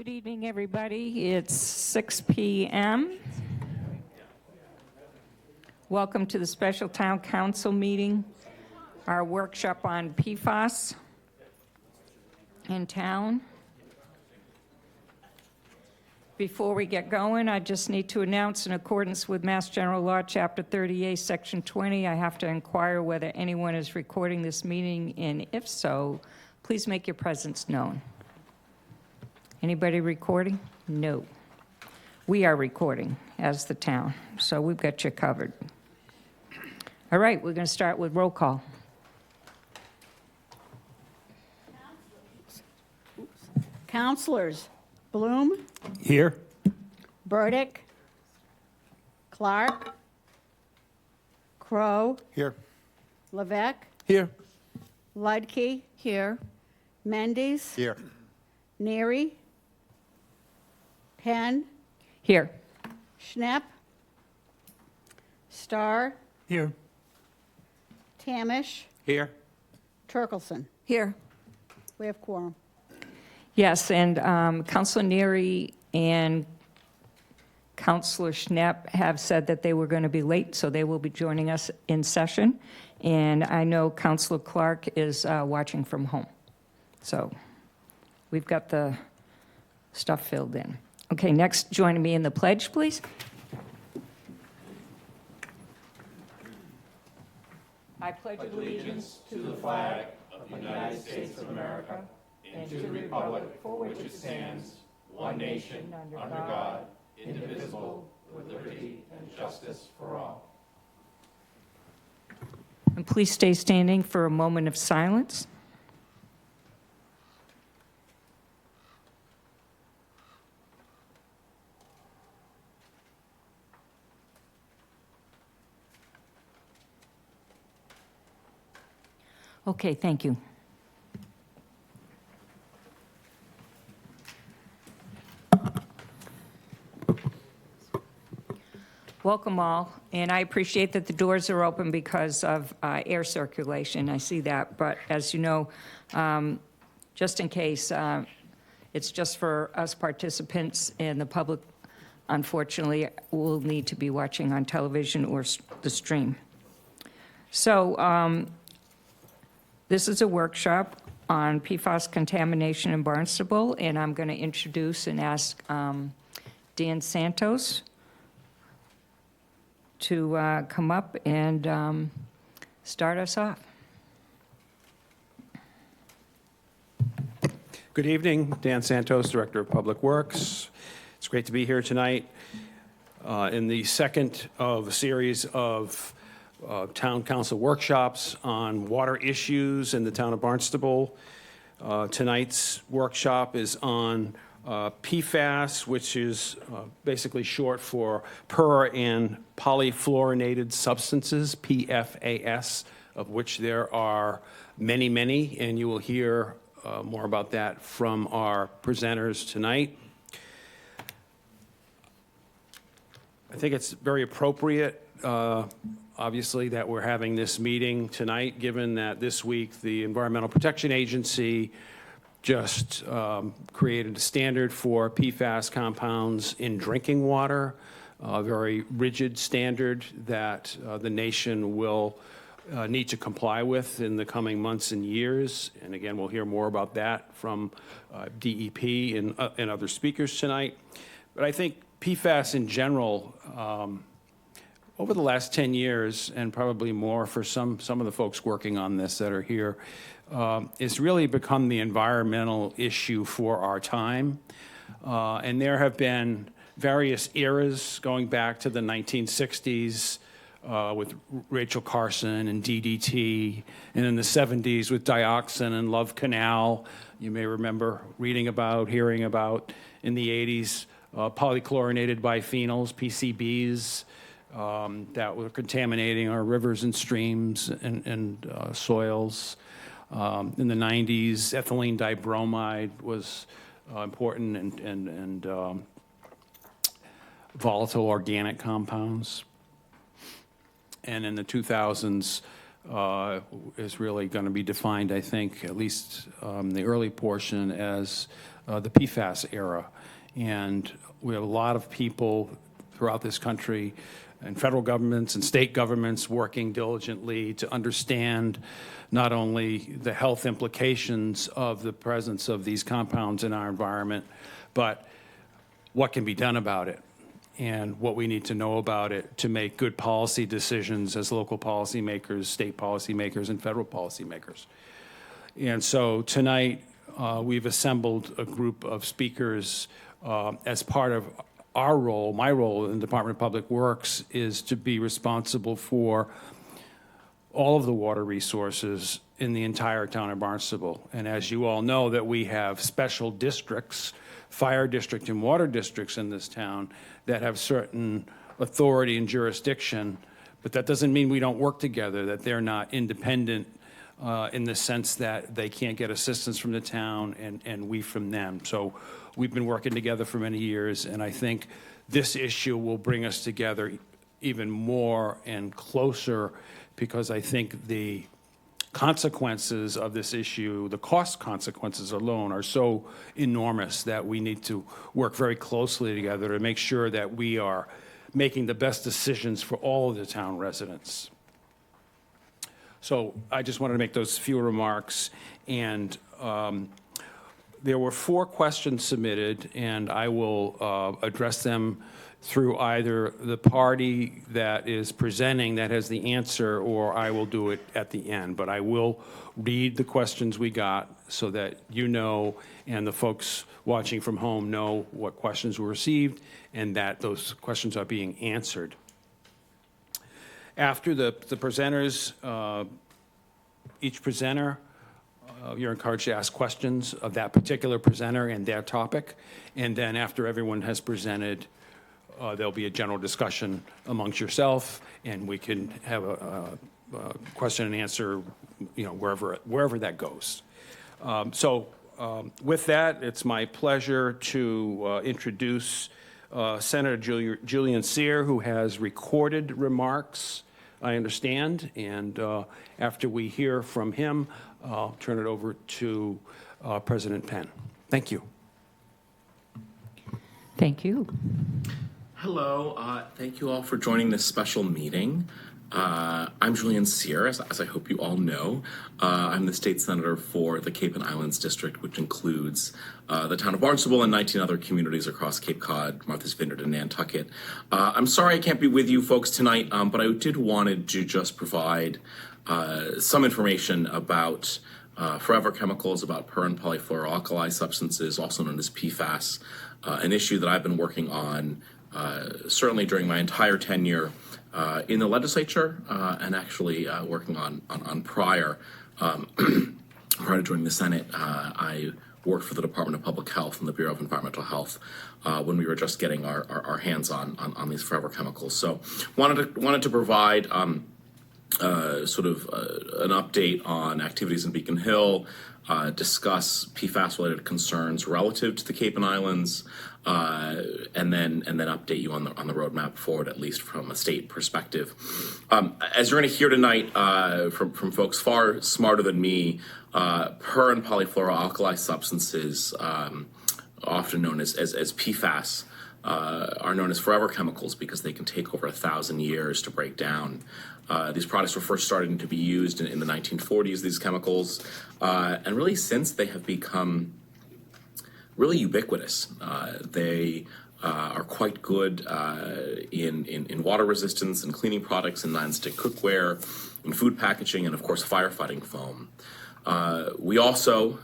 Good evening, everybody. It's 6 p.m. Welcome to the special town council meeting, our workshop on PFAS in town. Before we get going, I just need to announce, in accordance with Mass General Law, Chapter 38, Section 20, I have to inquire whether anyone is recording this meeting, and if so, please make your presence known. Anybody recording? No. We are recording as the town, so we've got you covered. All right, we're going to start with roll call. Councilors: Bloom, Here. Burdick, Clark, Crow, Here. Levesque, Here. Ludke, Here. Mendes, Here. Neary, Penn, Here. Schnepp, Starr, Here. Tamish, Here. Turkelson. Here. We have quorum. Yes, and Councilor Neary and Councilor Schnepp have said that they were going to be late, so they will be joining us in session. And I know Councilor Clark is watching from home. So we've got the stuff filled in. Okay, next, join me in the pledge, please. I pledge allegiance to the flag of the United States of America and to the republic for which it stands, one nation, under God, indivisible, with liberty and justice for all. And please stay standing for a moment of silence. Okay, thank you. Welcome all, and I appreciate that the doors are open because of air circulation. I see that, but as you know, just in case, it's just for us participants, and the public, unfortunately, will need to be watching on television or the stream. So this is a workshop on PFAS contamination in Barnstable, and I'm going to introduce and ask Dan Santos to come up and start us off. Good evening. Dan Santos, Director of Public Works. It's great to be here tonight in the second of a series of town council workshops on water issues in the town of Barnstable. Tonight's workshop is on PFAS, which is basically short for per and polyfluorinated substances, PFAS, of which there are many, many, and you will hear more about that from our presenters tonight. I think it's very appropriate, obviously, that we're having this meeting tonight, given that this week the Environmental Protection Agency just created a standard for PFAS compounds in drinking water, a very rigid standard that the nation will need to comply with in the coming months and years. And again, we'll hear more about that from DEP and other speakers tonight. But I think PFAS in general, over the last 10 years, and probably more for some of the folks working on this that are here, it's really become the environmental issue for our time. And there have been various eras going back to the 1960s with Rachel Carson and DDT, and in the 70s with dioxin and Love Canal. You may remember reading about, hearing about in the 80s, polychlorinated biphenyls, PCBs, that were contaminating our rivers and streams and soils. In the 90s, ethylene dibromide was important and volatile organic compounds. And in the 2000s, is really going to be defined, I think, at least the early portion, as the PFAS era. And we have a lot of people throughout this country, and federal governments and state governments, working diligently to understand not only the health implications of the presence of these compounds in our environment, but what can be done about it and what we need to know about it to make good policy decisions as local policymakers, state policymakers, and federal policymakers. And so tonight, we've assembled a group of speakers as part of our role. My role in the Department of Public Works is to be responsible for all of the water resources in the entire town of Barnstable. And as you all know, that we have special districts, fire district and water districts in this town that have certain authority and jurisdiction, but that doesn't mean we don't work together, that they're not independent in the sense that they can't get assistance from the town and we from them. So we've been working together for many years, and I think this issue will bring us together even more and closer, because I think the consequences of this issue, the cost consequences alone, are so enormous that we need to work very closely together to make sure that we are making the best decisions for all of the town residents. So I just wanted to make those few remarks, and there were 4 questions submitted, and I will address them through either the party that is presenting that has the answer, or I will do it at the end. But I will read the questions we got so that you know, and the folks watching from home know what questions were received and that those questions are being answered. After the presenters, each presenter, you're encouraged to ask questions of that particular presenter and their topic. And then after everyone has presented, there'll be a general discussion amongst yourself, and we can have a question and answer, you know, wherever that goes. With that, it's my pleasure to introduce Senator Julian Cyr, who has recorded remarks, I understand, and after we hear from him, I'll turn it over to President Penn. Thank you. Thank you. Hello, thank you all for joining this special meeting. I'm Julian Cyr, as I hope you all know. I'm the state senator for the Cape and Islands District, which includes the town of Barnstable and 19 other communities across Cape Cod, Martha's Vineyard, and Nantucket. I'm sorry I can't be with you folks tonight, but I did wanted to just provide some information about forever chemicals, about per and polyfluoroalkyl substances, also known as PFAS, an issue that I've been working on certainly during my entire tenure in the legislature, and actually working on prior to joining the Senate. I worked for the Department of Public Health and the Bureau of Environmental Health when we were just getting our hands on these forever chemicals. So wanted to provide sort of an update on activities in Beacon Hill, discuss PFAS-related concerns relative to the Cape and Islands, and then update you on the roadmap forward, at least from a state perspective. As you're going to hear tonight from folks far smarter than me, per and polyfluoroalkyl substances, often known as PFAS, are known as forever chemicals because they can take over 1,000 years to break down. These products were first starting to be used in the 1940s, these chemicals, and really since they have become really ubiquitous. They are quite good in water resistance and cleaning products and non-stick cookware, in food packaging, and of course firefighting foam. We also,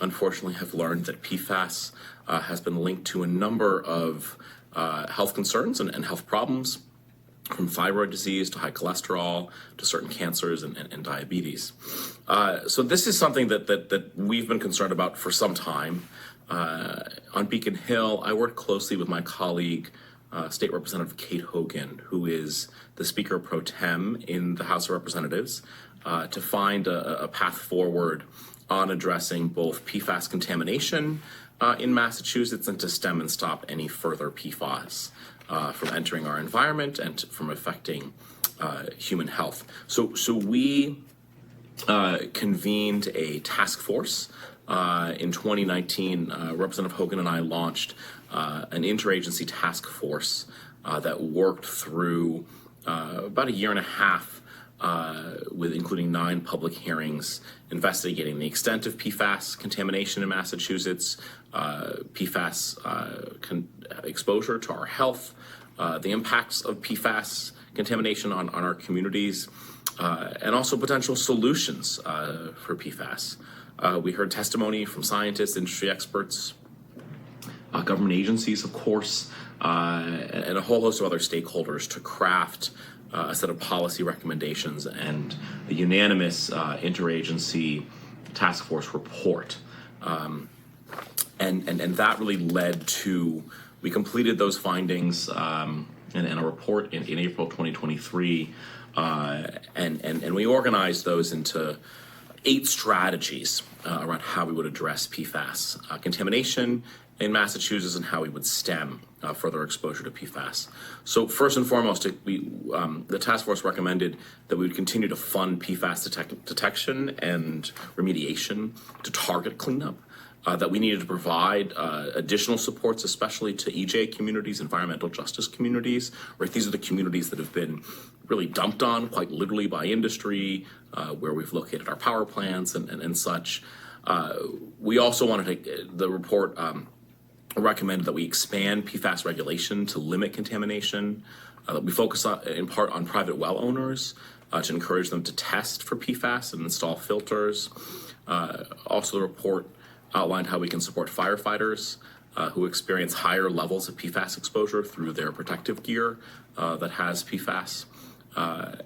unfortunately, have learned that PFAS has been linked to a number of health concerns and health problems, from thyroid disease to high cholesterol to certain cancers and diabetes. So this is something that we've been concerned about for some time. On Beacon Hill, I worked closely with my colleague, State Representative Kate Hogan, who is the Speaker pro tem in the House of Representatives, to find a path forward on addressing both PFAS contamination in Massachusetts and to stem and stop any further PFAS from entering our environment and from affecting human health. So we convened a task force in 2019. Representative Hogan and I launched an interagency task force that worked through about a year and a half with including 9 public hearings investigating the extent of PFAS contamination in Massachusetts, PFAS exposure to our health, the impacts of PFAS contamination on our communities, and also potential solutions for PFAS. We heard testimony from scientists, industry experts, government agencies, of course, and a whole host of other stakeholders to craft a set of policy recommendations and a unanimous interagency task force report. And that really led to, we completed those findings and a report in April 2023, and we organized those into 8 strategies around how we would address PFAS contamination in Massachusetts and how we would stem further exposure to PFAS. So first and foremost, the task force recommended that we would continue to fund PFAS detection and remediation to target cleanup, that we needed to provide additional supports, especially to EJ communities, environmental justice communities, right? These are the communities that have been really dumped on quite literally by industry, where we've located our power plants and such. We also wanted to, the report recommended that we expand PFAS regulation to limit contamination, that we focus in part on private well owners to encourage them to test for PFAS and install filters. Also, the report outlined how we can support firefighters who experience higher levels of PFAS exposure through their protective gear that has PFAS,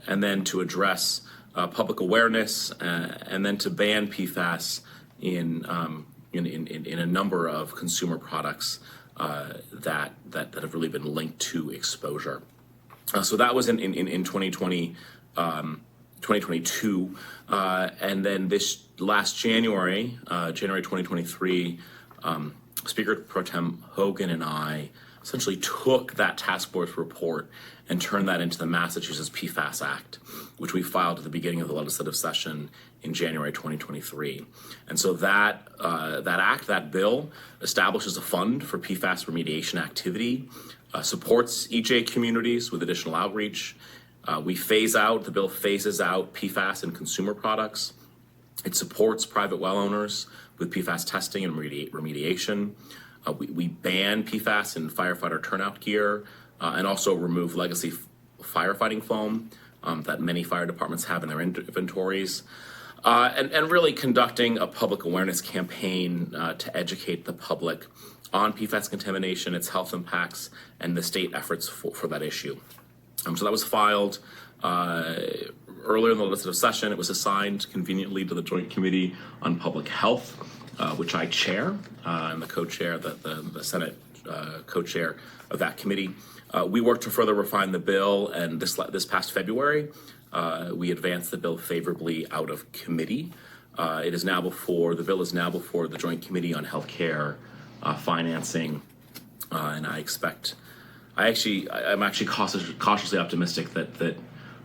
and then to address public awareness, and then to ban PFAS in a number of consumer products that have really been linked to exposure. So that was in 2020, 2022, and then this last January 2023, Speaker Pro Tem Hogan and I essentially took that task force report and turned that into the Massachusetts PFAS Act, which we filed at the beginning of the legislative session in January 2023. And so that that bill establishes a fund for PFAS remediation activity, supports EJ communities with additional outreach. The bill phases out PFAS in consumer products. It supports private well owners with PFAS testing and remediation. We ban PFAS in firefighter turnout gear and also remove legacy firefighting foam that many fire departments have in their inventories. And really conducting a public awareness campaign to educate the public on PFAS contamination, its health impacts, and the state efforts for that issue. So that was filed earlier in the legislative session. It was assigned conveniently to the Joint Committee on Public Health, which I chair, and the co-chair, the Senate co-chair of that committee. We worked to further refine the bill, and this past February, we advanced the bill favorably out of committee. The bill is now before the Joint Committee on Healthcare, Financing, and I'm actually cautiously optimistic that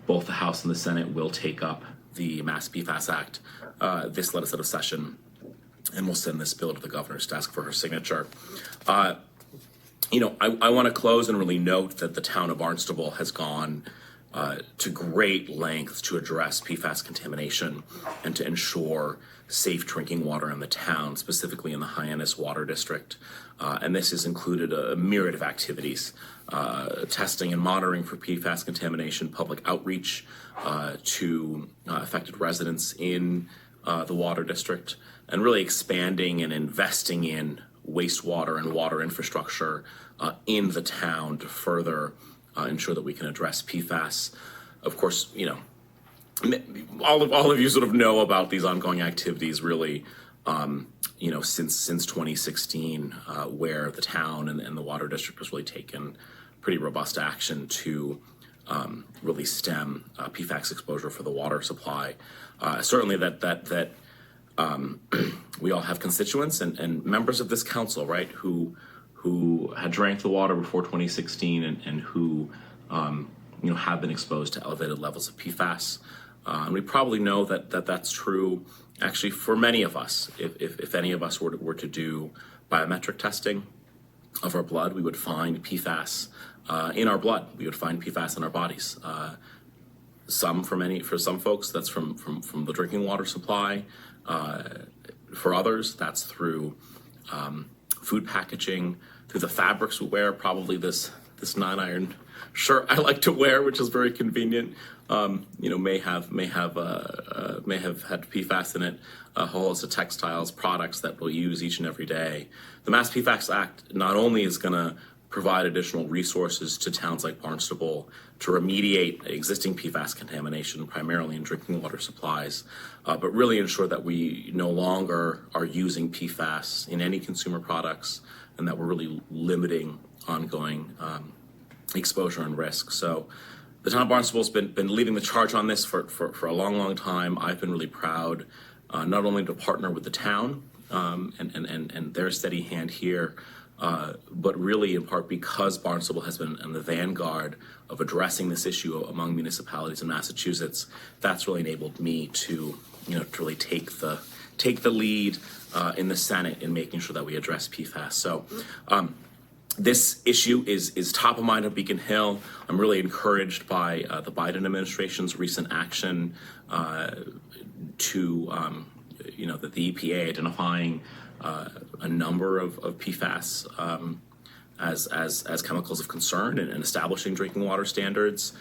both the House and the Senate will take up the Mass PFAS Act this legislative session, and we'll send this bill to the governor's desk for her signature. I want to close and really note that the town of Barnstable has gone to great lengths to address PFAS contamination and to ensure safe drinking water in the town, specifically in the Hyannis Water District. And this has included a myriad of activities, testing and monitoring for PFAS contamination, public outreach to affected residents in the water district, and really expanding and investing in wastewater and water infrastructure in the town to further ensure that we can address PFAS. Of course, all of you sort of know about these ongoing activities really, since 2016, where the town and the water district has really taken pretty robust action to really stem PFAS exposure for the water supply. Certainly that we all have constituents and members of this council, right, who had drank the water before 2016 and who have been exposed to elevated levels of PFAS. And we probably know that that's true actually for many of us. If any of us were to do biometric testing of our blood, we would find PFAS in our blood. We would find PFAS in our bodies. For some folks, that's from the drinking water supply. For others, that's through food packaging, through the fabrics we wear. Probably this 9-iron shirt I like to wear, which is very convenient, may have had PFAS in it. A whole host of textiles, products that we'll use each and every day. The Mass PFAS Act not only is going to provide additional resources to towns like Barnstable to remediate existing PFAS contamination, primarily in drinking water supplies, but really ensure that we no longer are using PFAS in any consumer products, and that we're really limiting ongoing exposure and risk. So the town of Barnstable's been leading the charge on this for a long time. I've been really proud not only to partner with the town and their steady hand here, but really in part because Barnstable has been in the vanguard of addressing this issue among municipalities in Massachusetts. That's really enabled me to really take the lead in the Senate in making sure that we address PFAS. So this issue is top of mind at Beacon Hill. I'm really encouraged by the Biden administration's recent action to that the EPA identifying a number of PFAS as chemicals of concern and establishing drinking water standards,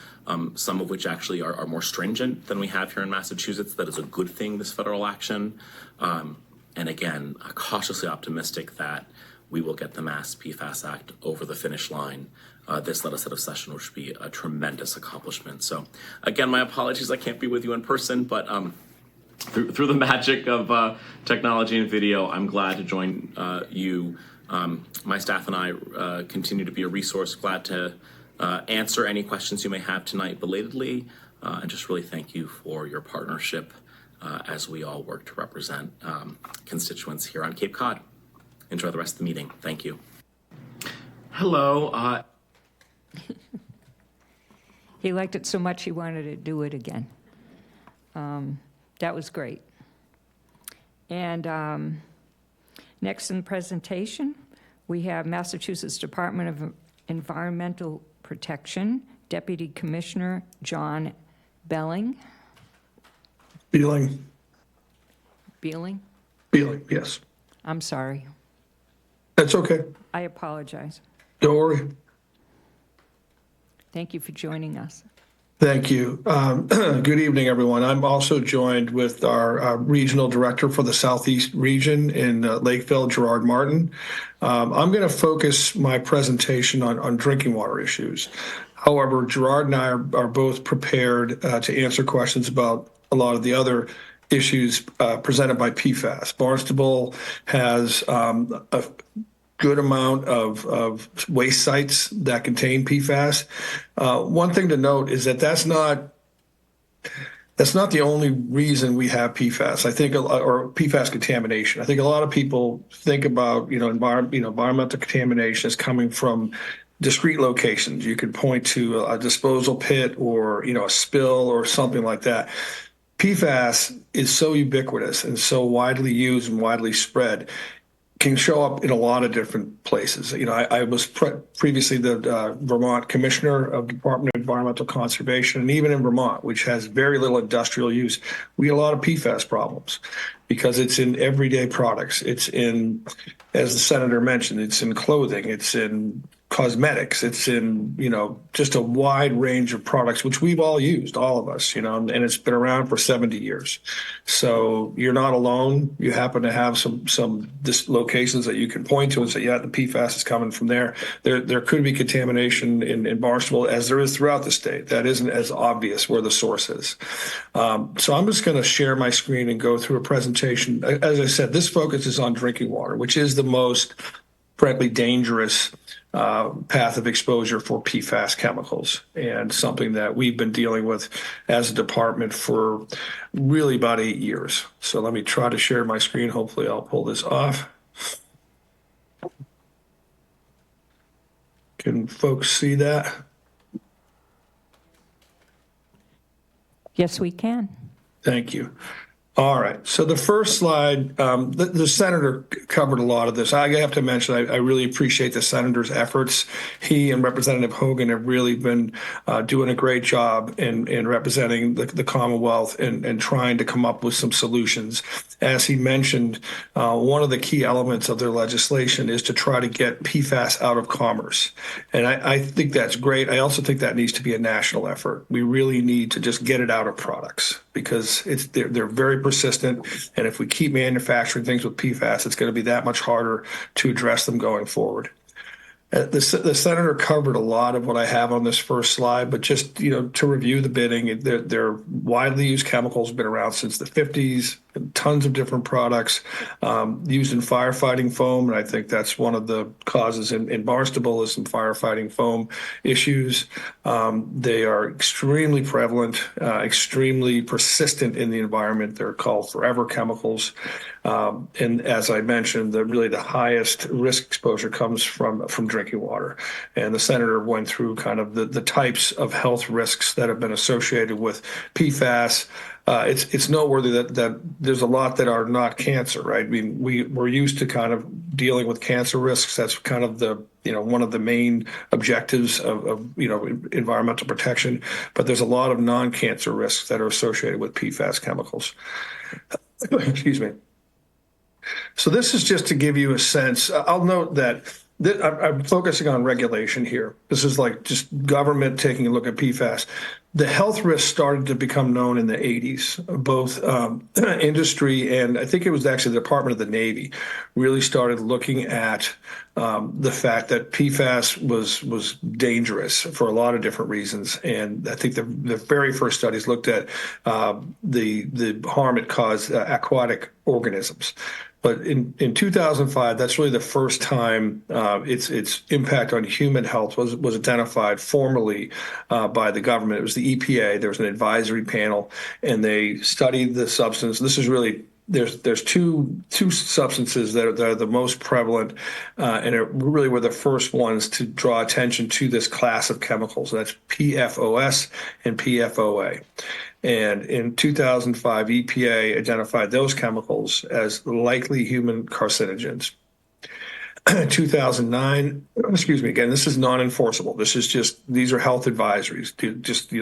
some of which actually are more stringent than we have here in Massachusetts. That is a good thing, this federal action. And again, cautiously optimistic that we will get the Mass PFAS Act over the finish line this legislative session, which would be a tremendous accomplishment. So again, my apologies, I can't be with you in person, but through the magic of technology and video, I'm glad to join you. My staff and I continue to be a resource, glad to answer any questions you may have tonight belatedly, and just really thank you for your partnership as we all work to represent constituents here on Cape Cod. Enjoy the rest of the meeting. Thank you. Hello. He liked it so much he wanted to do it again. That was great. And next in the presentation, we have Massachusetts Department of Environmental Protection, Deputy Commissioner John Beeling, yes. I'm sorry. That's okay. I apologize. Don't worry. Thank you for joining us. Thank you. Good evening, everyone. I'm also joined with our regional director for the Southeast region in Lakeville, Gerard Martin. I'm going to focus my presentation on drinking water issues. However, Gerard and I are both prepared to answer questions about a lot of the other issues presented by PFAS. Barnstable has a good amount of waste sites that contain PFAS. One thing to note is that that's not the only reason we have PFAS. I think, or PFAS contamination. I think a lot of people think about environmental contamination as coming from discrete locations. You could point to a disposal pit or a spill or something like that. PFAS is so ubiquitous and so widely used and widely spread, can show up in a lot of different places. I was previously the Vermont Commissioner of the Department of Environmental Conservation, and even in Vermont, which has very little industrial use, we get a lot of PFAS problems because it's in everyday products. It's in, as the Senator mentioned, it's in clothing, it's in cosmetics, it's in, just a wide range of products, which we've all used, all of us, and it's been around for 70 years. So you're not alone. You happen to have some locations that you can point to and say, yeah, the PFAS is coming from there. There could be contamination in Barnstable, as there is throughout the state. That isn't as obvious where the source is. So I'm just going to share my screen and go through a presentation. As I said, this focuses on drinking water, which is the most, frankly, dangerous path of exposure for PFAS chemicals, and something that we've been dealing with as a department for really about 8 years. So let me try to share my screen. Hopefully I'll pull this off. Can folks see that? Yes, we can. Thank you. All right. So the first slide, the senator covered a lot of this. I have to mention, I really appreciate the senator's efforts. He and Representative Hogan have really been doing a great job in representing the Commonwealth and trying to come up with some solutions. As he mentioned, one of the key elements of their legislation is to try to get PFAS out of commerce. And I think that's great. I also think that needs to be a national effort. We really need to just get it out of products because they're very persistent. And if we keep manufacturing things with PFAS, it's going to be that much harder to address them going forward. The senator covered a lot of what I have on this first slide, but just to review the bidding, they're widely used chemicals, have been around since the 50s, tons of different products used in firefighting foam, and I think that's one of the causes in Barnstable is some firefighting foam issues. They are extremely prevalent, extremely persistent in the environment. They're called forever chemicals. And as I mentioned, really the highest risk exposure comes from drinking water. And the senator went through kind of the types of health risks that have been associated with PFAS. It's noteworthy that there's a lot that are not cancer, right? I mean, we're used to kind of dealing with cancer risks. That's kind of one of the main objectives of environmental protection. But there's a lot of non-cancer risks that are associated with PFAS chemicals. Excuse me. So this is just to give you a sense. I'll note that I'm focusing on regulation here. This is like just government taking a look at PFAS. The health risks started to become known in the 80s. Both industry and I think it was actually the Department of the Navy really started looking at the fact that PFAS was dangerous for a lot of different reasons. And I think the very first studies looked at the harm it caused aquatic organisms. But in 2005, that's really the first time its impact on human health was identified formally by the government. It was the EPA. There was an advisory panel, and they studied the substance. This is really there's two substances that are the most prevalent, and it really were the first ones to draw attention to this class of chemicals. That's PFOS and PFOA. And in 2005, EPA identified those chemicals as likely human carcinogens. 2009, excuse me, again, this is non-enforceable. This is these are health advisories, just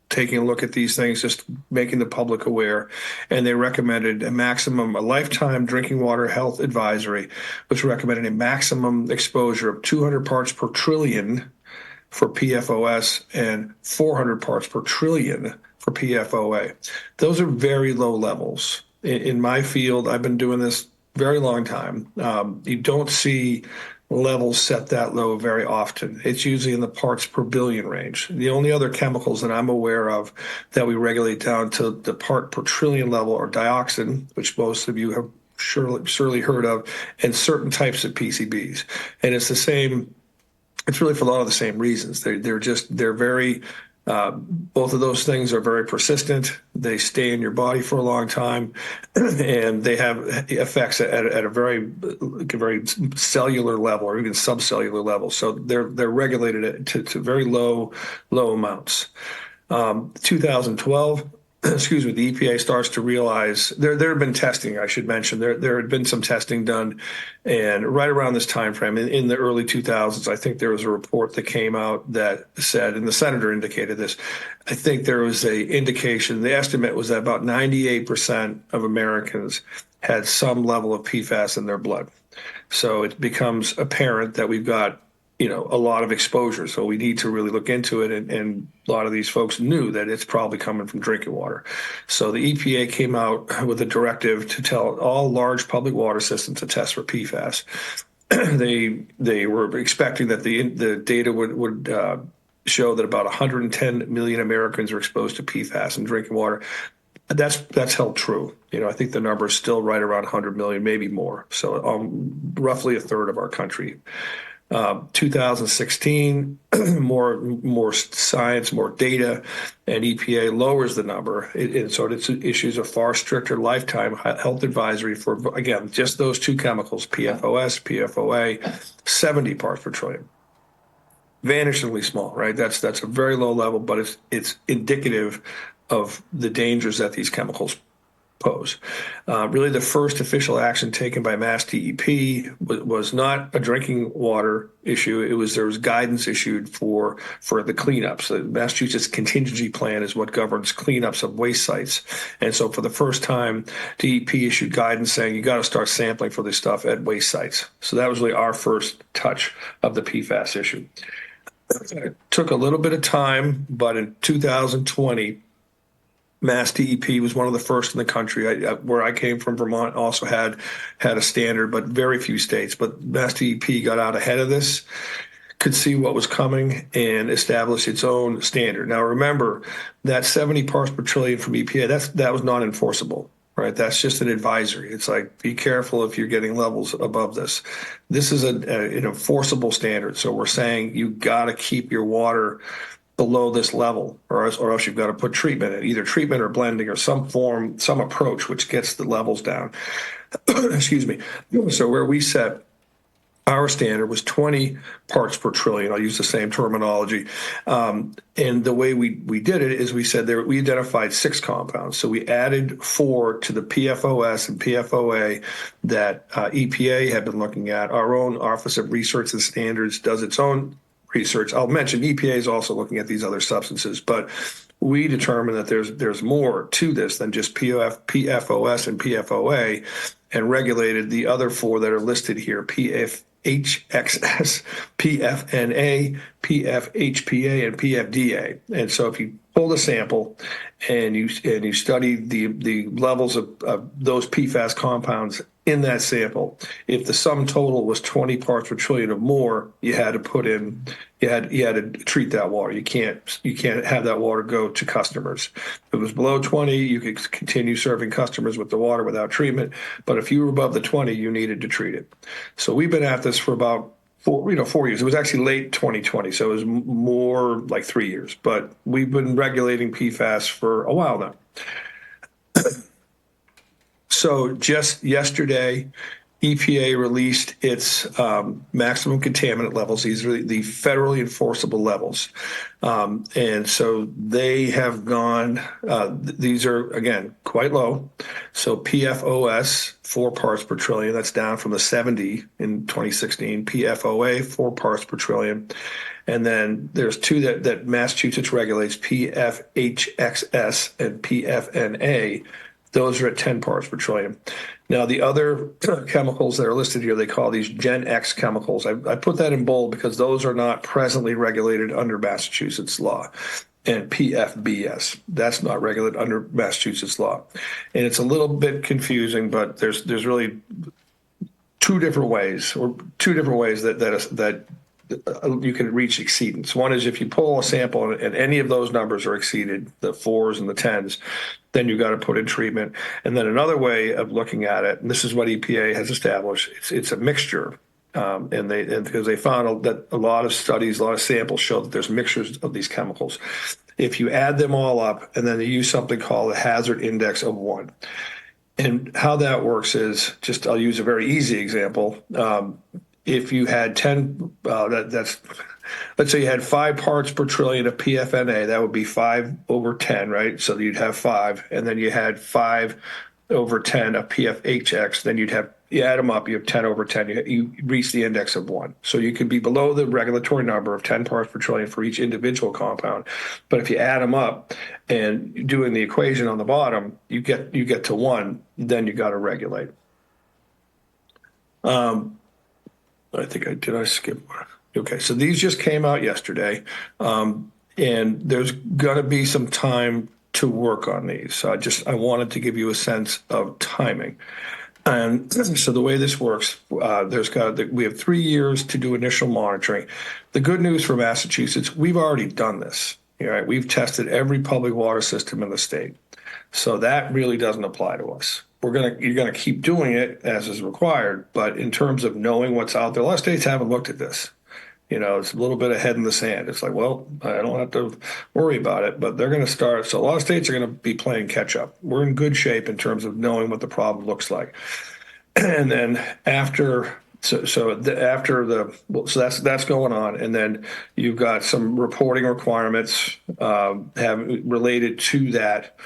taking a look at these things, just making the public aware. And they recommended a lifetime drinking water health advisory, which recommended a maximum exposure of 200 parts per trillion for PFOS and 400 parts per trillion for PFOA. Those are very low levels. In my field, I've been doing this very long time. You don't see levels set that low very often. It's usually in the parts per billion range. The only other chemicals that I'm aware of that we regulate down to the part per trillion level are dioxin, which most of you have surely heard of, and certain types of PCBs. And it's the same. It's really for a lot of the same reasons. They're very both of those things are very persistent. They stay in your body for a long time, and they have effects at a very cellular level or even subcellular level. So they're regulated to very low amounts. 2012. Excuse me, the EPA starts to realize there had been testing, I should mention. There had been some testing done, and right around this time frame, in the early 2000s, I think there was a report that came out that said, and the senator indicated this, I think there was a indication, the estimate was that about 98% of Americans had some level of PFAS in their blood. So it becomes apparent that we've got a lot of exposure. So we need to really look into it. And a lot of these folks knew that it's probably coming from drinking water. So the EPA came out with a directive to tell all large public water systems to test for PFAS. They were expecting that the data would show that about 110 million Americans are exposed to PFAS in drinking water. That's held true. I think the number is still right around 100 million, maybe more. So roughly a third of our country. 2016, more science, more data, and EPA lowers the number. And so it issues a far stricter lifetime health advisory for, again, just those two chemicals, PFOS, PFOA, 70 parts per trillion. Vanishingly small, right? That's a very low level, but it's indicative of the dangers that these chemicals pose. Really, the first official action taken by Mass DEP was not a drinking water issue. There was guidance issued for the cleanups. The Massachusetts contingency plan is what governs cleanups of waste sites. And so for the first time, DEP issued guidance saying you got to start sampling for this stuff at waste sites. So that was really our first touch of the PFAS issue. It took a little bit of time, but in 2020, Mass DEP was one of the first in the country. Where I came from, Vermont also had a standard, but very few states. But Mass DEP got out ahead of this, could see what was coming, and established its own standard. Now, remember that 70 parts per trillion from EPA, that was not enforceable, right? That's just an advisory. It's like, be careful if you're getting levels above this. This is an enforceable standard. So we're saying you got to keep your water below this level, or else you've got to put treatment in, either treatment or blending or some approach which gets the levels down. Excuse me. So where we set our standard was 20 parts per trillion. I'll use the same terminology. And the way we did it is we said we identified 6 compounds. So we added 4 to the PFOS and PFOA that EPA had been looking at. Our own Office of Research and Standards does its own research. I'll mention EPA is also looking at these other substances, but we determined that there's more to this than just PFOS and PFOA, and regulated the other 4 that are listed here: PFHXS, PFNA, PFHPA, and PFDA. And so if you pull the sample and you study the levels of those PFAS compounds in that sample, if the sum total was 20 parts per trillion or more, you had to treat that water. You can't have that water go to customers. If it was below 20, you could continue serving customers with the water without treatment. But if you were above the 20, you needed to treat it. So we've been at this for about 4 years. It was actually late 2020, so it was more like 3 years. But we've been regulating PFAS for a while now. So just yesterday, EPA released its maximum contaminant levels. These are the federally enforceable levels. And so they have gone, these are, again, quite low. So PFOS, 4 parts per trillion, that's down from the 70 in 2016. PFOA, 4 parts per trillion. And then there's 2 that Massachusetts regulates, PFHXS and PFNA. Those are at 10 parts per trillion. Now, the other chemicals that are listed here, they call these Gen X chemicals. I put that in bold because those are not presently regulated under Massachusetts law. And PFBS, that's not regulated under Massachusetts law. And it's a little bit confusing, but there's really 2 different ways that you can reach exceedance. One is if you pull a sample and any of those numbers are exceeded, the 4s and the 10s, then you got to put in treatment. And then another way of looking at it, and this is what EPA has established, it's a mixture. And because they found that a lot of studies, a lot of samples show that there's mixtures of these chemicals. If you add them all up, and then they use something called a hazard index of 1. And how that works is, I'll use a very easy example. If you had 10, let's say you had 5 parts per trillion of PFNA, that would be 5 over 10, right? So you'd have 5, and then you had 5 over 10 of PFHX, then you add them up, you have 10 over 10, you reach the index of 1. So you could be below the regulatory number of 10 parts per trillion for each individual compound. But if you add them up and doing the equation on the bottom, you get to 1, then you got to regulate. Did I skip one? Okay, so these just came out yesterday, and there's going to be some time to work on these. So I wanted to give you a sense of timing. And so the way this works, we have 3 years to do initial monitoring. The good news for Massachusetts, we've already done this. Right? We've tested every public water system in the state. So that really doesn't apply to us. You're gonna keep doing it as is required, but in terms of knowing what's out there, a lot of states haven't looked at this. It's a little bit of head in the sand. It's like, well, I don't have to worry about it, but they're going to start. So a lot of states are going to be playing catch up. We're in good shape in terms of knowing what the problem looks like. And then after So that's going on, and then you've got some reporting requirements have related to that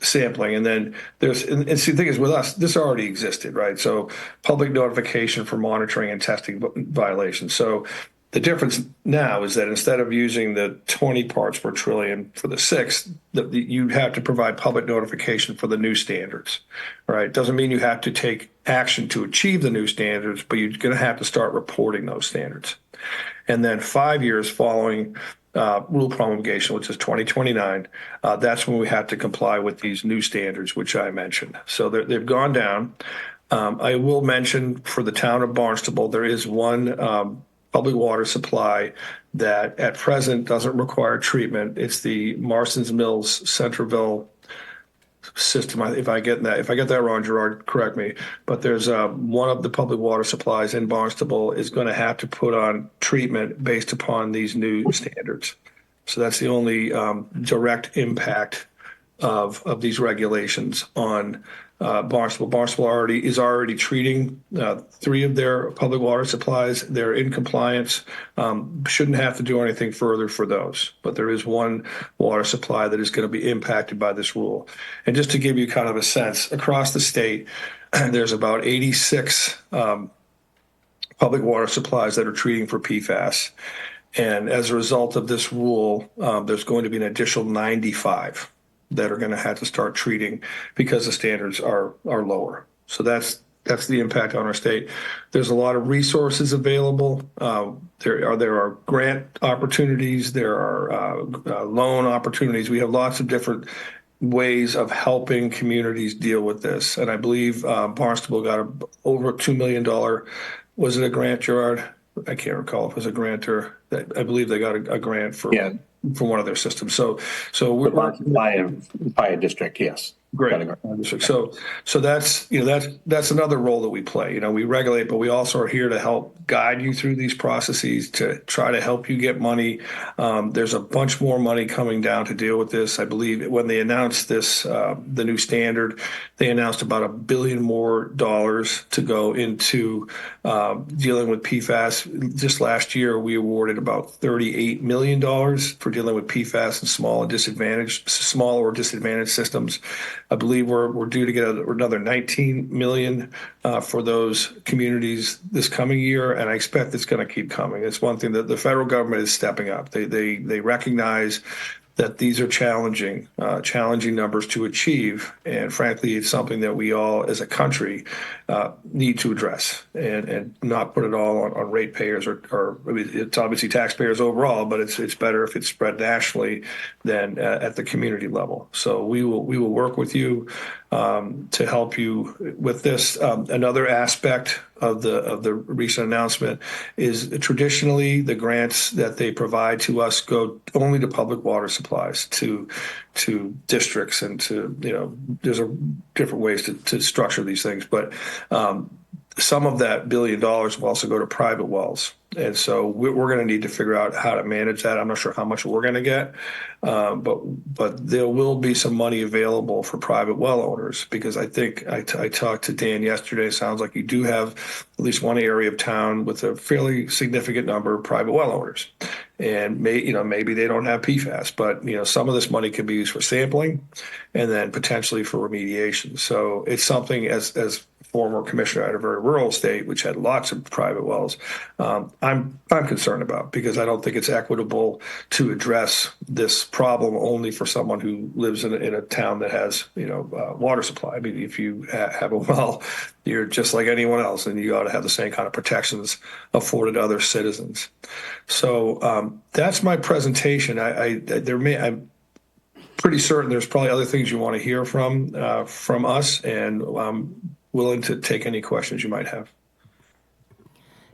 sampling, and then and see, the thing is with us, this already existed, right? So public notification for monitoring and testing violations. So the difference now is that instead of using the 20 parts per trillion for the six, you have to provide public notification for the new standards, right? Doesn't mean you have to take action to achieve the new standards, but you're going to have to start reporting those standards. And then 5 years following rule promulgation, which is 2029, that's when we have to comply with these new standards, which I mentioned. So they've gone down. I will mention for the town of Barnstable, there is one public water supply that at present doesn't require treatment. It's the Marstons Mills Centerville system. If I get that wrong, Gerard, correct me. But there's one of the public water supplies in Barnstable is going to have to put on treatment based upon these new standards. So that's the only direct impact of these regulations on Barnstable. Barnstable is already treating 3 of their public water supplies. They're in compliance. Shouldn't have to do anything further for those. But there is one water supply that is going to be impacted by this rule. And just to give you kind of a sense, across the state, there's about 86 public water supplies that are treating for PFAS. And as a result of this rule, there's going to be an additional 95 that are going to have to start treating because the standards are lower. So that's the impact on our state. There's a lot of resources available. There are grant opportunities. There are loan opportunities. We have lots of different ways of helping communities deal with this. And I believe Barnstable got over $2 million. Was it a grant, Gerard? I can't recall if it was a grant or I believe they got a grant for one of their systems. So we're by a district, yes. Great. So that's that's another role that we play. We regulate, but we also are here to help guide you through these processes to try to help you get money. There's a bunch more money coming down to deal with this. I believe when they announced this, the new standard, they announced about $1 billion more to go into dealing with PFAS. Just last year, we awarded about $38 million for dealing with PFAS and small or disadvantaged systems. I believe we're due to get another $19 million for those communities this coming year, and I expect it's going to keep coming. It's one thing that the federal government is stepping up. They recognize that these are challenging numbers to achieve, and frankly, it's something that we all, as a country, need to address and not put it all on ratepayers or I mean, it's obviously taxpayers overall, but it's better if it's spread nationally than at the community level. So we will work with you to help you with this. Another aspect of the recent announcement is traditionally the grants that they provide to us go only to public water supplies, to districts, and to there's different ways to structure these things, but some of that $1 billion will also go to private wells. And so we're going to need to figure out how to manage that. I'm not sure how much we're going to get, but there will be some money available for private well owners, because I think I talked to Dan yesterday. It sounds like you do have at least one area of town with a fairly significant number of private well owners. And maybe they don't have PFAS, but some of this money could be used for sampling and then potentially for remediation. So it's something as former commissioner at a very rural state, which had lots of private wells, I'm concerned about, because I don't think it's equitable to address this problem only for someone who lives in a town that has water supply. I mean, if you have a well, you're just like anyone else, and you ought to have the same kind of protections afforded to other citizens. So that's my presentation. I'm pretty certain there's probably other things you want to hear from us, and I'm willing to take any questions you might have.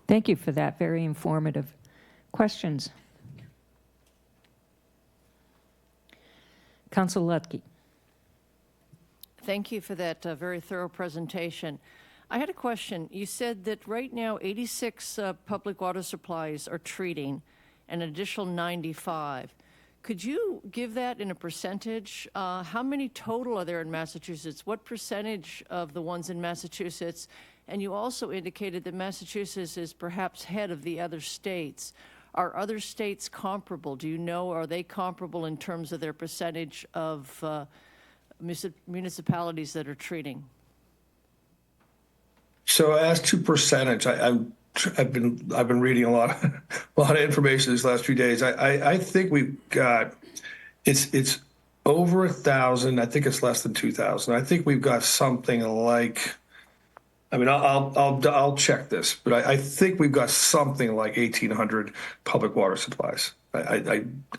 Thank you for that. Very informative. Questions? Council Lutke. Thank you for that very thorough presentation. I had a question. You said that right now 86 public water supplies are treating, and an additional 95. Could you give that in a percentage? How many total are there in Massachusetts? What percentage of the ones in Massachusetts And you also indicated that Massachusetts is perhaps head of the other states. Are other states comparable? Do you know, are they comparable in terms of their percentage of municipalities that are treating? So as to percentage, I've been reading a lot of information these last few days. I think we've got it's over 1,000. I think it's less than 2,000. I think we've got something like. I mean, I'll check this, but I think we've got something like 1,800 public water supplies.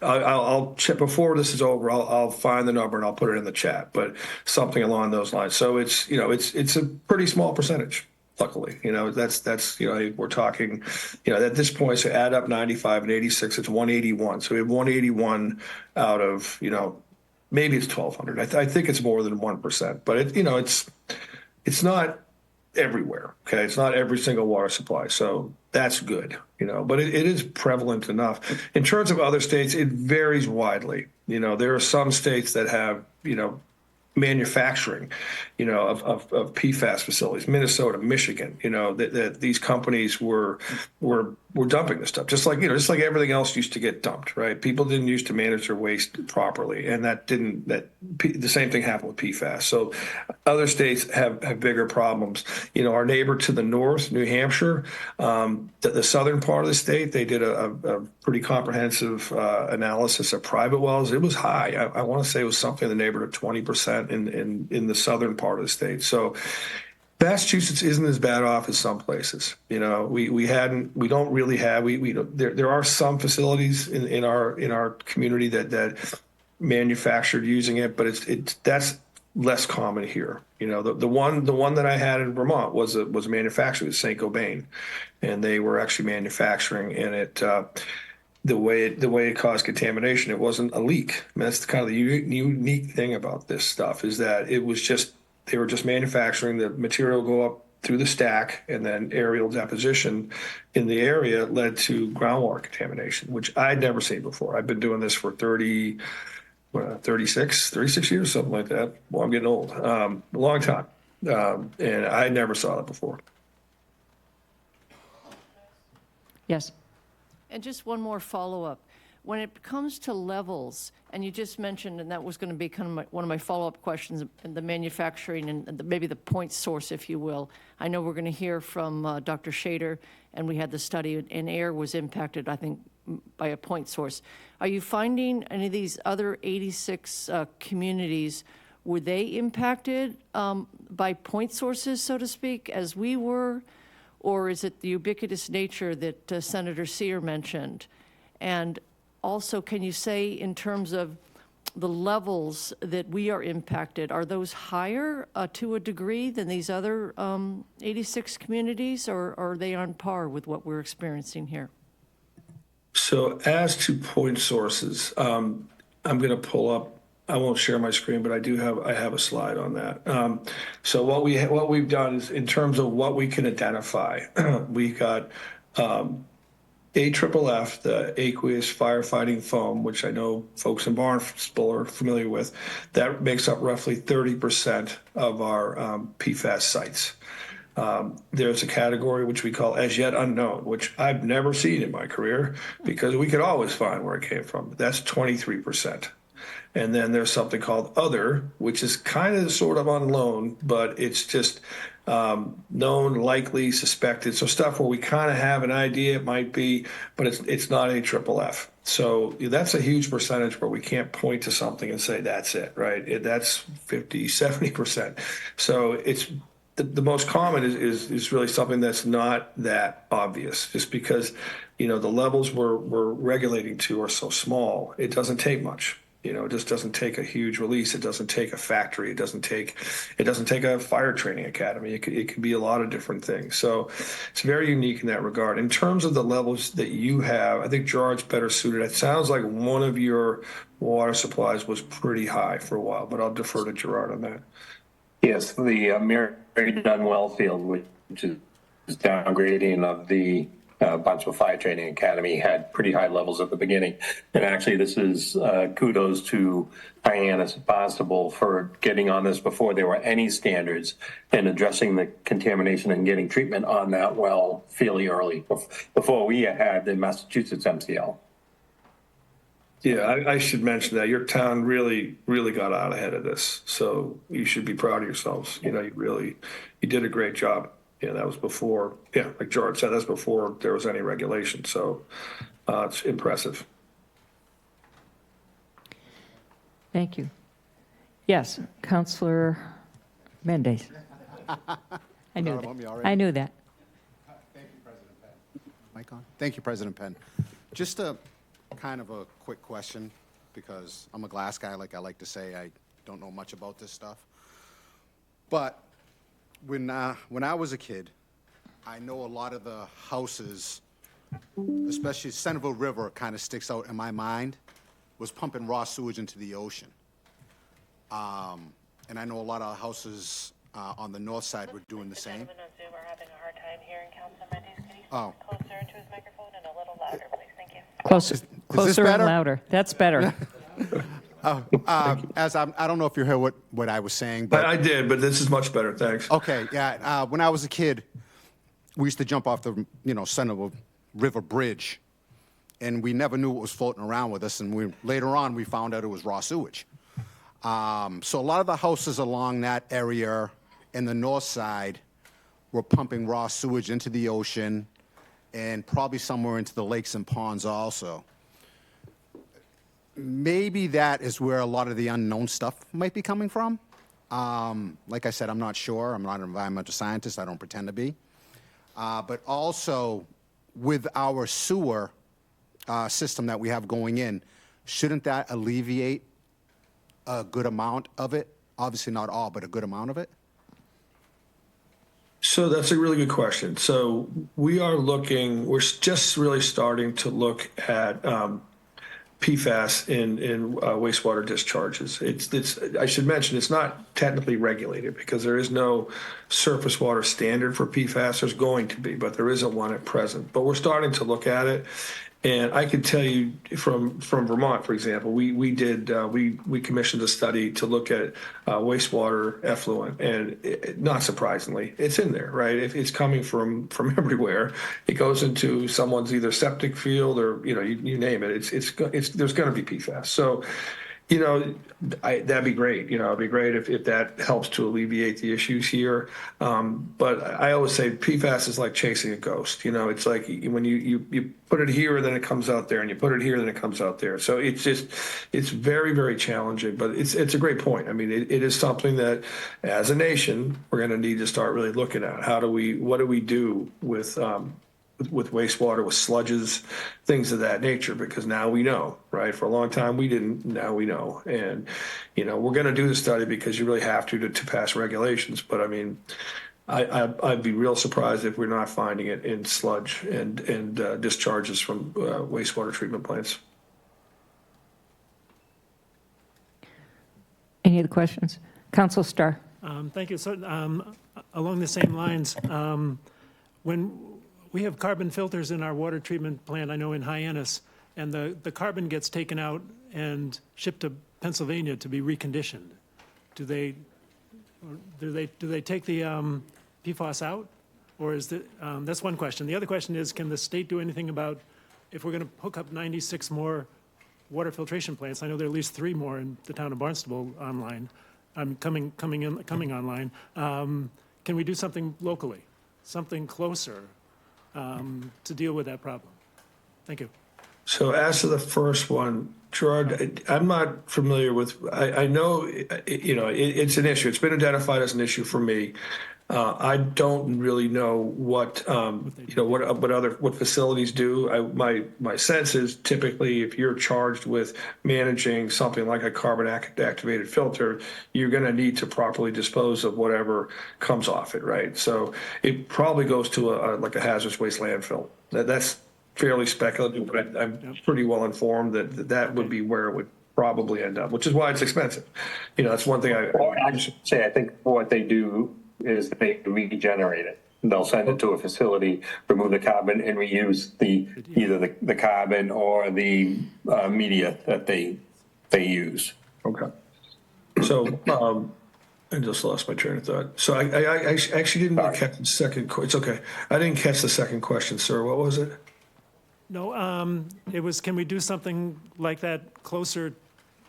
I'll check before this is over. I'll find the number and I'll put it in the chat, but something along those lines. So it's a pretty small percentage. Luckily, that's we're talking, at this point, so add up 95 and 86, it's 181. So we have 181 out of, maybe it's 1,200. I think it's more than 1%, but it's not everywhere. Okay. It's not every single water supply. So that's good, but it is prevalent enough. In terms of other states, it varies widely. There are some states that have, manufacturing, of PFAS facilities, Minnesota, Michigan, that these companies were dumping this stuff, just like everything else used to get dumped, right? People didn't used to manage their waste properly, and the same thing happened with PFAS. So other states have bigger problems. Our neighbor to the north, New Hampshire, the southern part of the state, they did a pretty comprehensive analysis of private wells. It was high. I want to say it was something in the neighborhood of 20% in the southern part of the state. So Massachusetts isn't as bad off as some places. We don't really have, there are some facilities in our community that manufactured using it, but that's less common here. The one that I had in Vermont was manufactured at St. Gobain, and they were actually manufacturing, and it the way it caused contamination, it wasn't a leak. I mean, that's kind of the unique thing about this stuff, is that they were just manufacturing, the material go up through the stack, and then aerial deposition in the area led to groundwater contamination, which I'd never seen before. I've been doing this for 36 years, something like that. Well, I'm getting old. A long time. And I never saw that before. Yes. And just one more follow-up. When it comes to levels, and you just mentioned, and that was going to be kind of one of my follow-up questions, the manufacturing and maybe the point source, if you will. I know we're going to hear from Dr. Schaider, and we had the study, and air was impacted, I think, by a point source. Are you finding any of these other 86 communities, were they impacted by point sources, so to speak, as we were? Or is it the ubiquitous nature that Senator Sear mentioned? And also, can you say, in terms of the levels that we are impacted, are those higher to a degree than these other 86 communities, or are they on par with what we're experiencing here? So as to point sources, I'm going to pull up. I won't share my screen, but I have a slide on that. So what we've done is, in terms of what we can identify, we got AFFF, the aqueous firefighting foam, which I know folks in Barnstable are familiar with. That makes up roughly 30% of our PFAS sites. There's a category which we call as yet unknown, which I've never seen in my career, because we could always find where it came from. That's 23%. And then there's something called other, which is kind of sort of unknown, but it's just known, likely, suspected. So stuff where we kind of have an idea it might be, but it's not AFFF. So that's a huge percentage where we can't point to something and say that's it, right? That's 50, 70%. So it's the most common is really something that's not that obvious, just because the levels we're regulating to are so small. It doesn't take much. It just doesn't take a huge release. It doesn't take a factory. It doesn't take a fire training academy. It could be a lot of different things. So it's very unique in that regard. In terms of the levels that you have, I think Gerard's better suited. It sounds like one of your water supplies was pretty high for a while, but I'll defer to Gerard on that. Yes, the Mary Dunn well field, which is downgrading of the Barnstable Fire Training Academy had pretty high levels at the beginning. And actually, this is kudos to Hyannis Barnstable for getting on this before there were any standards and addressing the contamination and getting treatment on that well fairly early, before we had the Massachusetts MCL. Yeah, I should mention that your town really, really got out ahead of this. So you should be proud of yourselves. You know, you did a great job. Yeah, that was before, like George said, that's before there was any regulation. So it's impressive. Thank you. Yes, Counselor Mendez. I knew that. I knew that. Thank you, President Penn. Mic on? Thank you, President Penn. Just a kind of a quick question, because I'm a glass guy, like I like to say. I don't know much about this stuff. But when I was a kid, I know a lot of the houses, especially Centerville River, kind of sticks out in my mind, was pumping raw sewage into the ocean. And I know a lot of houses on the north side were doing the same. Gentlemen on Zoom are having a hard time hearing Councilman Mendes. Could you Oh. speak closer into his microphone and a little louder, please? Thank you. Closer and better? louder. That's better. I don't know if you heard what I was saying, but I did, but this is much better. Thanks. okay, yeah. When I was a kid, we used to jump off the Centerville River Bridge, and we never knew what was floating around with us. And later on, we found out it was raw sewage. So a lot of the houses along that area in the north side were pumping raw sewage into the ocean, and probably somewhere into the lakes and ponds also. Maybe that is where a lot of the unknown stuff might be coming from. Like I said, I'm not sure. I'm not an environmental scientist. I don't pretend to be. But also, with our sewer system that we have going in, shouldn't that alleviate a good amount of it? Obviously not all, but a good amount of it? So that's a really good question. So we're just really starting to look at PFAS in wastewater discharges. I should mention, it's not technically regulated because there is no surface water standard for PFAS. There's going to be, but there isn't one at present. But we're starting to look at it. And I could tell you from Vermont, for example, we commissioned a study to look at wastewater effluent, and not surprisingly, it's in there, right? It's coming from everywhere. It goes into someone's either septic field or you name it. There's going to be PFAS. So, that'd be great. It'd be great if that helps to alleviate the issues here. But I always say PFAS is like chasing a ghost. It's like when you put it here, then it comes out there, and you put it here, then it comes out there. So it's very, very challenging, but it's a great point. I mean, it is something that as a nation, we're going to need to start really looking at. What do we do with wastewater, with sludges, things of that nature, because now we know, right? For a long time we didn't, now we know. And, we're going to do the study because you really have to pass regulations. But I mean, I'd be real surprised if we're not finding it in sludge and discharges from wastewater treatment plants. Any other questions? Council Starr. Thank you. So along the same lines, when we have carbon filters in our water treatment plant, I know in Hyannis, and the carbon gets taken out and shipped to Pennsylvania to be reconditioned. Do they take the PFAS out, or is that's one question. The other question is, can the state do anything about if we're going to hook up 96 more water filtration plants? I know there are at least 3 more in the town of Barnstable coming online. Can we do something locally, something closer? To deal with that problem. Thank you. So as to the first one, Gerard, I'm not familiar with, I know, it's an issue. It's been identified as an issue for me. I don't really know what facilities do. My sense is typically if you're charged with managing something like a carbon activated filter, you're going to need to properly dispose of whatever comes off it, right? So it probably goes to a hazardous waste landfill. That's fairly speculative, but I'm pretty well informed that would be where it would probably end up, which is why it's expensive. That's one thing I should say, I think what they do is they regenerate it. They'll send it to a facility, remove the carbon, and reuse either the carbon or the media that they use. Okay. So, I just lost my train of thought. So I actually didn't catch the second, it's okay. I didn't catch the second question, sir. What was it? No, it was, can we do something like that closer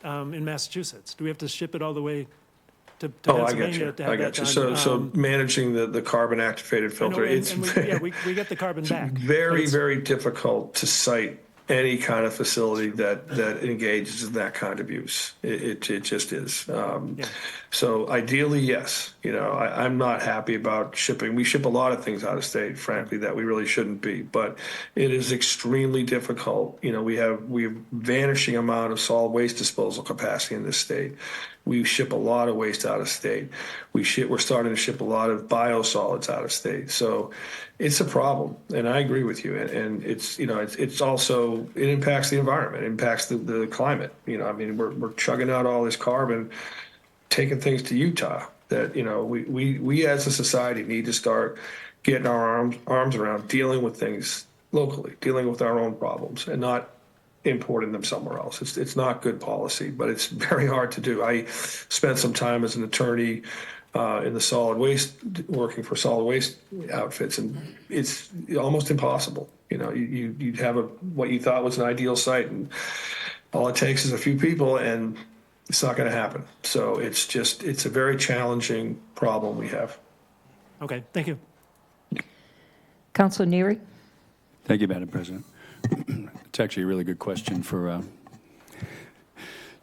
in Massachusetts? Do we have to ship it all the way to Oh, I got you. Pennsylvania to have I that got you. done? So managing the carbon activated I know, filter, and- it's and we get the carbon back. but very, it's- very difficult to cite any kind of facility that engages in that kind of use. It just is. So ideally, yes. I'm not happy about shipping. We ship a lot of things out of state, frankly, that we really shouldn't be. But it is extremely difficult. We have vanishing amount of solid waste disposal capacity in this state. We ship a lot of waste out of state. We're starting to ship a lot of biosolids out of state. So it's a problem, and I agree with you. And it's also, it impacts the environment, it impacts the climate. We're chugging out all this carbon, taking things to Utah that we as a society need to start getting our arms around dealing with things locally, dealing with our own problems, and not importing them somewhere else. It's not good policy, but it's very hard to do. I spent some time as an attorney in the solid waste, working for solid waste outfits, and it's almost impossible. You'd have what you thought was an ideal site, and all it takes is a few people, and it's not going to happen. So it's a very challenging problem we have. Okay, thank you. Councilor Neary? Thank you, Madam President. It's actually a really good question for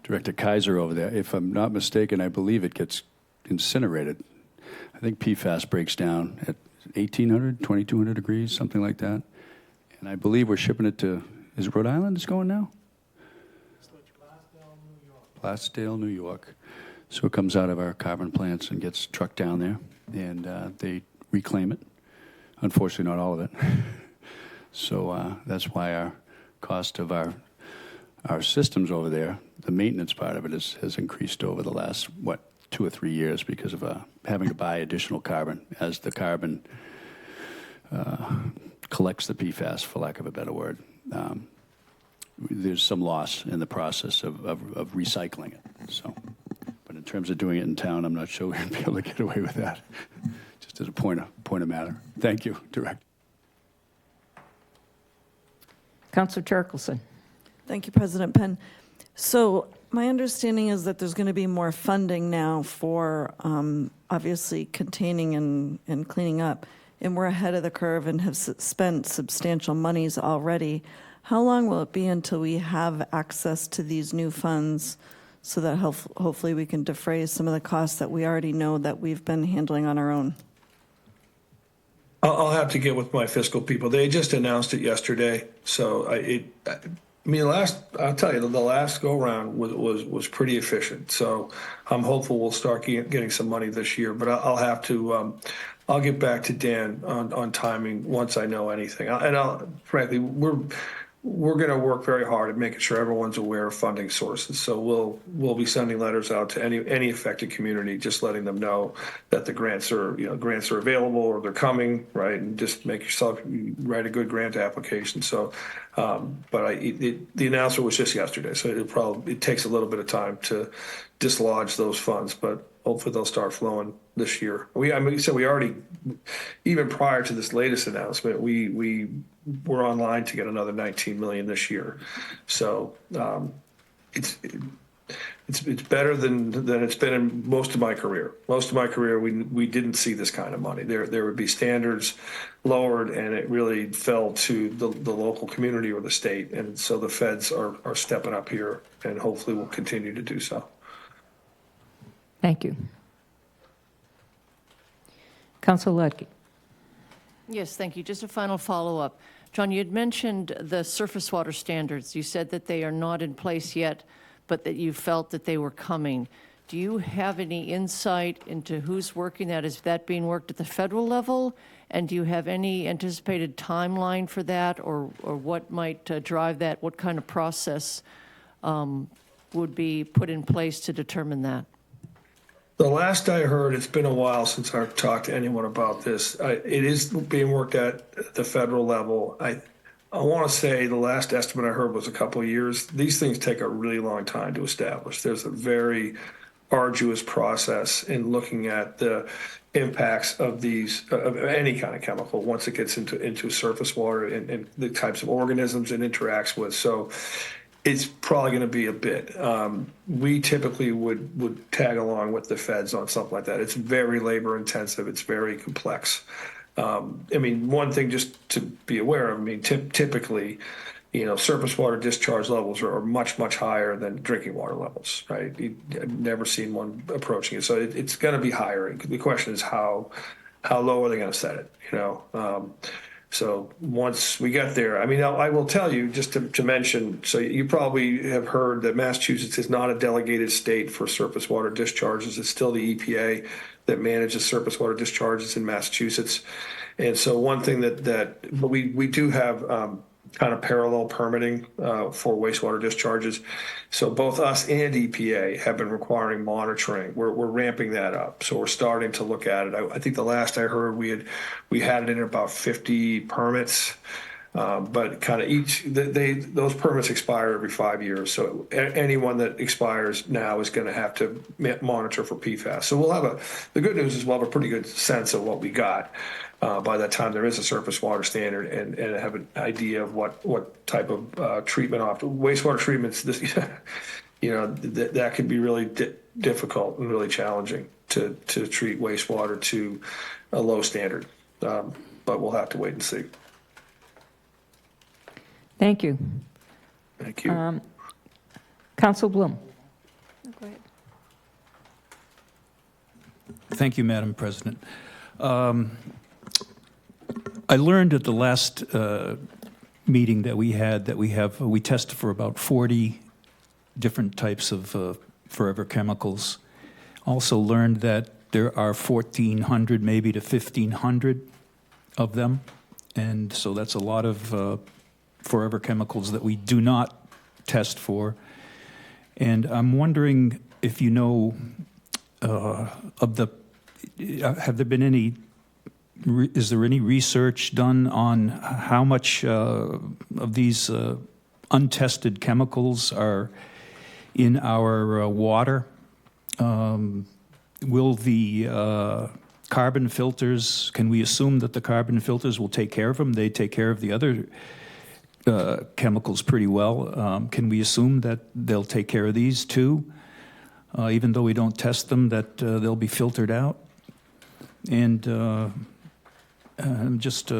Director Keijser over there. If I'm not mistaken, I believe it gets incinerated. I think PFAS breaks down at 1,800, 2,200 degrees, something like that. And I believe we're shipping it to, is it Rhode Island it's going now? Glassdale, New York. So it comes out of our carbon plants and gets trucked down there, and they reclaim it. Unfortunately, not all of it. So that's why our cost of our systems over there, the maintenance part of it has increased over the last, 2 or 3 years because of having to buy additional carbon as the carbon collects the PFAS, for lack of a better word. There's some loss in the process of recycling it. So, but in terms of doing it in town, I'm not sure we'd be able to get away with that. Just as a point of matter. Thank you, Director. Councilor Turkelson? Thank you, President Penn. So my understanding is that there's going to be more funding now for obviously containing and cleaning up, and we're ahead of the curve and have spent substantial monies already. How long will it be until we have access to these new funds so that hopefully we can defray some of the costs that we already know that we've been handling on our own? I'll have to get with my fiscal people. They just announced it yesterday. So I'll tell you, the last go around was pretty efficient. So I'm hopeful we'll start getting some money this year, but I'll have to, I'll get back to Dan on timing once I know anything. Frankly, we're going to work very hard at making sure everyone's aware of funding sources. So we'll be sending letters out to any affected community, just letting them know that the grants are available or they're coming, right? And just make yourself write a good grant application. So, the announcement was just yesterday, so it takes a little bit of time to dislodge those funds, but hopefully they'll start flowing this year. We already, even prior to this latest announcement, we were online to get another 19 million this year. So it's better than it's been in most of my career. Most of my career, we didn't see this kind of money. There would be standards lowered, and it really fell to the local community or the state. And so the feds are stepping up here, and hopefully will continue to do so. Thank you. Councilor Lutke? Yes, thank you. Just a final follow-up. John, you had mentioned the surface water standards. You said that they are not in place yet, but that you felt that they were coming. Do you have any insight into who's working that? Is that being worked at the federal level? And do you have any anticipated timeline for that, or what might drive that? What kind of process would be put in place to determine that? The last I heard, it's been a while since I've talked to anyone about this. It is being worked at the federal level. I want to say the last estimate I heard was a couple of years. These things take a really long time to establish. There's a very arduous process in looking at the impacts of these of any kind of chemical once it gets into surface water and the types of organisms it interacts with. So it's probably going to be a bit. We typically would tag along with the feds on something like that. It's very labor intensive. It's very complex. I mean, one thing just to be aware of, I mean, typically, surface water discharge levels are much, much higher than drinking water levels, right? I've never seen one approaching it. So it's going to be higher. The question is how low are they going to set it, So once we get there, I mean, I will tell you, just to mention, so you probably have heard that Massachusetts is not a delegated state for surface water discharges. It's still the EPA that manages surface water discharges in Massachusetts. And so one thing but we do have kind of parallel permitting for wastewater discharges. So both us and EPA have been requiring monitoring. We're ramping that up. So we're starting to look at it. I think the last I heard we had it in about 50 permits, but kind of those permits expire every 5 years. So anyone that expires now is going to have to monitor for PFAS. So the good news is we'll have a pretty good sense of what we got. By that time there is a surface water standard and have an idea of what type of treatment wastewater treatments, that could be really difficult and really challenging to treat wastewater to a low standard. But we'll have to wait and see. Thank you. Thank you. Council Bloom. Go ahead. Thank you, Madam President. I learned at the last meeting that we had that we tested for about 40 different types of forever chemicals. Also learned that there are 1,400 maybe to 1,500 of them, and so that's a lot of forever chemicals that we do not test for. And I'm wondering if you know have there been any? Is there any research done on how much of these untested chemicals are in our water? Will the carbon filters, can we assume that the carbon filters will take care of them? They take care of the other chemicals pretty well. Can we assume that they'll take care of these too, even though we don't test them, that they'll be filtered out? And I'm just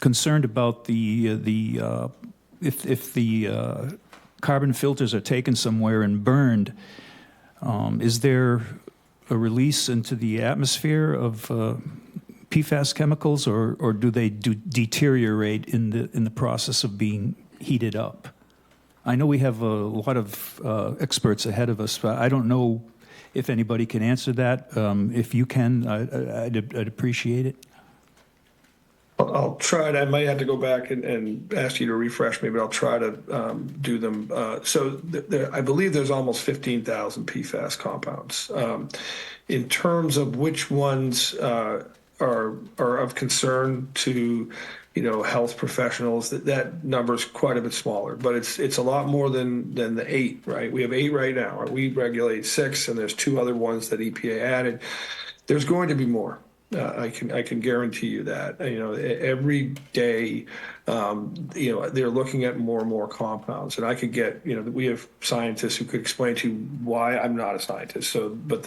concerned about if the carbon filters are taken somewhere and burned, is there a release into the atmosphere of PFAS chemicals, or do they deteriorate in the process of being heated up? I know we have a lot of experts ahead of us, but I don't know if anybody can answer that. If you can, I'd appreciate it. I'll try it. I might have to go back and ask you to refresh me, but I'll try to do them. So I believe there's almost 15,000 PFAS compounds. In terms of which ones are of concern to health professionals, that number is quite a bit smaller, but it's a lot more than the 8, right? We have 8 right now. We regulate 6, and there's 2 other ones that EPA added. There's going to be more. I can guarantee you that. Every day, they're looking at more and more compounds, and I could get, we have scientists who could explain to you why. I'm not a scientist, but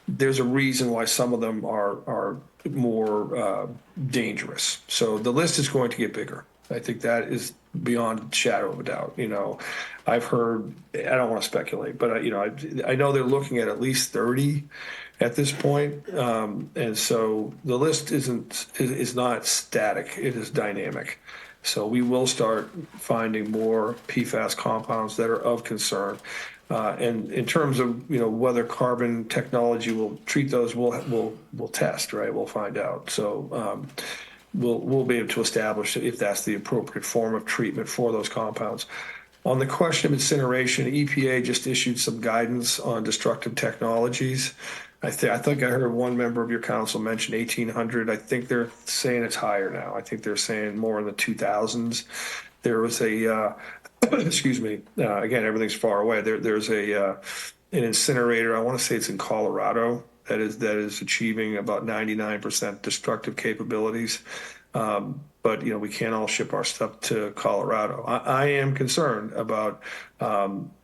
there's a reason why some of them are more dangerous. So the list is going to get bigger. I think that is beyond shadow of a doubt. I've heard, I don't want to speculate, but I know they're looking at least 30 at this point. And so the list is not static, it is dynamic. So we will start finding more PFAS compounds that are of concern. And in terms of whether carbon technology will treat those, we'll test, right? We'll find out. So we'll be able to establish if that's the appropriate form of treatment for those compounds. On the question of incineration, EPA just issued some guidance on destructive technologies. I think I heard one member of your council mention 1,800. I think they're saying it's higher now. I think they're saying more in the 2,000s. There was a, excuse me, again, everything's far away. There's an incinerator, I want to say it's in Colorado, that is achieving about 99% destructive capabilities. But, we can't all ship our stuff to Colorado. I am concerned about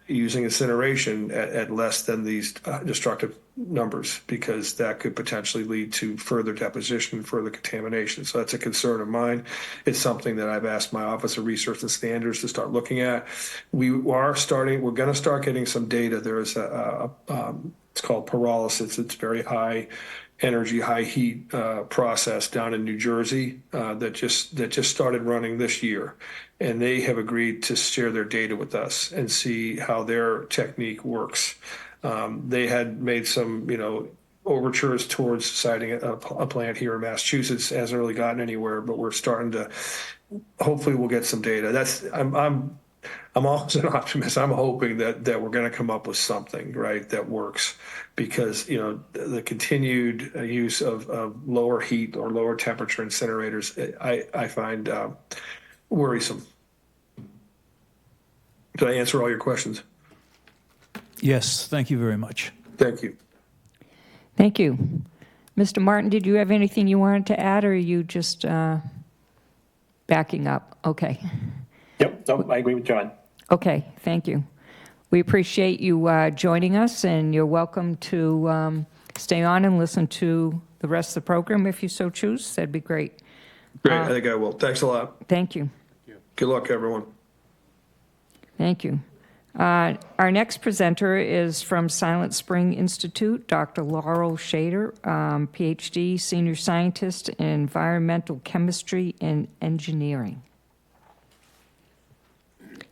using incineration at less than these destructive numbers, because that could potentially lead to further deposition, further contamination. So that's a concern of mine. It's something that I've asked my Office of Research and Standards to start looking at. We're going to start getting some data. There is it's called pyrolysis. It's very high energy, high heat process down in New Jersey that just started running this year. And they have agreed to share their data with us and see how their technique works. They had made some, overtures towards siting a plant here in Massachusetts. Hasn't really gotten anywhere, but we're starting to. Hopefully, we'll get some data. I'm always an optimist. I'm hoping that we're going to come up with something, right, that works, because the continued use of lower heat or lower temperature incinerators, I find worrisome. Did I answer all your questions? Yes, thank you very much. Thank you. Thank you. Mr. Martin, did you have anything you wanted to add, or are you just backing up? Okay. Yep, no, I agree with John. Okay, thank you. We appreciate you joining us, and you're welcome to stay on and listen to the rest of the program if you so choose. That'd be great. Great, I think I will. Thanks a lot. Thank you. Good luck, everyone. Thank you. Our next presenter is from Silent Spring Institute, Dr. Laurel Schaider, PhD, Senior Scientist in Environmental Chemistry and Engineering.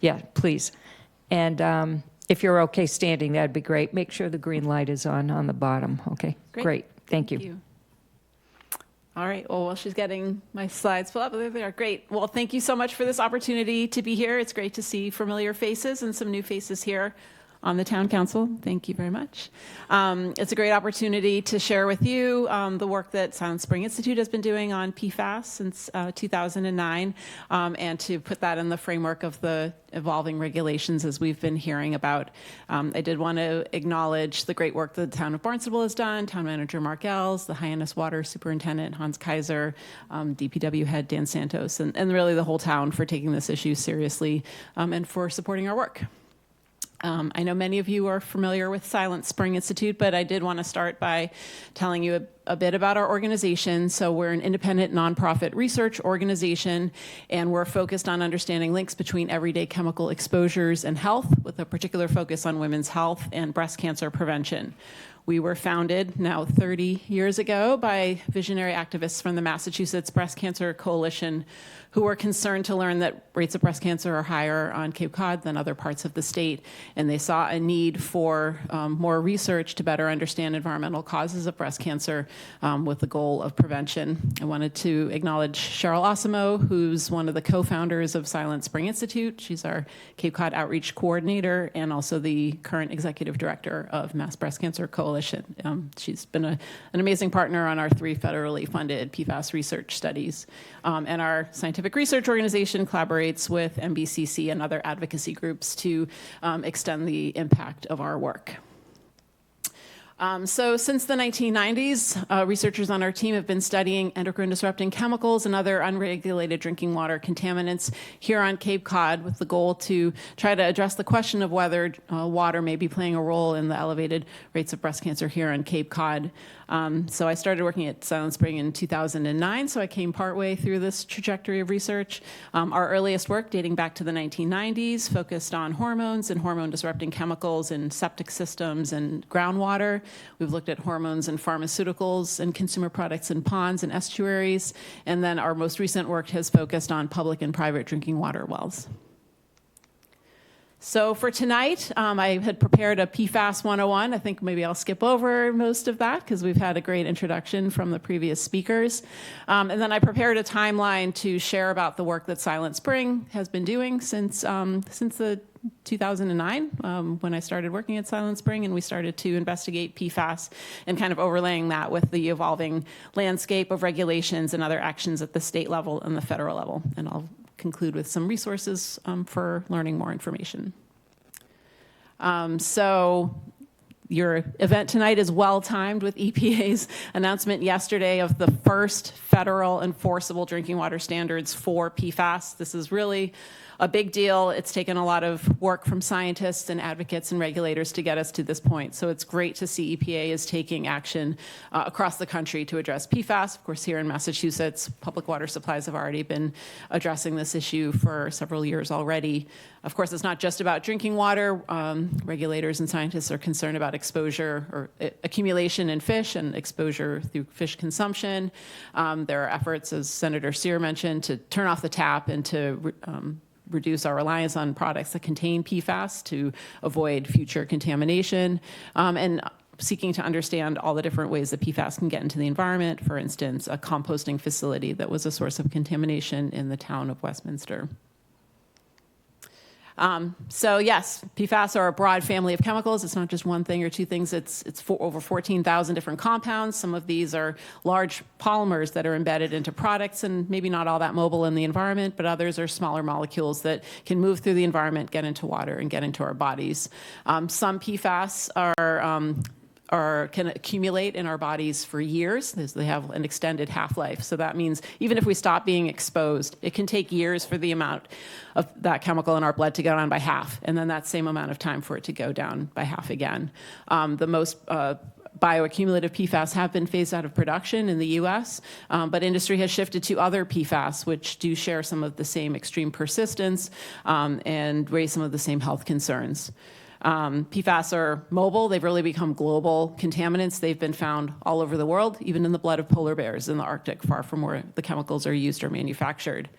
Yeah, please. And if you're okay standing, that'd be great. Make sure the green light is on the bottom, okay? Great. Thank you. All right, well, while she's getting my slides pulled up, there they are. Great. Well, thank you so much for this opportunity to be here. It's great to see familiar faces and some new faces here on the Town Council. Thank you very much. It's a great opportunity to share with you the work that Silent Spring Institute has been doing on PFAS since 2009, and to put that in the framework of the evolving regulations as we've been hearing about. I did want to acknowledge the great work that the town of Barnstable has done, Town Manager Mark Els, the Hyannis Water Superintendent Hans Keijser, DPW Head Dan Santos, and really the whole town for taking this issue seriously and for supporting our work. I know many of you are familiar with Silent Spring Institute, but I did want to start by telling you a bit about our organization. So we're an independent nonprofit research organization, and we're focused on understanding links between everyday chemical exposures and health, with a particular focus on women's health and breast cancer prevention. We were founded now 30 years ago by visionary activists from the Massachusetts Breast Cancer Coalition, who were concerned to learn that rates of breast cancer are higher on Cape Cod than other parts of the state. And they saw a need for more research to better understand environmental causes of breast cancer with the goal of prevention. I wanted to acknowledge Cheryl Osimo, who's one of the co-founders of Silent Spring Institute. She's our Cape Cod Outreach Coordinator and also the current Executive Director of Mass Breast Cancer Coalition. She's been an amazing partner on our 3 federally funded PFAS research studies. And our scientific research organization collaborates with MBCC and other advocacy groups to extend the impact of our work. So since the 1990s, researchers on our team have been studying endocrine disrupting chemicals and other unregulated drinking water contaminants here on Cape Cod, with the goal to try to address the question of whether water may be playing a role in the elevated rates of breast cancer here on Cape Cod. So I started working at Silent Spring in 2009, so I came partway through this trajectory of research. Our earliest work, dating back to the 1990s, focused on hormones and hormone-disrupting chemicals in septic systems and groundwater. We've looked at hormones and pharmaceuticals and consumer products in ponds and estuaries. And then our most recent work has focused on public and private drinking water wells. So for tonight, I had prepared a PFAS 101. I think maybe I'll skip over most of that because we've had a great introduction from the previous speakers. And then I prepared a timeline to share about the work that Silent Spring has been doing since the 2009 when I started working at Silent Spring, and we started to investigate PFAS and kind of overlaying that with the evolving landscape of regulations and other actions at the state level and the federal level. And I'll conclude with some resources for learning more information. So your event tonight is well timed with EPA's announcement yesterday of the first federal enforceable drinking water standards for PFAS. This is really a big deal. It's taken a lot of work from scientists and advocates and regulators to get us to this point. So it's great to see EPA is taking action across the country to address PFAS. Of course, here in Massachusetts, public water supplies have already been addressing this issue for several years already. Of course, it's not just about drinking water. Regulators and scientists are concerned about exposure or accumulation in fish and exposure through fish consumption. There are efforts, as Senator Sear mentioned, to turn off the tap and to reduce our reliance on products that contain PFAS to avoid future contamination, and seeking to understand all the different ways that PFAS can get into the environment. For instance, a composting facility that was a source of contamination in the town of Westminster. So yes, PFAS are a broad family of chemicals. It's not just one thing or two things. It's over 14,000 different compounds. Some of these are large polymers that are embedded into products and maybe not all that mobile in the environment, but others are smaller molecules that can move through the environment, get into water, and get into our bodies. Some PFAS can accumulate in our bodies for years. They have an extended half-life. So that means even if we stop being exposed, it can take years for the amount of that chemical in our blood to go down by half, and then that same amount of time for it to go down by half again. The most bioaccumulative PFAS have been phased out of production in the U.S., but industry has shifted to other PFAS, which do share some of the same extreme persistence and raise some of the same health concerns. PFAS are mobile. They've really become global contaminants. They've been found all over the world, even in the blood of polar bears in the Arctic, far from where the chemicals are used or manufactured.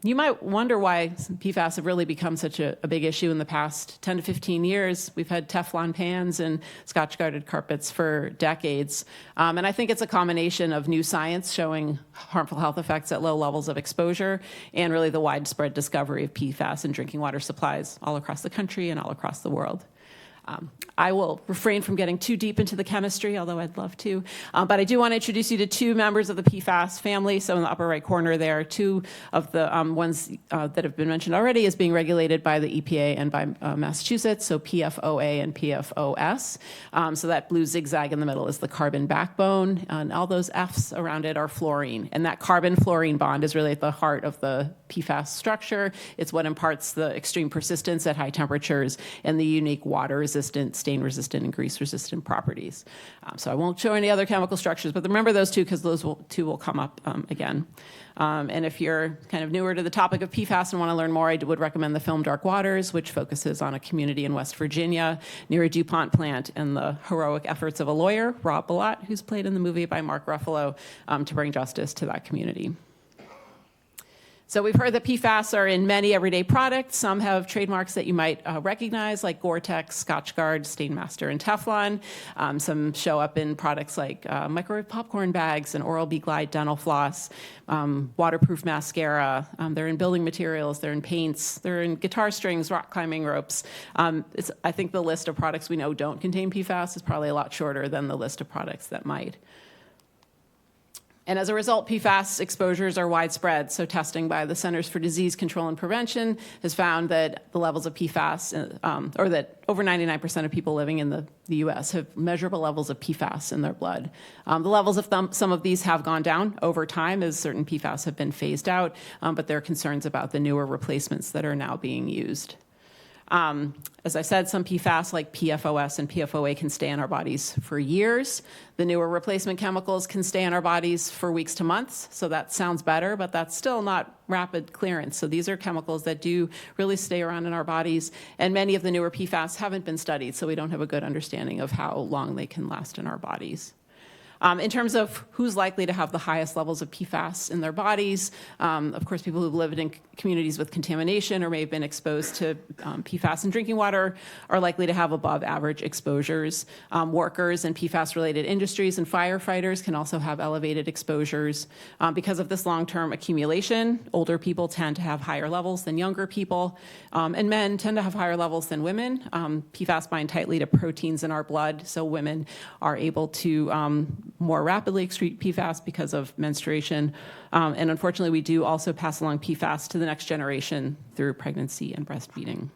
You might wonder why PFAS have really become such a big issue in the past 10 to 15 years. We've had Teflon pans and Scotch-guarded carpets for decades. And I think it's a combination of new science showing harmful health effects at low levels of exposure and really the widespread discovery of PFAS in drinking water supplies all across the country and all across the world. I will refrain from getting too deep into the chemistry, although I'd love to. But I do want to introduce you to two members of the PFAS family. So in the upper right corner there, two of the ones that have been mentioned already as being regulated by the EPA and by Massachusetts, so PFOA and PFOS. So that blue zigzag in the middle is the carbon backbone, and all those Fs around it are fluorine. And that carbon-fluorine bond is really at the heart of the PFAS structure. It's what imparts the extreme persistence at high temperatures and the unique water-resistant, stain-resistant, and grease-resistant properties. So I won't show any other chemical structures, but remember those two because those two will come up again. And if you're kind of newer to the topic of PFAS and want to learn more, I would recommend the film Dark Waters, which focuses on a community in West Virginia near a DuPont plant and the heroic efforts of a lawyer, Rob Bilott, who's played in the movie by Mark Ruffalo, to bring justice to that community. So we've heard that PFAS are in many everyday products. Some have trademarks that you might recognize, like Gore-Tex, Scotchgard, Stainmaster, and Teflon. Some show up in products like microwave popcorn bags and Oral-B Glide dental floss, waterproof mascara. They're in building materials. They're in paints. They're in guitar strings, rock climbing ropes. I think the list of products we know don't contain PFAS is probably a lot shorter than the list of products that might. And as a result, PFAS exposures are widespread. So testing by the Centers for Disease Control and Prevention has found that the levels of PFAS, or that over 99% of people living in the U.S. have measurable levels of PFAS in their blood. The levels of some of these have gone down over time as certain PFAS have been phased out, but there are concerns about the newer replacements that are now being used. As I said, some PFAS like PFOS and PFOA can stay in our bodies for years. The newer replacement chemicals can stay in our bodies for weeks to months. So that sounds better, but that's still not rapid clearance. So these are chemicals that do really stay around in our bodies. And many of the newer PFAS haven't been studied, so we don't have a good understanding of how long they can last in our bodies. In terms of who's likely to have the highest levels of PFAS in their bodies, of course, people who've lived in communities with contamination or may have been exposed to PFAS in drinking water are likely to have above average exposures. Workers in PFAS-related industries and firefighters can also have elevated exposures. Because of this long-term accumulation, older people tend to have higher levels than younger people, and men tend to have higher levels than women. PFAS bind tightly to proteins in our blood, so women are able to more rapidly excrete PFAS because of menstruation. And unfortunately, we do also pass along PFAS to the next generation through pregnancy and breastfeeding.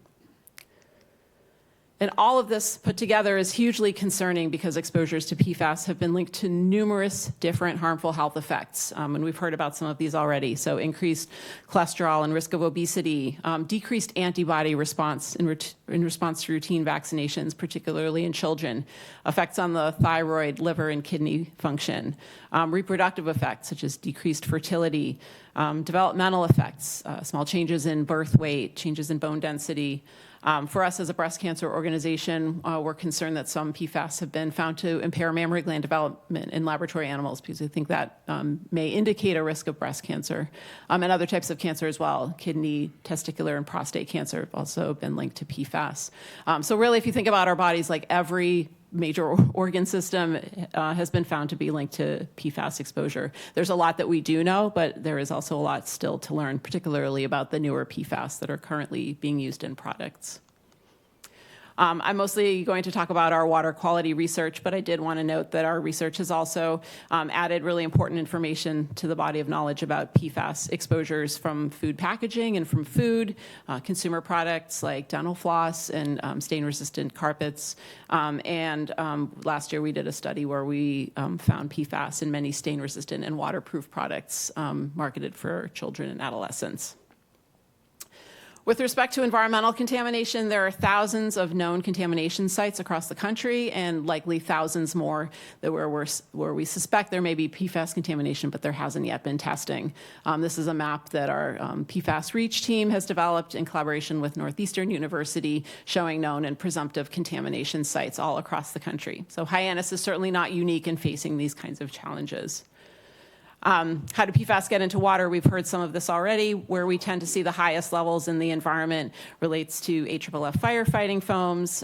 And all of this put together is hugely concerning because exposures to PFAS have been linked to numerous different harmful health effects. And we've heard about some of these already. So increased cholesterol and risk of obesity, decreased antibody response in response to routine vaccinations, particularly in children, effects on the thyroid, liver, and kidney function, reproductive effects such as decreased fertility, developmental effects, small changes in birth weight, changes in bone density. For us as a breast cancer organization, we're concerned that some PFAS have been found to impair mammary gland development in laboratory animals because we think that may indicate a risk of breast cancer and other types of cancer as well. Kidney, testicular, and prostate cancer have also been linked to PFAS. So really, if you think about our bodies, like every major organ system has been found to be linked to PFAS exposure. There's a lot that we do know, but there is also a lot still to learn, particularly about the newer PFAS that are currently being used in products. I'm mostly going to talk about our water quality research, but I did want to note that our research has also added really important information to the body of knowledge about PFAS exposures from food packaging and from food, consumer products like dental floss and stain-resistant carpets. Last year we did a study where we found PFAS in many stain-resistant and waterproof products marketed for children and adolescents. With respect to environmental contamination, there are thousands of known contamination sites across the country and likely thousands more that where we suspect there may be PFAS contamination, but there hasn't yet been testing. This is a map that our PFAS REACH team has developed in collaboration with Northeastern University, showing known and presumptive contamination sites all across the country. So Hyannis is certainly not unique in facing these kinds of challenges. How do PFAS get into water? We've heard some of this already. Where we tend to see the highest levels in the environment relates to AFFF firefighting foams,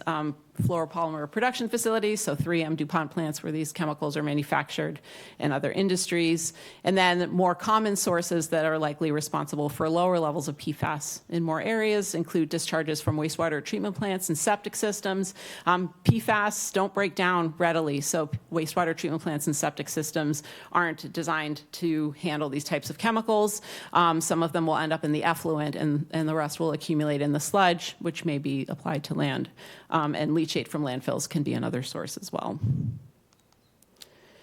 fluoropolymer production facilities, so 3M DuPont plants where these chemicals are manufactured, and other industries. And then more common sources that are likely responsible for lower levels of PFAS in more areas include discharges from wastewater treatment plants and septic systems. PFAS don't break down readily, so wastewater treatment plants and septic systems aren't designed to handle these types of chemicals. Some of them will end up in the effluent, and the rest will accumulate in the sludge, which may be applied to land. And leachate from landfills can be another source as well.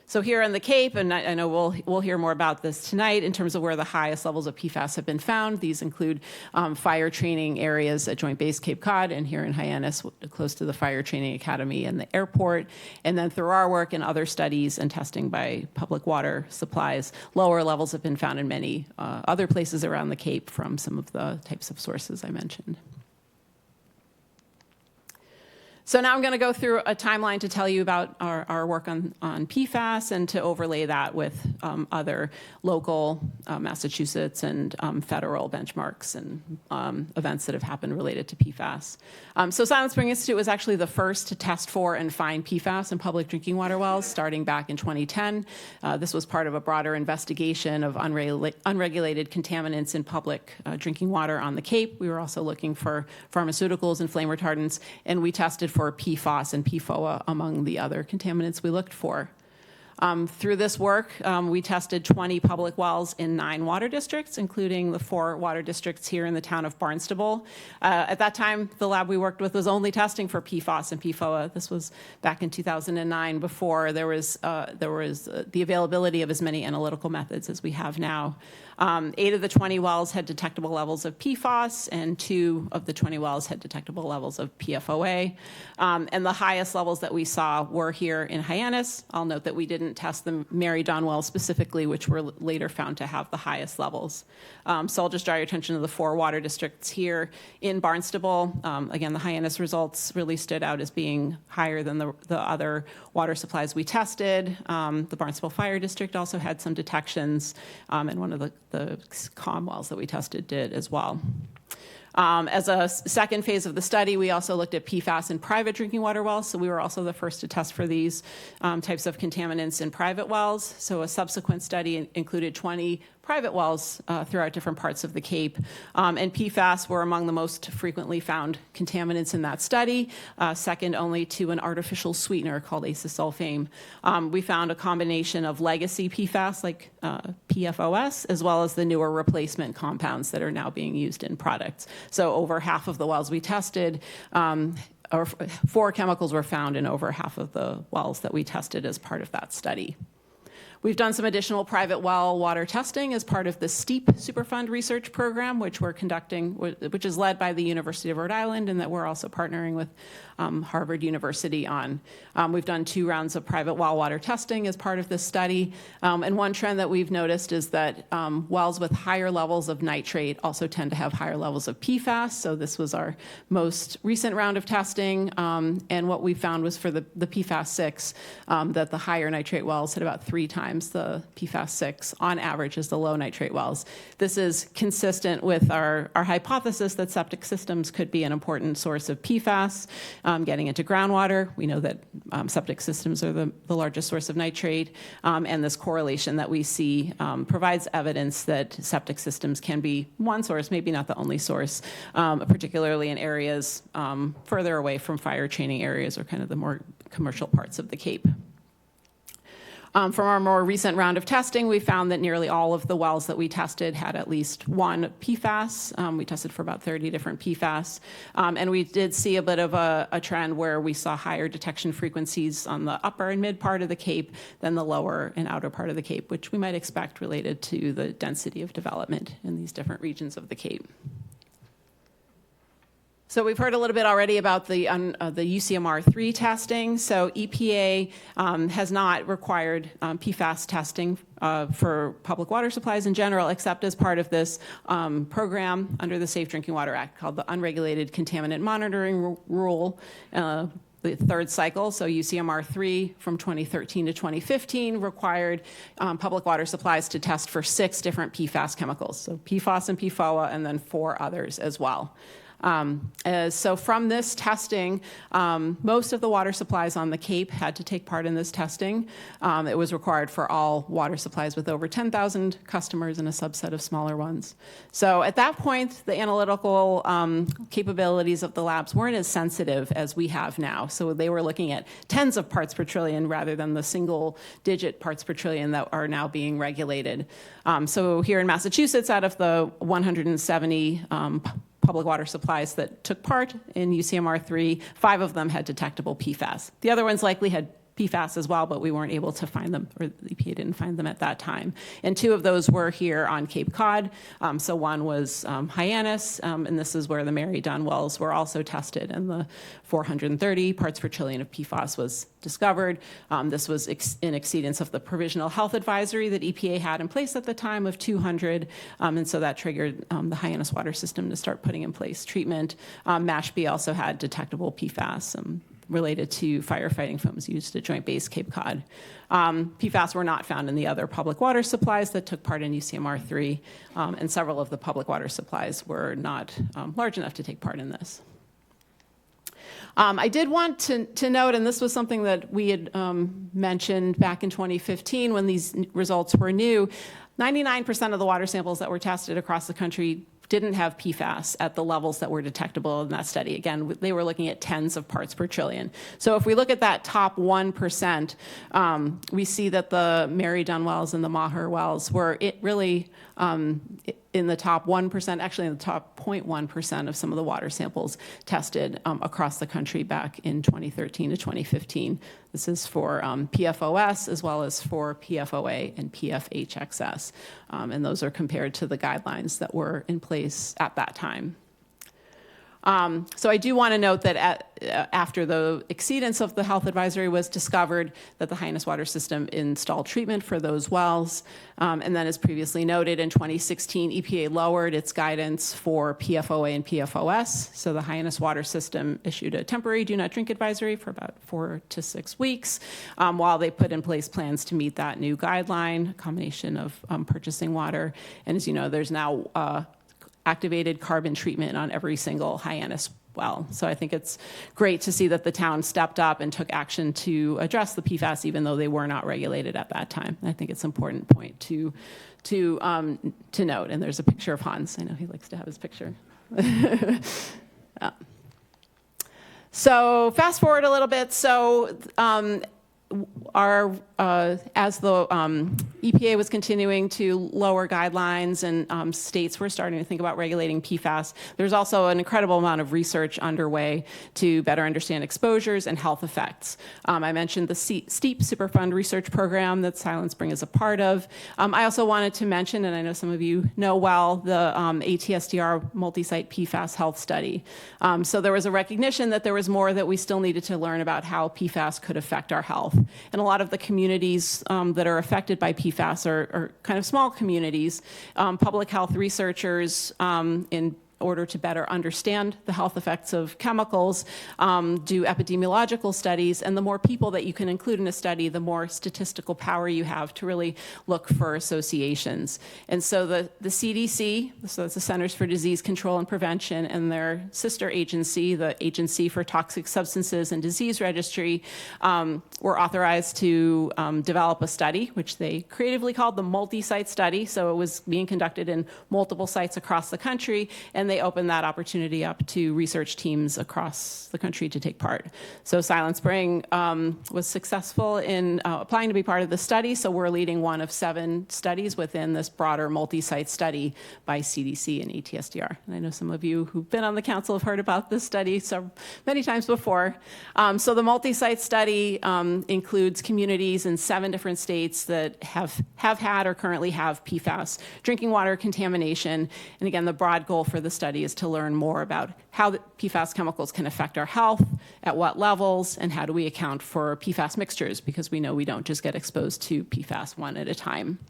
So here in the Cape, and I know we'll hear more about this tonight in terms of where the highest levels of PFAS have been found. These include fire training areas at Joint Base Cape Cod and here in Hyannis, close to the Fire Training Academy and the airport. And then through our work and other studies and testing by public water supplies, lower levels have been found in many other places around the Cape from some of the types of sources I mentioned. So now I'm going to go through a timeline to tell you about our work on PFAS and to overlay that with other local Massachusetts and federal benchmarks and events that have happened related to PFAS. So Silent Spring Institute was actually the first to test for and find PFAS in public drinking water wells starting back in 2010. This was part of a broader investigation of unregulated contaminants in public drinking water on the Cape. We were also looking for pharmaceuticals and flame retardants, and we tested for PFAS and PFOA among the other contaminants we looked for. Through this work, we tested 20 public wells in 9 water districts, including the 4 water districts here in the town of Barnstable. At that time, the lab we worked with was only testing for PFAS and PFOA. This was back in 2009, before there was the availability of as many analytical methods as we have now. 8 of the 20 wells had detectable levels of PFAS, and 2 of the 20 wells had detectable levels of PFOA. And the highest levels that we saw were here in Hyannis. I'll note that we didn't didn't test the Mary Don wells specifically, which were later found to have the highest levels. So I'll just draw your attention to the 4 water districts here. In Barnstable, again, the Hyannis results really stood out as being higher than the other water supplies we tested. The Barnstable Fire District also had some detections, and one of the COM wells that we tested did as well. As a second phase of the study, we also looked at PFAS in private drinking water wells. So we were also the first to test for these types of contaminants in private wells. So a subsequent study included 20 private wells throughout different parts of the Cape. And PFAS were among the most frequently found contaminants in that study, second only to an artificial sweetener called acesulfame. We found a combination of legacy PFAS, like PFOS, as well as the newer replacement compounds that are now being used in products. So over half of the wells we tested, or 4 chemicals were found in over half of the wells that we tested as part of that study. We've done some additional private well water testing as part of the STEEP Superfund research program, which we're conducting, which is led by the University of Rhode Island, and that we're also partnering with Harvard University on. We've done 2 rounds of private well water testing as part of this study. And one trend that we've noticed is that wells with higher levels of nitrate also tend to have higher levels of PFAS. So this was our most recent round of testing. And what we found was for the PFAS-6, that the higher nitrate wells had about 3 times the PFAS-6 on average as the low nitrate wells. This is consistent with our hypothesis that septic systems could be an important source of PFAS getting into groundwater. We know that septic systems are the largest source of nitrate, and this correlation that we see provides evidence that septic systems can be one source, maybe not the only source, particularly in areas further away from fire training areas or kind of the more commercial parts of the Cape. From our more recent round of testing, we found that nearly all of the wells that we tested had at least one PFAS. We tested for about 30 different PFAS. And we did see a bit of a trend where we saw higher detection frequencies on the upper and mid part of the Cape than the lower and outer part of the Cape, which we might expect related to the density of development in these different regions of the Cape. So we've heard a little bit already about the UCMR3 testing. So EPA has not required PFAS testing for public water supplies in general, except as part of this program under the Safe Drinking Water Act called the Unregulated Contaminant Monitoring Rule. The 3rd cycle, so UCMR3 from 2013 to 2015 required public water supplies to test for 6 different PFAS chemicals. So PFOS and PFOA, and then 4 others as well. So from this testing, most of the water supplies on the Cape had to take part in this testing. It was required for all water supplies with over 10,000 customers and a subset of smaller ones. So at that point, the analytical capabilities of the labs weren't as sensitive as we have now. So they were looking at tens of parts per trillion rather than the single-digit parts per trillion that are now being regulated. So here in Massachusetts, out of the 170 public water supplies that took part in UCMR3, 5 of them had detectable PFAS. The other ones likely had PFAS as well, but we weren't able to find them, or the EPA didn't find them at that time. And 2 of those were here on Cape Cod. So one was Hyannis, and this is where the Mary Dunn wells were also tested, and the 430 parts per trillion of PFAS was discovered. This was in exceedance of the provisional health advisory that EPA had in place at the time of 200, and so that triggered the Hyannis water system to start putting in place treatment. Mashpee also had detectable PFAS related to firefighting foams used at Joint Base Cape Cod. PFAS were not found in the other public water supplies that took part in UCMR3, and several of the public water supplies were not large enough to take part in this. I did want to note, and this was something that we had mentioned back in 2015 when these results were new, 99% of the water samples that were tested across the country didn't have PFAS at the levels that were detectable in that study. Again, they were looking at tens of parts per trillion. So if we look at that top 1%, we see that the Mary Dunn wells and the Maher wells were really in the top 1%, actually in the top 0.1% of some of the water samples tested across the country back in 2013 to 2015. This is for PFOS as well as for PFOA and PFHXS. And those are compared to the guidelines that were in place at that time. So I do want to note that after the exceedance of the health advisory was discovered, that the Hyannis Water System installed treatment for those wells. And then, as previously noted, in 2016, EPA lowered its guidance for PFOA and PFOS. So the Hyannis Water System issued a temporary do not drink advisory for about 4 to 6 weeks, while they put in place plans to meet that new guideline, a combination of purchasing water. And as you know, there's now activated carbon treatment on every single Hyannis well. So I think it's great to see that the town stepped up and took action to address the PFAS, even though they were not regulated at that time. I think it's an important point to note. And there's a picture of Hans. I know he likes to have his picture. So fast forward a little bit. So as the EPA was continuing to lower guidelines and states were starting to think about regulating PFAS, there's also an incredible amount of research underway to better understand exposures and health effects. I mentioned the STEEP Superfund research program that Silent Spring is a part of. I also wanted to mention, and I know some of you know well, the ATSDR multi-site PFAS health study. So there was a recognition that there was more that we still needed to learn about how PFAS could affect our health. And a lot of the communities that are affected by PFAS are kind of small communities. Public health researchers in order to better understand the health effects of chemicals, do epidemiological studies, and the more people that you can include in a study, the more statistical power you have to really look for associations. And so the CDC, so that's the Centers for Disease Control and Prevention, and their sister agency, the Agency for Toxic Substances and Disease Registry, were authorized to develop a study, which they creatively called the multi-site study. So it was being conducted in multiple sites across the country, and they opened that opportunity up to research teams across the country to take part. So Silent Spring was successful in applying to be part of the study, so we're leading one of 7 studies within this broader multi-site study by CDC and ATSDR. And I know some of you who've been on the council have heard about this study so many times before. So the multi-site study includes communities in 7 different states that have had or currently have PFAS, drinking water contamination. And again, the broad goal for the study is to learn more about how the PFAS chemicals can affect our health, at what levels, and how do we account for PFAS mixtures, because we know we don't just get exposed to PFAS one at a time.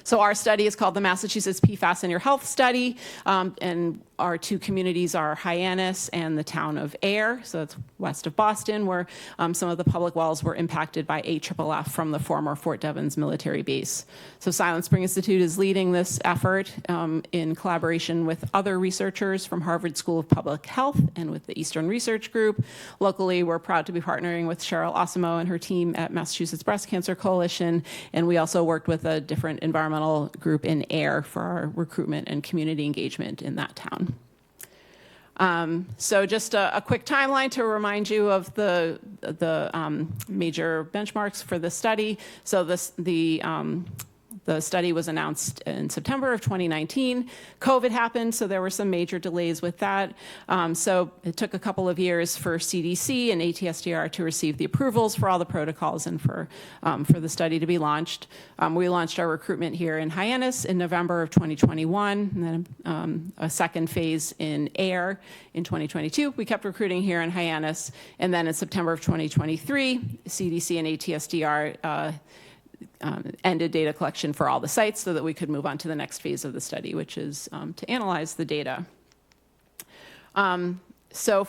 So our study is called the Massachusetts PFAS in Your Health Study, and our 2 communities are Hyannis and the town of Ayer, so it's west of Boston, where some of the public wells were impacted by AFFF from the former Fort Devens military base. So Silent Spring Institute is leading this effort in collaboration with other researchers from Harvard School of Public Health and with the Eastern Research Group. Locally, we're proud to be partnering with Cheryl Osimo and her team at Massachusetts Breast Cancer Coalition, and we also worked with a different environmental group in Ayer for our recruitment and community engagement in that town. So just a quick timeline to remind you of the major benchmarks for the study. So the study was announced in September of 2019. COVID happened, so there were some major delays with that. So it took a couple of years for CDC and ATSDR to receive the approvals for all the protocols and for the study to be launched. We launched our recruitment here in Hyannis in November of 2021, and then a second phase in Ayer in 2022. We kept recruiting here in Hyannis, and then in September of 2023, CDC and ATSDR ended data collection for all the sites so that we could move on to the next phase of the study, which is to analyze the data. So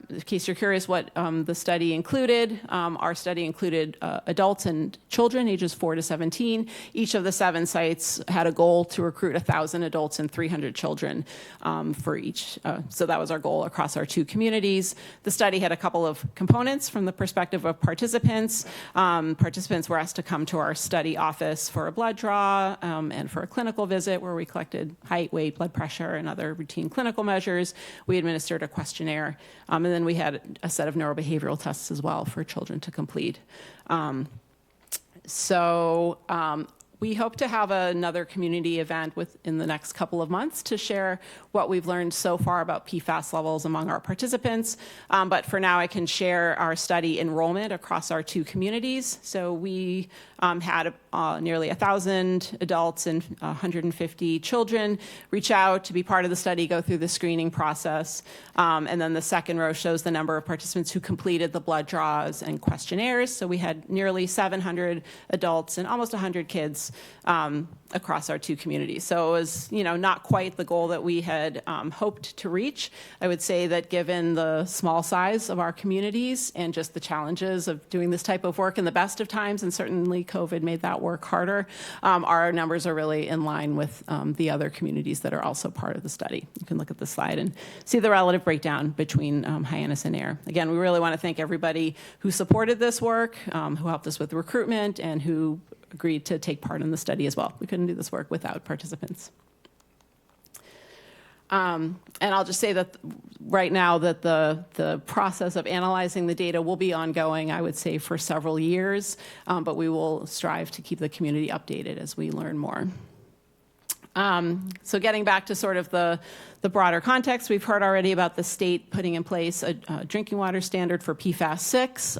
in case you're curious what the study included, our study included adults and children ages 4 to 17. Each of the 7 sites had a goal to recruit 1,000 adults and 300 children for each. So that was our goal across our 2 communities. The study had a couple of components from the perspective of participants. Participants were asked to come to our study office for a blood draw and for a clinical visit where we collected height, weight, blood pressure, and other routine clinical measures. We administered a questionnaire, and then we had a set of neurobehavioral tests as well for children to complete. We hope to have another community event within the next couple of months to share what we've learned so far about PFAS levels among our participants. But for now, I can share our study enrollment across our 2 communities. So we had nearly 1,000 adults and 150 children reach out to be part of the study, go through the screening process. And then the second row shows the number of participants who completed the blood draws and questionnaires. So we had nearly 700 adults and almost 100 kids across our two communities. So it was, not quite the goal that we had hoped to reach. I would say that given the small size of our communities and just the challenges of doing this type of work in the best of times, and certainly COVID made that work harder, our numbers are really in line with the other communities that are also part of the study. You can look at the slide and see the relative breakdown between Hyannis and Air. Again, we really want to thank everybody who supported this work, who helped us with recruitment, and who agreed to take part in the study as well. We couldn't do this work without participants. And I'll just say that right now that the process of analyzing the data will be ongoing, I would say, for several years, but we will strive to keep the community updated as we learn more. So getting back to sort of the broader context, we've heard already about the state putting in place a drinking water standard for PFAS 6.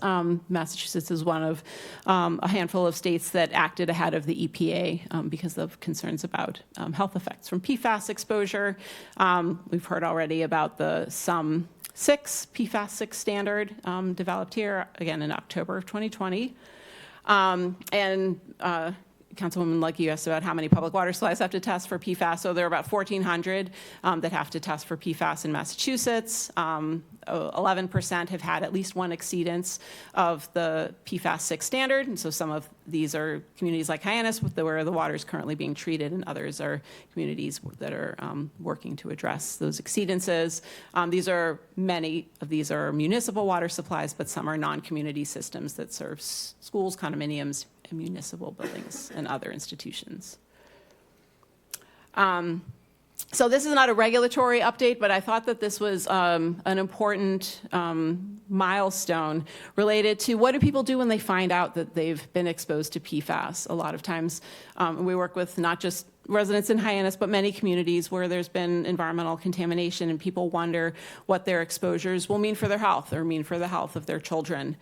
Massachusetts is one of a handful of states that acted ahead of the EPA because of concerns about health effects from PFAS exposure. We've heard already about the SUM 6, PFAS 6 standard developed here, again, in October of 2020. Councilwoman Lucky asked about how many public water supplies have to test for PFAS. So there are about 1,400 that have to test for PFAS in Massachusetts. 11% have had at least one exceedance of the PFAS 6 standard. And so some of these are communities like Hyannis where the water is currently being treated, and others are communities that are working to address those exceedances. Many of these are municipal water supplies, but some are non-community systems that serve schools, condominiums, and municipal buildings and other institutions. So this is not a regulatory update, but I thought that this was an important milestone related to what do people do when they find out that they've been exposed to PFAS. A lot of times we work with not just residents in Hyannis, but many communities where there's been environmental contamination, and people wonder what their exposures will mean for their health or mean for the health of their children.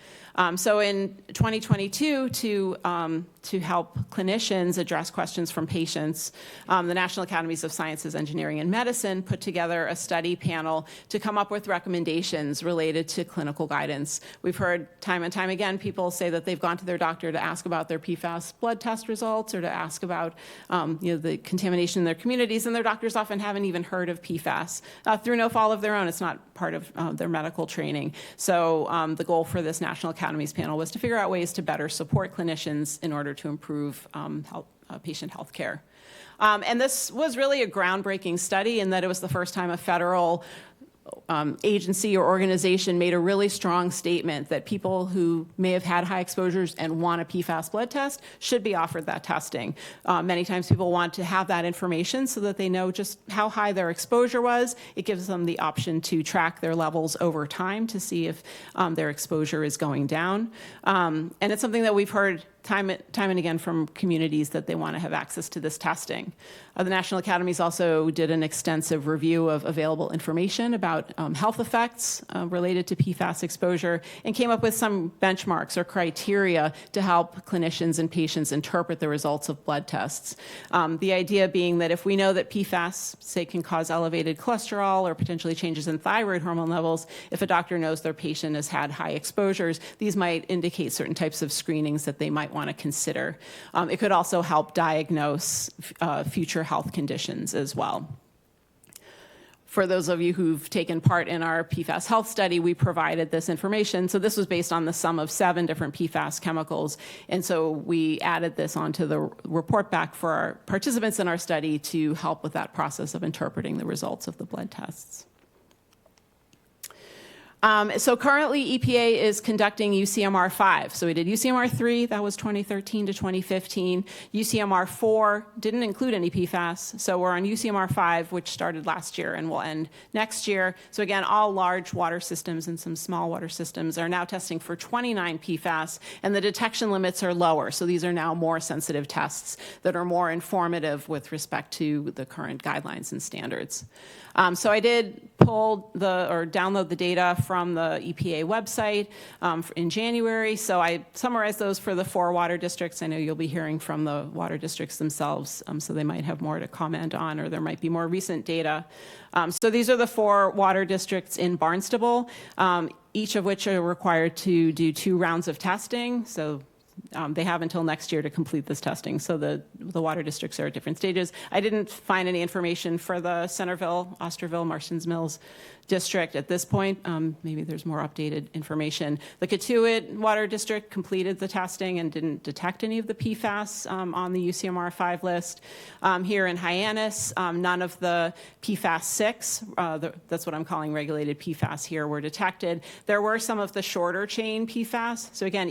So in 2022, to help clinicians address questions from patients, the National Academies of Sciences, Engineering, and Medicine put together a study panel to come up with recommendations related to clinical guidance. We've heard time and time again people say that they've gone to their doctor to ask about their PFAS blood test results or to ask about the contamination in their communities, and their doctors often haven't even heard of PFAS through no fault of their own. It's not part of their medical training. So the goal for this National Academies panel was to figure out ways to better support clinicians in order to improve patient health care. And this was really a groundbreaking study in that it was the first time a federal agency or organization made a really strong statement that people who may have had high exposures and want a PFAS blood test should be offered that testing. Many times people want to have that information so that they know just how high their exposure was. It gives them the option to track their levels over time to see if their exposure is going down. And it's something that we've heard time and again from communities that they want to have access to this testing. The National Academies also did an extensive review of available information about health effects related to PFAS exposure and came up with some benchmarks or criteria to help clinicians and patients interpret the results of blood tests. The idea being that if we know that PFAS, say, can cause elevated cholesterol or potentially changes in thyroid hormone levels, if a doctor knows their patient has had high exposures, these might indicate certain types of screenings that they might want to consider. It could also help diagnose future health conditions as well. For those of you who've taken part in our PFAS health study, we provided this information. So this was based on the sum of 7 different PFAS chemicals. And so we added this onto the report back for our participants in our study to help with that process of interpreting the results of the blood tests. So currently EPA is conducting UCMR 5. So we did UCMR 3, that was 2013 to 2015. UCMR 4 didn't include any PFAS. So we're on UCMR 5, which started last year and will end next year. So again, all large water systems and some small water systems are now testing for 29 PFAS, and the detection limits are lower. So these are now more sensitive tests that are more informative with respect to the current guidelines and standards. So I did pull or download the data from the EPA website in January. So I summarized those for the 4 water districts. I know you'll be hearing from the water districts themselves, so they might have more to comment on, or there might be more recent data. So these are the 4 water districts in Barnstable, each of which are required to do 2 rounds of testing. So they have until next year to complete this testing. So the water districts are at different stages. I didn't find any information for the Centerville, Osterville, Marstons Mills district at this point. Maybe there's more updated information. The Cotuit Water District completed the testing and didn't detect any of the PFAS on the UCMR 5 list. Here in Hyannis, none of the PFAS 6, that's what I'm calling regulated PFAS here, were detected. There were some of the shorter chain PFAS. So again,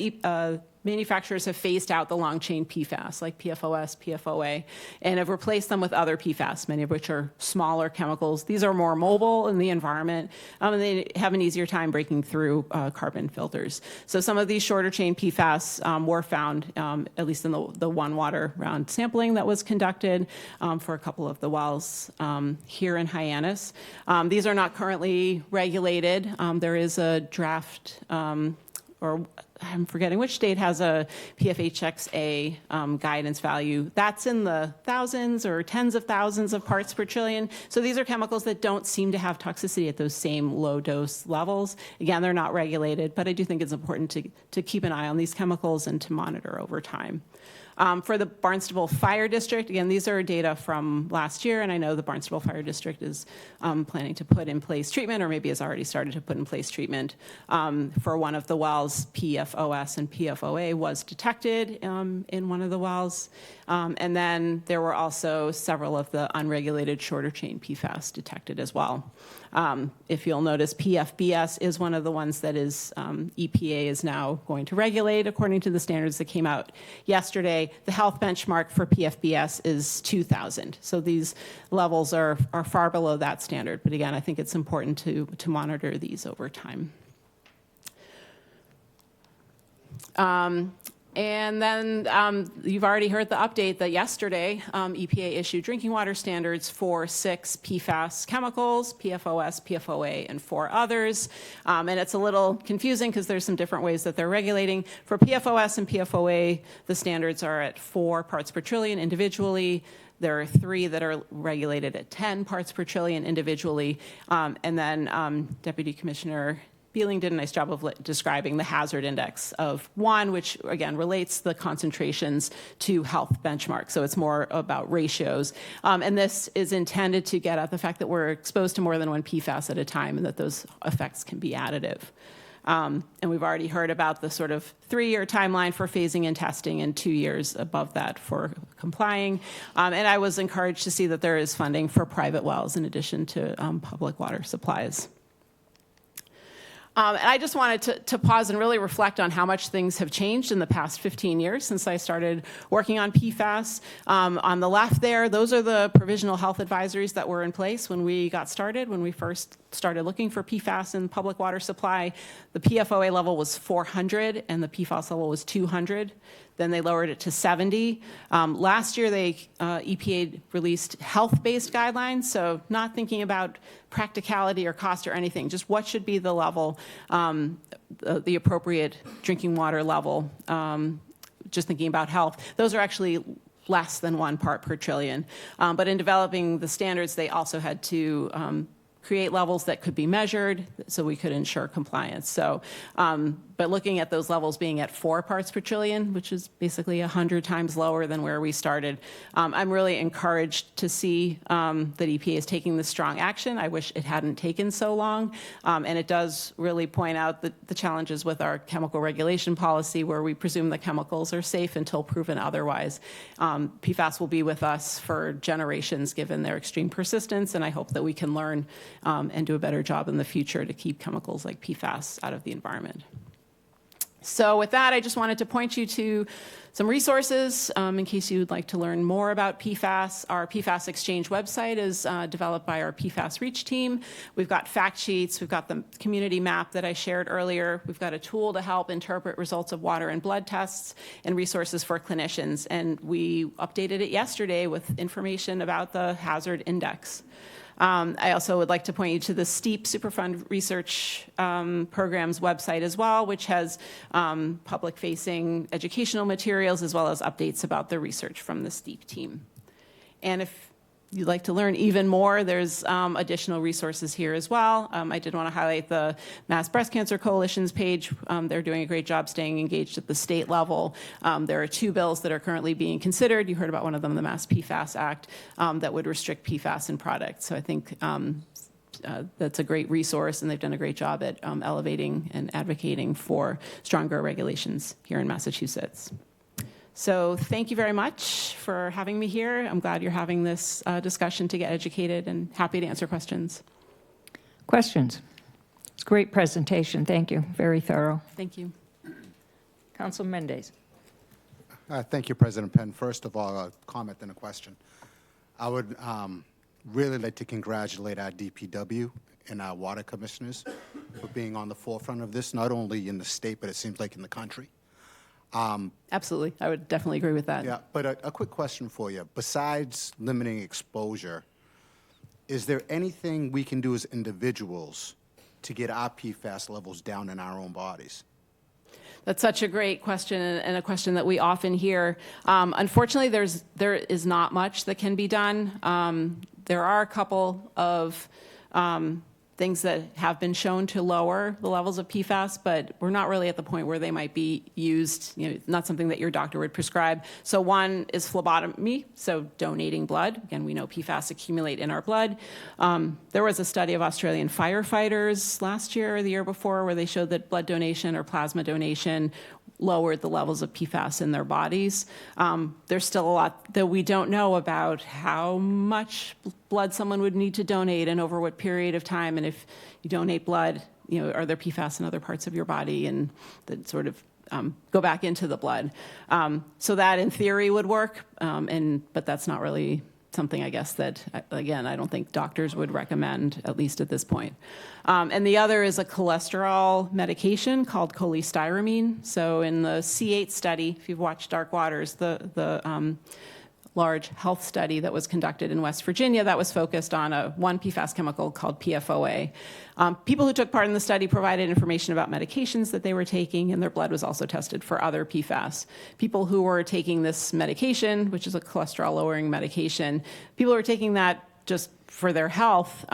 manufacturers have phased out the long chain PFAS like PFOS, PFOA, and have replaced them with other PFAS, many of which are smaller chemicals. These are more mobile in the environment, and they have an easier time breaking through carbon filters. So some of these shorter chain PFAS were found, at least in the 1 water round sampling that was conducted for a couple of the wells here in Hyannis. These are not currently regulated. There is a draft, or I'm forgetting which state has a PFHXA guidance value. That's in the thousands or tens of thousands of parts per trillion. So these are chemicals that don't seem to have toxicity at those same low dose levels. Again, they're not regulated, but I do think it's important to keep an eye on these chemicals and to monitor over time. For the Barnstable Fire District, again, these are data from last year, and I know the Barnstable Fire District is planning to put in place treatment, or maybe has already started to put in place treatment. For one of the wells, PFOS and PFOA was detected in one of the wells. And then there were also several of the unregulated shorter chain PFAS detected as well. If you'll notice, PFBS is one of the ones that is EPA is now going to regulate according to the standards that came out yesterday. The health benchmark for PFBS is 2,000. So these levels are far below that standard. But again, I think it's important to monitor these over time. And then you've already heard the update that yesterday EPA issued drinking water standards for 6 PFAS chemicals, PFOS, PFOA, and 4 others. And it's a little confusing because there's some different ways that they're regulating. For PFOS and PFOA, the standards are at 4 parts per trillion individually. There are 3 that are regulated at 10 parts per trillion individually. And then Deputy Commissioner Beeling did a nice job of describing the hazard index of 1, which again relates the concentrations to health benchmarks. So it's more about ratios. And this is intended to get at the fact that we're exposed to more than 1 PFAS at a time and that those effects can be additive. And we've already heard about the sort of 3-year timeline for phasing and testing and 2 years above that for complying. And I was encouraged to see that there is funding for private wells in addition to public water supplies. And I just wanted to pause and really reflect on how much things have changed in the past 15 years since I started working on PFAS. On the left there, those are the provisional health advisories that were in place when we got started, when we first started looking for PFAS in public water supply. The PFOA level was 400 and the PFAS level was 200. Then they lowered it to 70. Last year, EPA released health-based guidelines, so not thinking about practicality or cost or anything, just what should be the level, the appropriate drinking water level, just thinking about health. Those are actually less than 1 part per trillion. But in developing the standards, they also had to create levels that could be measured so we could ensure compliance. So, but looking at those levels being at 4 parts per trillion, which is basically 100 times lower than where we started, I'm really encouraged to see that EPA is taking this strong action. I wish it hadn't taken so long. And it does really point out the challenges with our chemical regulation policy where we presume the chemicals are safe until proven otherwise. PFAS will be with us for generations given their extreme persistence, and I hope that we can learn and do a better job in the future to keep chemicals like PFAS out of the environment. So with that, I just wanted to point you to some resources in case you'd like to learn more about PFAS. Our PFAS Exchange website is developed by our PFAS Reach team. We've got fact sheets. We've got the community map that I shared earlier. We've got a tool to help interpret results of water and blood tests and resources for clinicians. And we updated it yesterday with information about the hazard index. I also would like to point you to the STEEP Superfund Research Program's website as well, which has public-facing educational materials as well as updates about the research from the STEEP team. And if you'd like to learn even more, there's additional resources here as well. I did want to highlight the Mass Breast Cancer Coalition's page. They're doing a great job staying engaged at the state level. There are 2 bills that are currently being considered. You heard about one of them, the Mass PFAS Act, that would restrict PFAS in products. So I think that's a great resource, and they've done a great job at elevating and advocating for stronger regulations here in Massachusetts. So thank you very much for having me here. I'm glad you're having this discussion to get educated, and happy to answer questions. Questions? It's a great presentation. Thank you. Very thorough. Thank you. Council Mendez. Thank you, President Penn. First of all, a comment and a question. I would really like to congratulate our DPW and our water commissioners for being on the forefront of this, not only in the state, but it seems like in the country. Absolutely. I would definitely agree with that. Yeah, but a quick question for you. Besides limiting exposure, is there anything we can do as individuals to get our PFAS levels down in our own bodies? That's such a great question, and a question that we often hear. Unfortunately, there is not much that can be done. There are a couple of things that have been shown to lower the levels of PFAS, but we're not really at the point where they might be used, not something that your doctor would prescribe. So one is phlebotomy, so donating blood. Again, we know PFAS accumulate in our blood. There was a study of Australian firefighters last year or the year before where they showed that blood donation or plasma donation lowered the levels of PFAS in their bodies. There's still a lot that we don't know about how much blood someone would need to donate and over what period of time. And if you donate blood, are there PFAS in other parts of your body and that sort of go back into the blood? So that in theory would work, but that's not really something, I guess, that, again, I don't think doctors would recommend, at least at this point. And the other is a cholesterol medication called cholestyramine. So in the C8 study, if you've watched Dark Waters, the large health study that was conducted in West Virginia that was focused on one PFAS chemical called PFOA. People who took part in the study provided information about medications that they were taking, and their blood was also tested for other PFAS. People who were taking this medication, which is a cholesterol-lowering medication, people who were taking that just for their health,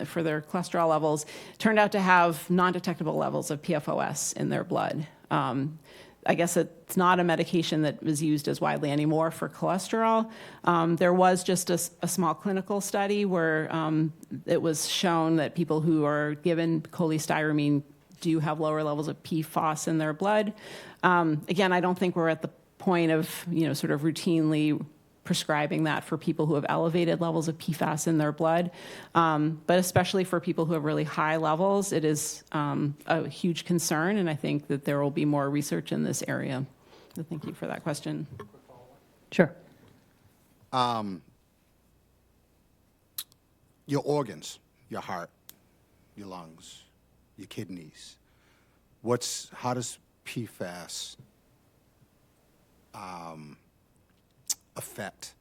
for their cholesterol levels, turned out to have non-detectable levels of PFOS in their blood. I guess it's not a medication that is used as widely anymore for cholesterol. There was just a small clinical study where it was shown that people who are given cholestyramine do have lower levels of PFOS in their blood. Again, I don't think we're at the point of, sort of routinely prescribing that for people who have elevated levels of PFAS in their blood. But especially for people who have really high levels, it is a huge concern, and I think that there will be more research in this area. So thank you for that question. Sure. Your organs, your heart, your lungs, your kidneys, how does PFAS affect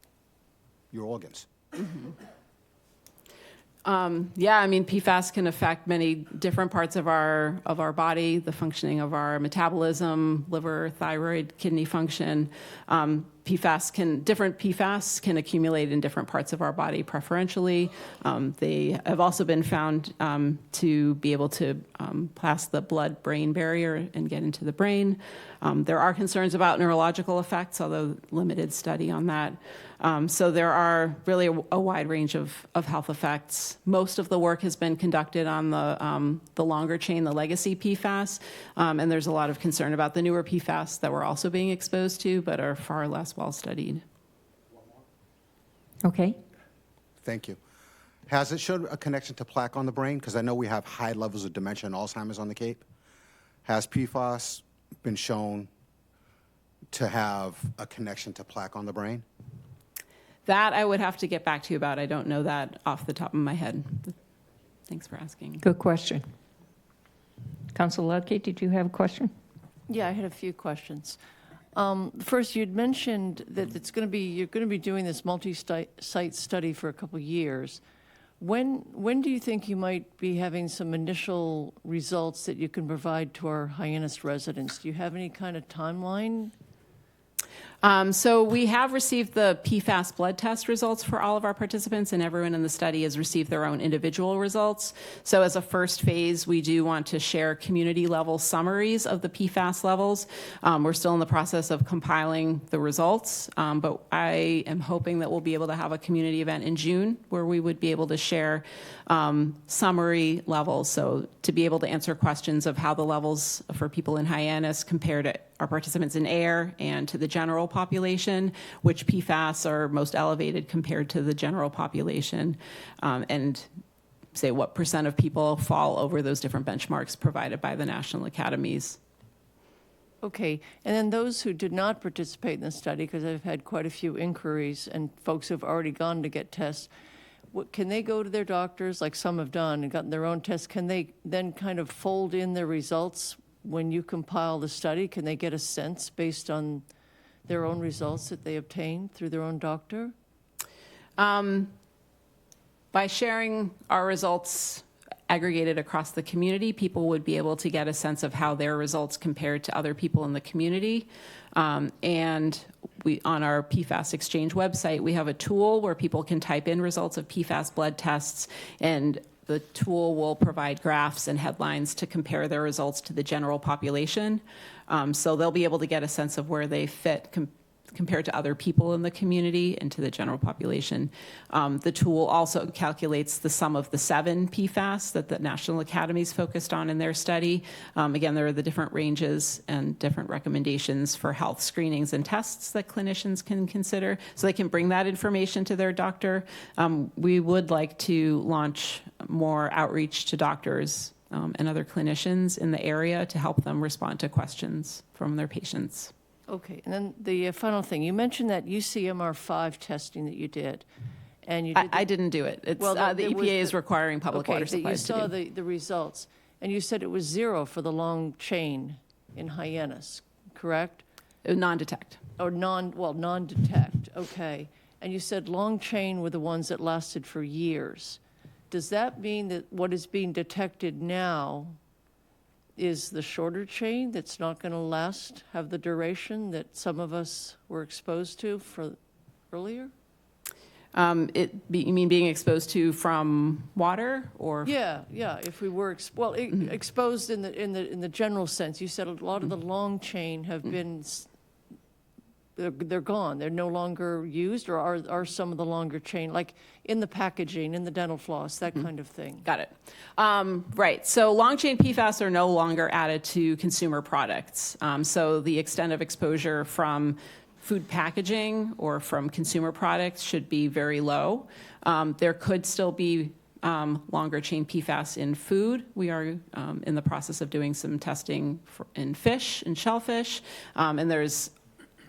your organs? PFAS can affect many different parts of our body, the functioning of our metabolism, liver, thyroid, kidney function. Different PFAS can accumulate in different parts of our body preferentially. They have also been found to be able to pass the blood-brain barrier and get into the brain. There are concerns about neurological effects, although limited study on that. So there are really a wide range of health effects. Most of the work has been conducted on the longer chain, the legacy PFAS, and there's a lot of concern about the newer PFAS that we're also being exposed to, but are far less well studied. Okay. Thank you. Has it showed a connection to plaque on the brain? Because I know we have high levels of dementia and Alzheimer's on the Cape. Has PFAS been shown to have a connection to plaque on the brain? That I would have to get back to you about. I don't know that off the top of my head. Thanks for asking. Good question. Council Ludke, did you have a question? Yeah, I had a few questions. First, you'd mentioned that you're going to be doing this multi-site study for a couple of years. When do you think you might be having some initial results that you can provide to our Hyannis residents? Do you have any kind of timeline? So we have received the PFAS blood test results for all of our participants, and everyone in the study has received their own individual results. So as a first phase, we do want to share community-level summaries of the PFAS levels. We're still in the process of compiling the results, but I am hoping that we'll be able to have a community event in June where we would be able to share summary levels, so to be able to answer questions of how the levels for people in Hyannis compare to our participants in air and to the general population, which PFAS are most elevated compared to the general population, and say what % of people fall over those different benchmarks provided by the national academies. Okay, and then those who did not participate in the study, because I've had quite a few inquiries and folks who've already gone to get tests, can they go to their doctors, like some have done and gotten their own tests? Can they then kind of fold in their results when you compile the study? Can they get a sense based on their own results that they obtained through their own doctor? By sharing our results aggregated across the community, people would be able to get a sense of how their results compared to other people in the community. And on our PFAS Exchange website, we have a tool where people can type in results of PFAS blood tests, and the tool will provide graphs and headlines to compare their results to the general population. So they'll be able to get a sense of where they fit compared to other people in the community and to the general population. The tool also calculates the sum of the 7 PFAS that the National Academies focused on in their study. Again, there are the different ranges and different recommendations for health screenings and tests that clinicians can consider, so they can bring that information to their doctor. We would like to launch more outreach to doctors and other clinicians in the area to help them respond to questions from their patients. Okay, and then the final thing, you mentioned that UCMR5 testing that you did, and you did I didn't do it. It's, Well, the EPA is requiring public water supplies to do. You saw the results, and you said it was 0 for the long chain in Hyannis, correct? Non-detect. Or non-detect, okay. And you said long chain were the ones that lasted for years. Does that mean that what is being detected now is the shorter chain that's not going to have the duration that some of us were exposed to for earlier? You mean being exposed to from water or? Yeah. If we were exposed in the general sense, you said a lot of the long chain have been. They're gone. They're no longer used, or are some of the longer chain, like in the packaging, in the dental floss, that kind of thing? Got it. Right. So long chain PFAS are no longer added to consumer products. So the extent of exposure from food packaging or from consumer products should be very low. There could still be longer chain PFAS in food. We are in the process of doing some testing in fish and shellfish, and there's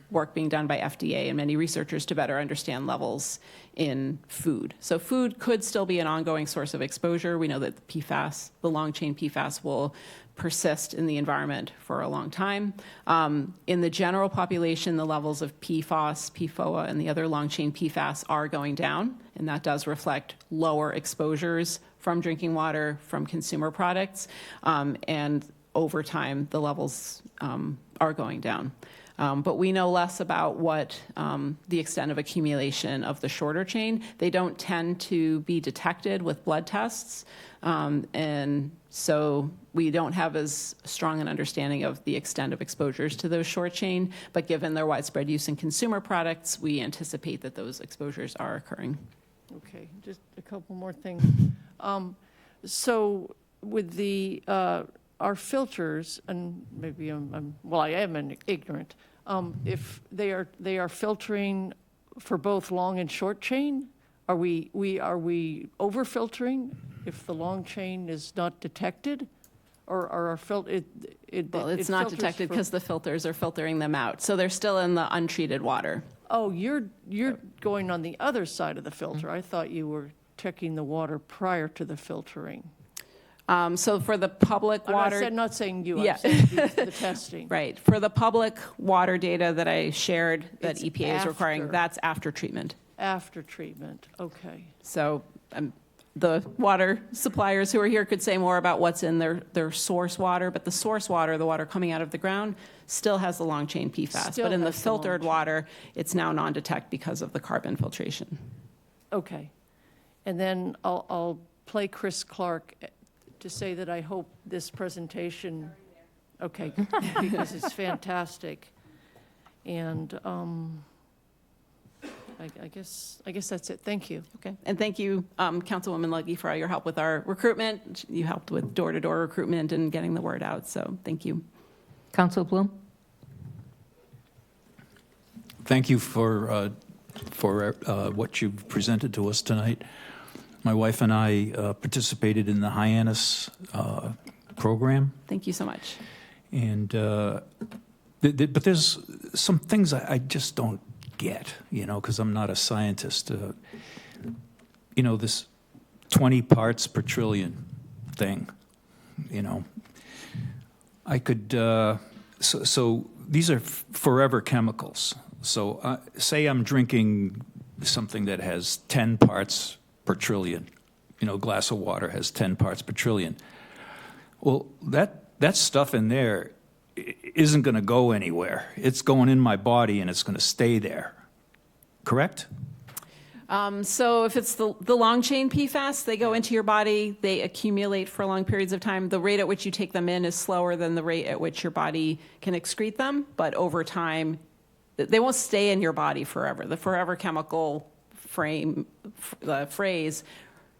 work being done by FDA and many researchers to better understand levels in food. So food could still be an ongoing source of exposure. We know that the long chain PFAS will persist in the environment for a long time. In the general population, the levels of PFAS, PFOA, and the other long chain PFAS are going down, and that does reflect lower exposures from drinking water, from consumer products, and over time, the levels are going down. But we know less about what the extent of accumulation of the shorter chain. They don't tend to be detected with blood tests, and so we don't have as strong an understanding of the extent of exposures to those short chain, but given their widespread use in consumer products, we anticipate that those exposures are occurring. Okay, just a couple more things. So with our filters, and maybe I am ignorant, if they are filtering for both long and short chain, are we over filtering if the long chain is not detected, Or are Well, it's not detected because the filters are filtering them out. So they're still in the untreated water. Oh, you're going on the other side of the filter. I thought you were checking the water prior to the filtering. So for the public water. I'm not saying you, Yeah. I'm saying the testing. Right. For the public water data that I shared that It's EPA is requiring, after. that's after treatment. After treatment, okay. So the water suppliers who are here could say more about what's in their source water, but the source water, the water coming out of the ground, still has the long chain PFAS. Still But in the has the long filtered chain. water, it's now non-detect because of the carbon filtration. Okay. And then I'll play Chris Clark to say that I hope this presentation, okay, because it's fantastic. And I guess that's it. Thank you. Okay. And thank you, Councilwoman Legge, for all your help with our recruitment. You helped with door-to-door recruitment and getting the word out, so thank you. Council Bloom? Thank you for what you've presented to us tonight. My wife and I participated in the Hyannis program. Thank you so much. And but there's some things I just don't get, because I'm not a scientist. This 20 parts per trillion thing, I could, so these are forever chemicals. So say I'm drinking something that has 10 parts per trillion, a glass of water has 10 parts per trillion. Well, that stuff in there isn't going to go anywhere. It's going in my body and it's going to stay there. Correct? So if it's the long chain PFAS, they go into your body, they accumulate for long periods of time. The rate at which you take them in is slower than the rate at which your body can excrete them, but over time, they won't stay in your body forever. The forever chemical phrase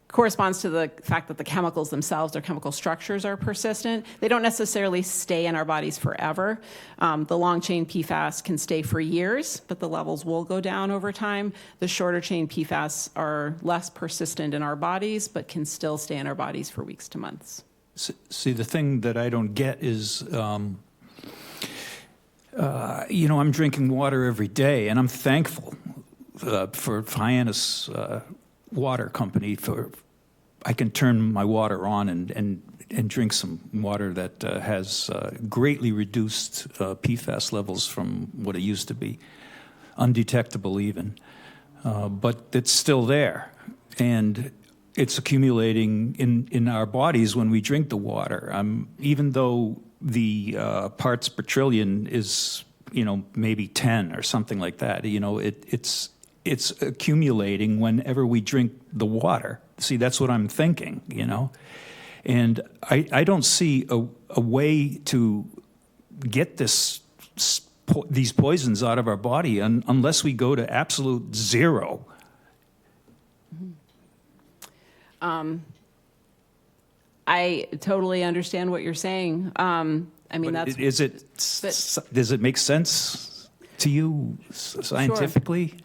corresponds to the fact that the chemicals themselves, their chemical structures are persistent. They don't necessarily stay in our bodies forever. The long chain PFAS can stay for years, but the levels will go down over time. The shorter chain PFAS are less persistent in our bodies, but can still stay in our bodies for weeks to months. See, the thing that I don't get is, I'm drinking water every day, and I'm thankful for Hyannis water company I can turn my water on and drink some water that has greatly reduced PFAS levels from what it used to be, undetectable even, but it's still there, and it's accumulating in our bodies when we drink the water. Even though the parts per trillion is maybe 10 or something like that, it's accumulating whenever we drink the water. See, that's what I'm thinking, And I don't see a way to get these poisons out of our body unless we go to absolute zero. I totally understand what you're saying. That's... Does it make sense to you scientifically?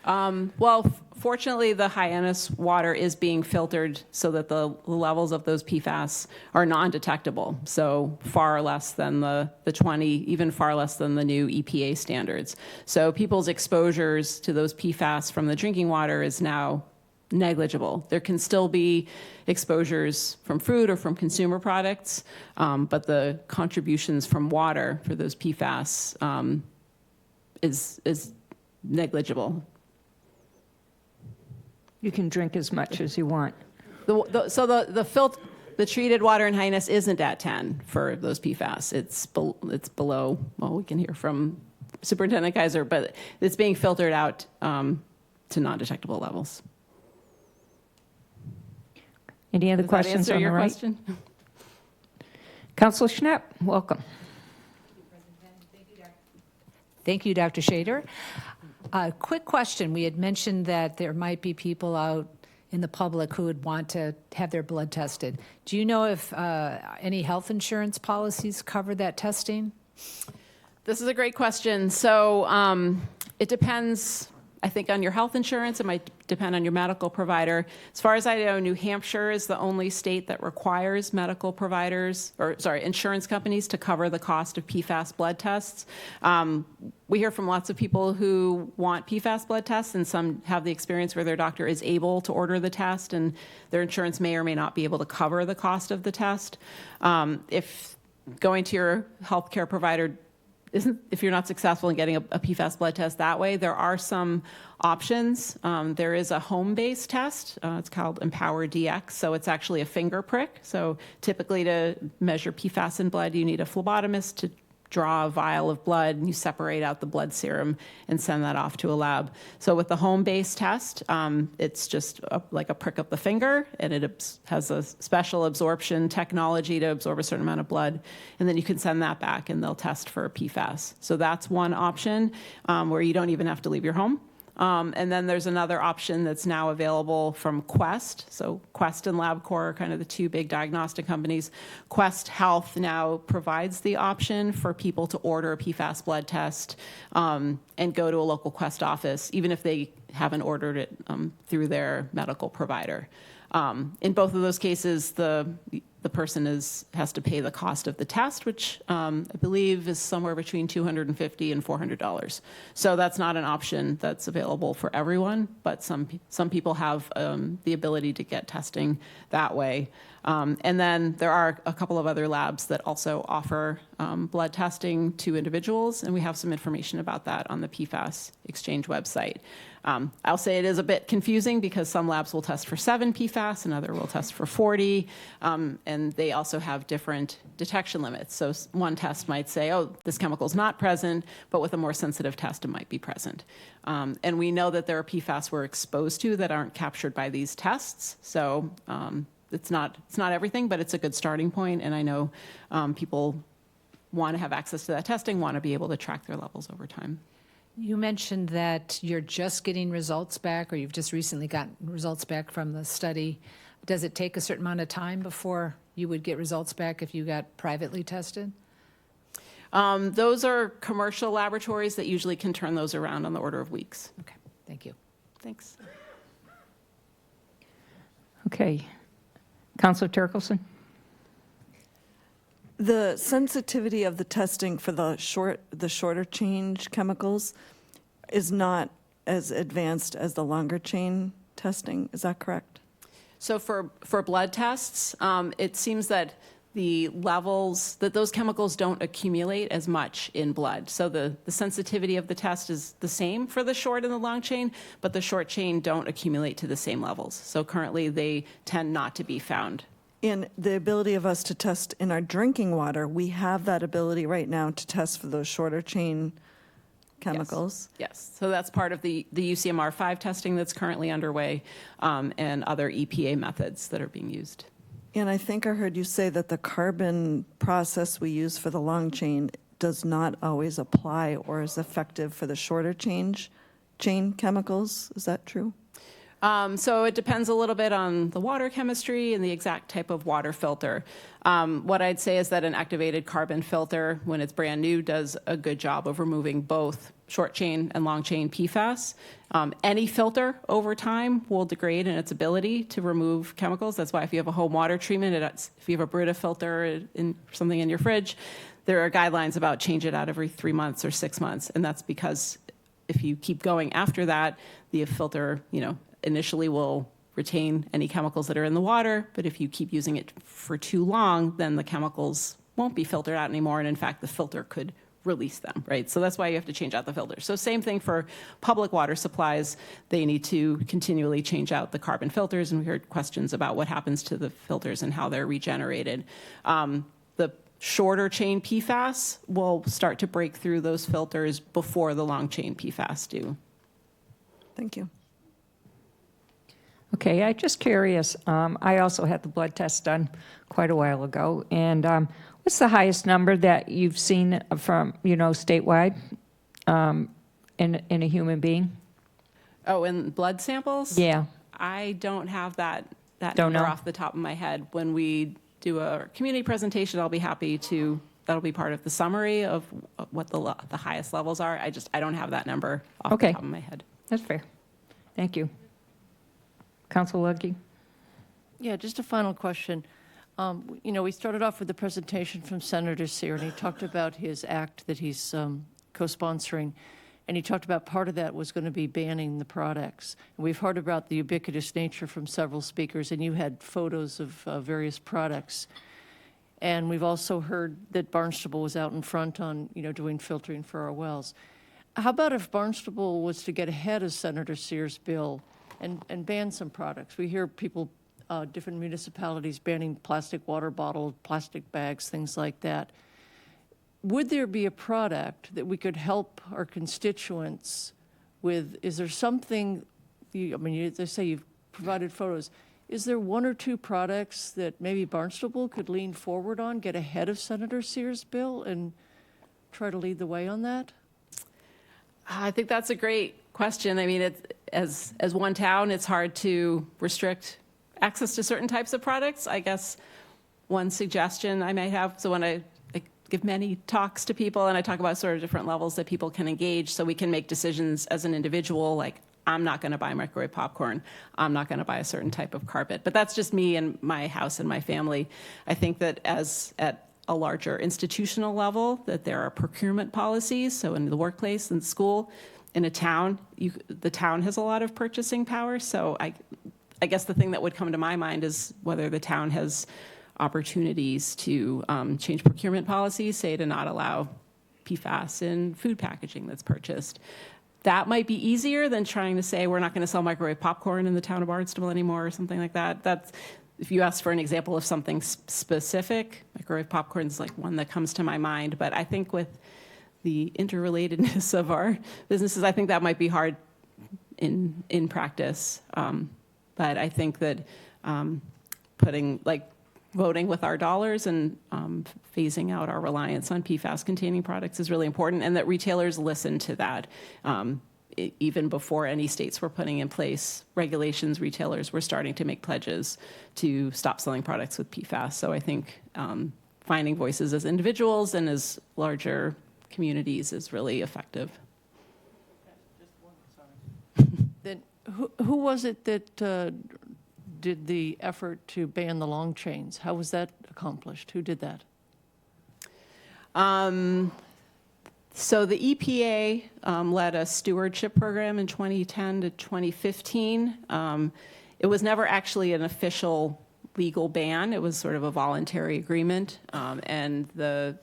Well, fortunately, the Hyannis water is being filtered so that the levels of those PFAS are non-detectable, so far less than the 20, even far less than the new EPA standards. So people's exposures to those PFAS from the drinking water is now negligible. There can still be exposures from food or from consumer products, but the contributions from water for those PFAS is negligible. You can drink as much as you want. The treated water in Hyannis isn't at 10 for those PFAS. It's below. Well, we can hear from Superintendent Keijser, but it's being filtered out to non-detectable levels. Any other Does that questions answer on the your right? question? Councilor Schnapp, welcome. Thank you, Dr. Schaider. Quick question. We had mentioned that there might be people out in the public who would want to have their blood tested. Do you know if any health insurance policies cover that testing? This is a great question. So it depends I think on your health insurance, it might depend on your medical provider. As far as I know, New Hampshire is the only state that requires medical providers, insurance companies to cover the cost of PFAS blood tests. We hear from lots of people who want PFAS blood tests, and some have the experience where their doctor is able to order the test, and their insurance may or may not be able to cover the cost of the test. If going to your healthcare provider if you're not successful in getting a PFAS blood test that way, there are some options. There is a home-based test. It's called Empower DX, so it's actually a finger prick. So typically to measure PFAS in blood, you need a phlebotomist to draw a vial of blood, and you separate out the blood serum and send that off to a lab. So with the home-based test, it's just like a prick up the finger, and it has a special absorption technology to absorb a certain amount of blood, and then you can send that back, and they'll test for PFAS. So that's one option where you don't even have to leave your home. And then there's another option that's now available from Quest. So Quest and LabCorp are kind of the two big diagnostic companies. Quest Health now provides the option for people to order a PFAS blood test and go to a local Quest office, even if they haven't ordered it through their medical provider. In both of those cases, the person has to pay the cost of the test, which I believe is somewhere between $250 and $400. So that's not an option that's available for everyone, but some people have the ability to get testing that way. And then there are a couple of other labs that also offer blood testing to individuals, and we have some information about that on the PFAS Exchange website. I'll say it is a bit confusing because some labs will test for 7 PFAS, another will test for 40, and they also have different detection limits. So one test might say, oh, this chemical is not present, but with a more sensitive test, it might be present. And we know that there are PFAS we're exposed to that aren't captured by these tests. So it's not everything, but it's a good starting point, and I know people want to have access to that testing, want to be able to track their levels over time. You mentioned that you're just getting results back, or you've just recently gotten results back from the study. Does it take a certain amount of time before you would get results back if you got privately tested? Those are commercial laboratories that usually can turn those around on the order of weeks. Okay, thank you. Thanks. Okay. Councilor Turkelson? The sensitivity of the testing for the shorter chain chemicals is not as advanced as the longer chain testing. Is that correct? So for blood tests, it seems that the levels, that those chemicals don't accumulate as much in blood. So the sensitivity of the test is the same for the short and the long chain, but the short chain don't accumulate to the same levels. So currently they tend not to be found. In the ability of us to test in our drinking water, we have that ability right now to test for those shorter chain chemicals. Yes. So that's part of the UCMR5 testing that's currently underway and other EPA methods that are being used. And I think I heard you say that the carbon process we use for the long chain does not always apply or is effective for the shorter chain chemicals. Is that true? So it depends a little bit on the water chemistry and the exact type of water filter. What I'd say is that an activated carbon filter, when it's brand new, does a good job of removing both short chain and long chain PFAS. Any filter over time will degrade in its ability to remove chemicals. That's why if you have a home water treatment, if you have a Brita filter in something in your fridge, there are guidelines about change it out every 3 months or 6 months. And that's because if you keep going after that, the filter, initially will retain any chemicals that are in the water, but if you keep using it for too long, then the chemicals won't be filtered out anymore, and in fact, the filter could release them, right? So that's why you have to change out the filter. So same thing for public water supplies. They need to continually change out the carbon filters, and we heard questions about what happens to the filters and how they're regenerated. The shorter chain PFAS will start to break through those filters before the long chain PFAS do. Thank you. Okay, I'm just curious. I also had the blood test done quite a while ago. And what's the highest number that you've seen from, statewide in a human being? Oh, in blood samples? Yeah. I don't have that Don't number know? off the top of my head. When we do a community presentation, I'll be happy to, that'll be part of the summary of what the highest levels are. I don't have that number off the top of my head. That's fair. Thank you. Council Lucky? Yeah, just a final question. We started off with the presentation from Senator Sear, and he talked about his act that he's co-sponsoring, and he talked about part of that was going to be banning the products. And we've heard about the ubiquitous nature from several speakers, and you had photos of various products. And we've also heard that Barnstable was out in front on, doing filtering for our wells. How about if Barnstable was to get ahead of Senator Sear's bill and ban some products? We hear people, different municipalities banning plastic water bottles, plastic bags, things like that. Would there be a product that we could help our constituents with? Is there something, they say you've provided photos. Is there one or two products that maybe Barnstable could lean forward on, get ahead of Senator Sear's bill, and try to lead the way on that? I think that's a great question. I mean, as one town, it's hard to restrict access to certain types of products. I guess one suggestion I might have, so when I give many talks to people and I talk about sort of different levels that people can engage so we can make decisions as an individual, like I'm not going to buy microwave popcorn, I'm not going to buy a certain type of carpet. But that's just me and my house and my family. I think that at a larger institutional level, that there are procurement policies, so in the workplace and school, in a town, the town has a lot of purchasing power. So I guess the thing that would come to my mind is whether the town has opportunities to change procurement policies, say to not allow PFAS in food packaging that's purchased. That might be easier than trying to say we're not going to sell microwave popcorn in the town of Barnstable anymore or something like that. That's, if you ask for an example of something specific, microwave popcorn is like one that comes to my mind. But I think with the interrelatedness of our businesses, I think that might be hard in practice. But I think that voting with our dollars and phasing out our reliance on PFAS-containing products is really important, and that retailers listen to that. Even before any states were putting in place regulations, retailers were starting to make pledges to stop selling products with PFAS. So I think finding voices as individuals and as larger communities is really effective. Then who was it that did the effort to ban the long chains? How was that accomplished? Who did that? So the EPA led a stewardship program in 2010 to 2015. It was never actually an official legal ban. It was sort of a voluntary agreement. And the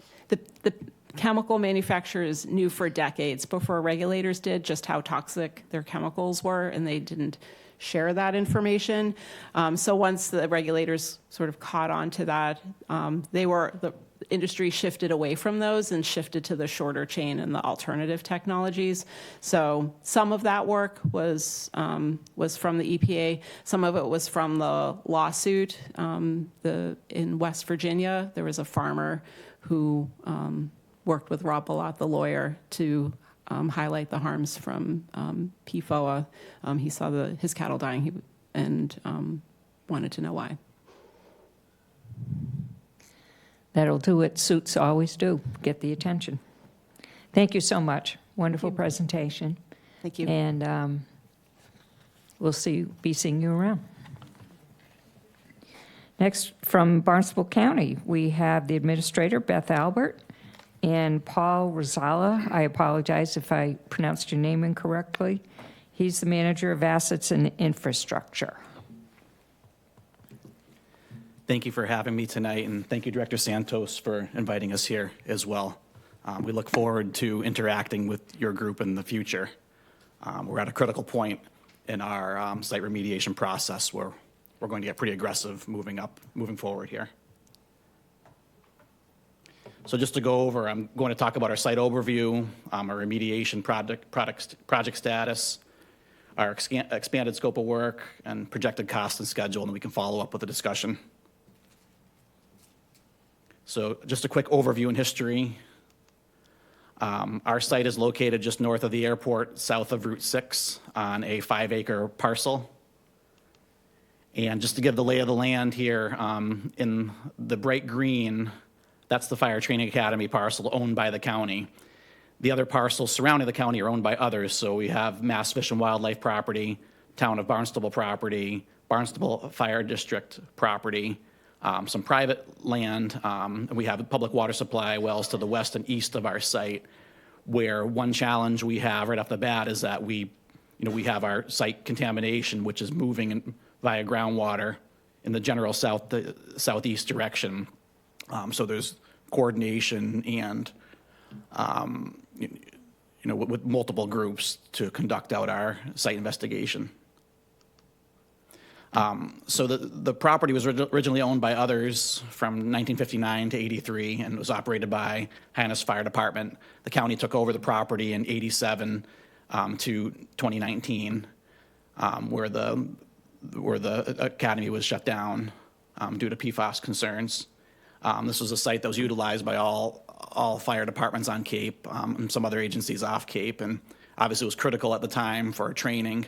chemical manufacturers knew for decades before regulators did just how toxic their chemicals were, and they didn't share that information. So once the regulators sort of caught on to that, the industry shifted away from those and shifted to the shorter chain and the alternative technologies. So some of that work was from the EPA. Some of it was from the lawsuit. In West Virginia, there was a farmer who worked with Rob Balot, the lawyer, to highlight the harms from PFOA. He saw his cattle dying and wanted to know why. That'll do it. Suits always do. Get the attention. Thank you so much. Wonderful presentation. Thank you. And we'll be seeing you around. Next, from Barnstable County, we have the Administrator, Beth Albert, and Paul Ruszala. I apologize if I pronounced your name incorrectly. He's the Manager of Assets and Infrastructure. Thank you for having me tonight, and thank you, Director Santos, for inviting us here as well. We look forward to interacting with your group in the future. We're at a critical point in our site remediation process where we're going to get pretty aggressive moving forward here. So just to go over, I'm going to talk about our site overview, our remediation project status, our expanded scope of work, and projected cost and schedule, and we can follow up with a discussion. So just a quick overview and history. Our site is located just north of the airport, south of Route 6, on a 5-acre parcel. And just to give the lay of the land here, in the bright green, that's the Fire Training Academy parcel owned by the county. The other parcels surrounding the county are owned by others. So we have Mass Fish and Wildlife property, Town of Barnstable property, Barnstable Fire District property, some private land. And we have public water supply wells to the west and east of our site, where one challenge we have right off the bat is that we have our site contamination, which is moving via groundwater in the general southeast direction. So there's coordination and, with multiple groups to conduct out our site investigation. So the property was originally owned by others from 1959 to 83 and was operated by Hyannis Fire Department. The county took over the property in 87 to 2019, where the academy was shut down due to PFAS concerns. This was a site that was utilized by all fire departments on Cape and some other agencies off Cape, and obviously it was critical at the time for training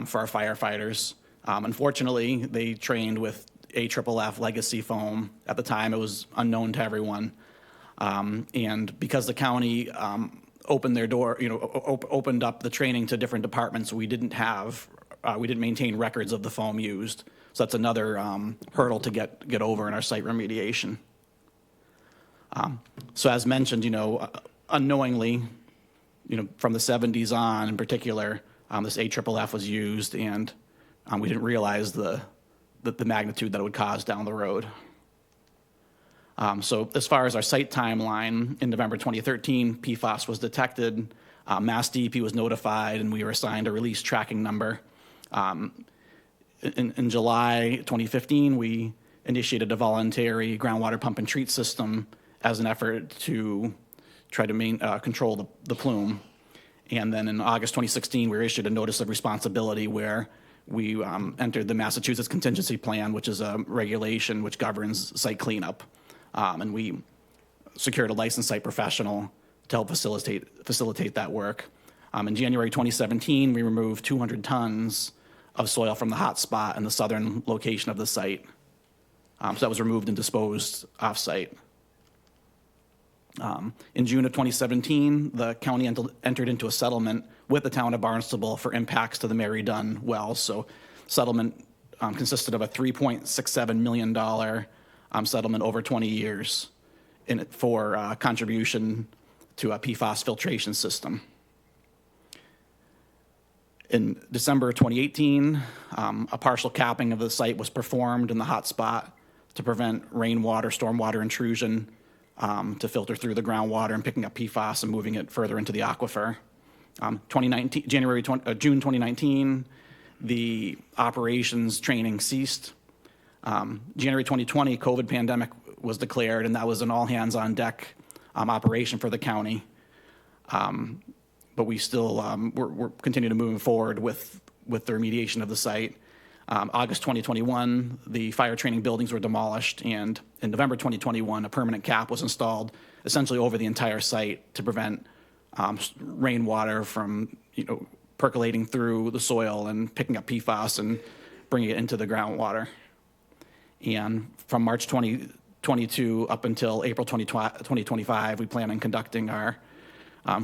for our firefighters. Unfortunately, they trained with AFFF legacy foam. At the time, it was unknown to everyone. And because the county opened their door, opened up the training to different departments, we didn't maintain records of the foam used. So that's another hurdle to get over in our site remediation. So as mentioned, unknowingly, from the 70s on in particular, this AFFF was used, and we didn't realize the magnitude that it would cause down the road. So as far as our site timeline, in November 2013, PFAS was detected, Mass DEP was notified, and we were assigned a release tracking number. In July 2015, we initiated a voluntary groundwater pump and treat system as an effort to try to control the plume. And then in August 2016, we were issued a notice of responsibility where we entered the Massachusetts Contingency Plan, which is a regulation which governs site cleanup. And we secured a licensed site professional to help facilitate that work. In January 2017, we removed 200 tons of soil from the hot spot in the southern location of the site. So that was removed and disposed off-site. In June of 2017, the county entered into a settlement with the town of Barnstable for impacts to the Mary Dunn wells. So settlement consisted of a $3.67 million settlement over 20 years for contribution to a PFAS filtration system. In December 2018, a partial capping of the site was performed in the hot spot to prevent rainwater, stormwater intrusion to filter through the groundwater and picking up PFAS and moving it further into the aquifer. June 2019, the operations training ceased. January 2020, COVID pandemic was declared, and that was an all-hands-on-deck operation for the county. But we still, we're continuing to move forward with the remediation of the site. August 2021, the fire training buildings were demolished, and in November 2021, a permanent cap was installed essentially over the entire site to prevent rainwater from, percolating through the soil and picking up PFAS and bringing it into the groundwater. And from March 2022 up until April 2025, we plan on conducting our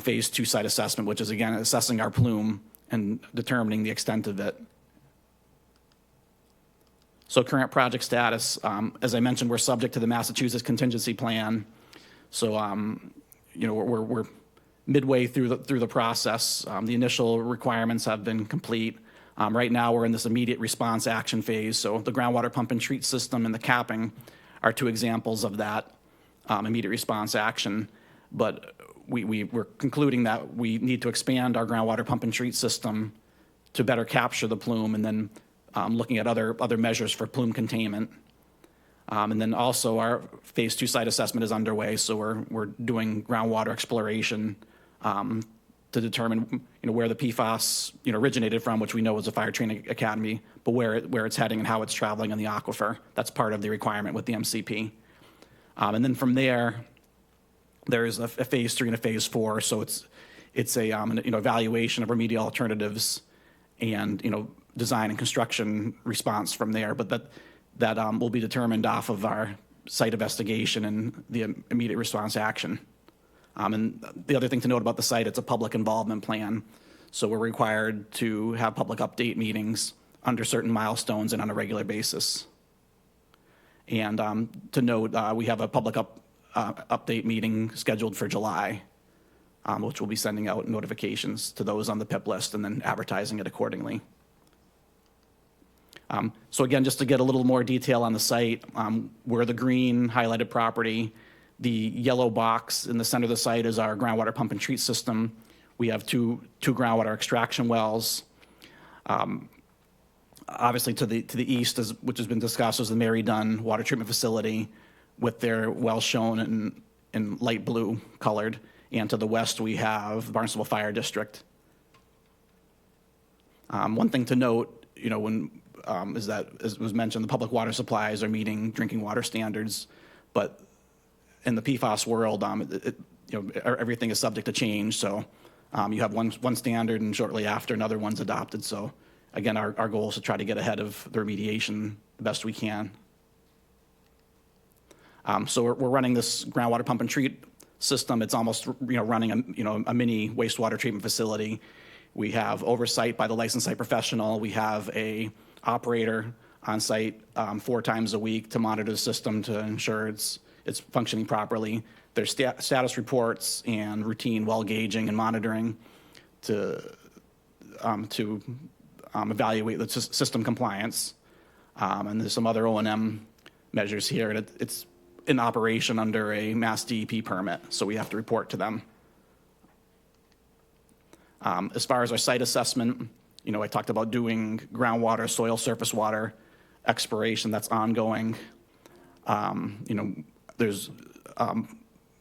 phase 2 site assessment, which is again assessing our plume and determining the extent of it. So current project status, as I mentioned, we're subject to the Massachusetts Contingency Plan. So we're midway through the process. The initial requirements have been complete. Right now, we're in this immediate response action phase. So the groundwater pump and treat system and the capping are two examples of that immediate response action. But we're concluding that we need to expand our groundwater pump and treat system to better capture the plume, and then looking at other measures for plume containment. And then also our phase 2 site assessment is underway, so we're doing groundwater exploration to determine where the PFAS originated from, which we know is a fire training academy, but where it's heading and how it's traveling in the aquifer. That's part of the requirement with the MCP. And then from there, there's a phase 3 and a phase 4. So it's a evaluation of remedial alternatives and design and construction response from there. But that will be determined off of our site investigation and the immediate response action. And the other thing to note about the site, it's a public involvement plan. So we're required to have public update meetings under certain milestones and on a regular basis. And to note, we have a public update meeting scheduled for July, which will be sending out notifications to those on the PIP list and then advertising it accordingly. So again, just to get a little more detail on the site, we're the green highlighted property. The yellow box in the center of the site is our groundwater pump and treat system. We have two groundwater extraction wells. Obviously, to the east, which has been discussed, is the Mary Dunn Water Treatment Facility with their wells shown in light blue colored. And to the west, we have the Barnstable Fire District. One thing to note, is that, as was mentioned, the public water supplies are meeting drinking water standards, but in the PFAS world, everything is subject to change. So you have one standard, and shortly after, another one's adopted. So again, our goal is to try to get ahead of the remediation the best we can. So we're running this groundwater pump and treat system. It's almost running a mini wastewater treatment facility. We have oversight by the licensed site professional. We have a operator on site 4 times a week to monitor the system to ensure it's functioning properly. There's status reports and routine well gauging and monitoring to evaluate the system compliance. And there's some other O&M measures here. And it's in operation under a Mass DEP permit, so we have to report to them. As far as our site assessment, I talked about doing groundwater, soil, surface water exploration. That's ongoing. There's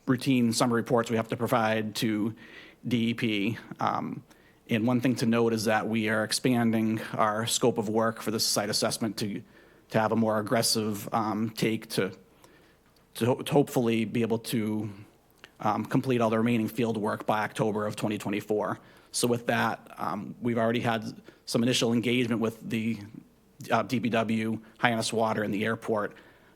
routine summary reports we have to provide to DEP. And one thing to note is that we are expanding our scope of work for this site assessment to have a more aggressive take to hopefully be able to complete all the remaining field work by October of 2024. So with that, we've already had some initial engagement with the DPW, Hyannis Water, and the airport.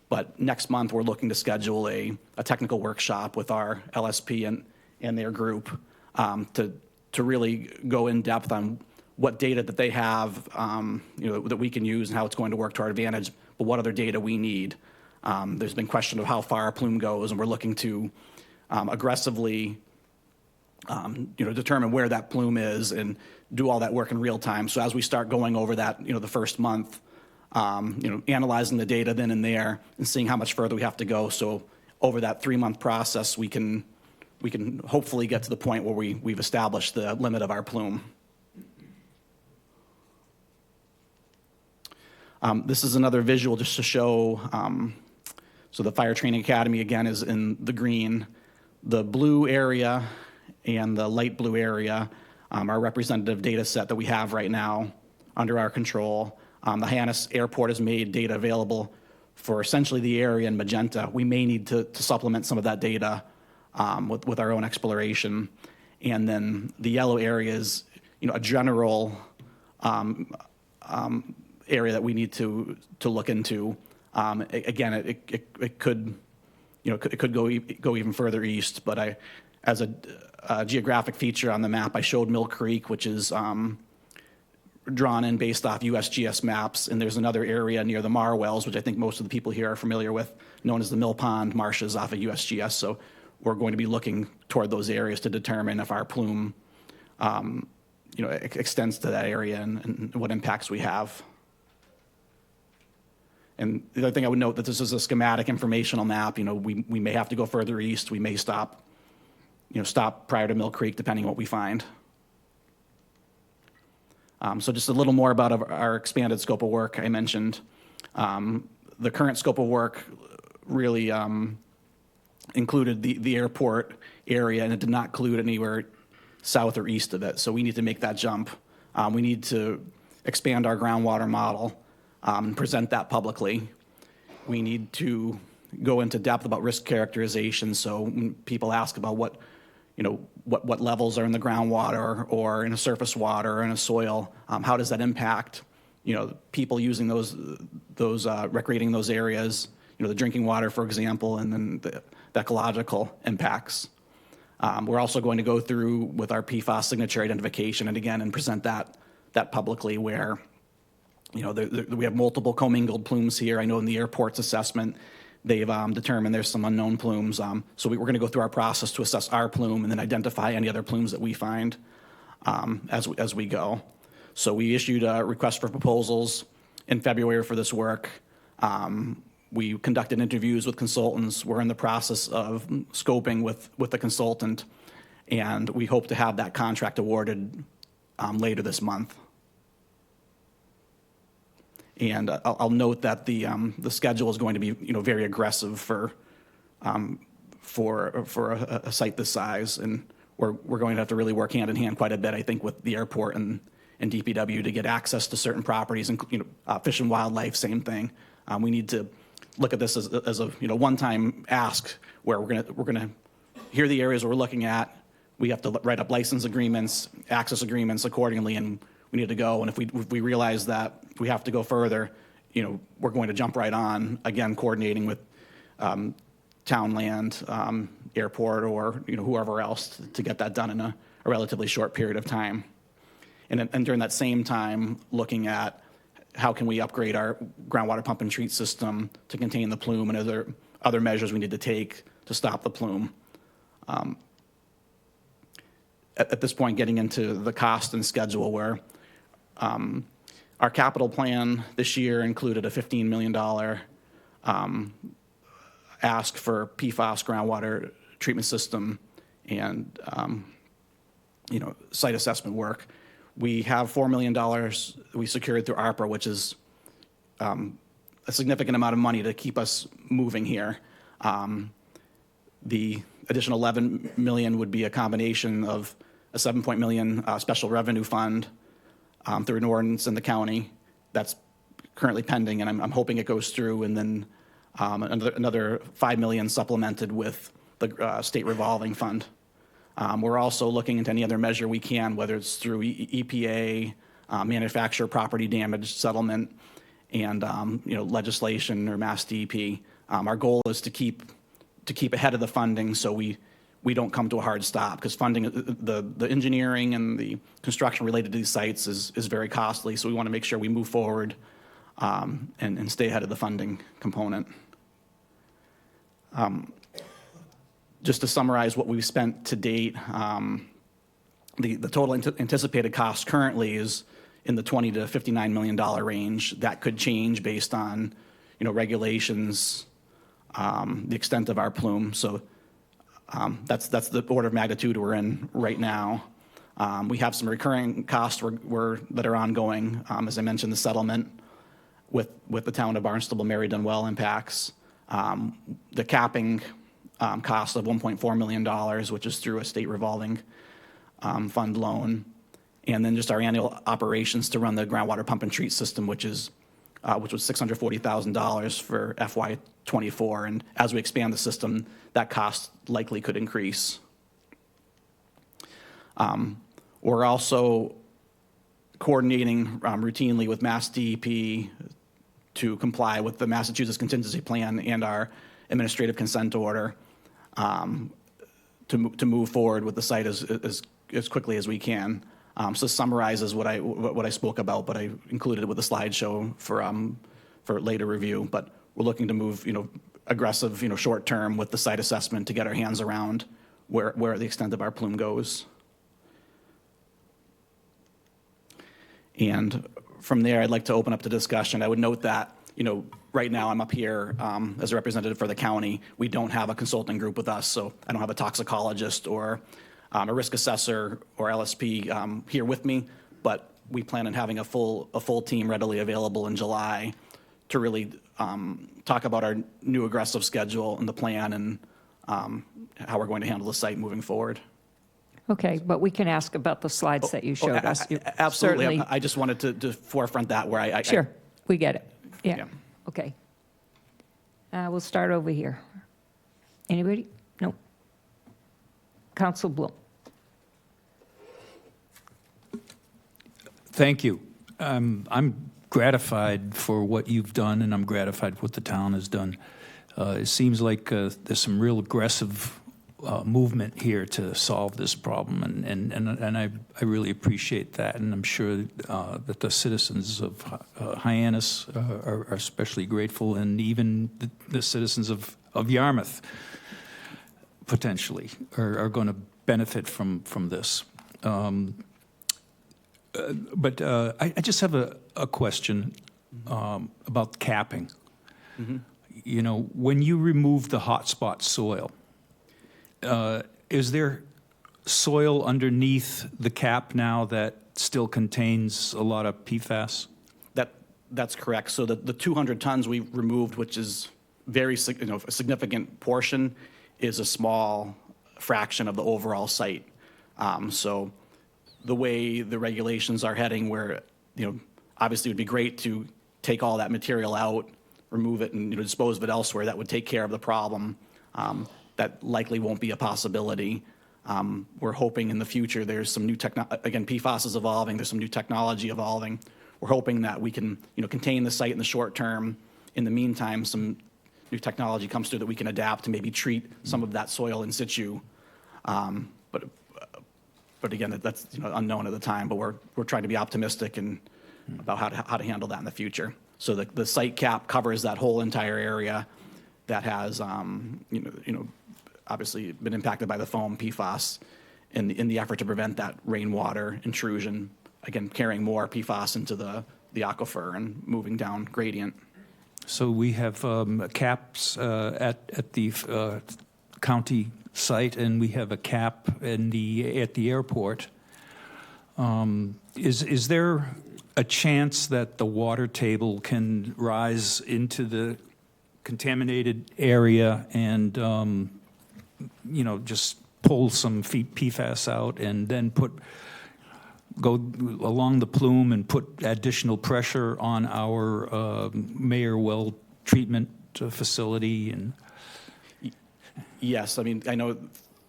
But next month, we're looking to schedule a technical workshop with our LSP and their group to really go in depth on what data that they have, that we can use and how it's going to work to our advantage, but what other data we need. There's been question of how far a plume goes, and we're looking to aggressively determine where that plume is and do all that work in real time. So as we start going over that, the first month, analyzing the data then and there and seeing how much further we have to go. So over that 3-month process, we can hopefully get to the point where we've established the limit of our plume. This is another visual just to show, so the Fire Training Academy again is in the green. The blue area and the light blue area are representative data set that we have right now under our control. The Hyannis Airport has made data available for essentially the area in magenta. We may need to supplement some of that data with our own exploration. And then the yellow area is, a general area that we need to look into. Again, it could, it could go even further east. But as a geographic feature on the map, I showed Mill Creek, which is drawn in based off USGS maps, and there's another area near the Mar Wells, which I think most of the people here are familiar with, known as the Mill Pond Marshes off of USGS. So we're going to be looking toward those areas to determine if our plume, extends to that area and what impacts we have. And the other thing I would note that this is a schematic informational map. We may have to go further east. We may stop prior to Mill Creek, depending on what we find. So just a little more about our expanded scope of work I mentioned. The current scope of work really included the airport area, and it did not include anywhere south or east of it. So we need to make that jump. We need to expand our groundwater model and present that publicly. We need to go into depth about risk characterization. So when people ask about what levels are in the groundwater or in a surface water or in a soil, how does that impact, people using those recreating those areas, the drinking water, for example, and then the ecological impacts. We're also going to go through with our PFAS signature identification and present that publicly where, you know, we have multiple commingled plumes here. I know in the airport's assessment, they've determined there's some unknown plumes. So we're going to go through our process to assess our plume and then identify any other plumes that we find as we go. So we issued a request for proposals in February for this work. We conducted interviews with consultants. We're in the process of scoping with the consultant, and we hope to have that contract awarded later this month. And I'll note that the schedule is going to be, you know, very aggressive for a site this size, and we're going to have to really work hand in hand quite a bit, I think, with the airport and DPW to get access to certain properties, and you know, Fish and Wildlife, same thing. We need to look at this as a you know one-time ask where we're gonna hear the areas we're looking at. We have to write up license agreements, access agreements accordingly, and we need to go. And if we realize that we have to go further, you know, we're going to jump right on, again, coordinating with town land, airport, or, you know, whoever else to get that done in a relatively short period of time. And during that same time, looking at how can we upgrade our groundwater pump and treat system to contain the plume and other measures we need to take to stop the plume. At this point, getting into the cost and schedule, where our capital plan this year included a $15 million ask for PFAS groundwater treatment system and you know, site assessment work. We have $4 million we secured through ARPA, which is a significant amount of money to keep us moving here. The additional $11 million would be a combination of a $7 million special revenue fund through an ordinance in the county that's currently pending, and I'm hoping it goes through, and then another $5 million supplemented with the state revolving fund. We're also looking into any other measure we can, whether it's through EPA, manufacturer property damage settlement, and you know, legislation or Mass DEP. Our goal is to keep ahead of the funding, so we don't come to a hard stop, because funding, the engineering and the construction related to these sites is very costly. So we want to make sure we move forward and stay ahead of the funding component. Just to summarize what we've spent to date, the total anticipated cost currently is in the $20 to $59 million range. That could change based on, you know, regulations, the extent of our plume. So that's the order of magnitude we're in right now. We have some recurring costs that are ongoing. As I mentioned, the settlement with the town of Barnstable, Mary Dunwell impacts, the capping cost of $1.4 million, which is through a state revolving fund loan, and then just our annual operations to run the groundwater pump and treat system, which was $640,000 for FY24. And as we expand the system, that cost likely could increase. We're also coordinating routinely with Mass DEP to comply with the Massachusetts contingency plan and our administrative consent order to move forward with the site as quickly as we can. So this summarizes what I spoke about, but I included it with a slideshow for later review. But we're looking to move, you know, aggressive, you know, short term with the site assessment to get our hands around where the extent of our plume goes. And from there, I'd like to open up the discussion. I would note that, you know, right now I'm up here as a representative for the county. We don't have a consulting group with us, so I don't have a toxicologist or a risk assessor or LSP here with me, but we plan on having a full team readily available in July to really talk about our new aggressive schedule and the plan and how we're going to handle the site moving forward. Okay, but we can ask about the slides that you showed us. You Absolutely. certainly- I just wanted to forefront that where I Sure, we get it. Yeah, Yeah. okay. We'll start over here. Anybody? No. Council Bloom. Thank you. I'm gratified for what you've done, and I'm gratified what the town has done. It seems like there's some real aggressive movement here to solve this problem, and I really appreciate that, and I'm sure that the citizens of Hyannis are especially grateful, and even the citizens of Yarmouth potentially are going to benefit from this. But I just have a question about capping. Mm-hmm. You know, when you remove the hotspot soil, is there soil underneath the cap now that still contains a lot of PFAS? That's correct. So the 200 tons we removed, which is a significant portion, is a small fraction of the overall site. So the way the regulations are heading, where, obviously it would be great to take all that material out, remove it, and dispose of it elsewhere. That would take care of the problem. That likely won't be a possibility. We're hoping in the future there's some new again, PFAS is evolving, there's some new technology evolving. We're hoping that we can, contain the site in the short term. In the meantime, some new technology comes through that we can adapt to maybe treat some of that soil in situ. But again, that's unknown at the time. But we're trying to be optimistic and about how to handle that in the future. So the site cap covers that whole entire area that has obviously been impacted by the foam PFAS in the effort to prevent that rainwater intrusion. Again, carrying more PFAS into the aquifer and moving down gradient. So we have caps at the county site, and we have a cap at the airport. Is there a chance that the water table can rise into the contaminated area and just pull some PFAS out and then go along the plume and put additional pressure on our Mayor well treatment facility? And yes, I mean, I know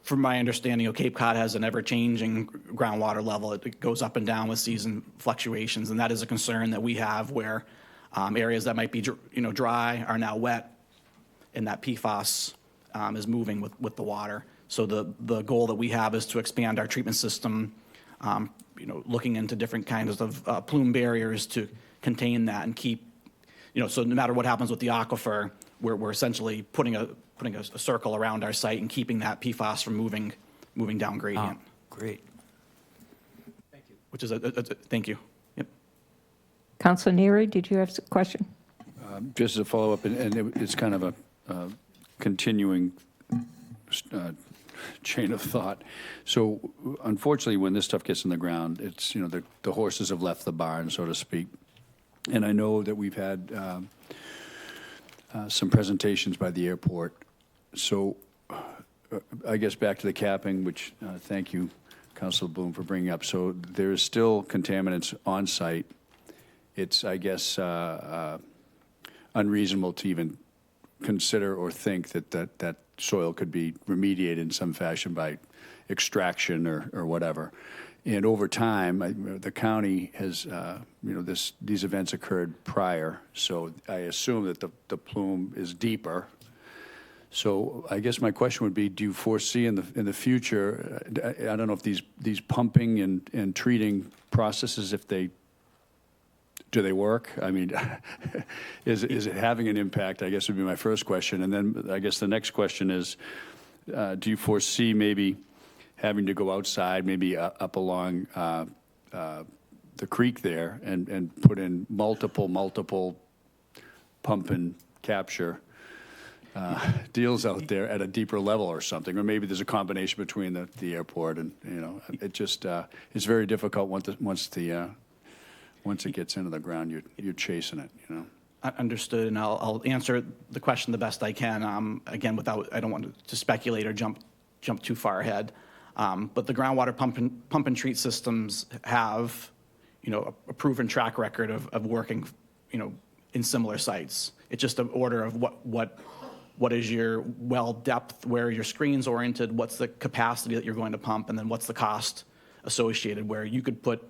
from my understanding, Cape Cod has an ever-changing groundwater level. It goes up and down with season fluctuations, and that is a concern that we have, where areas that might be dry are now wet, and that PFAS is moving with the water. So the goal that we have is to expand our treatment system, looking into different kinds of plume barriers to contain that and keep, so no matter what happens with the aquifer, we're essentially putting a circle around our site and keeping that PFAS from moving down gradient. Great. Thank you. Which is thank you. Yep. Councilor Neary, did you have a question? Just as a follow-up, and it's kind of a continuing chain of thought. So unfortunately, when this stuff gets in the ground, it's, the horses have left the barn, so to speak. And I know that we've had some presentations by the airport. So I guess back to the capping, which thank you, Councilor Bloom, for bringing up. So there's still contaminants on site. It's, I guess, unreasonable to even consider or think that soil could be remediated in some fashion by extraction or whatever. And over time, the county has, these events occurred prior, so I assume that the plume is deeper. So I guess my question would be: do you foresee in the future? I don't know if these pumping and treating processes, do they work? I mean, is it having an impact? I guess would be my first question, and then I guess the next question is: do you foresee maybe having to go outside, maybe up along the creek there, and put in multiple pump and capture deals out there at a deeper level or something? Or maybe there's a combination between the airport and, it just, it's very difficult once it gets into the ground, you're chasing it, Understood, and I'll answer the question the best I can. Again, I don't want to speculate or jump too far ahead. But the groundwater pump and treat systems have, a proven track record of working, in similar sites. It's just an order of what is your well depth, where are your screens oriented, what's the capacity that you're going to pump, and then what's the cost associated, where you could put,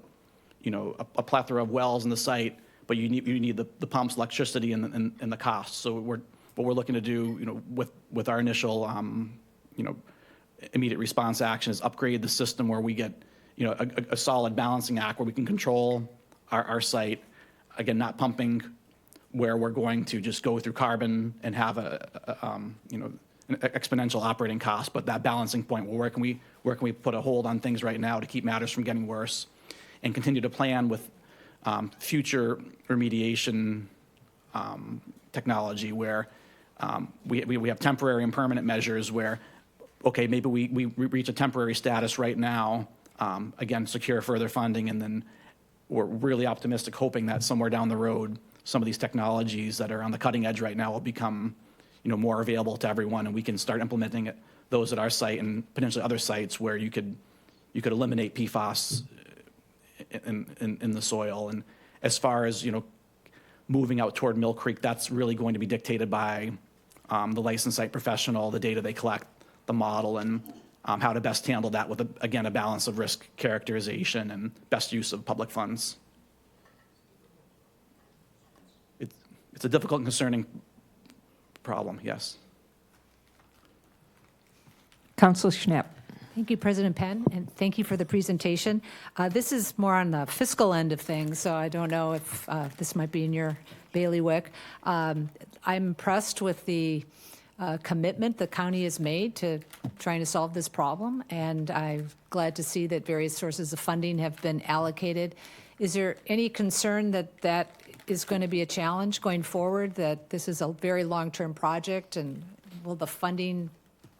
a plethora of wells in the site, but you need the pumps, electricity, and the cost. So what we're looking to do, with our initial, immediate response action is upgrade the system where we get, you know, a solid balancing act where we can control our site. Again, not pumping where we're going to just go through carbon and have you know, an exponential operating cost, but that balancing point, well, where can we put a hold on things right now to keep matters from getting worse, and continue to plan with future remediation technology where we have temporary and permanent measures where, okay, maybe we reach a temporary status right now, again, secure further funding, and then we're really optimistic, hoping that somewhere down the road, some of these technologies that are on the cutting edge right now will become, you know, more available to everyone, and we can start implementing those at our site and potentially other sites where you could eliminate PFAS in the soil. And as far as, you know, moving out toward Mill Creek, that's really going to be dictated by the licensed site professional, the data they collect, the model, and how to best handle that with, again, a balance of risk characterization and best use of public funds. It's a difficult and concerning problem, yes. Councilor Schnapp. Thank you, President Penn, and thank you for the presentation. This is more on the fiscal end of things, so I don't know if this might be in your bailiwick. I'm impressed with the commitment the county has made to trying to solve this problem, and I'm glad to see that various sources of funding have been allocated. Is there any concern that that is going to be a challenge going forward, that this is a very long-term project, and will the funding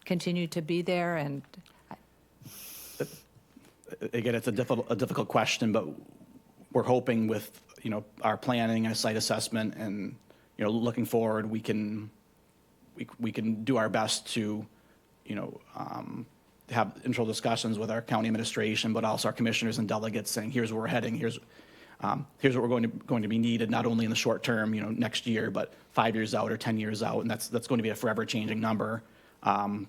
continue to be there? And again, it's a difficult question, but we're hoping with, you know, our planning and site assessment and, you know, looking forward, we can do our best to, you know, have intro discussions with our county administration, but also our commissioners and delegates, saying, here's where we're heading, here's what we're going to be needed, not only in the short term, you know, next year, but 5 years out or 10 years out, and that's going to be a forever changing number,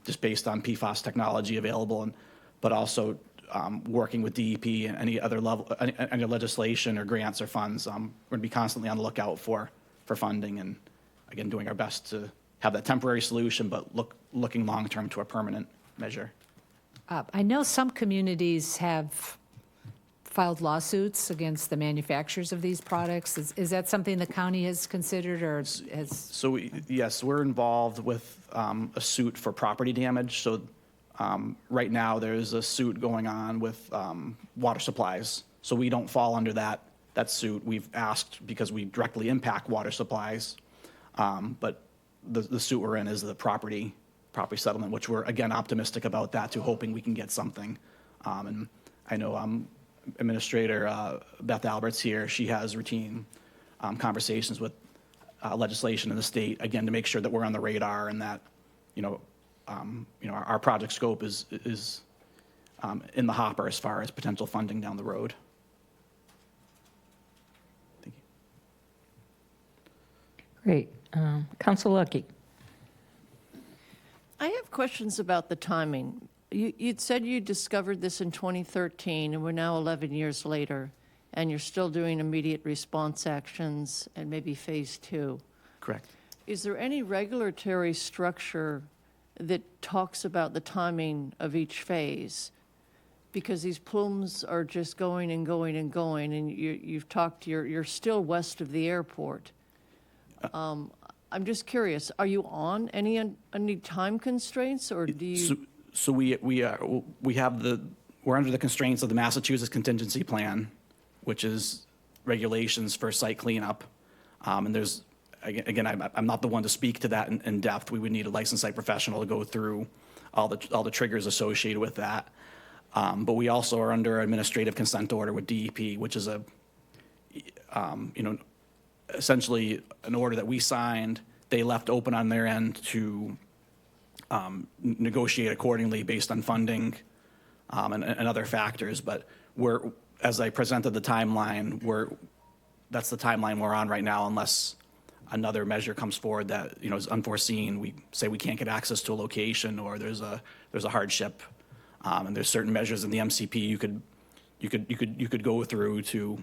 just based on PFAS technology available, but also working with DEP and any other level, any legislation or grants or funds. We're going to be constantly on the lookout for funding, and again, doing our best to have that temporary solution, but looking long term to a permanent measure. I know some communities have filed lawsuits against the manufacturers of these products. Is that something the county has considered, or has? So yes, we're involved with a suit for property damage. So right now there's a suit going on with water supplies. So we don't fall under that suit. We've asked because we directly impact water supplies, but the suit we're in is the property settlement, which we're again optimistic about that too, hoping we can get something. And I know Administrator Beth Albert's here. She has routine conversations with legislation in the state, again, to make sure that we're on the radar and that, our project scope is in the hopper as far as potential funding down the road. Thank you. Great. Councilor Lucky. I have questions about the timing. You'd said you discovered this in 2013, and we're now 11 years later, and you're still doing immediate response actions and maybe phase 2. Correct. Is there any regulatory structure that talks about the timing of each phase? Because these plumes are just going and going and going, and you've talked, you're still west of the airport. I'm just curious, are you on any time constraints, or do you? So we're under the constraints of the Massachusetts contingency plan, which is regulations for site cleanup. And there's, again, I'm not the one to speak to that in depth. We would need a licensed site professional to go through all the triggers associated with that. But we also are under administrative consent order with DEP, which is essentially an order that we signed. They left open on their end to negotiate accordingly based on funding and other factors. But as I presented the timeline, that's the timeline we're on right now, unless another measure comes forward that is unforeseen. We say we can't get access to a location, or there's a hardship, and there's certain measures in the MCP you could go through to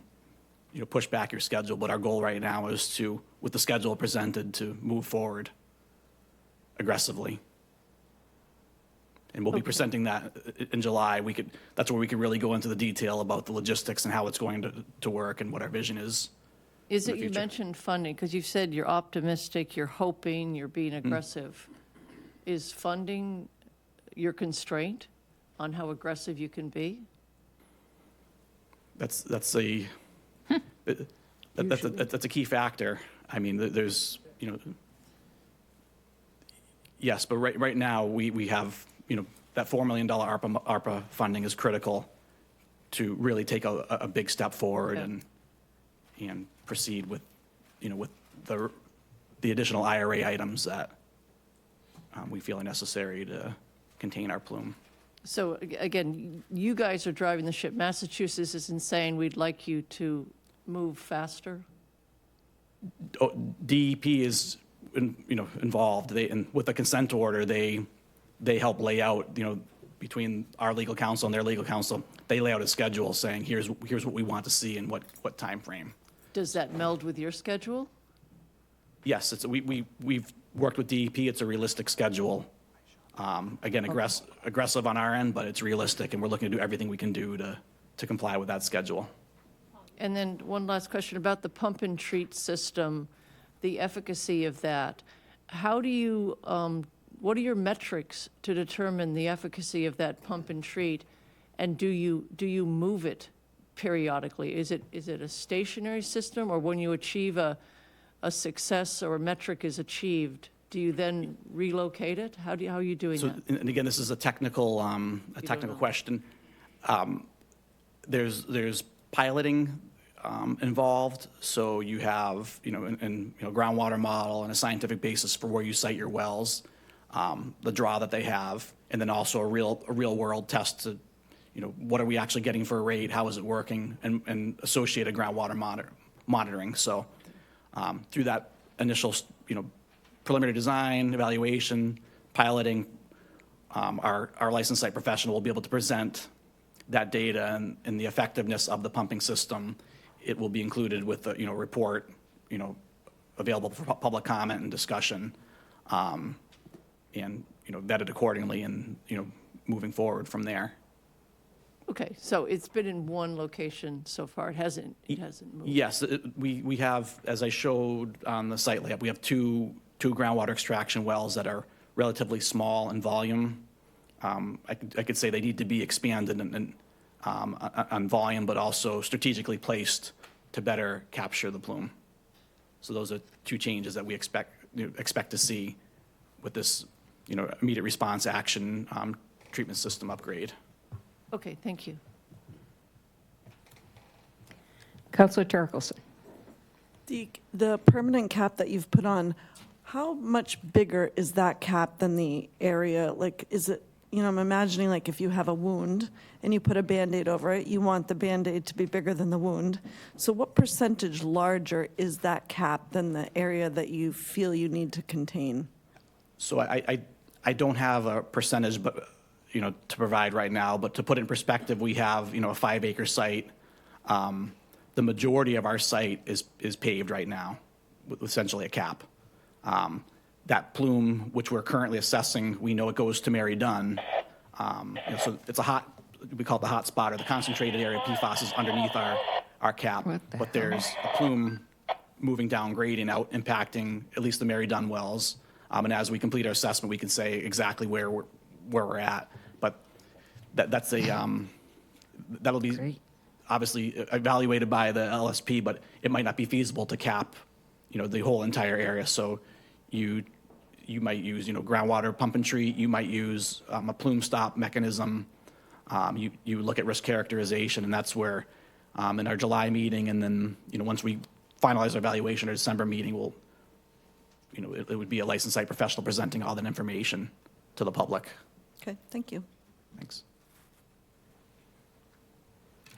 push back your schedule. But our goal right now is to, with the schedule presented, to move forward aggressively. And we'll be presenting that in July. That's where we can really go into the detail about the logistics and how it's going to work and what our vision is. Is in it, the you future. mentioned funding, because you've said you're optimistic, you're hoping, you're being aggressive. Is funding your constraint on how aggressive you can be? That's a that's a key factor. I mean, there's, yes, but right now we have, that $4 million ARPA funding is critical to really take a big step forward and proceed with, with the additional IRA items that we feel are necessary to contain our plume. So again, you guys are driving the ship. Massachusetts isn't saying we'd like you to move faster? DEP is, involved. And with the consent order, they help lay out, between our legal counsel and their legal counsel, they lay out a schedule saying, here's what we want to see and what time frame. Does that meld with your schedule? Yes, we've worked with DEP. It's a realistic schedule. Again, aggressive on our end, but it's realistic, and we're looking to do everything we can do to comply with that schedule. And then one last question about the pump and treat system, the efficacy of that. How do you, what are your metrics to determine the efficacy of that pump and treat? And do you move it periodically? Is it a stationary system, or when you achieve a success or a metric is achieved, do you then relocate it? How are you doing that? And again, this is a technical question. There's piloting involved, so you have groundwater model and a scientific basis for where you site your wells, the draw that they have, and then also a real world test to what are we actually getting for a rate, how is it working, and associated groundwater monitoring. So through that initial preliminary design, evaluation, piloting, our licensed site professional will be able to present that data and the effectiveness of the pumping system. It will be included with the report, available for public comment and discussion, and vetted accordingly, and moving forward from there. Okay, so it's been in one location so far. It hasn't moved. Yes, we have, as I showed on the site layout, we have two groundwater extraction wells that are relatively small in volume. I could say they need to be expanded on volume, but also strategically placed to better capture the plume. So those are two changes that we expect to see with this, immediate response action treatment system upgrade. Okay, thank you. Councilor Turkelson. The permanent cap that you've put on, how much bigger is that cap than the area? Like, is it, I'm imagining like if you have a wound and you put a Band-Aid over it, you want the Band-Aid to be bigger than the wound. So what percentage larger is that cap than the area that you feel you need to contain? So I don't have a percentage, but to provide right now, but to put in perspective, we have, a 5-acre site. The majority of our site is paved right now with essentially a cap. That plume, which we're currently assessing, we know it goes to Mary Dunn. So it's we call it the hot spot, or the concentrated area of PFAS is underneath our cap. But there's a plume moving down, grading out, impacting at least the Mary Dunn wells. And as we complete our assessment, we can say exactly where we're at. But that's that'll be obviously evaluated by the LSP, but it might not be feasible to cap, the whole entire area. So you might use, groundwater pump and treat. You might use a plume stop mechanism. You look at risk characterization, and that's where in our July meeting, and then, once we finalize our evaluation, our December meeting, we'll, it would be a licensed site professional presenting all that information to the public. Okay, thank you. Thanks.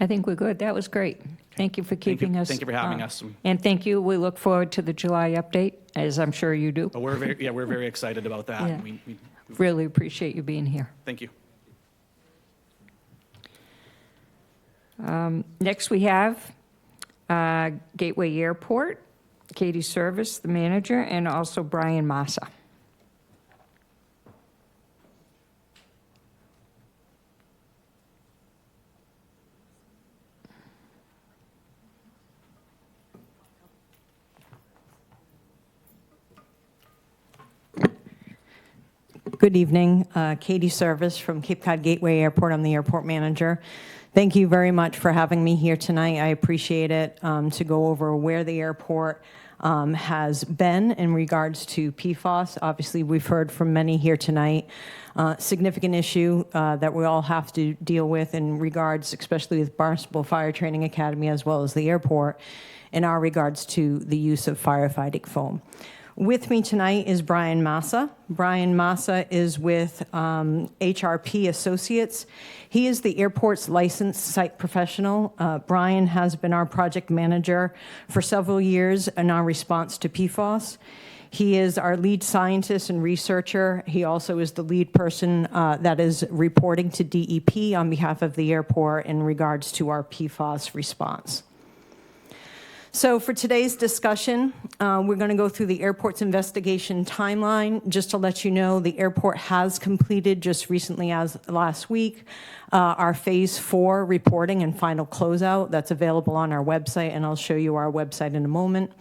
I think we're good. That was great. Thank you for keeping us. Thank you for having us. And thank you. We look forward to the July update, as I'm sure you do. But we're very excited about that. Yeah. We Really appreciate you being here. thank you. Next, we have Gateway Airport, Katie Servis, the manager, and also Bryan Massa. Good evening. Katie Servis from Cape Cod Gateway Airport. I'm the airport manager. Thank you very much for having me here tonight. I appreciate it to go over where the airport has been in regards to PFAS. Obviously, we've heard from many here tonight. Significant issue that we all have to deal with in regards, especially with Barnstable Fire Training Academy as well as the airport, in our regards to the use of firefighting foam. With me tonight is Bryan Massa. Bryan Massa is with HRP Associates. He is the airport's licensed site professional. Bryan has been our project manager for several years in our response to PFAS. He is our lead scientist and researcher. He also is the lead person that is reporting to DEP on behalf of the airport in regards to our PFAS response. So for today's discussion, we're going to go through the airport's investigation timeline. Just to let you know, the airport has completed just recently as last week our phase 4 reporting and final closeout. That's available on our website, and I'll show you our website in a moment.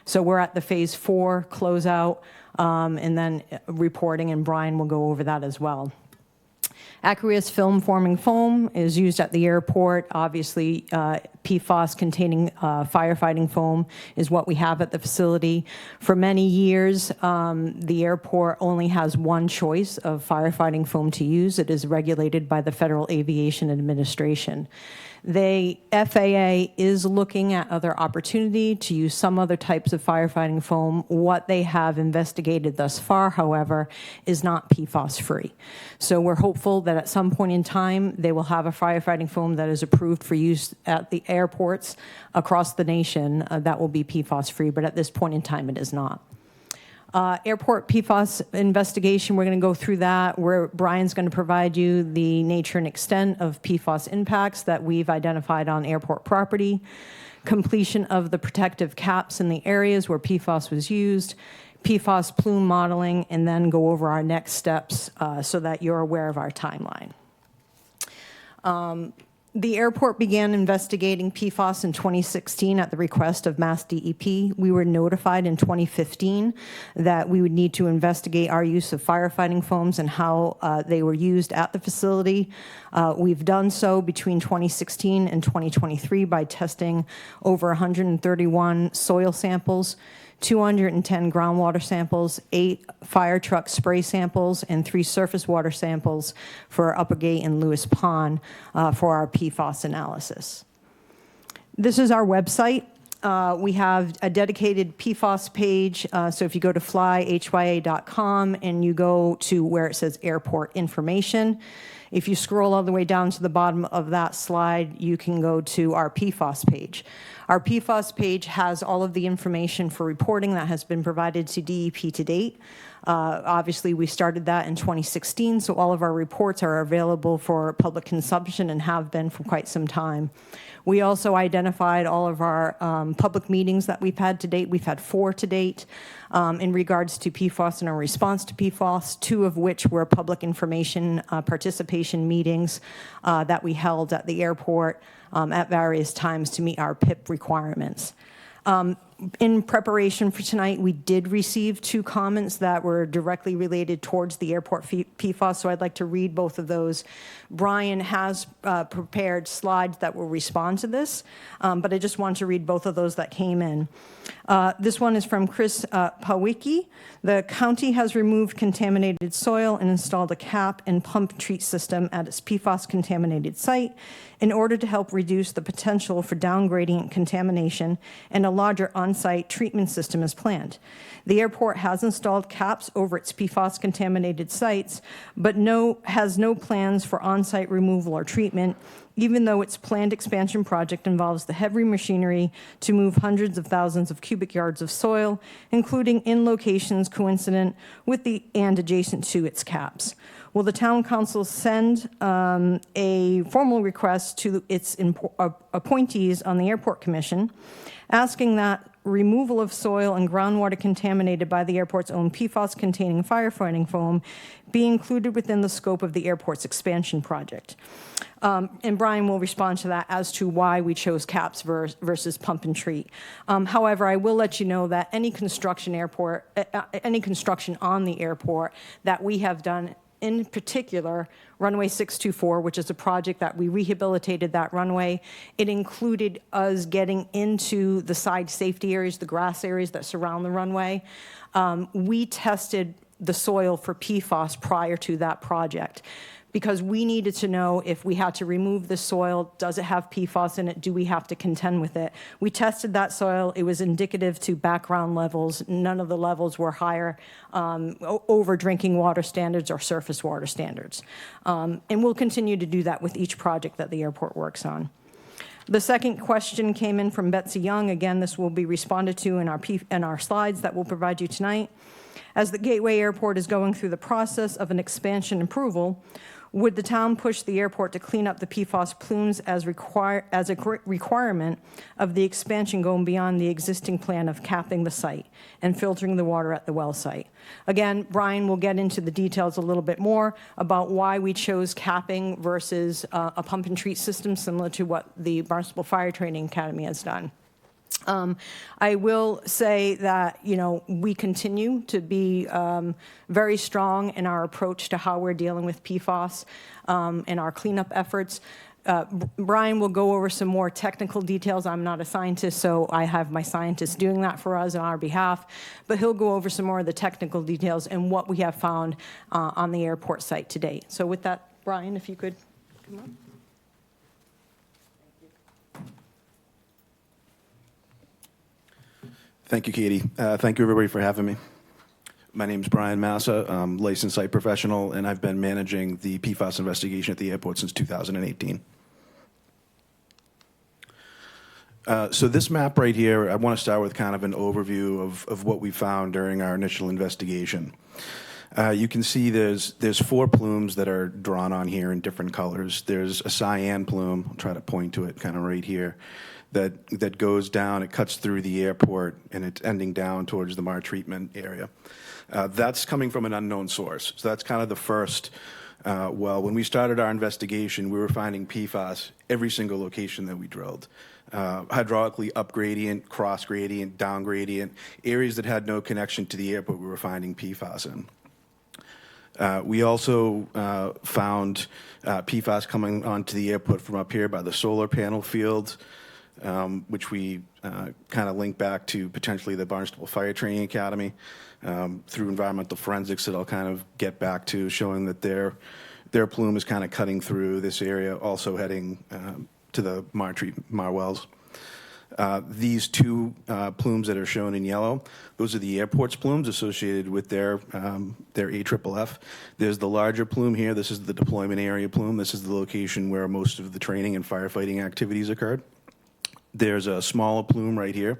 So we're at the phase 4 closeout and then reporting, and Bryan will go over that as well. Aqueous film-forming foam is used at the airport. Obviously, PFAS-containing firefighting foam is what we have at the facility. For many years, the airport only has one choice of firefighting foam to use. It is regulated by the Federal Aviation Administration. The FAA is looking at other opportunity to use some other types of firefighting foam. What they have investigated thus far, however, is not PFAS-free. So we're hopeful that at some point in time, they will have a firefighting foam that is approved for use at the airports across the nation that will be PFAS-free, but at this point in time, it is not. Airport PFAS investigation, we're going to go through that, where Bryan's going to provide you the nature and extent of PFAS impacts that we've identified on airport property, completion of the protective caps in the areas where PFAS was used, PFAS plume modeling, and then go over our next steps so that you're aware of our timeline. The airport began investigating PFAS in 2016 at the request of Mass DEP. We were notified in 2015 that we would need to investigate our use of firefighting foams and how they were used at the facility. We've done so between 2016 and 2023 by testing over 131 soil samples, 210 groundwater samples, 8 fire truck spray samples, and 3 surface water samples for Uppergate and Lewis Pond for our PFAS analysis. This is our website. We have a dedicated PFAS page. So if you go to flyhya.com and you go to where it says airport information, if you scroll all the way down to the bottom of that slide, you can go to our PFAS page. Our PFAS page has all of the information for reporting that has been provided to DEP to date. Obviously, we started that in 2016, so all of our reports are available for public consumption and have been for quite some time. We also identified all of our public meetings that we've had to date. We've had 4 to date in regards to PFAS and our response to PFAS, 2 of which were public information participation meetings that we held at the airport at various times to meet our PIP requirements. In preparation for tonight, we did receive 2 comments that were directly related towards the airport PFAS, so I'd like to read both of those. Bryan has prepared slides that will respond to this, but I just want to read both of those that came in. This one is from Chris Pawicki. The county has removed contaminated soil and installed a cap and pump treat system at its PFAS contaminated site in order to help reduce the potential for downgradient contamination, and a larger on-site treatment system is planned. The airport has installed caps over its PFAS contaminated sites, but has no plans for on-site removal or treatment, even though its planned expansion project involves the heavy machinery to move hundreds of thousands of cubic yards of soil, including in locations coincident with and adjacent to its caps. Will the town council send a formal request to its appointees on the airport commission, asking that removal of soil and groundwater contaminated by the airport's own PFAS-containing firefighting foam be included within the scope of the airport's expansion project. And Bryan will respond to that as to why we chose caps versus pump and treat. However, I will let you know that any construction on the airport that we have done, in particular, runway 624, which is a project that we rehabilitated that runway. It included us getting into the side safety areas, the grass areas that surround the runway. We tested the soil for PFAS prior to that project because we needed to know if we had to remove the soil, does it have PFAS in it, do we have to contend with it? We tested that soil, it was indicative to background levels, none of the levels were higher over drinking water standards or surface water standards. And we'll continue to do that with each project that the airport works on. The second question came in from Betsy Young. Again, this will be responded to in our slides that we'll provide you tonight. As the Gateway Airport is going through the process of an expansion approval, would the town push the airport to clean up the PFAS plumes as a requirement of the expansion going beyond the existing plan of capping the site and filtering the water at the well site? Again, Bryan will get into the details a little bit more about why we chose capping versus a pump and treat system similar to what the Barnstable Fire Training Academy has done. I will say that, we continue to be very strong in our approach to how we're dealing with PFAS and our cleanup efforts. Bryan will go over some more technical details. I'm not a scientist, so I have my scientists doing that for us on our behalf. But he'll go over some more of the technical details and what we have found on the airport site to date. So with that, Bryan, if you could come on. Thank you, Katie. Thank you, everybody, for having me. My name is Bryan Massa. I'm a licensed site professional, and I've been managing the PFAS investigation at the airport since 2018. So this map right here, I want to start with kind of an overview of what we found during our initial investigation. You can see there's 4 plumes that are drawn on here in different colors. There's a cyan plume, I'll try to point to it kind of right here, that goes down, it cuts through the airport, and it's ending down towards the Mar treatment area. That's coming from an unknown source. So that's kind of the first, when we started our investigation, we were finding PFAS every single location that we drilled. Hydraulically up gradient, cross gradient, down gradient, areas that had no connection to the airport, we were finding PFAS in. We also found PFAS coming onto the airport from up here by the solar panel field, which we kind of link back to potentially the Barnstable Fire Training Academy through environmental forensics that I'll kind of get back to, showing that their plume is kind of cutting through this area, also heading to the Mar wells. These 2 plumes that are shown in yellow, those are the airport's plumes associated with their AFFF. There's the larger plume here. This is the deployment area plume. This is the location where most of the training and firefighting activities occurred. There's a smaller plume right here.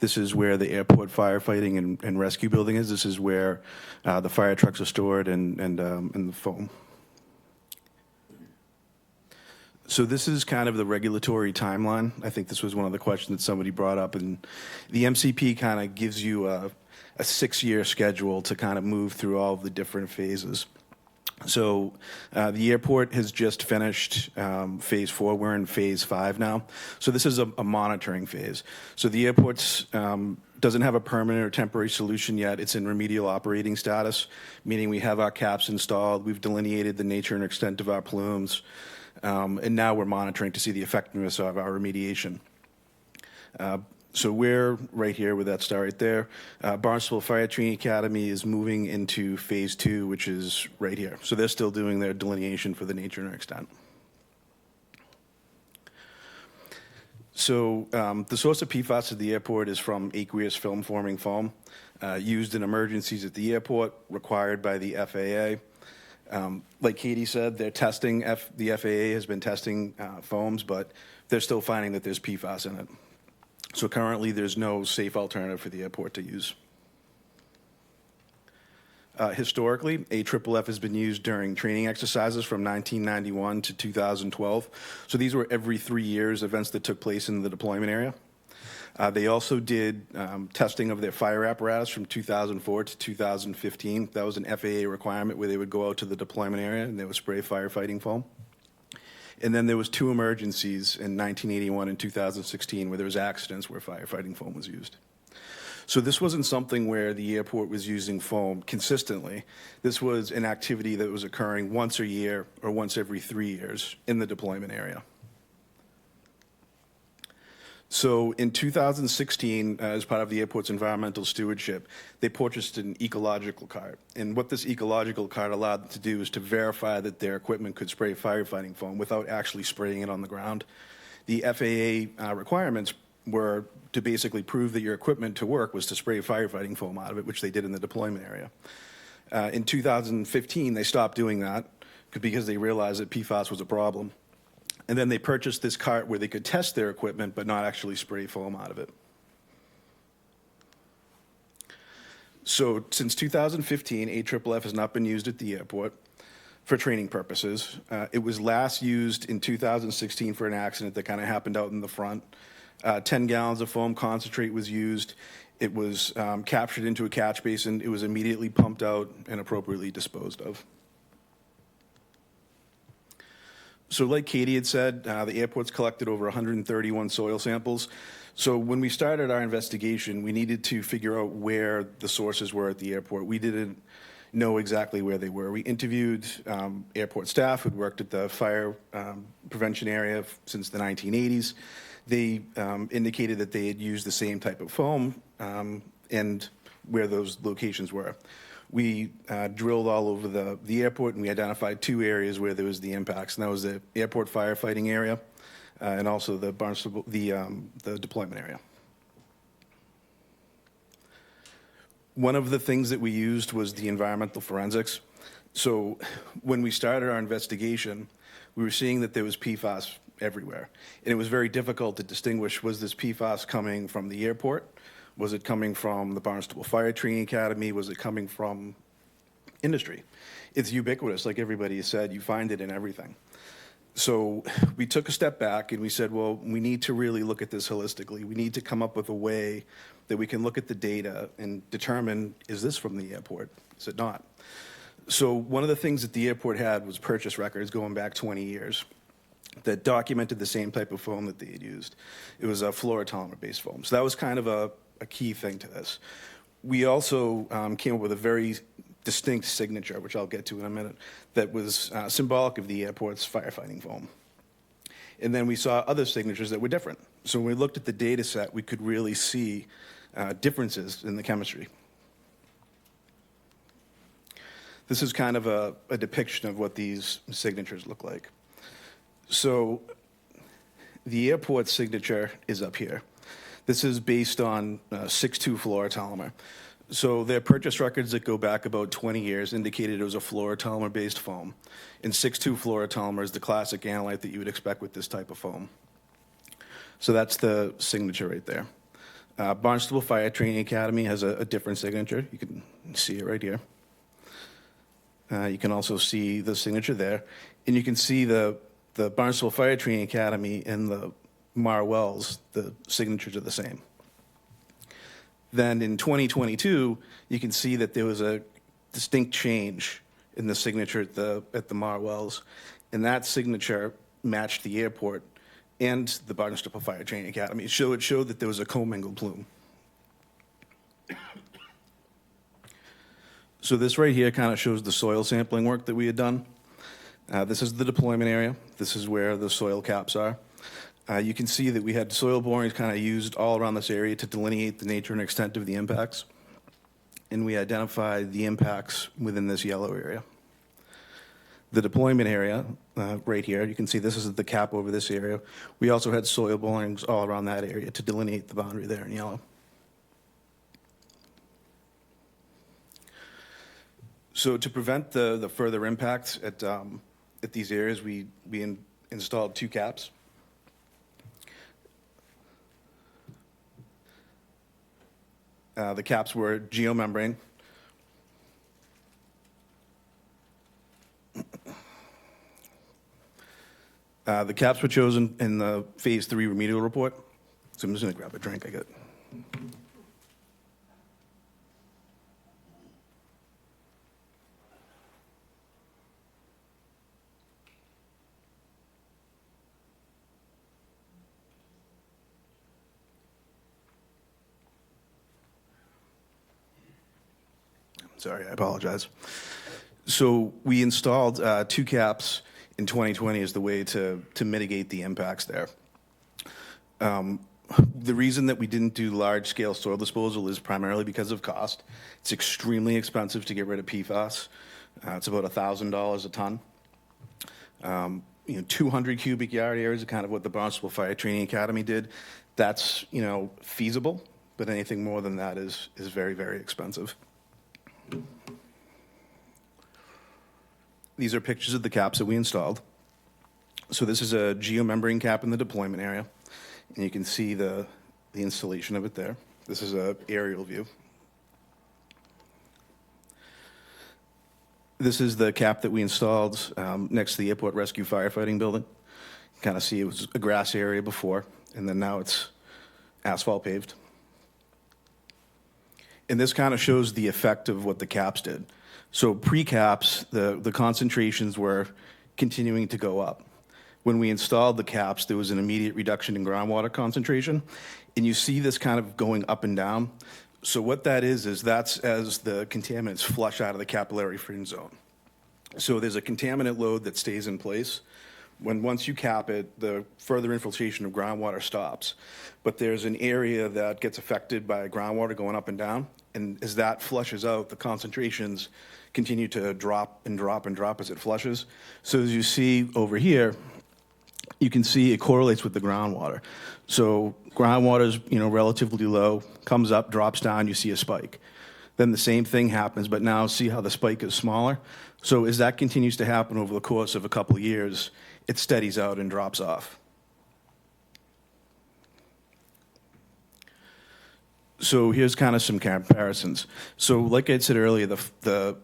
This is where the airport firefighting and rescue building is. This is where the fire trucks are stored and the foam. So this is kind of the regulatory timeline. I think this was one of the questions that somebody brought up, and the MCP kind of gives you a 6-year schedule to kind of move through all of the different phases. So the airport has just finished phase 4. We're in phase 5 now. So this is a monitoring phase. So the airport's doesn't have a permanent or temporary solution yet. It's in remedial operating status, meaning we have our caps installed. We've delineated the nature and extent of our plumes. And now we're monitoring to see the effectiveness of our remediation. So we're right here with that star right there. Barnstable Fire Training Academy is moving into phase 2, which is right here. So they're still doing their delineation for the nature and extent. So the source of PFAS at the airport is from aqueous film-forming foam used in emergencies at the airport, required by the FAA. Like Katie said, they're testing, the FAA has been testing foams, but they're still finding that there's PFAS in it. So currently, there's no safe alternative for the airport to use. Historically, AFFF has been used during training exercises from 1991 to 2012. So these were every 3 years events that took place in the deployment area. They also did testing of their fire apparatus from 2004 to 2015. That was an FAA requirement where they would go out to the deployment area and they would spray firefighting foam. And then there was 2 emergencies in 1981 and 2016 where there was accidents where firefighting foam was used. So this wasn't something where the airport was using foam consistently. This was an activity that was occurring once a year or once every 3 years in the deployment area. So in 2016, as part of the airport's environmental stewardship, they purchased an ecological cart. And what this ecological cart allowed them to do is to verify that their equipment could spray firefighting foam without actually spraying it on the ground. The FAA requirements were to basically prove that your equipment to work was to spray firefighting foam out of it, which they did in the deployment area. In 2015, they stopped doing that because they realized that PFAS was a problem. And then they purchased this cart where they could test their equipment but not actually spray foam out of it. So since 2015, AFFF has not been used at the airport for training purposes. It was last used in 2016 for an accident that kind of happened out in the front. 10 gallons of foam concentrate was used. It was captured into a catch basin. It was immediately pumped out and appropriately disposed of. So like Katie had said, the airport's collected over 131 soil samples. So when we started our investigation, we needed to figure out where the sources were at the airport. We didn't know exactly where they were. We interviewed airport staff who'd worked at the fire prevention area since the 1980s. They indicated that they had used the same type of foam and where those locations were. We drilled all over the airport, and we identified 2 areas where there was the impacts, and that was the airport firefighting area and also the Barnstable, the deployment area. One of the things that we used was the environmental forensics. So when we started our investigation, we were seeing that there was PFAS everywhere, and it was very difficult to distinguish, was this PFAS coming from the airport? Was it coming from the Barnstable Fire Training Academy? Was it coming from industry? It's ubiquitous, like everybody has said. You find it in everything. So we took a step back and we said, well, we need to really look at this holistically. We need to come up with a way that we can look at the data and determine, is this from the airport? Is it not? So one of the things that the airport had was purchase records going back 20 years that documented the same type of foam that they had used. It was a fluorotolerant-based foam. So that was kind of a key thing to this. We also came up with a very distinct signature, which I'll get to in a minute, that was symbolic of the airport's firefighting foam. And then we saw other signatures that were different. So when we looked at the data set, we could really see differences in the chemistry. This is kind of a depiction of what these signatures look like. So the airport signature is up here. This is based on 6,2 fluorotomer. So their purchase records that go back about 20 years indicated it was a fluorotomer-based foam. And 6,2 fluorotomer is the classic analyte that you would expect with this type of foam. So that's the signature right there. Barnstable Fire Training Academy has a different signature. You can see it right here. You can also see the signature there. And you can see the Barnstable Fire Training Academy and the Mar Wells, the signatures are the same. Then in 2022, you can see that there was a distinct change in the signature at the Mar Wells, and that signature matched the airport and the Barnstable Fire Training Academy. So it showed that there was a commingled plume. So this right here kind of shows the soil sampling work that we had done. This is the deployment area. This is where the soil caps are. You can see that we had soil borings kind of used all around this area to delineate the nature and extent of the impacts. And we identified the impacts within this yellow area. The deployment area, right here, you can see this is the cap over this area. We also had soil borings all around that area to delineate the boundary there in yellow. So to prevent the further impacts at these areas, we installed 2 caps. The caps were geomembrane. The caps were chosen in the Phase 3 remedial report. So I'm just going to grab a drink. I got. Sorry, I apologize. So we installed 2 caps in 2020 as the way to mitigate the impacts there. The reason that we didn't do large-scale soil disposal is primarily because of cost. It's extremely expensive to get rid of PFAS. It's about $1,000 a ton. 200 cubic yard areas is kind of what the Barnstable Fire Training Academy did. That's, feasible, but anything more than that is very, very expensive. These are pictures of the caps that we installed. So this is a geomembrane cap in the deployment area, and you can see the installation of it there. This is an aerial view. This is the cap that we installed next to the Airport Rescue Firefighting Building. You kind of see it was a grass area before, and then now it's asphalt paved. And this kind of shows the effect of what the caps did. So pre-caps, the concentrations were continuing to go up. When we installed the caps, there was an immediate reduction in groundwater concentration, and you see this kind of going up and down. So what that is that's as the contaminants flush out of the capillary fringe zone. So there's a contaminant load that stays in place. Once you cap it, the further infiltration of groundwater stops. But there's an area that gets affected by groundwater going up and down, and as that flushes out, the concentrations continue to drop and drop and drop as it flushes. So as you see over here, you can see it correlates with the groundwater. So groundwater is, relatively low, comes up, drops down, you see a spike. Then the same thing happens, but now see how the spike is smaller? So as that continues to happen over the course of a couple of years, it steadies out and drops off. So here's kind of some comparisons. So like I said earlier, the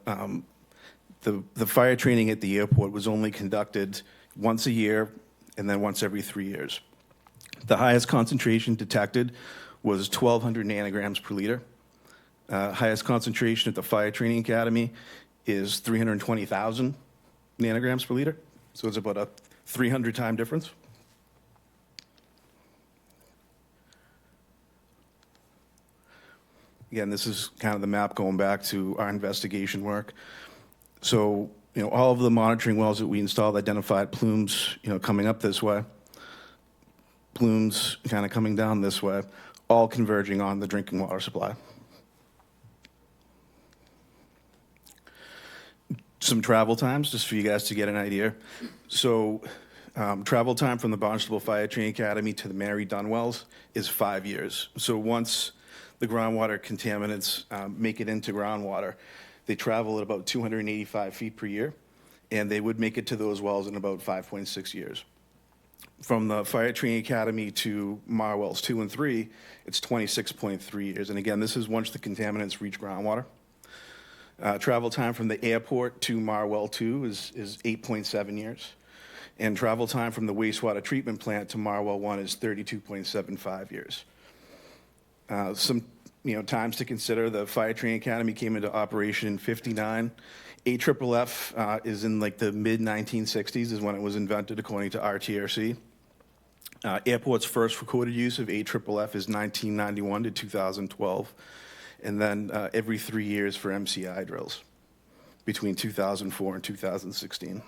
fire training at the airport was only conducted once a year and then once every 3 years. The highest concentration detected was 1,200 nanograms per liter. Highest concentration at the Fire Training Academy is 320,000 nanograms per liter. So it's about a 300-time difference. Again, this is kind of the map going back to our investigation work. So, all of the monitoring wells that we installed identified plumes, coming up this way, plumes kind of coming down this way, all converging on the drinking water supply. Some travel times, just for you guys to get an idea. So, travel time from the Barnstable Fire Training Academy to the Mary Dunn wells is 5 years. So once the groundwater contaminants make it into groundwater, they travel at about 285 feet per year, and they would make it to those wells in about 5.6 years. From the Fire Training Academy to Mar wells 2 and 3, it's 26.3 years. And again, this is once the contaminants reach groundwater. Travel time from the airport to Mar well 2 is 8.7 years. And travel time from the wastewater treatment plant to Mar well 1 is 32.75 years. Some times to consider: the Fire Training Academy came into operation in '59. AFFF is in like the mid-1960s is when it was invented, according to RTRC. Airport's first recorded use of AFFF is 1991 to 2012, and then every 3 years for MCI drills between 2004 and 2016.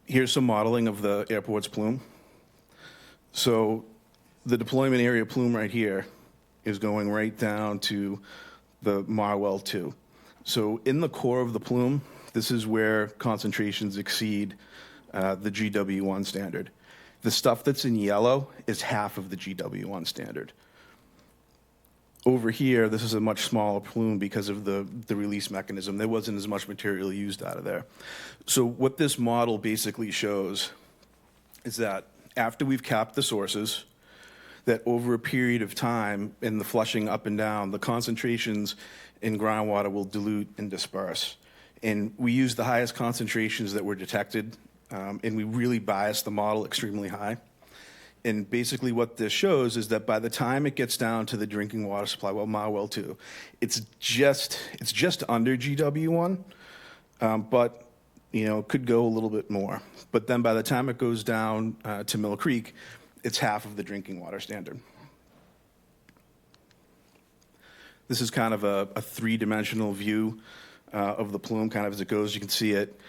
Here's some modeling of the airport's plume. So the deployment area plume right here is going right down to the Marwell 2. So in the core of the plume, this is where concentrations exceed the GW1 standard. The stuff that's in yellow is half of the GW1 standard. Over here, this is a much smaller plume because of the release mechanism. There wasn't as much material used out of there. So what this model basically shows is that after we've capped the sources, that over a period of time in the flushing up and down, the concentrations in groundwater will dilute and disperse. And we use the highest concentrations that were detected, and we really bias the model extremely high. And basically what this shows is that by the time it gets down to the drinking water supply, well, my well 2, it's just under GW1, but, you know, it could go a little bit more. But then by the time it goes down to Mill Creek, it's half of the drinking water standard. This is kind of a three-dimensional view of the plume, kind of as it goes. You can see it.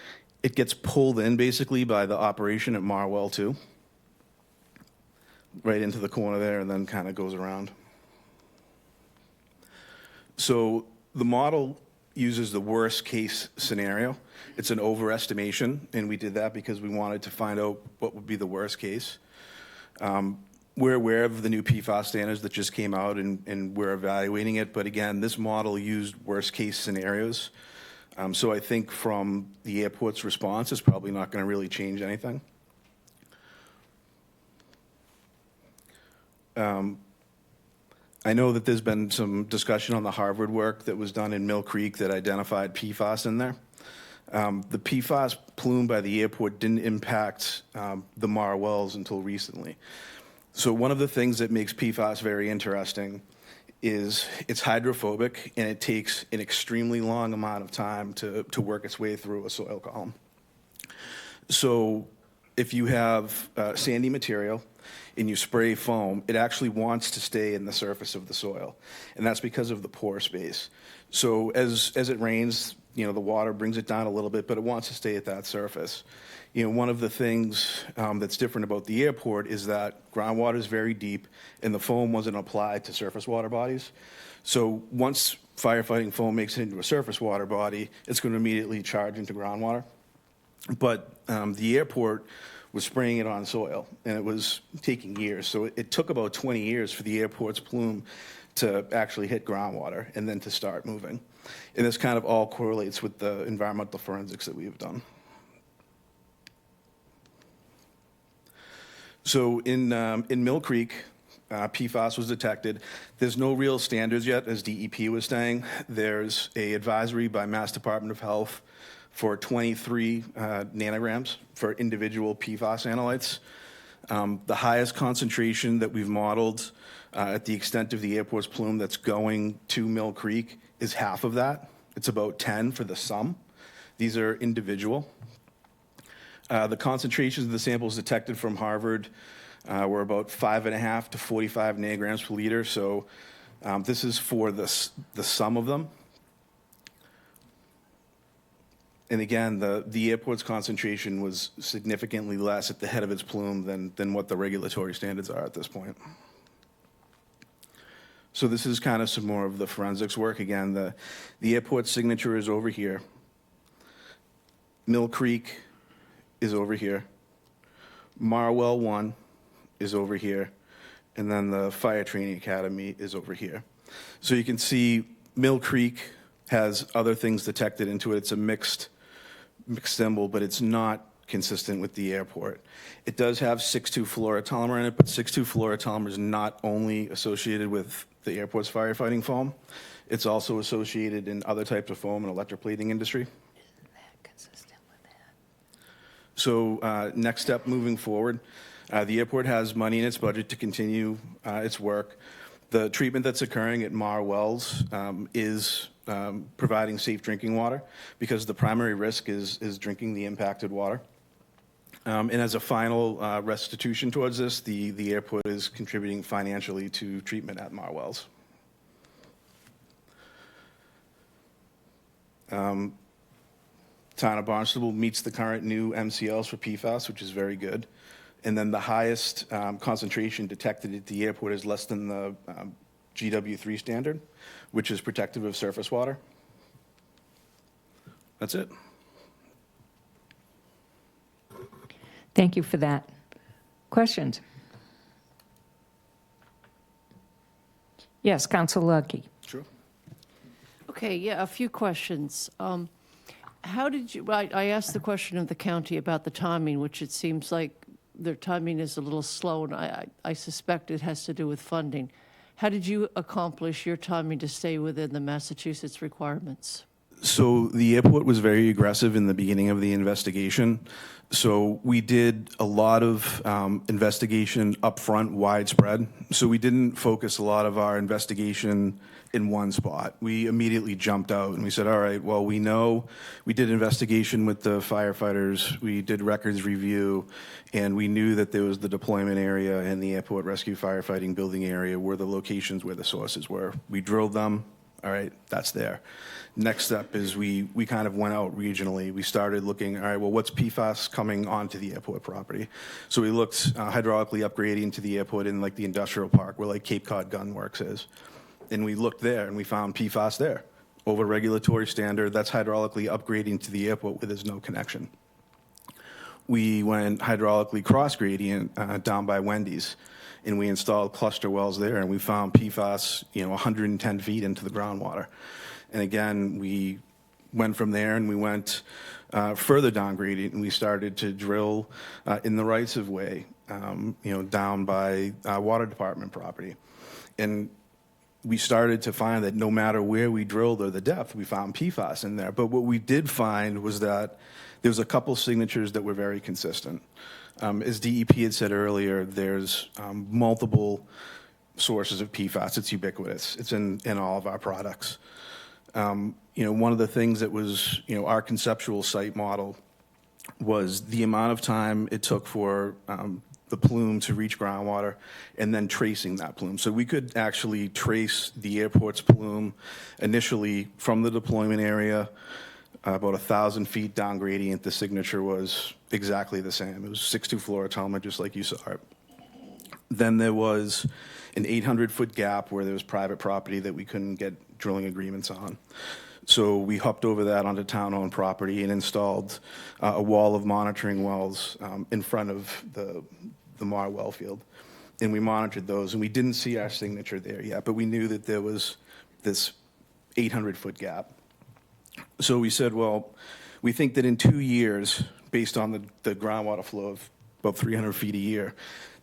It gets pulled in basically by the operation at Marwell 2, right into the corner there, and then kind of goes around. So the model uses the worst case scenario. It's an overestimation, and we did that because we wanted to find out what would be the worst case. We're aware of the new PFAS standards that just came out, and we're evaluating it. But again, this model used worst case scenarios. So I think from the airport's response, it's probably not going to really change anything. I know that there's been some discussion on the Harvard work that was done in Mill Creek that identified PFAS in there. The PFAS plume by the airport didn't impact the Mar wells until recently. So one of the things that makes PFAS very interesting is it's hydrophobic, and it takes an extremely long amount of time to work its way through a soil column. So if you have sandy material and you spray foam, it actually wants to stay in the surface of the soil, and that's because of the pore space. So as it rains, you know, the water brings it down a little bit, but it wants to stay at that surface. You know, one of the things that's different about the airport is that groundwater is very deep, and the foam wasn't applied to surface water bodies. So once firefighting foam makes it into a surface water body, it's going to immediately charge into groundwater. But the airport was spraying it on soil, and it was taking years. So it took about 20 years for the airport's plume to actually hit groundwater and then to start moving. And this kind of all correlates with the environmental forensics that we have done. So in Mill Creek, PFAS was detected. There's no real standards yet, as DEP was saying. There's an advisory by Mass Department of Health for 23 nanograms for individual PFAS analytes. The highest concentration that we've modeled at the extent of the airport's plume that's going to Mill Creek is half of that. It's about 10 for the sum. These are individual. The concentrations of the samples detected from Harvard were about 5.5 to 45 nanograms per liter. So this is for the sum of them. And again, the airport's concentration was significantly less at the head of its plume than what the regulatory standards are at this point. So this is kind of some more of the forensics work. Again, the airport signature is over here. Mill Creek is over here. Marwell 1 is over here. And then the Fire Training Academy is over here. So you can see Mill Creek has other things detected into it. It's a mixed symbol, but it's not consistent with the airport. It does have 6,2-fluorotolymer in it, but 6,2-fluorotolymer is not only associated with the airport's firefighting foam, it's also associated in other types of foam and electroplating industry. Isn't that consistent with that? So next step moving forward, the airport has money in its budget to continue its work. The treatment that's occurring at Mar Wells is providing safe drinking water, because the primary risk is drinking the impacted water. And as a final restitution towards this, the airport is contributing financially to treatment at Mar Wells. Town of Barnstable meets the current new MCLs for PFAS, which is very good. And then the highest concentration detected at the airport is less than the GW3 standard, which is protective of surface water. That's it. Thank you for that. Questions? Yes, Council Lucky. Sure. Okay, yeah, a few questions. How did you, I asked the question of the county about the timing, which it seems like their timing is a little slow, and I suspect it has to do with funding. How did you accomplish your timing to stay within the Massachusetts requirements? So the airport was very aggressive in the beginning of the investigation. So we did a lot of investigation upfront, widespread. So we didn't focus a lot of our investigation in one spot. We immediately jumped out and we said, all right, well, we know we did investigation with the firefighters, we did records review, and we knew that there was the deployment area and the airport rescue firefighting building area were the locations where the sources were. We drilled them. All right, that's there. Next step is we kind of went out regionally. We started looking, all right, well, what's PFAS coming onto the airport property? So we looked hydraulically upgrading to the airport in like the industrial park where like Cape Cod Gun Works is. And we looked there and we found PFAS there. Over regulatory standard, that's hydraulically upgrading to the airport where there's no connection. We went hydraulically cross gradient down by Wendy's, and we installed cluster wells there, and we found PFAS, 110 feet into the groundwater. And again, we went from there and we went further down gradient, and we started to drill in the rights of way, down by water department property. And we started to find that no matter where we drilled or the depth, we found PFAS in there. But what we did find was that there was a couple signatures that were very consistent. As DEP had said earlier, there's multiple sources of PFAS. It's ubiquitous. It's in all of our products. One of the things that was, our conceptual site model was the amount of time it took for the plume to reach groundwater and then tracing that plume. So we could actually trace the airport's plume initially from the deployment area, about 1,000 feet down gradient. The signature was exactly the same. It was 6.2 fluorotoma, just like you saw it. Then there was an 800-foot gap where there was private property that we couldn't get drilling agreements on. So we hopped over that onto town-owned property and installed a wall of monitoring wells in front of the Mar well field. And we monitored those, and we didn't see our signature there yet, but we knew that there was this 800-foot gap. So we said, well, we think that in 2 years, based on the groundwater flow of about 300 feet a year,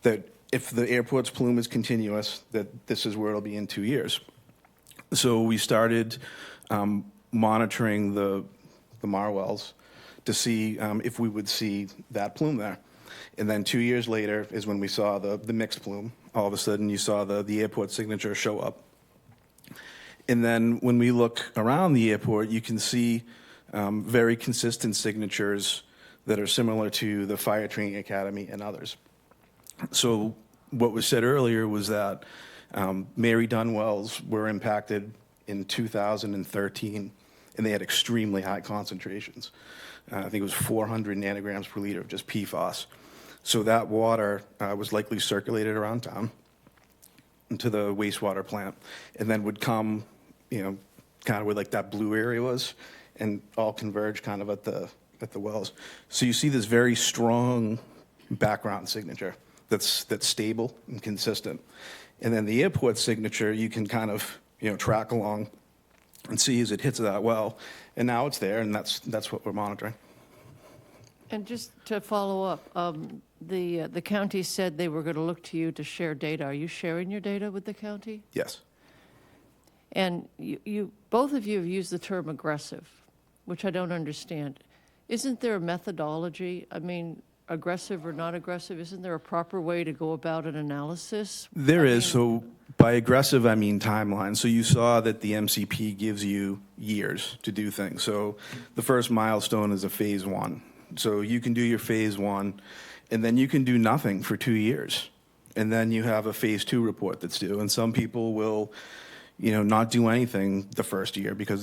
that if the airport's plume is continuous, that this is where it'll be in 2 years. So we started monitoring the Mar wells to see if we would see that plume there. And then 2 years later is when we saw the mixed plume. All of a sudden, you saw the airport signature show up. And then when we look around the airport, you can see very consistent signatures that are similar to the Fire Training Academy and others. So what was said earlier was that Mary Dunn wells were impacted in 2013, and they had extremely high concentrations. I think it was 400 nanograms per liter of just PFAS. So that water was likely circulated around town into the wastewater plant, and then would come, kind of where like that blue area was, and all converge kind of at the wells. So you see this very strong background signature that's stable and consistent. And then the airport signature, you can kind of, track along and see as it hits that well. And now it's there, and that's what we're monitoring. And just to follow up, the county said they were going to look to you to share data. Are you sharing your data with the county? Yes. And you both of you have used the term aggressive, which I don't understand. Isn't there a methodology? I mean, aggressive or not aggressive, isn't there a proper way to go about an analysis? There is. So by aggressive, I mean timeline. So you saw that the MCP gives you years to do things. So the first milestone is a phase 1. So you can do your phase 1, and then you can do nothing for 2 years. And then you have a phase 2 report that's due. And some people will, not do anything the first year because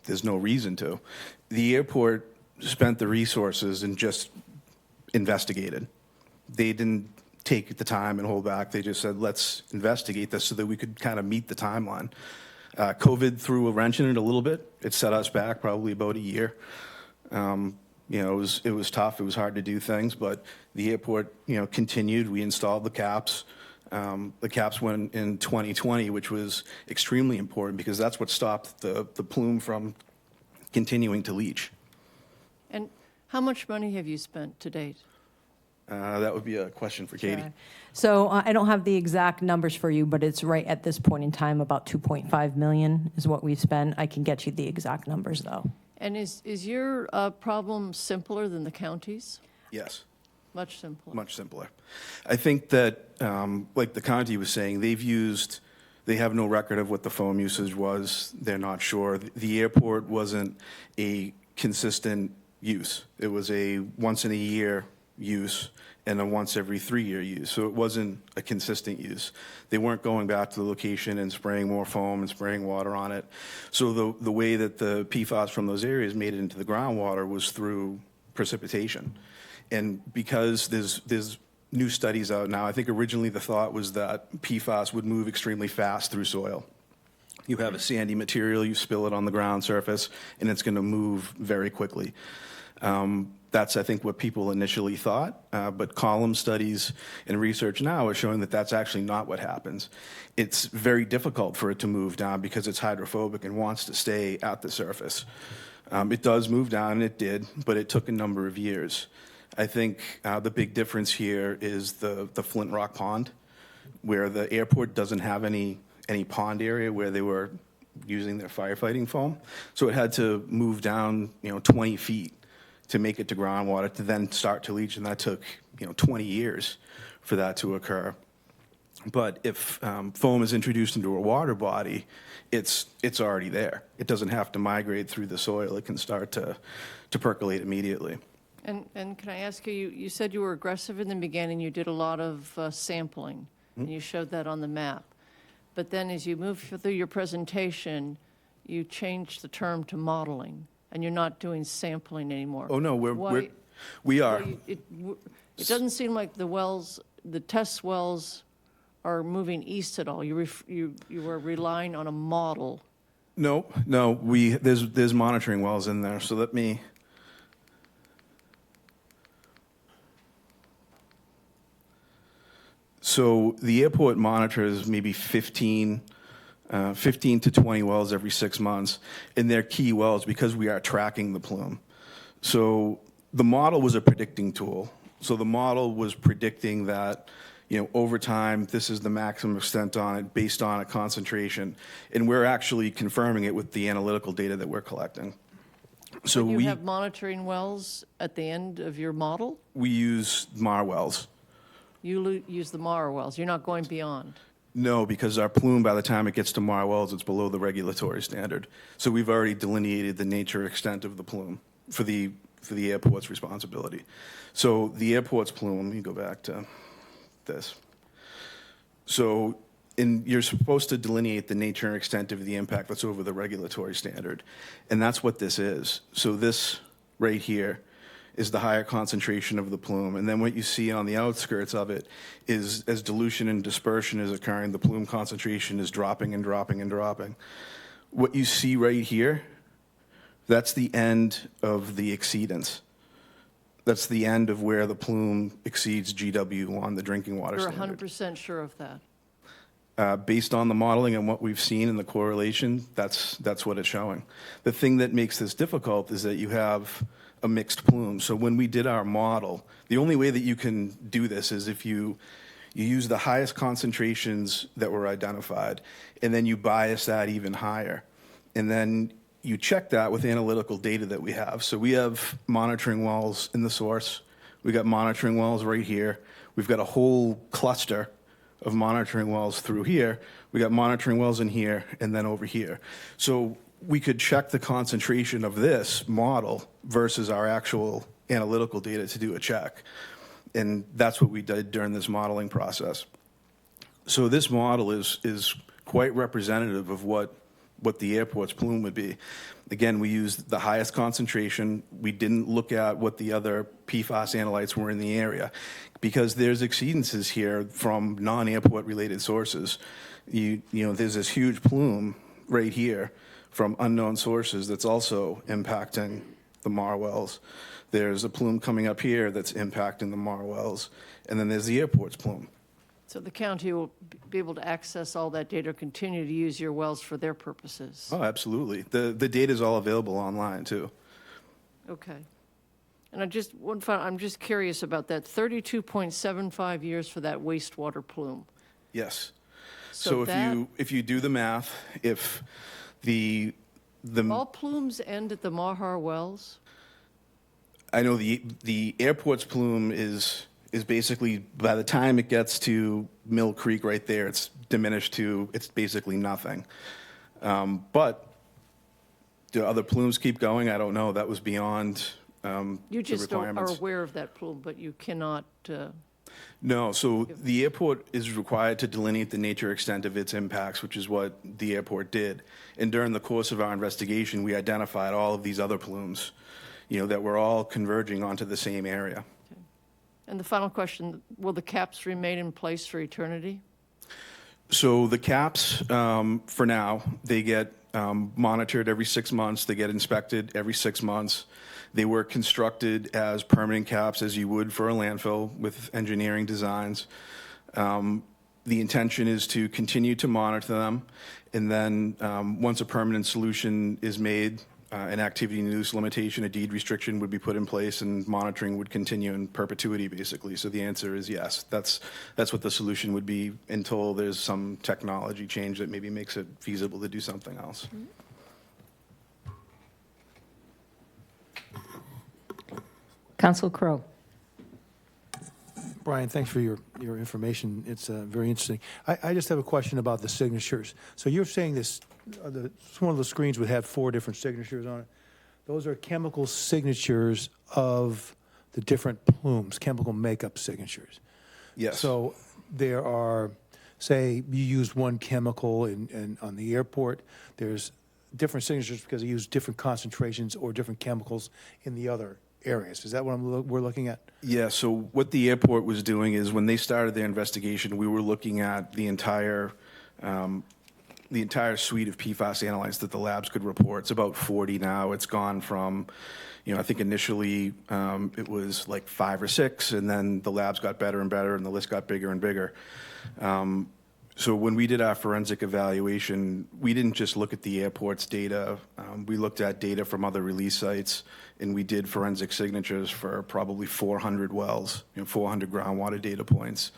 there's no reason to. The airport spent the resources and just investigated. They didn't take the time and hold back. They just said, let's investigate this so that we could kind of meet the timeline. COVID threw a wrench in it a little bit. It set us back probably about a year. It was tough. It was hard to do things, but the airport, continued. We installed the caps. The caps went in 2020, which was extremely important because that's what stopped the plume from continuing to leach. And how much money have you spent to date? That would be a question for Katie. Sure. So I don't have the exact numbers for you, but it's right at this point in time, about 2.5 million is what we've spent. I can get you the exact numbers, though. And is your problem simpler than the county's? Yes. Much simpler. Much simpler. I think that, like the county was saying, they have no record of what the foam usage was. They're not sure. The airport wasn't a consistent use. It was a once in a year use and a once every 3 year use. So it wasn't a consistent use. They weren't going back to the location and spraying more foam and spraying water on it. So the way that the PFAS from those areas made it into the groundwater was through precipitation. And because there's new studies out now, I think originally the thought was that PFAS would move extremely fast through soil. You have a sandy material, you spill it on the ground surface, and it's going to move very quickly. That's, I think, what people initially thought, but column studies and research now are showing that that's actually not what happens. It's very difficult for it to move down because it's hydrophobic and wants to stay at the surface. It does move down, and it did, but it took a number of years. I think the big difference here is the Flint Rock Pond, where the airport doesn't have any pond area where they were using their firefighting foam. So it had to move down, 20 feet to make it to groundwater to then start to leach, and that took, 20 years for that to occur. But if foam is introduced into a water body, it's already there. It doesn't have to migrate through the soil. It can start to percolate immediately. And can I ask you, you said you were aggressive in the beginning, you did a lot of sampling, and you showed that on the map. But then as you moved through your presentation, you changed the term to modeling, and you're not doing sampling anymore. Oh, no, Why- we are. Well, it doesn't seem like the test wells are moving east at all. You were relying on a model. No, there's monitoring wells in there, so let me. So the airport monitors maybe 15 to 20 wells every 6 months, and they're key wells because we are tracking the plume. So the model was a predicting tool. So the model was predicting that, over time, this is the maximum extent on it based on a concentration, and we're actually confirming it with the analytical data that we're collecting. So You have monitoring wells at the end of your model? we use MAR wells. You use the Mara wells. You're not going beyond. No, because our plume, by the time it gets to MAR wells, it's below the regulatory standard. So we've already delineated the nature extent of the plume for the airport's responsibility. So the airport's plume, let me go back to this. So you're supposed to delineate the nature and extent of the impact that's over the regulatory standard. And that's what this is. So this right here is the higher concentration of the plume. And then what you see on the outskirts of it is as dilution and dispersion is occurring, the plume concentration is dropping and dropping and dropping. What you see right here, that's the end of the exceedance. That's the end of where the plume exceeds GW on the drinking water You're standard. 100% sure of that. Based on the modeling and what we've seen in the correlation, that's what it's showing. The thing that makes this difficult is that you have a mixed plume. So when we did our model, the only way that you can do this is if you use the highest concentrations that were identified, and then you bias that even higher. And then you check that with analytical data that we have. So we have monitoring wells in the source. We got monitoring wells right here. We've got a whole cluster of monitoring wells through here. We got monitoring wells in here and then over here. So we could check the concentration of this model versus our actual analytical data to do a check. And that's what we did during this modeling process. So this model is quite representative of what the airport's plume would be. Again, we used the highest concentration. We didn't look at what the other PFAS analytes were in the area because there's exceedances here from non-airport related sources. There's this huge plume right here from unknown sources that's also impacting the MAR wells. There's a plume coming up here that's impacting the MAR wells. And then there's the airport's plume. So the county will be able to access all that data or continue to use your wells for their purposes? Oh, absolutely. The data is all available online, too. Okay. And I'm just curious about that, 32.75 years for that wastewater plume. Yes. So So if you do the math, if the All plumes end at the Mahar wells? I know the airport's plume is basically, by the time it gets to Mill Creek right there, it's diminished to, it's basically nothing. But do other plumes keep going? I don't know. That was beyond You the just are requirements. aware of that plume, but you cannot, No, so the airport is required to delineate the nature extent of its impacts, which is what the airport did. And during the course of our investigation, we identified all of these other plumes, that were all converging onto the same area. and the final question, will the caps remain in place for eternity? So the caps, for now, they get monitored every 6 months. They get inspected every 6 months. They were constructed as permanent caps as you would for a landfill with engineering designs. The intention is to continue to monitor them, and then once a permanent solution is made, an activity and use limitation, a deed restriction would be put in place, and monitoring would continue in perpetuity, basically. So the answer is yes. That's what the solution would be until there's some technology change that maybe makes it feasible to do something else. Council Crowe. Brian, thanks for your information. It's very interesting. I just have a question about the signatures. So you're saying this, one of the screens would have 4 different signatures on it. Those are chemical signatures of the different plumes, chemical makeup signatures. Yes. So there are, say, you used one chemical on the airport. There's different signatures because you use different concentrations or different chemicals in the other areas. Is that what we're looking at? Yeah, so what the airport was doing is when they started their investigation, we were looking at the entire suite of PFAS analytes that the labs could report. It's about 40 now. It's gone from, I think initially it was like 5 or 6, and then the labs got better and better, and the list got bigger and bigger. So when we did our forensic evaluation, we didn't just look at the airport's data. We looked at data from other release sites, and we did forensic signatures for probably 400 wells, 400 groundwater data points,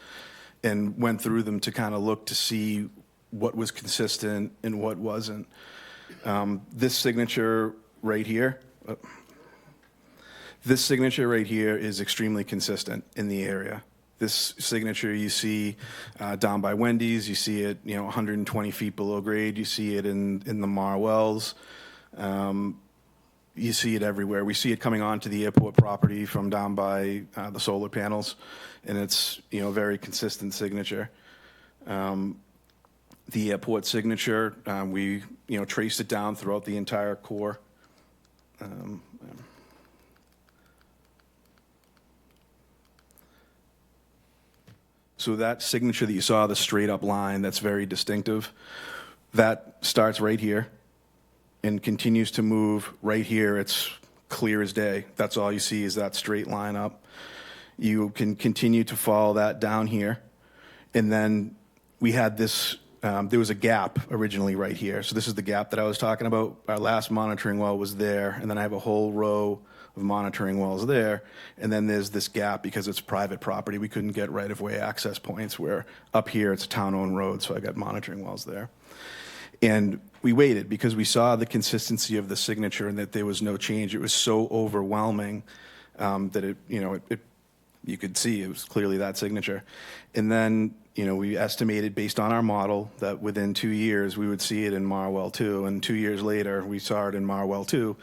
and went through them to kind of look to see what was consistent and what wasn't. This signature right here is extremely consistent in the area. This signature you see down by Wendy's, you see it 120 feet below grade, you see it in the Mar wells, you see it everywhere. We see it coming onto the airport property from down by the solar panels, and it's a very consistent signature. The airport signature, we traced it down throughout the entire core. So that signature that you saw, the straight up line, that's very distinctive. That starts right here and continues to move right here. It's clear as day. That's all you see is that straight line up. You can continue to follow that down here. And then we had this, there was a gap originally right here. So this is the gap that I was talking about. Our last monitoring well was there. And then I have a whole row of monitoring wells there, and then there's this gap because it's private property. We couldn't get right-of-way access points, where up here it's a town-owned road, so I got monitoring wells there. And we waited because we saw the consistency of the signature and that there was no change. It was so overwhelming that it you could see it was clearly that signature. And then we estimated based on our model that within 2 years we would see it in Marwell 2, and 2 years later we saw it in Marwell 2,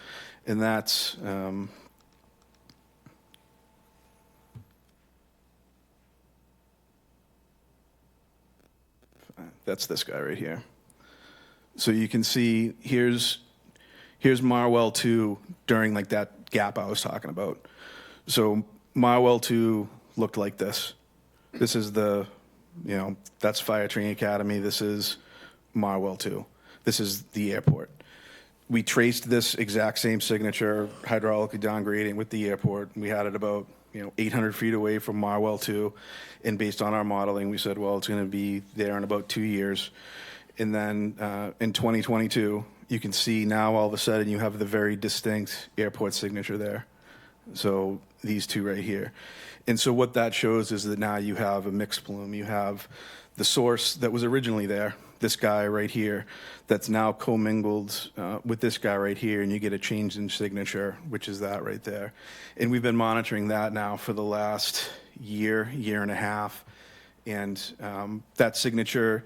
and that's this guy right here. So you can see here's Marwell 2 during like that gap I was talking about. So Marwell 2 looked like this. This is the, that's Fire Training Academy. This is Marwell 2. This is the airport. We traced this exact same signature, hydraulically downgrading with the airport. We had it about 800 feet away from Marwell 2, and based on our modeling, we said, well, it's going to be there in about 2 years. And then in 2022, you can see now all of a sudden you have the very distinct airport signature there. So these two right here. And so what that shows is that now you have a mixed plume. You have the source that was originally there, this guy right here, that's now commingled with this guy right here, and you get a change in signature, which is that right there. And we've been monitoring that now for the last year and a half. And that signature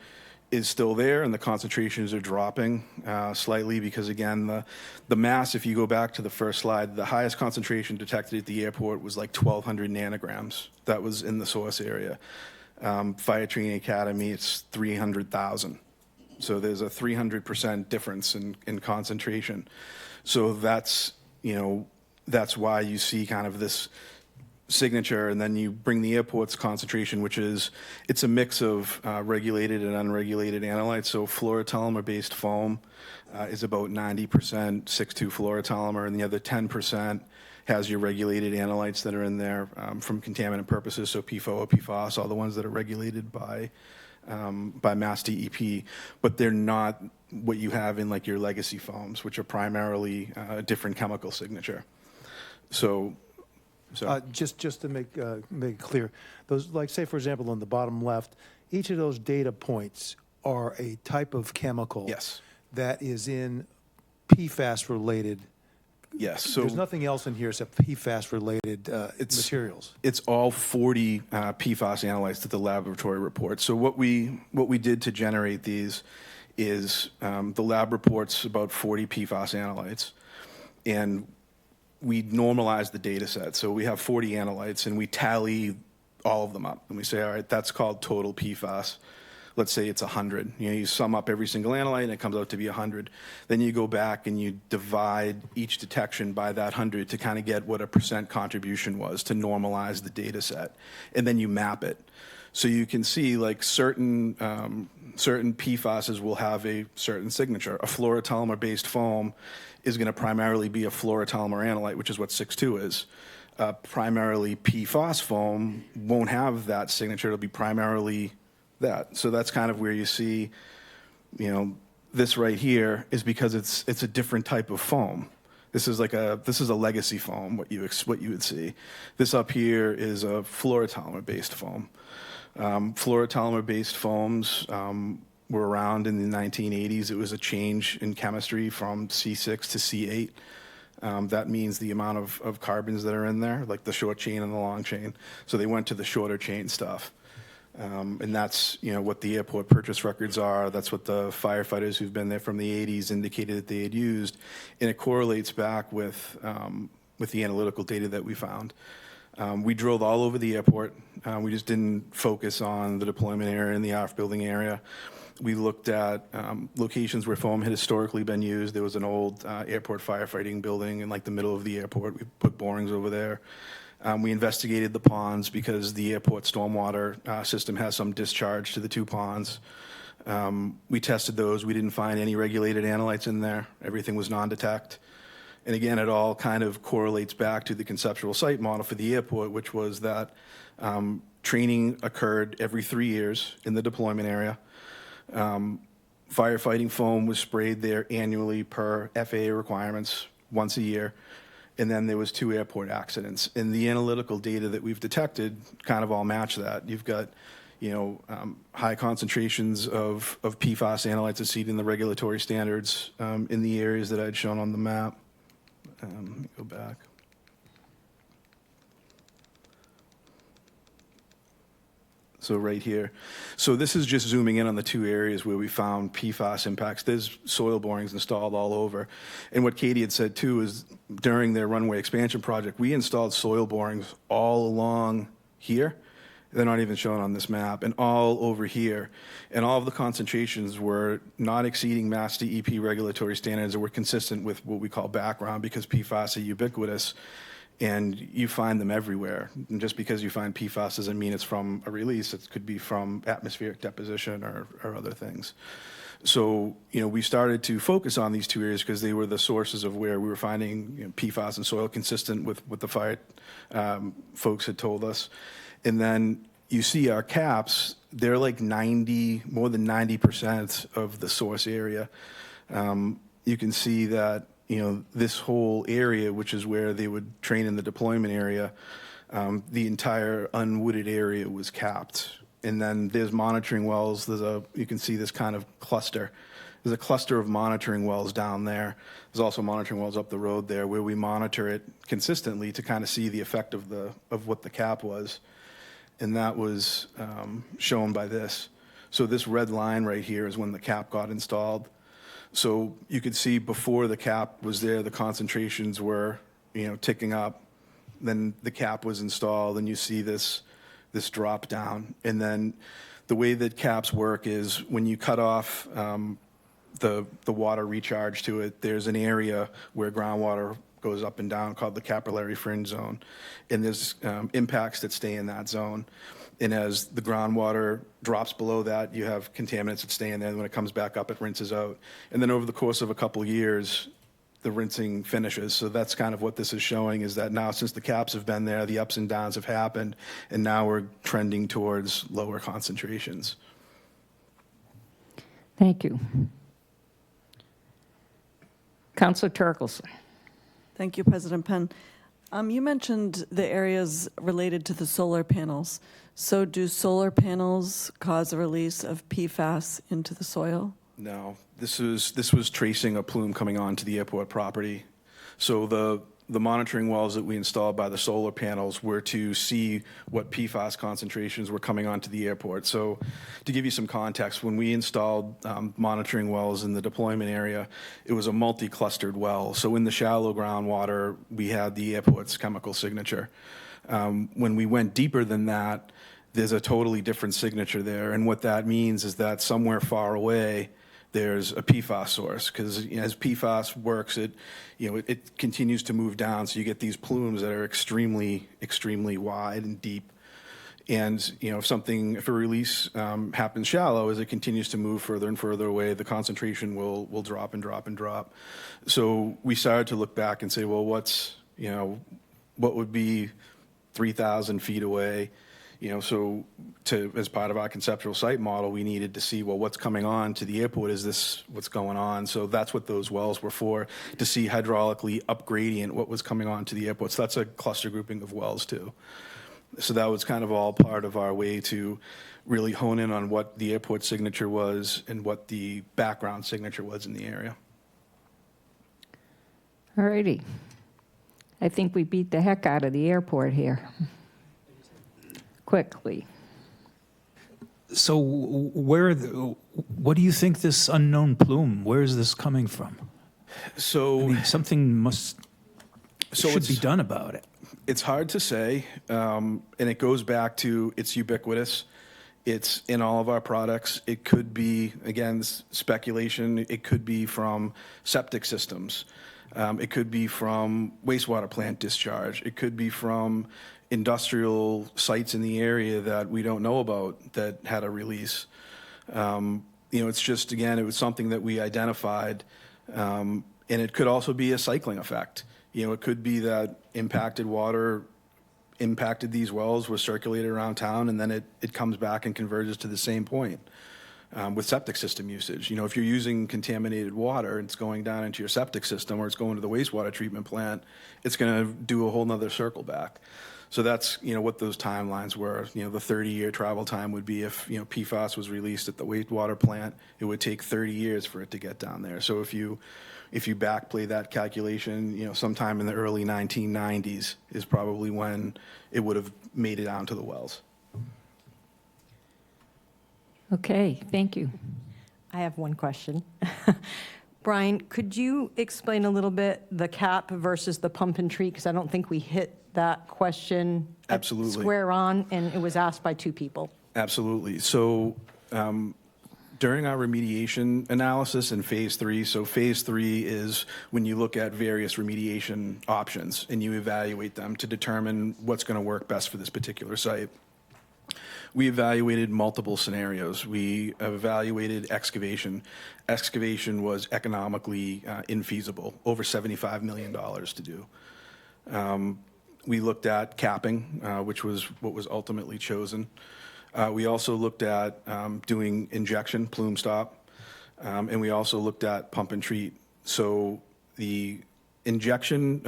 is still there, and the concentrations are dropping slightly because, again, the mass, if you go back to the first slide, the highest concentration detected at the airport was like 1,200 nanograms. That was in the source area. Fire Training Academy, it's 300,000. So there's a 300% difference in concentration. So that's why you see kind of this signature, and then you bring the airport's concentration, which is, it's a mix of regulated and unregulated analytes. So fluoropolymer-based foam is about 90% 6,2 fluoropolymer, and the other 10% has your regulated analytes that are in there from contaminant purposes, so PFOA, PFAS, all the ones that are regulated by Mass DEP, but they're not what you have in like your legacy foams, which are primarily a different chemical signature. So just to make it clear, those, like, say, for example, on the bottom left, each of those data points are a type of chemical that is in PFAS-related. Yes. So there's nothing else in here except PFAS-related materials. It's all 40 PFAS analytes that the laboratory reports. So what we did to generate these is the lab reports about 40 PFAS analytes, and we normalize the data set. So we have 40 analytes, and we tally all of them up. And we say, all right, that's called total PFAS. Let's say it's 100. You sum up every single analyte, and it comes out to be 100. Then you go back and you divide each detection by that 100 to kind of get what a percent contribution was to normalize the data set. And then you map it. So you can see, like, certain PFASs will have a certain signature. A fluoropolymer-based foam is going to primarily be a fluoropolymer analyte, which is what 6,2 is. Primarily PFAS foam won't have that signature. It'll be primarily that. So that's kind of where you see, this right here is because it's a different type of foam. This is a legacy foam, what you would see. This up here is a fluoropolymer-based foam. Fluoropolymer-based foams were around in the 1980s. It was a change in chemistry from C6 to C8. That means the amount of carbons that are in there, like the short chain and the long chain. So they went to the shorter chain stuff. And that's, what the airport purchase records are. That's what the firefighters who've been there from the 80s indicated that they had used. And it correlates back with the analytical data that we found. We drilled all over the airport. We just didn't focus on the deployment area and the ARF building area. We looked at locations where foam had historically been used. There was an old airport firefighting building in like the middle of the airport. We put borings over there. We investigated the ponds because the airport stormwater system has some discharge to the two ponds. We tested those. We didn't find any regulated analytes in there. Everything was non-detect. And again, it all kind of correlates back to the conceptual site model for the airport, which was that training occurred every 3 years in the deployment area. Firefighting foam was sprayed there annually per FAA requirements once a year. And then there was 2 airport accidents. And the analytical data that we've detected kind of all match that. You've got, high concentrations of PFAS analytes exceeding the regulatory standards in the areas that I'd shown on the map. Let me go back. So right here. So this is just zooming in on the 2 areas where we found PFAS impacts. There's soil borings installed all over. And what Katie had said too is during their runway expansion project, we installed soil borings all along here. They're not even shown on this map, and all over here. And all of the concentrations were not exceeding Mass DEP regulatory standards that were consistent with what we call background, because PFAS are ubiquitous. And you find them everywhere. And just because you find PFAS doesn't mean it's from a release. It could be from atmospheric deposition or other things. So, we started to focus on these 2 areas because they were the sources of where we were finding PFAS and soil consistent with what the fire folks had told us. And then you see our caps, they're like more than 90% of the source area. You can see that this whole area, which is where they would train in the deployment area, the entire unwooded area was capped. And then there's monitoring wells. You can see this kind of cluster. There's a cluster of monitoring wells down there. There's also monitoring wells up the road there where we monitor it consistently to kind of see the effect of what the cap was. And that was shown by this. So this red line right here is when the cap got installed. So you could see before the cap was there, the concentrations were, ticking up. Then the cap was installed, and you see this drop down. And then the way that caps work is when you cut off the water recharge to it, there's an area where groundwater goes up and down called the capillary fringe zone. And there's impacts that stay in that zone. And as the groundwater drops below that, you have contaminants that stay in there. And when it comes back up, it rinses out. And then over the course of a couple of years, the rinsing finishes. So that's kind of what this is showing, is that now since the caps have been there, the ups and downs have happened, and now we're trending towards lower concentrations. Thank you. Councilor Turkelson. Thank you, President Penn. You mentioned the areas related to the solar panels. So do solar panels cause a release of PFAS into the soil? No, this was tracing a plume coming onto the airport property. So the monitoring wells that we installed by the solar panels were to see what PFAS concentrations were coming onto the airport. So to give you some context, when we installed monitoring wells in the deployment area, it was a multi-clustered well. So in the shallow groundwater, we had the airport's chemical signature. When we went deeper than that, there's a totally different signature there. And what that means is that somewhere far away, there's a PFAS source, because as PFAS works, it continues to move down. So you get these plumes that are extremely, extremely wide and deep. And if a release happens shallow, as it continues to move further and further away, the concentration will drop and drop and drop. So we started to look back and say, well, what would be 3,000 feet away? So as part of our conceptual site model, we needed to see, well, what's coming on to the airport? Is this what's going on? So that's what those wells were for, to see hydraulically up gradient what was coming on to the airport. So that's a cluster grouping of wells too. So that was kind of all part of our way to really hone in on what the airport signature was and what the background signature was in the area. All righty. I think we beat the heck out of the airport here. Quickly. So what do you think this unknown plume, where is this coming from? So something should be done about it. It's hard to say, and it goes back to it's ubiquitous. It's in all of our products. It could be, again, speculation. It could be from septic systems. It could be from wastewater plant discharge. It could be from industrial sites in the area that we don't know about that had a release. It's just, again, it was something that we identified, and it could also be a cycling effect. It could be that impacted water impacted these wells, was circulated around town, and then it comes back and converges to the same point. With septic system usage, if you're using contaminated water, it's going down into your septic system or it's going to the wastewater treatment plant, it's going to do a whole nother circle back. So that's, what those timelines were. The 30-year travel time would be if, PFAS was released at the wastewater plant, it would take 30 years for it to get down there. So if you backplay that calculation, sometime in the early 1990s is probably when it would have made it onto the wells. Okay, thank you. I have one question. Bryan, could you explain a little bit the cap versus the pump and treat? Because I don't think we hit that question Absolutely. Square on, and it was asked by two people. Absolutely. So during our remediation analysis in phase 3, so phase 3 is when you look at various remediation options and you evaluate them to determine what's going to work best for this particular site. We evaluated multiple scenarios. We evaluated excavation. Excavation was economically infeasible, over $75 million to do. We looked at capping, which was what was ultimately chosen. We also looked at doing injection, plume stop, and we also looked at pump and treat. So the injection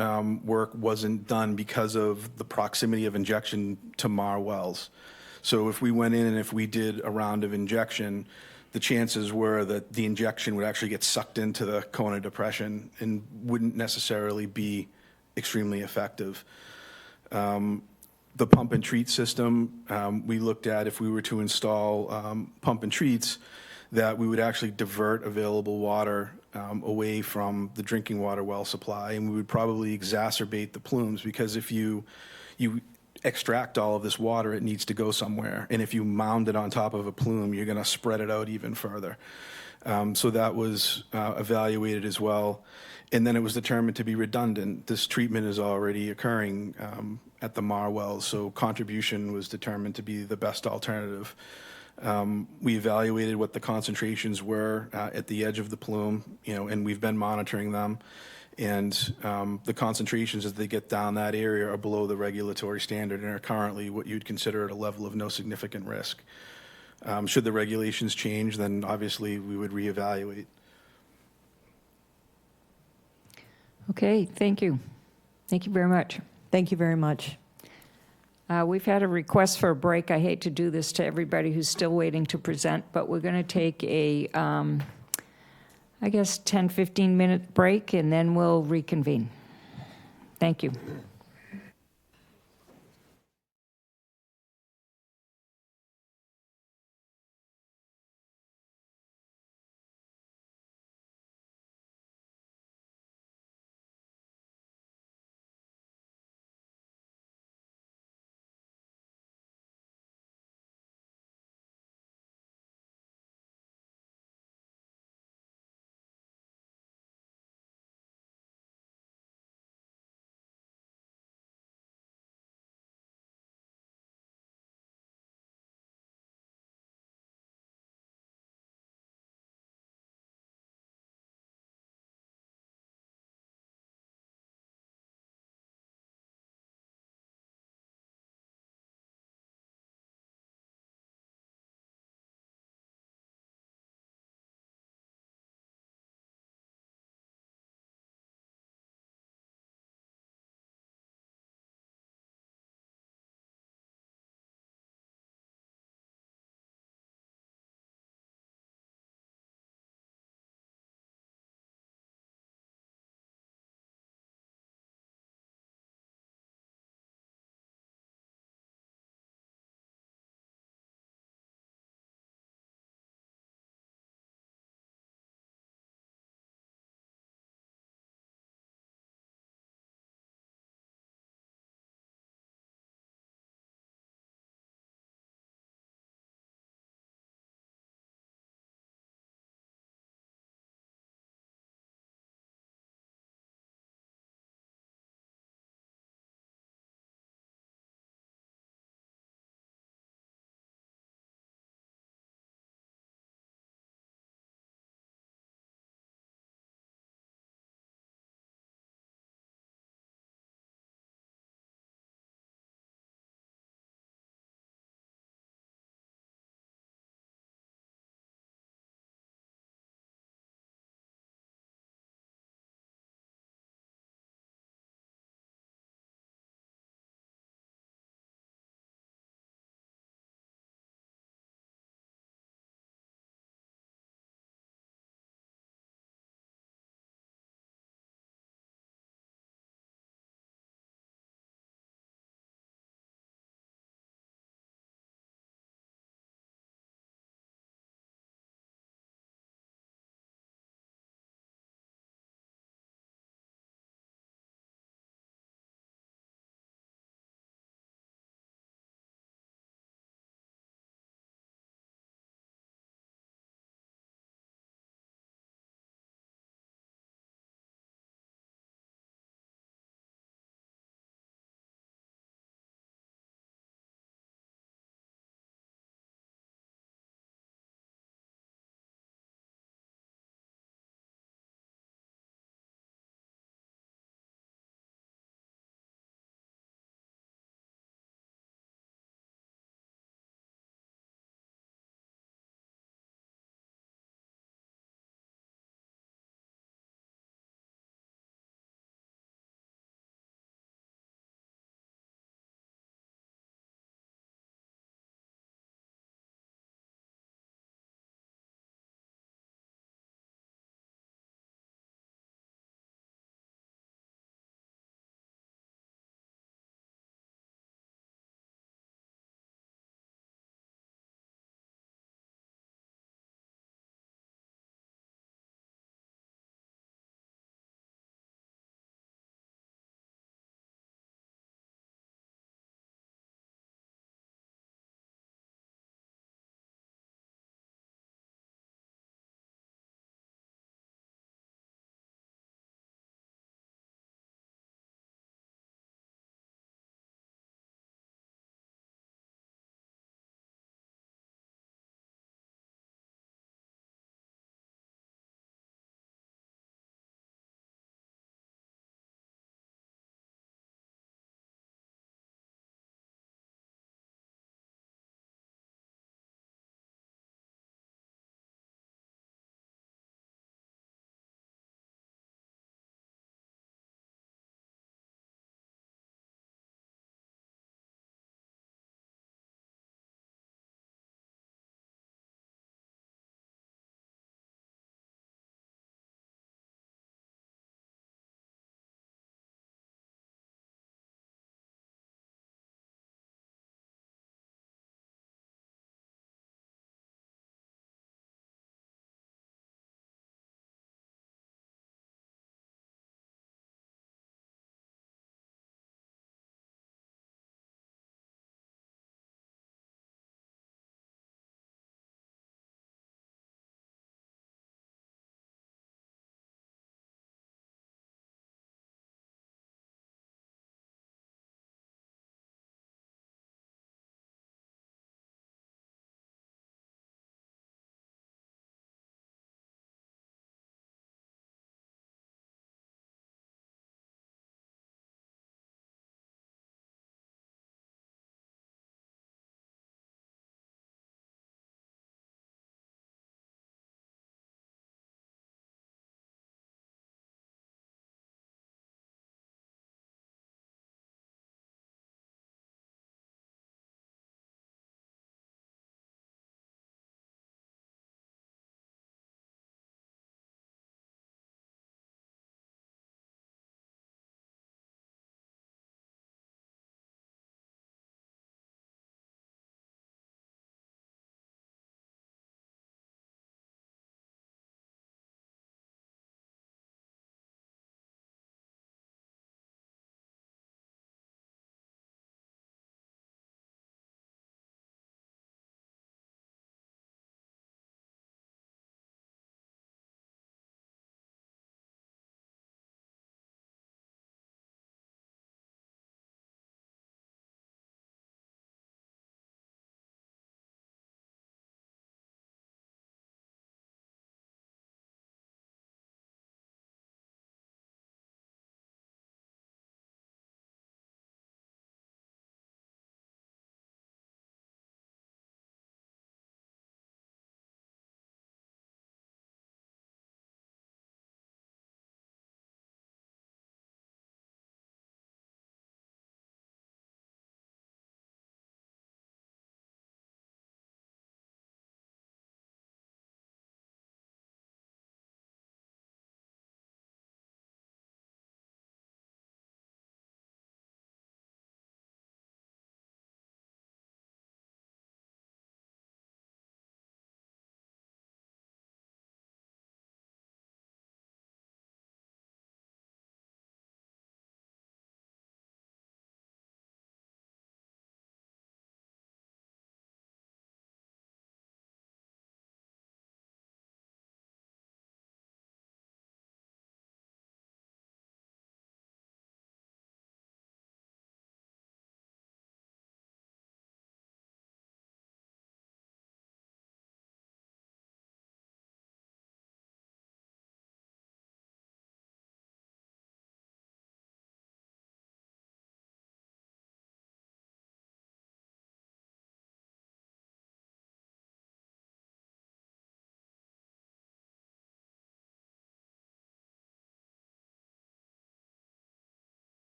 work wasn't done because of the proximity of injection to Mar wells. So if we went in and if we did a round of injection, the chances were that the injection would actually get sucked into the Kona depression and wouldn't necessarily be extremely effective. The pump and treat system, we looked at if we were to install pump and treats, that we would actually divert available water away from the drinking water well supply, and we would probably exacerbate the plumes, because if you extract all of this water, it needs to go somewhere, and if you mound it on top of a plume, you're going to spread it out even further. So that was evaluated as well, and then it was determined to be redundant. This treatment is already occurring at the Mar wells, so contribution was determined to be the best alternative. We evaluated what the concentrations were at the edge of the plume, and we've been monitoring them. And the concentrations as they get down that area are below the regulatory standard and are currently what you'd consider at a level of no significant risk. Should the regulations change, then obviously we would reevaluate. Okay, thank you. Thank you very much. Thank you very much. We've had a request for a break. I hate to do this to everybody who's still waiting to present, but we're going to take a, I guess, 10, 15-minute break, and then we'll reconvene. Thank you.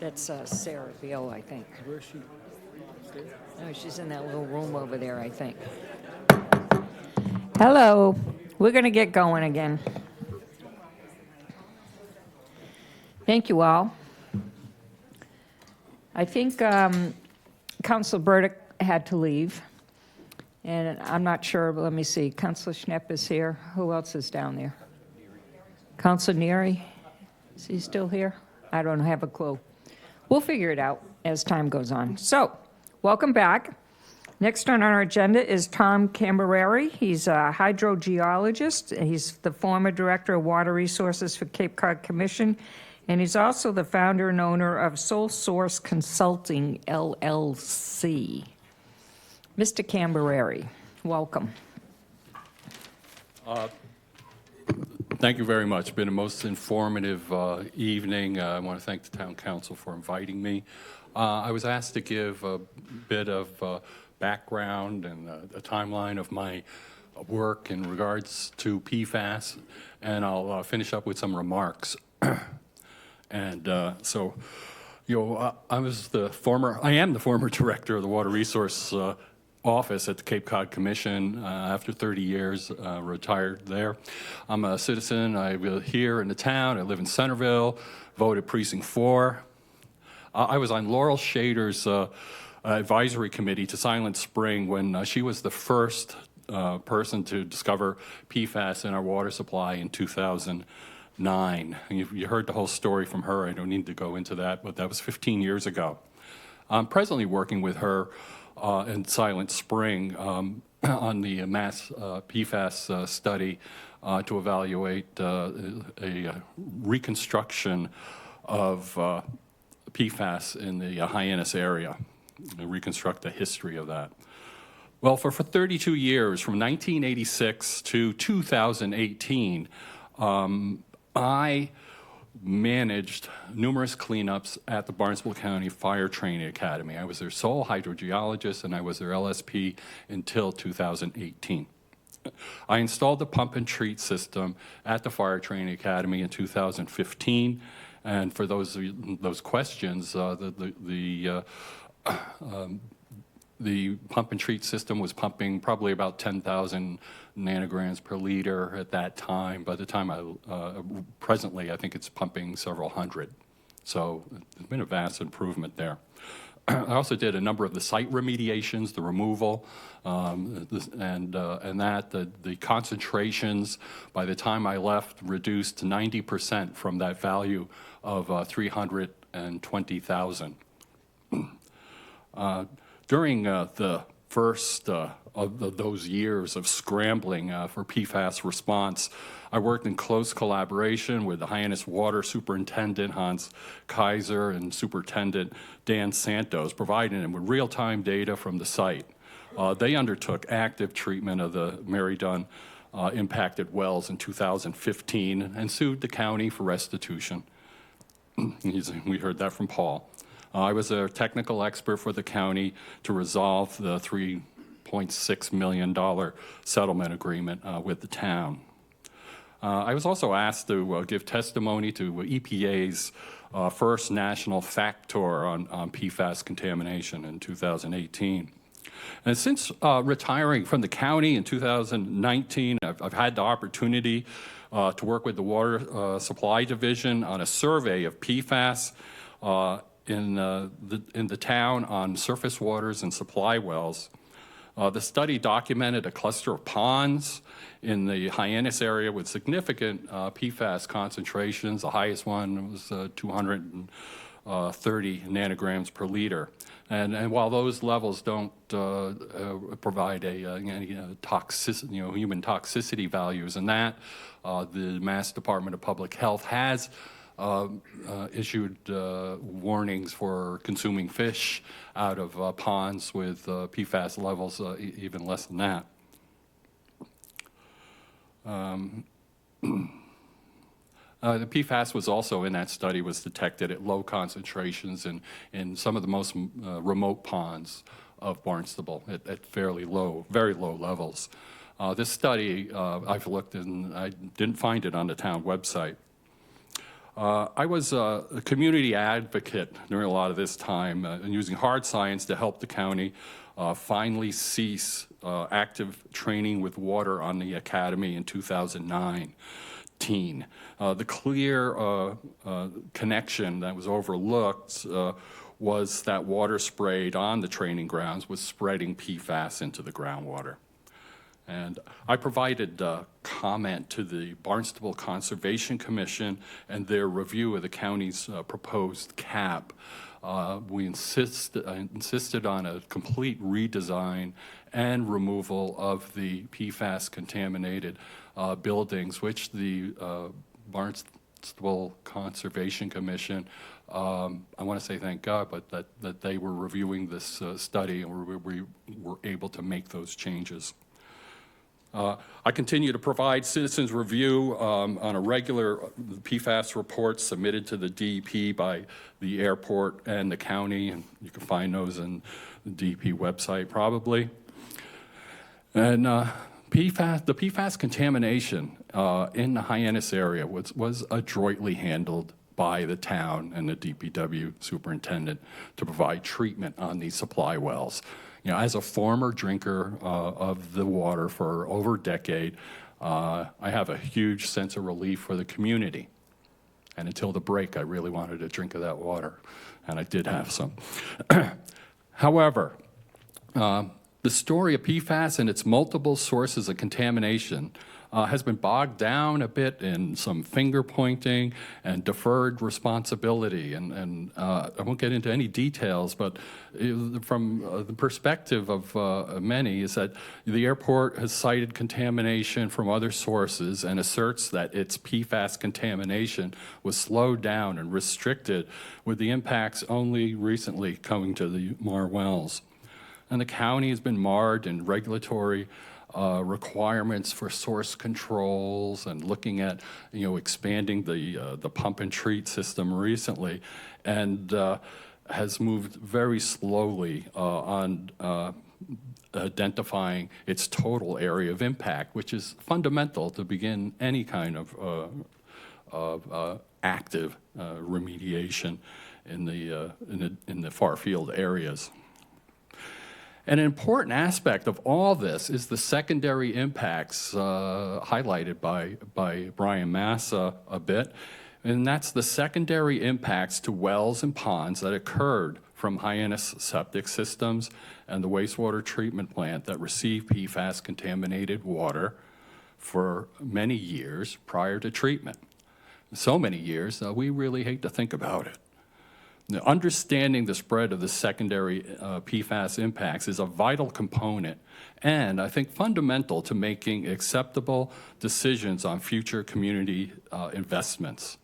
That's Sarah Beal, I think. Where is she? No, she's in that little room over there, I think. Hello. We're going to get going again. Thank you all. I think Council Burdick had to leave, and I'm not sure, but let me see. Councilor Schnepp is here. Who else is down there? Councilor Neary? Is he still here? I don't have a clue. We'll figure it out as time goes on. So, welcome back. Next on our agenda is Tom Cambareri. He's a hydrogeologist. He's the former director of water resources for Cape Cod Commission, and he's also the founder and owner of Sole Source Consulting, LLC. Mr. Cambareri, welcome. Thank you very much. It's been a most informative evening. I want to thank the town council for inviting me. I was asked to give a bit of background and a timeline of my work in regards to PFAS, and I'll finish up with some remarks. And so, you know, I am the former director of the Water Resource Office at the Cape Cod Commission. After 30 years, retired there. I'm a citizen. I live here in the town. I live in Centerville, voted Precinct 4. I was on Laurel Schaider's advisory committee to Silent Spring when she was the first person to discover PFAS in our water supply in 2009. You heard the whole story from her. I don't need to go into that, but that was 15 years ago. I'm presently working with her in Silent Spring on the mass PFAS study to evaluate a reconstruction of PFAS in the Hyannis area, and reconstruct the history of that. Well, for 32 years, from 1986 to 2018, I managed numerous cleanups at the Barnstable County Fire Training Academy. I was their sole hydrogeologist, and I was their LSP until 2018. I installed the pump and treat system at the Fire Training Academy in 2015, and for those questions, the pump and treat system was pumping probably about 10,000 nanograms per liter at that time. By the time presently, I think it's pumping several hundred. So there's been a vast improvement there. I also did a number of the site remediations, the removal, and the concentrations by the time I left reduced to 90% from that value of 320,000. During the first of those years of scrambling for PFAS response, I worked in close collaboration with the Hyannis Water Superintendent, Hans Keijser, and Superintendent Dan Santos, providing them with real-time data from the site. They undertook active treatment of the Mary Dunn impacted wells in 2015 and sued the county for restitution. We heard that from Paul. I was a technical expert for the county to resolve the $3.6 million settlement agreement with the town. I was also asked to give testimony to EPA's first national fact tour on PFAS contamination in 2018. And since retiring from the county in 2019, I've had the opportunity to work with the Water Supply Division on a survey of PFAS in the town on surface waters and supply wells. The study documented a cluster of ponds in the Hyannis area with significant PFAS concentrations. The highest one was 230 nanograms per liter. And while those levels don't provide any toxicity, human toxicity values, and that the Mass Department of Public Health has issued warnings for consuming fish out of ponds with PFAS levels even less than that. The PFAS was also in that study was detected at low concentrations in some of the most remote ponds of Barnstable at fairly low, very low levels. This study, I've looked and I didn't find it on the town website. I was a community advocate during a lot of this time and using hard science to help the county finally cease active training with water on the academy in 2019. The clear connection that was overlooked was that water sprayed on the training grounds was spreading PFAS into the groundwater. And I provided comment to the Barnstable Conservation Commission and their review of the county's proposed cap. We insisted on a complete redesign and removal of the PFAS contaminated buildings, which the Barnstable Conservation Commission, I want to say thank God, but that they were reviewing this study and we were able to make those changes. I continue to provide citizens review on a regular PFAS report submitted to the DEP by the airport and the county, and you can find those in the DEP website probably. And the PFAS contamination in the Hyannis area was adroitly handled by the town and the DPW superintendent to provide treatment on these supply wells. You know, as a former drinker of the water for over a decade, I have a huge sense of relief for the community. And until the break, I really wanted a drink of that water, and I did have some. However, the story of PFAS and its multiple sources of contamination has been bogged down a bit in some finger pointing and deferred responsibility. And I won't get into any details, but from the perspective of many is that the airport has cited contamination from other sources and asserts that its PFAS contamination was slowed down and restricted, with the impacts only recently coming to the Mar wells. And the county has been marred in regulatory requirements for source controls and looking at, expanding the pump and treat system recently, and has moved very slowly on identifying its total area of impact, which is fundamental to begin any kind of active remediation in the far field areas. An important aspect of all this is the secondary impacts highlighted by Brian Massa a bit, and that's the secondary impacts to wells and ponds that occurred from Hyannis septic systems and the wastewater treatment plant that received PFAS contaminated water for many years prior to treatment. So many years, we really hate to think about it. Now, understanding the spread of the secondary PFAS impacts is a vital component and I think fundamental to making acceptable decisions on future community investments.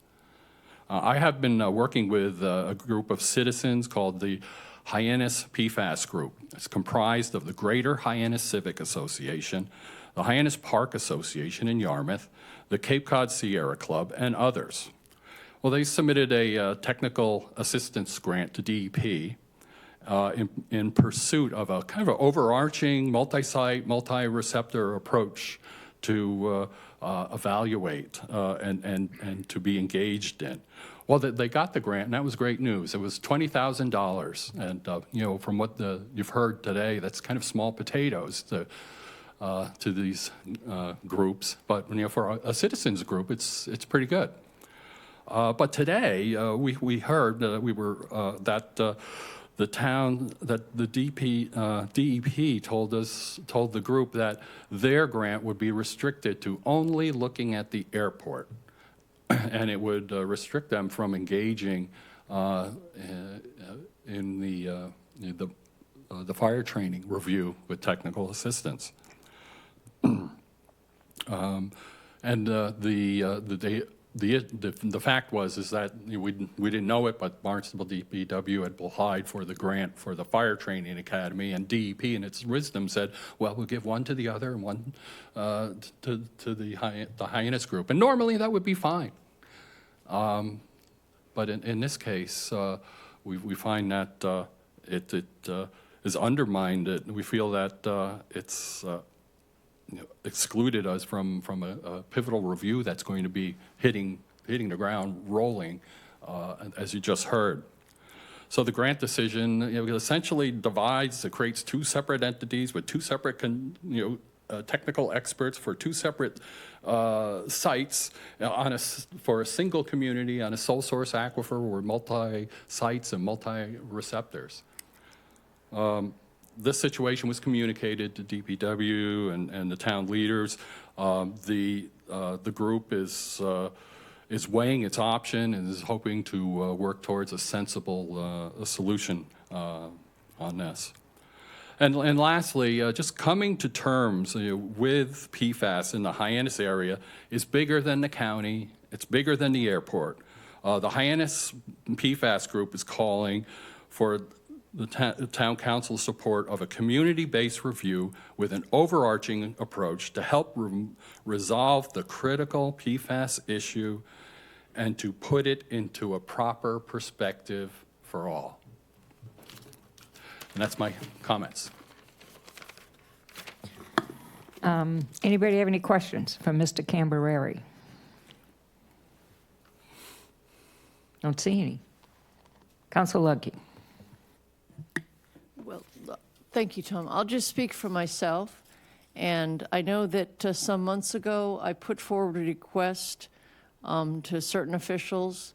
I have been working with a group of citizens called the Hyannis PFAS Group. It's comprised of the Greater Hyannis Civic Association, the Hyannis Park Association in Yarmouth, the Cape Cod Sierra Club, and others. Well, they submitted a technical assistance grant to DEP in pursuit of a kind of an overarching multi-site, multi-receptor approach to evaluate and to be engaged in. Well, they got the grant, and that was great news. It was $20,000, and from what you've heard today, that's kind of small potatoes to these groups. But for a citizens group, it's pretty good. But today, we heard that the town, that the DEP told the group that their grant would be restricted to only looking at the airport, and it would restrict them from engaging in the fire training review with technical assistance. The fact is that we didn't know it, but Barnstable DPW had applied for the grant for the Fire Training Academy, and DEP in its wisdom said, well, we'll give one to the other and one to the Hyannis group. And normally that would be fine. But in this case, we find that it is undermined. We feel that it's excluded us from a pivotal review that's going to be hitting hitting the ground rolling, as you just heard. So the grant decision, essentially divides, it creates two separate entities with two separate, technical experts for two separate sites for a single community on a sole source aquifer with multi-sites and multi-receptors. This situation was communicated to DPW and the town leaders. The group is weighing its option and is hoping to work towards a sensible solution on this. And lastly, just coming to terms with PFAS in the Hyannis area is bigger than the county. It's bigger than the airport. The Hyannis PFAS group is calling for the town council's support of a community-based review with an overarching approach to help resolve the critical PFAS issue and to put it into a proper perspective for all. And that's my comments. Anybody have any questions for Mr. Cambareri? Don't see any. Council Lucky. Well, thank you, Tom. I'll just speak for myself. And I know that some months ago, I put forward a request to certain officials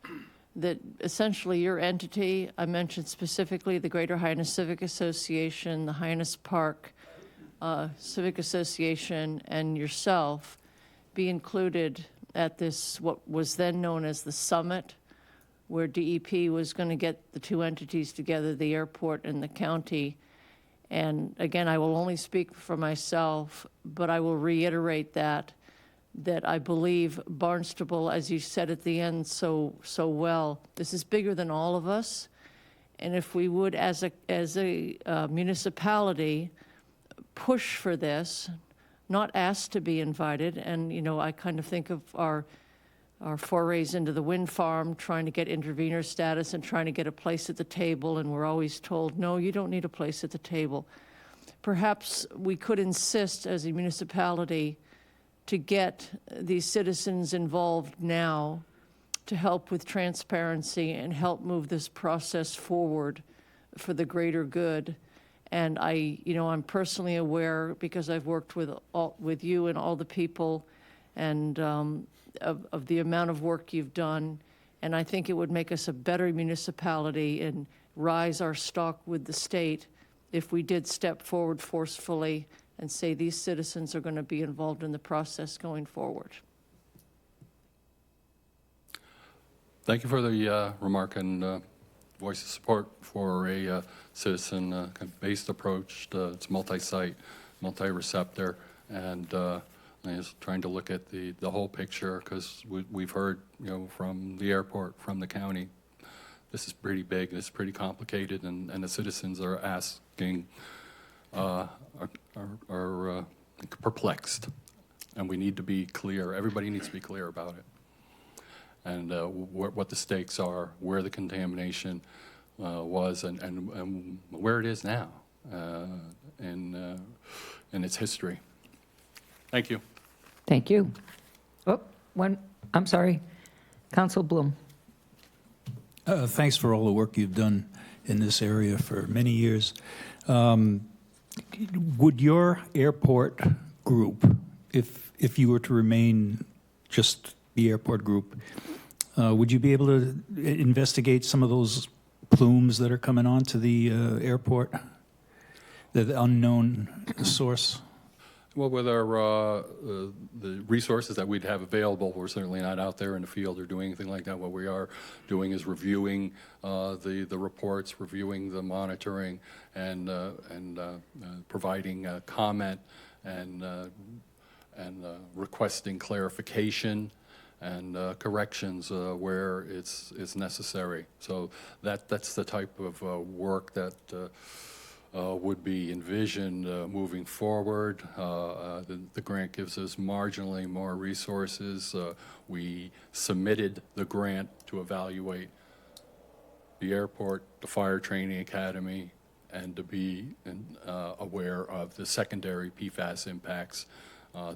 that essentially your entity, I mentioned specifically the Greater Hyannis Civic Association, the Hyannis Park Civic Association, and yourself be included at this, what was then known as the summit, where DEP was going to get the two entities together, the airport and the county. And again, I will only speak for myself, but I will reiterate that I believe Barnstable, as you said at the end so well, this is bigger than all of us. And if we would, as a municipality, push for this, not ask to be invited, and I kind of think of our forays into the wind farm, trying to get intervener status and trying to get a place at the table, and we're always told, no, you don't need a place at the table. Perhaps we could insist as a municipality to get these citizens involved now to help with transparency and help move this process forward for the greater good. And I'm personally aware, because I've worked with you and all the people, and of the amount of work you've done, and I think it would make us a better municipality and rise our stock with the state if we did step forward forcefully and say these citizens are going to be involved in the process going forward. Thank you for the remark and voice of support for a citizen-based approach. It's multi-site, multi-receptor, and just trying to look at the whole picture, because we've heard, from the airport, from the county, this is pretty big, this is pretty complicated, and the citizens are asking, are perplexed, and we need to be clear. Everybody needs to be clear about it, and what the stakes are, where the contamination was, and where it is now in its history. Thank you. Thank you. I'm sorry. Council Bloom. Thanks for all the work you've done in this area for many years. Would your airport group, if you were to remain just the airport group, would you be able to investigate some of those plumes that are coming onto the airport, the unknown source? Well, with our the resources that we'd have available, we're certainly not out there in the field or doing anything like that. What we are doing is reviewing the reports, reviewing the monitoring, and providing comment and requesting clarification and corrections where it's necessary. So that's the type of work that would be envisioned moving forward. The grant gives us marginally more resources. We submitted the grant to evaluate the airport, the fire training academy, and to be aware of the secondary PFAS impacts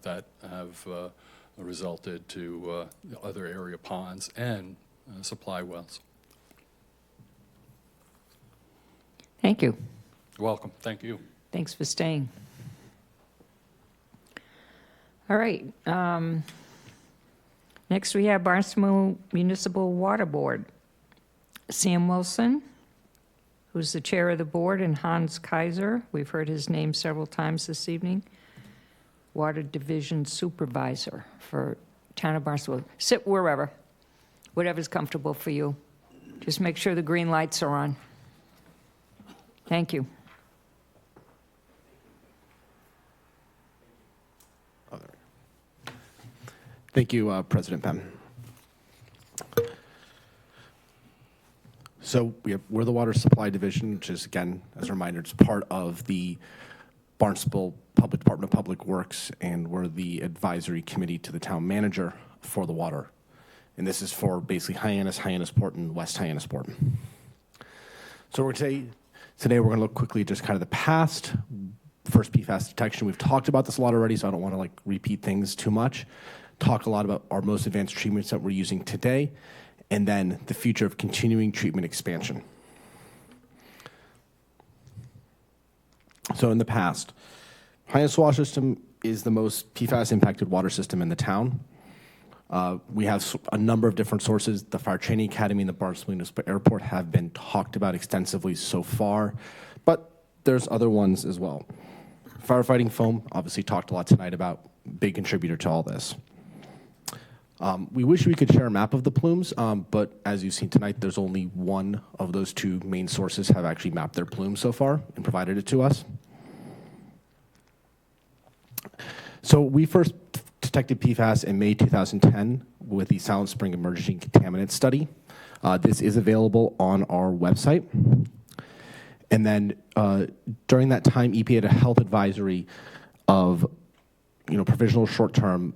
that have resulted to other area ponds and supply wells. Thank you. You're welcome. Thank you. Thanks for staying. All right. Next, we have Barnstable Municipal Water Board. Sam Wilson, who's the chair of the board, and Hans Keijser. We've heard his name several times this evening. Water Division Supervisor for Town of Barnstable. Sit wherever, whatever's comfortable for you. Just make sure the green lights are on. Thank you. Thank you, President Penn. So we're the Water Supply Division, which is, again, as a reminder, it's part of the Barnstable Department of Public Works, and we're the advisory committee to the town manager for the water. And this is for basically Hyannis-Port, and West Hyannis-Port. So today we're going to look quickly at just kind of the past. First, PFAS detection. We've talked about this a lot already, so I don't want to repeat things too much. Talk a lot about our most advanced treatments that we're using today, and then the future of continuing treatment expansion. So in the past, Hyannis Water System is the most PFAS-impacted water system in the town. We have a number of different sources. The Fire Training Academy and the Barnstable Municipal Airport have been talked about extensively so far, but there's other ones as well. Firefighting foam, obviously talked a lot tonight about, big contributor to all this. We wish we could share a map of the plumes, but as you've seen tonight, there's only one of those two main sources have actually mapped their plumes so far and provided it to us. So we first detected PFAS in May 2010 with the Silent Spring Emerging Contaminant Study. This is available on our website. And then during that time, EPA had a health advisory of, provisional short-term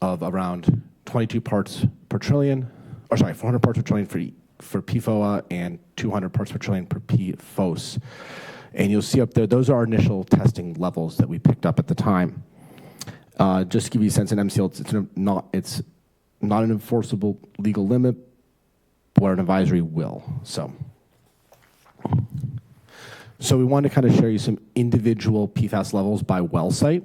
of around 22 parts per trillion, 400 parts per trillion for PFOA and 200 parts per trillion for PFOS. And you'll see up there, those are our initial testing levels that we picked up at the time. Just to give you a sense, in MCL, it's not an enforceable legal limit, but an advisory will. So we wanted to kind of share you some individual PFAS levels by well site.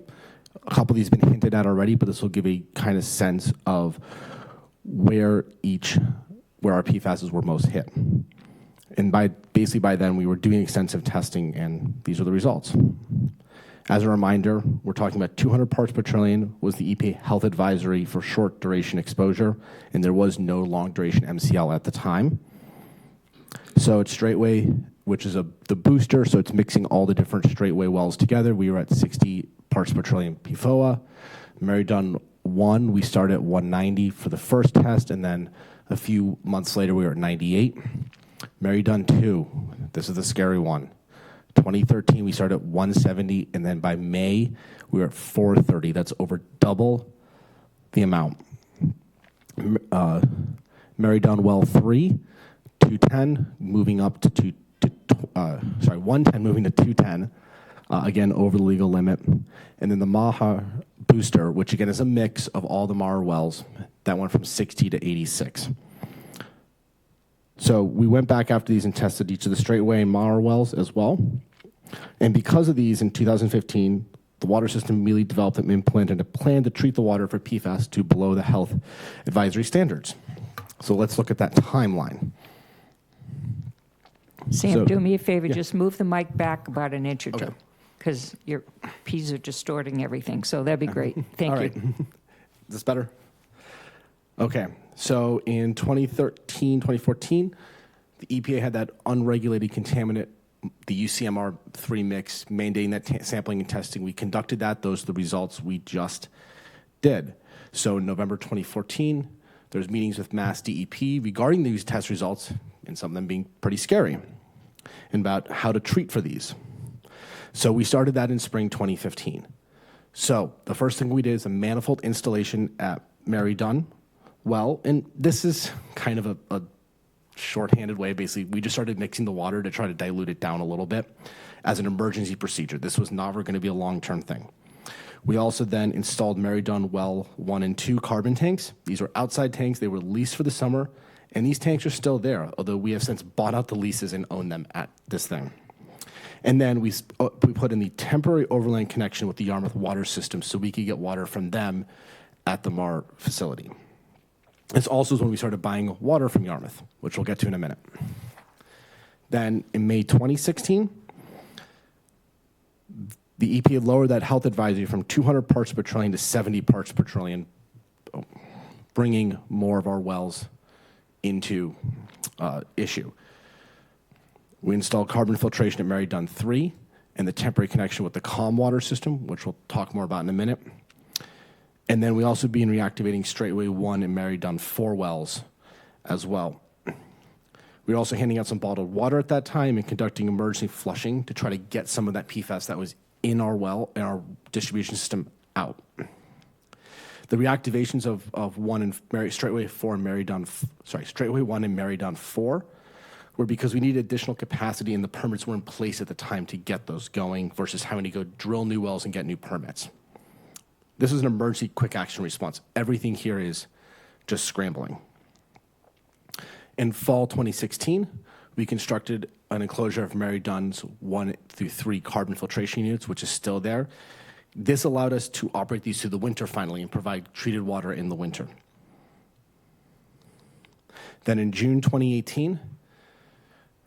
A couple of these have been hinted at already, but this will give a kind of sense of where our PFASs were most hit. And basically by then, we were doing extensive testing, and these are the results. As a reminder, we're talking about 200 parts per trillion was the EPA health advisory for short duration exposure, and there was no long duration MCL at the time. So it's straightway, which is the booster, so it's mixing all the different straightway wells together. We were at 60 parts per trillion PFOA. Mary Dunn 1, we started at 190 for the first test, and then a few months later, we were at 98. Mary Dunn 2, this is the scary one. 2013, we started at 170, and then by May, we were at 430. That's over double the amount. Mary Dunn Well 3, 210, moving up to 110, moving to 210. Again, over the legal limit. And then the Maha booster, which again is a mix of all the Mara wells, that went from 60 to 86. So we went back after these and tested each of the straightway Mara wells as well. And because of these, in 2015, the water system immediately developed and implemented a plan to treat the water for PFAS to below the health advisory standards. So let's look at that timeline. Sam, do me a favor, just move the mic back about an inch or two, because your P's are distorting everything, so that'd be great. Thank you. Is this better? Okay, so in 2013, 2014, the EPA had that unregulated contaminant, the UCMR3 mix, mandating that sampling and testing. We conducted that. Those are the results we just did. So in November 2014, there's meetings with Mass DEP regarding these test results, and some of them being pretty scary, and about how to treat for these. So we started that in spring 2015. So the first thing we did is a manifold installation at Mary Dunn well, and this is kind of a shorthanded way. Basically, we just started mixing the water to try to dilute it down a little bit as an emergency procedure. This was never going to be a long-term thing. We also then installed Mary Dunn Well 1 and 2 carbon tanks. These are outside tanks. They were leased for the summer, and these tanks are still there, although we have since bought out the leases and own them at this thing. And then we put in the temporary overland connection with the Yarmouth water system so we could get water from them at the Mar facility. This also is when we started buying water from Yarmouth, which we'll get to in a minute. Then in May 2016, the EPA lowered that health advisory from 200 parts per trillion to 70 parts per trillion, bringing more of our wells into issue. We installed carbon filtration at Mary Dunn 3 and the temporary connection with the CALM water system, which we'll talk more about in a minute. And then we also began reactivating Straightway 1 and Mary Dunn 4 wells as well. We were also handing out some bottled water at that time and conducting emergency flushing to try to get some of that PFAS that was in our well, in our distribution system, out. The reactivations of Straightway 4 and Straightway 1 and Mary Dunn 4 were because we needed additional capacity and the permits were in place at the time to get those going versus having to go drill new wells and get new permits. This is an emergency quick action response. Everything here is just scrambling. In fall 2016, we constructed an enclosure of Mary Dunn's 1 through 3 carbon filtration units, which is still there. This allowed us to operate these through the winter finally and provide treated water in the winter. Then in June 2018,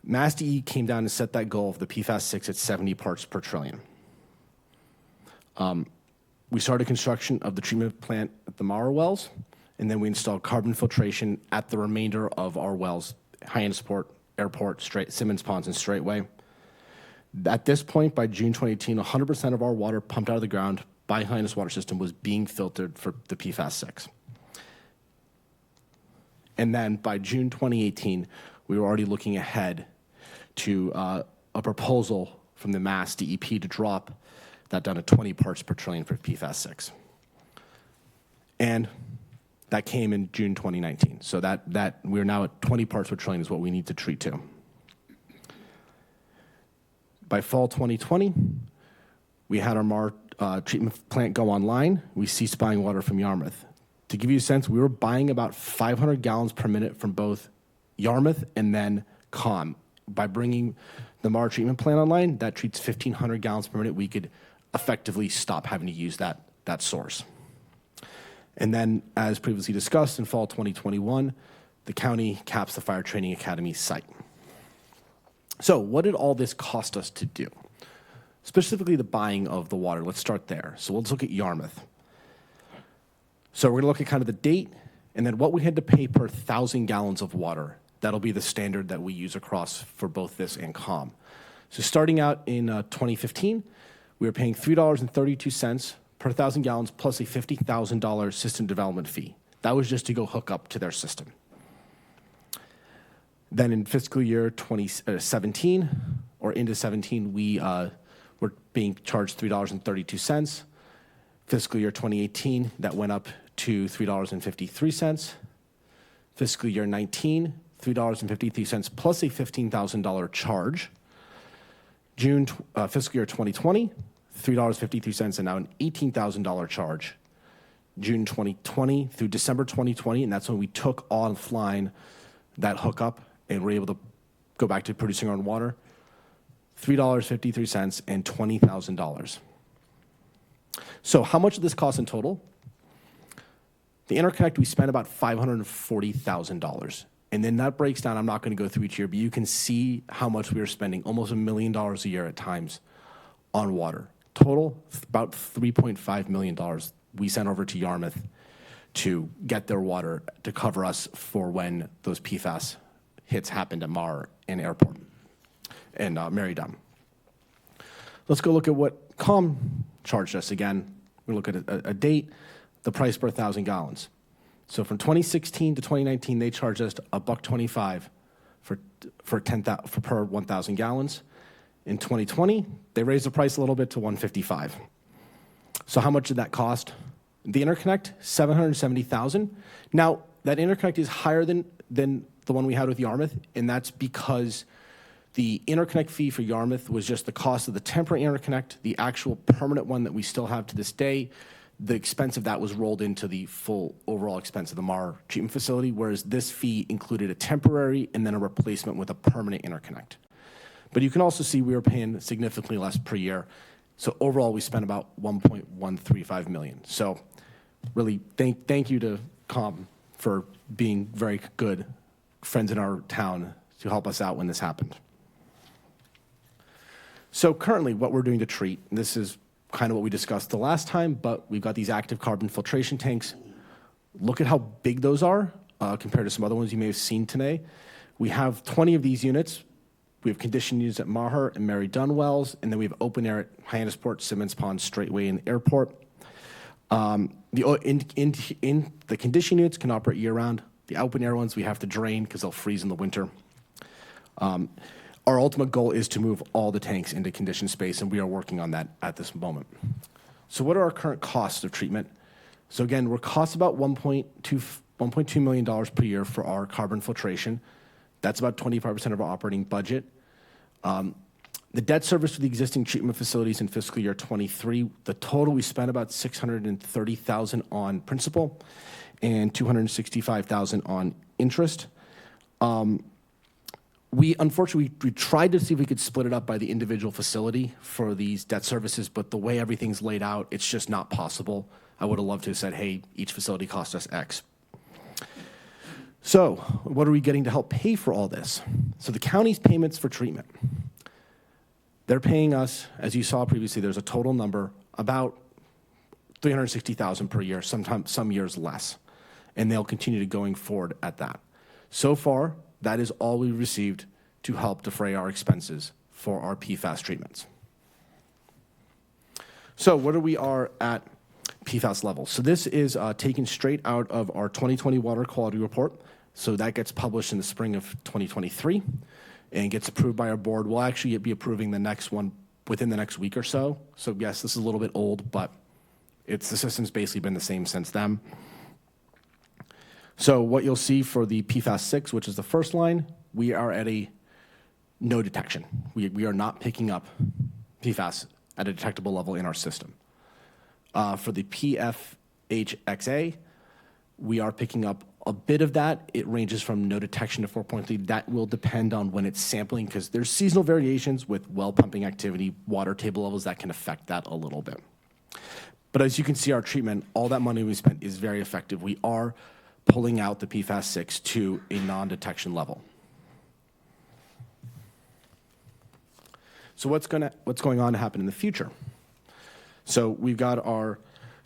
MassDE came down and set that goal of the PFAS 6 at 70 parts per trillion. We started construction of the treatment plant at the Mara wells, and then we installed carbon filtration at the remainder of our wells, Hyannisport, Airport, Simmons Ponds, and Straightway. At this point, by June 2018, 100% of our water pumped out of the ground by Hyannis Water System was being filtered for the PFAS 6. And then by June 2018, we were already looking ahead to a proposal from the Mass DEP to drop that down to 20 parts per trillion for PFAS 6. And that came in June 2019. So that we're now at 20 parts per trillion is what we need to treat to. By fall 2020, we had our Mar treatment plant go online. We ceased buying water from Yarmouth. To give you a sense, we were buying about 500 gallons per minute from both Yarmouth and then CALM. By bringing the Mar treatment plant online, that treats 1,500 gallons per minute. We could effectively stop having to use that source. And then, as previously discussed, in fall 2021, the county caps the Fire Training Academy site. So what did all this cost us to do? Specifically the buying of the water. Let's start there. So let's look at Yarmouth. So we're going to look at kind of the date and then what we had to pay per 1,000 gallons of water. That'll be the standard that we use across for both this and CALM. So starting out in 2015, we were paying $3.32 per 1,000 gallons plus a $50,000 system development fee. That was just to go hook up to their system. Then in fiscal year 2017 or into 17, we were being charged $3.32. Fiscal year 2018, that went up to $3.53. Fiscal year 19, $3.53 plus a $15,000 charge. Fiscal year 2020, $3.53 and now an $18,000 charge. June 2020 through December 2020, and that's when we took offline that hookup and were able to go back to producing our own water, $3.53 and $20,000. So how much did this cost in total? The interconnect, we spent about $540,000. And then that breaks down, I'm not going to go through each year, but you can see how much we were spending, almost $1 million a year at times on water. Total, about $3.5 million we sent over to Yarmouth to get their water to cover us for when those PFAS hits happened at Mar and Airport and Mary Dunn. Let's go look at what CALM charged us again. We look at a date, the price per 1,000 gallons. So from 2016 to 2019, they charged us $1.25 per 1,000 gallons. In 2020, they raised the price a little bit to $1.55. So how much did that cost? The interconnect, $770,000. Now that interconnect is higher than the one we had with Yarmouth, and that's because The interconnect fee for Yarmouth was just the cost of the temporary interconnect. The actual permanent one that we still have to this day, the expense of that was rolled into the full overall expense of the Mar treatment facility, whereas this fee included a temporary and then a replacement with a permanent interconnect. But you can also see we were paying significantly less per year. So overall, we spent about $1.135 million. So really, thank you to COM for being very good friends in our town to help us out when this happened. So currently, what we're doing to treat, and this is kind of what we discussed the last time, but we've got these active carbon filtration tanks. Look at how big those are compared to some other ones you may have seen today. We have 20 of these units. We have conditioned units at Maher and Mary Dunwells, and then we have open air at Hyannisport, Simmons Pond, Straightway, and Airport. The conditioned units can operate year-round. The open air ones we have to drain because they'll freeze in the winter. Our ultimate goal is to move all the tanks into conditioned space, and we are working on that at this moment. So what are our current costs of treatment? So again, we're costs about $1.2 million per year for our carbon filtration. That's about 25% of our operating budget. The debt service for the existing treatment facilities in fiscal year 23, the total we spent about $630,000 on principal and $265,000 on interest. We unfortunately we tried to see if we could split it up by the individual facility for these debt services, but the way everything's laid out, it's just not possible. I would have loved to have said, hey, each facility cost us X. So what are we getting to help pay for all this? So the county's payments for treatment. They're paying us, as you saw previously, there's a total number, about $360,000 per year, sometimes some years less. And they'll continue to going forward at that. So far, that is all we received to help defray our expenses for our PFAS treatments. So what are we are at PFAS levels? So this is taken straight out of our 2020 water quality report. So that gets published in the spring of 2023 and gets approved by our board. We'll actually be approving the next one within the next week or so. So yes, this is a little bit old, but the system's basically been the same since then. So what you'll see for the PFAS 6, which is the first line, we are at a no detection. We are not picking up PFAS at a detectable level in our system. For the PFHXA, we are picking up a bit of that. It ranges from no detection to 4.3. That will depend on when it's sampling because there's seasonal variations with well pumping activity, water table levels that can affect that a little bit. But as you can see, our treatment, all that money we spent is very effective. We are pulling out the PFAS 6 to a non-detection level. So what's going on to happen in the future? So we've got our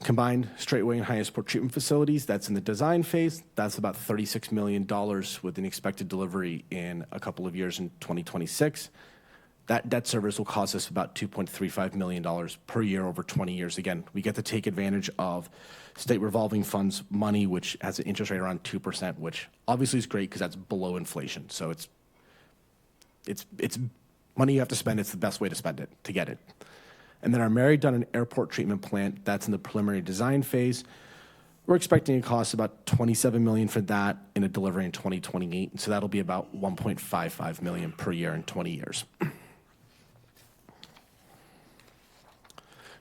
combined Straightway and Hyannisport treatment facilities. That's in the design phase. That's about $36 million with an expected delivery in a couple of years in 2026. That debt service will cost us about $2.35 million per year over 20 years. Again, we get to take advantage of state revolving funds money, which has an interest rate around 2%, which obviously is great because that's below inflation. So it's money you have to spend. It's the best way to spend it, to get it. And then our Mary Dunn Airport treatment plant, that's in the preliminary design phase. We're expecting it costs about $27 million for that in a delivery in 2028. And so that'll be about $1.55 million per year in 20 years.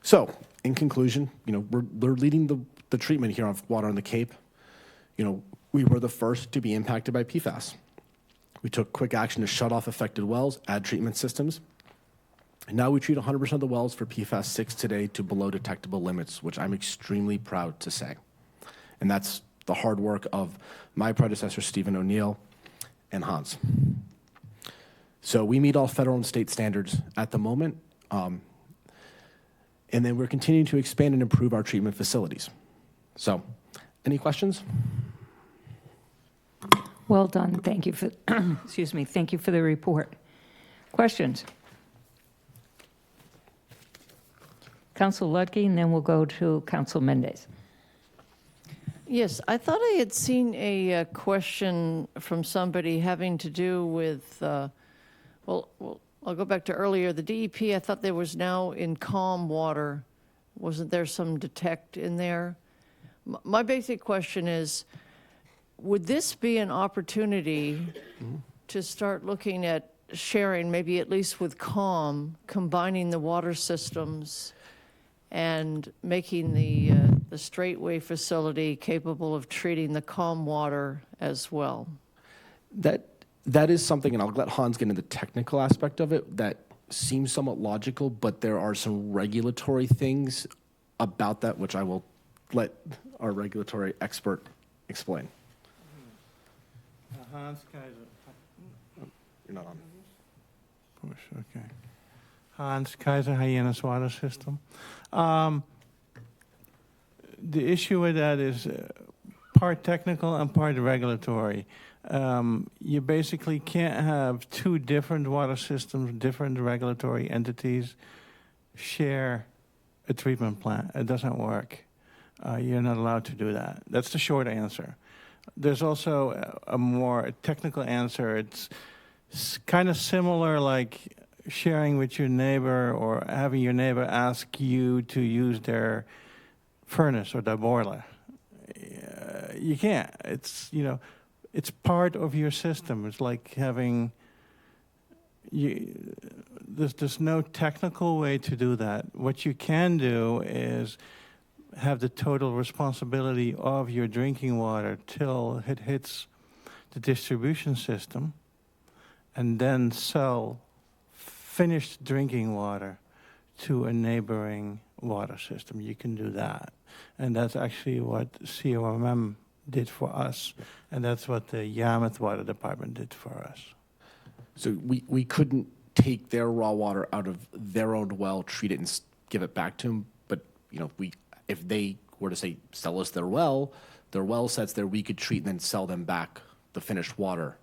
So, in conclusion, we're leading the treatment here of water on the Cape. We were the first to be impacted by PFAS. We took quick action to shut off affected wells, add treatment systems. And now we treat 100% of the wells for PFAS 6 today to below detectable limits, which I'm extremely proud to say. And that's the hard work of my predecessor, Stephen O'Neill, and Hans. So we meet all federal and state standards at the moment. And then we're continuing to expand and improve our treatment facilities. So, any questions? Well done. Thank you for, excuse me, thank you for the report. Questions? Council Ludke, and then we'll go to Council Mendez. Yes, I thought I had seen a question from somebody having to do with, well, I'll go back to earlier. The DEP, I thought there was now in calm water. Wasn't there some detect in there? My basic question is, would this be an opportunity to start looking at sharing, maybe at least with CALM, combining the water systems and making the Straightway facility capable of treating the CALM water as well? That is something, and I'll let Hans get into the technical aspect of it, that seems somewhat logical, but there are some regulatory things about that which I will let our regulatory expert explain. Hans Keijser. You're not on. Push, okay. Hans Keijser, Hyannis Water System. The issue with that is part technical and part regulatory. You basically can't have two different water systems, different regulatory entities share a treatment plant. It doesn't work. You're not allowed to do that. That's the short answer. There's also a more technical answer. It's kind of similar like sharing with your neighbor or having your neighbor ask you to use their furnace or their boiler. You can't. It's, it's part of your system. It's like having, there's no technical way to do that. What you can do is have the total responsibility of your drinking water till it hits the distribution system, and then sell finished drinking water to a neighboring water system. You can do that. And that's actually what COMM did for us, and that's what the Yarmouth Water Department did for us. So we couldn't take their raw water out of their own well, treat it, and give it back to them. But if they were to say sell us their well sets there, we could treat and then sell them back the finished water,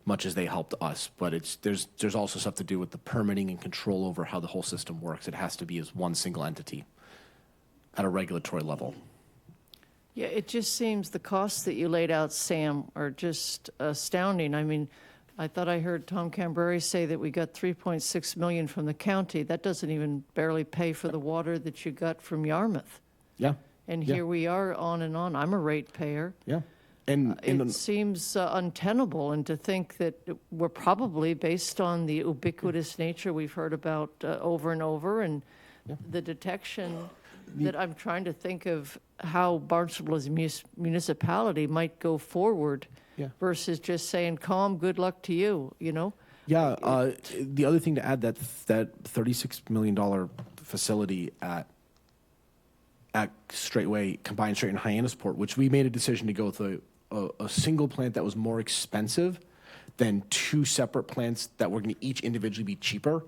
much as they helped us. But there's also stuff to do with the permitting and control over how the whole system works. It has to be as one single entity at a regulatory level. Yeah, it just seems the costs that you laid out, Sam, are just astounding. I mean, I thought I heard Tom Cambareri say that we got $3.6 million from the county. That doesn't even barely pay for the water that you got from Yarmouth. Yeah. And here we are on and on. I'm a ratepayer. Yeah. And it seems untenable, and to think that we're probably, based on the ubiquitous nature we've heard about over and over, and the detection, that I'm trying to think of how Barnstable as a municipality might go forward versus just saying, calm, good luck to you, Yeah, the other thing to add, that $36 million facility at Straightway, Combined Straight and Hyannisport, which we made a decision to go with a single plant that was more expensive than two separate plants that were going to each individually be cheaper,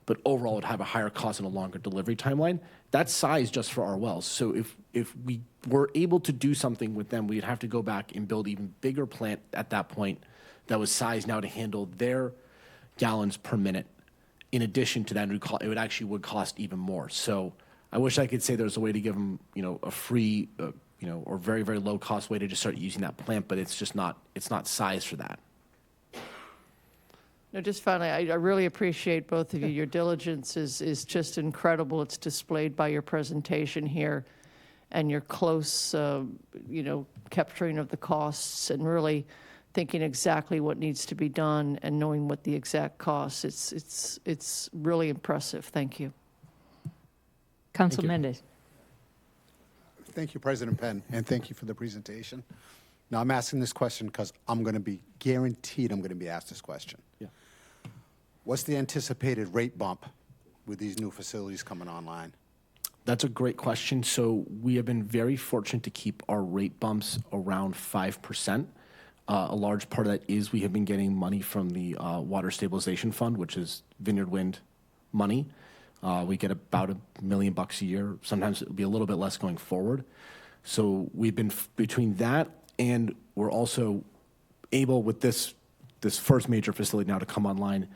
but overall would have a higher cost and a longer delivery timeline. That's size just for our wells. So if we were able to do something with them, we'd have to go back and build even bigger plant at that point that was sized now to handle their gallons per minute. In addition to that, it would actually cost even more. So I wish I could say there's a way to give them, a free, or very, very low cost way to just start using that plant, but it's just not, it's not sized for that. No, just finally, I really appreciate both of you. Your diligence is just incredible. It's displayed by your presentation here, and your close, capturing of the costs and really thinking exactly what needs to be done and knowing what the exact costs. It's really impressive. Thank you. Council Mendez. Thank you, President Penn, and thank you for the presentation. Now, I'm asking this question because I'm going to be guaranteed I'm going to be asked this question. Yeah. What's the anticipated rate bump with these new facilities coming online? That's a great question. So we have been very fortunate to keep our rate bumps around 5%. A large part of that is we have been getting money from the Water Stabilization Fund, which is Vineyard Wind money. We get about $1 million a year. Sometimes it'll be a little bit less going forward. So we've been between that, and we're also able with this first major facility now to come online.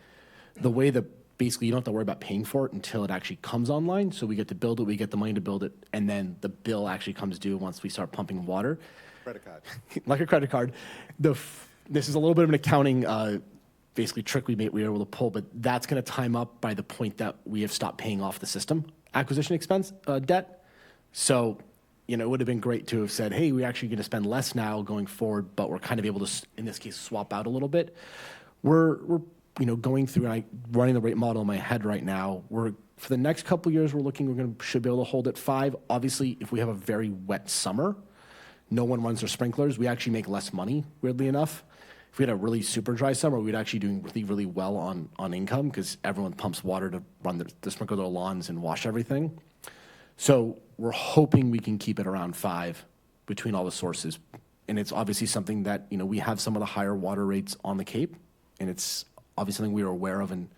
The way that basically you don't have to worry about paying for it until it actually comes online. So we get to build it, we get the money to build it, and then the bill actually comes due once we start pumping water. Credit card. Like a credit card. This is a little bit of an accounting basically trick we were able to pull, but that's going to time up by the point that we have stopped paying off the system acquisition expense debt. So, it would have been great to have said, hey, we're actually going to spend less now going forward, but we're kind of able to, in this case, swap out a little bit. We're going through and running the rate model in my head right now, for the next couple of years, should be able to hold at 5. Obviously, if we have a very wet summer, no one runs their sprinklers. We actually make less money, weirdly enough. If we had a really super dry summer, we'd actually doing really, really well on income because everyone pumps water to run to sprinkle their lawns and wash everything. So we're hoping we can keep it around 5 between all the sources. And it's obviously something that, we have some of the higher water rates on the Cape, and it's obviously something we are aware of, and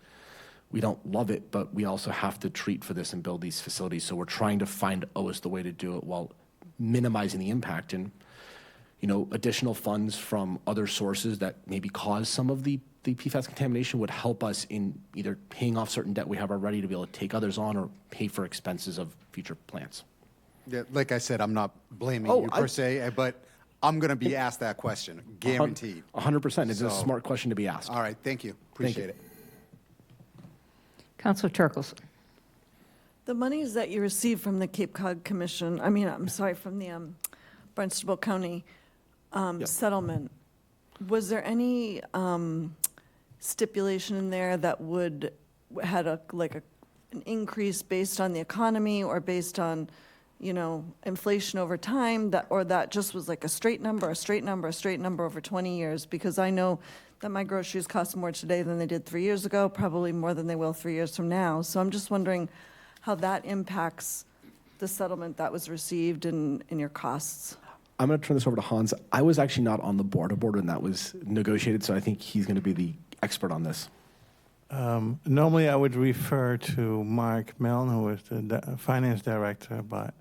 we don't love it, but we also have to treat for this and build these facilities. So we're trying to find always the way to do it while minimizing the impact. And additional funds from other sources that maybe cause some of the PFAS contamination would help us in either paying off certain debt we have already to be able to take others on or pay for expenses of future plants. Yeah, like I said, I'm not blaming you per se, but I'm going to be asked that question, guaranteed. 100%. It's a smart question to be asked. All right, thank you. Appreciate it. Councilor Turkelson. The monies that you received from the Cape Cod Commission, from the Barnstable County settlement, was there any stipulation in there that had an increase based on the economy or based on, inflation over time, or that just was like a straight number over 20 years? Because I know that my groceries cost more today than they did 3 years ago, probably more than they will 3 years from now. So I'm just wondering how that impacts the settlement that was received in your costs. I'm going to turn this over to Hans. I was actually not on the board when that was negotiated, so I think he's going to be the expert on this. Normally, I would refer to Mark Milne, who is the finance director, but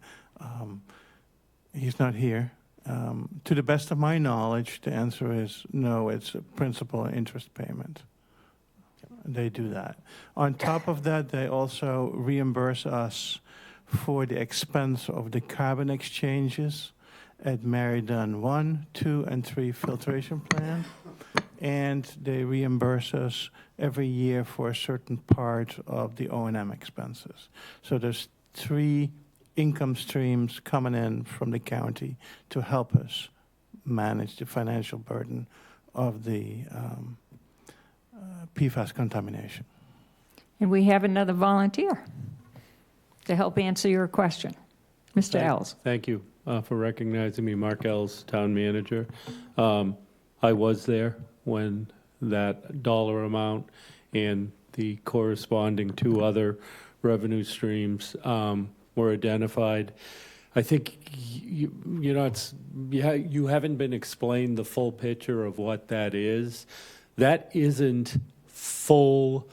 he's not here. To the best of my knowledge, the answer is no, it's a principal and interest payment. They do that. On top of that, they also reimburse us for the expense of the carbon exchanges at Mary Dunn 1, 2, and 3 filtration plant. And they reimburse us every year for a certain part of the O&M expenses. So there's 3 income streams coming in from the county to help us manage the financial burden of the PFAS contamination. And we have another volunteer to help answer your question. Mr. Ells. Thank you for recognizing me, Mark Ells, Town Manager. I was there when that dollar amount and the corresponding 2 other revenue streams were identified. I think you haven't been explained the full picture of what that is. That isn't full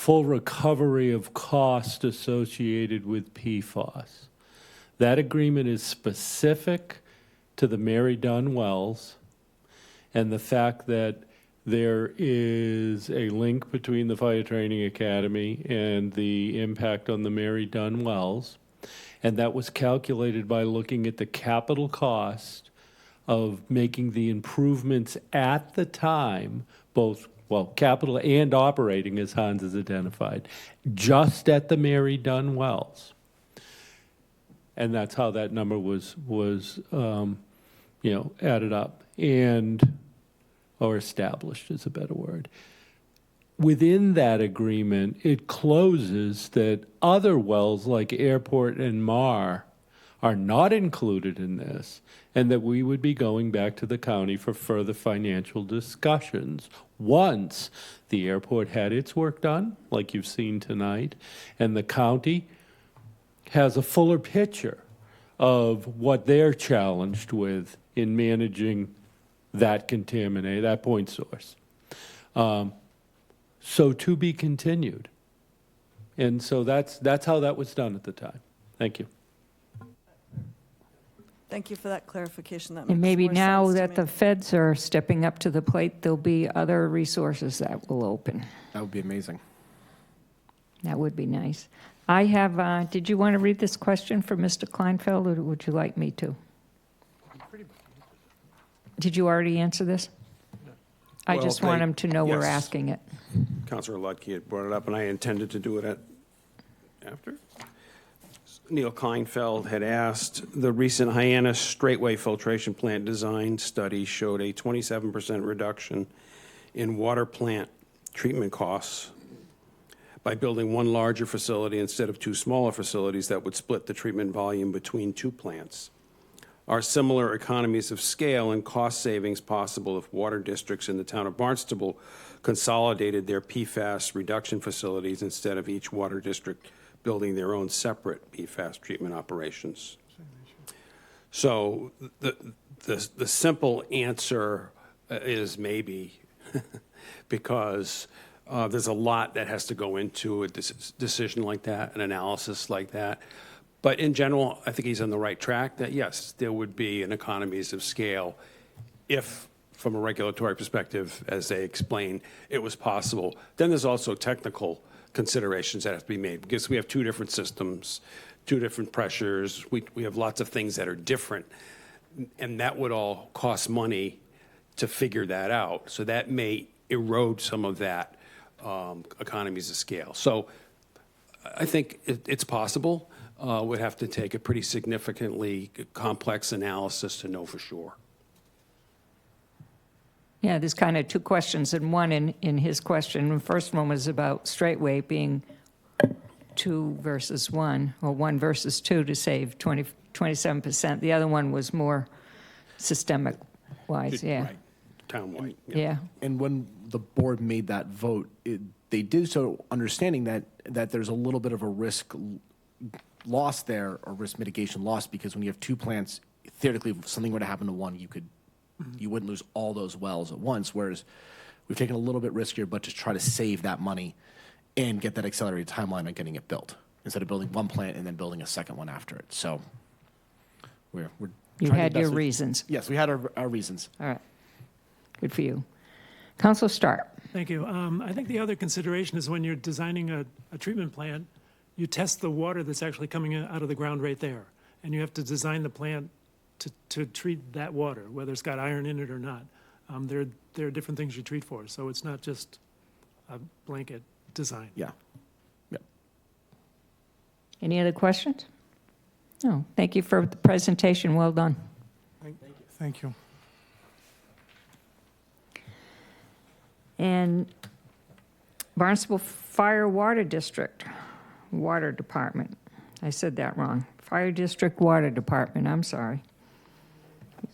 recovery of cost associated with PFAS. That agreement is specific to the Mary Dunn wells and the fact that there is a link between the Fire Training Academy and the impact on the Mary Dunn wells. And that was calculated by looking at the capital cost of making the improvements at the time, both, capital and operating, as Hans has identified, just at the Mary Dunn wells. And that's how that number was added up or established is a better word. Within that agreement, it closes that other wells like Airport and Mar are not included in this, and that we would be going back to the county for further financial discussions once the airport had its work done, like you've seen tonight, and the county has a fuller picture of what they're challenged with in managing that that point source. So to be continued. And so that's how that was done at the time. Thank you. Thank you for that clarification. That makes And maybe more now sense to that me. the feds are stepping up to the plate, there'll be other resources that will open. That would be amazing. That would be nice. I have, did you want to read this question for Mr. Kleinfeld, or would you like me to? Did you already answer this? I Well, just want him to know we're yes. asking it. Councilor Lutke had brought it up, and I intended to do it after. Neil Kleinfeld had asked, the recent Hyannis Straightway filtration plant design study showed a 27% reduction in water plant treatment costs by building one larger facility instead of two smaller facilities that would split the treatment volume between two plants? Are similar economies of scale and cost savings possible if water districts in the town of Barnstable consolidated their PFAS reduction facilities instead of each water district building their own separate PFAS treatment operations? So the simple answer is maybe, because there's a lot that has to go into a decision like that, an analysis like that. But in general, I think he's on the right track that, yes, there would be an economies of scale if, from a regulatory perspective, as they explain, it was possible. Then there's also technical considerations that have to be made, because we have two different systems, two different pressures. We have lots of things that are different, and that would all cost money to figure that out. So that may erode some of that economies of scale. So I think it's possible. Would have to take a pretty significantly complex analysis to know for sure. Yeah, there's kind of two questions in one in his question. The first one was about straight weight being 2 versus 1, or 1 versus 2 to save 27%. The other one was more systemic-wise, yeah. Right. Townwide. Yeah. And when the board made that vote, they did so understanding that there's a little bit of a risk loss there, or risk mitigation loss, because when you have two plants, theoretically, if something were to happen to one, you wouldn't lose all those wells at once, whereas we've taken a little bit riskier, but to try to save that money and get that accelerated timeline on getting it built, instead of building one plant and then building a second one after it. So we're You trying to had your best- reasons. Yes, we had our reasons. All right. Good for you. Councilor Stark. Thank you. I think the other consideration is when you're designing a treatment plant, you test the water that's actually coming out of the ground right there. And you have to design the plant to treat that water, whether it's got iron in it or not. There are different things you treat for, so it's not just a blanket design. Yeah. Yep. Any other questions? No. Thank you for the presentation. Well done. Thank you. And Barnstable Fire Water District, Water Department. I said that wrong. Fire District Water Department, I'm sorry.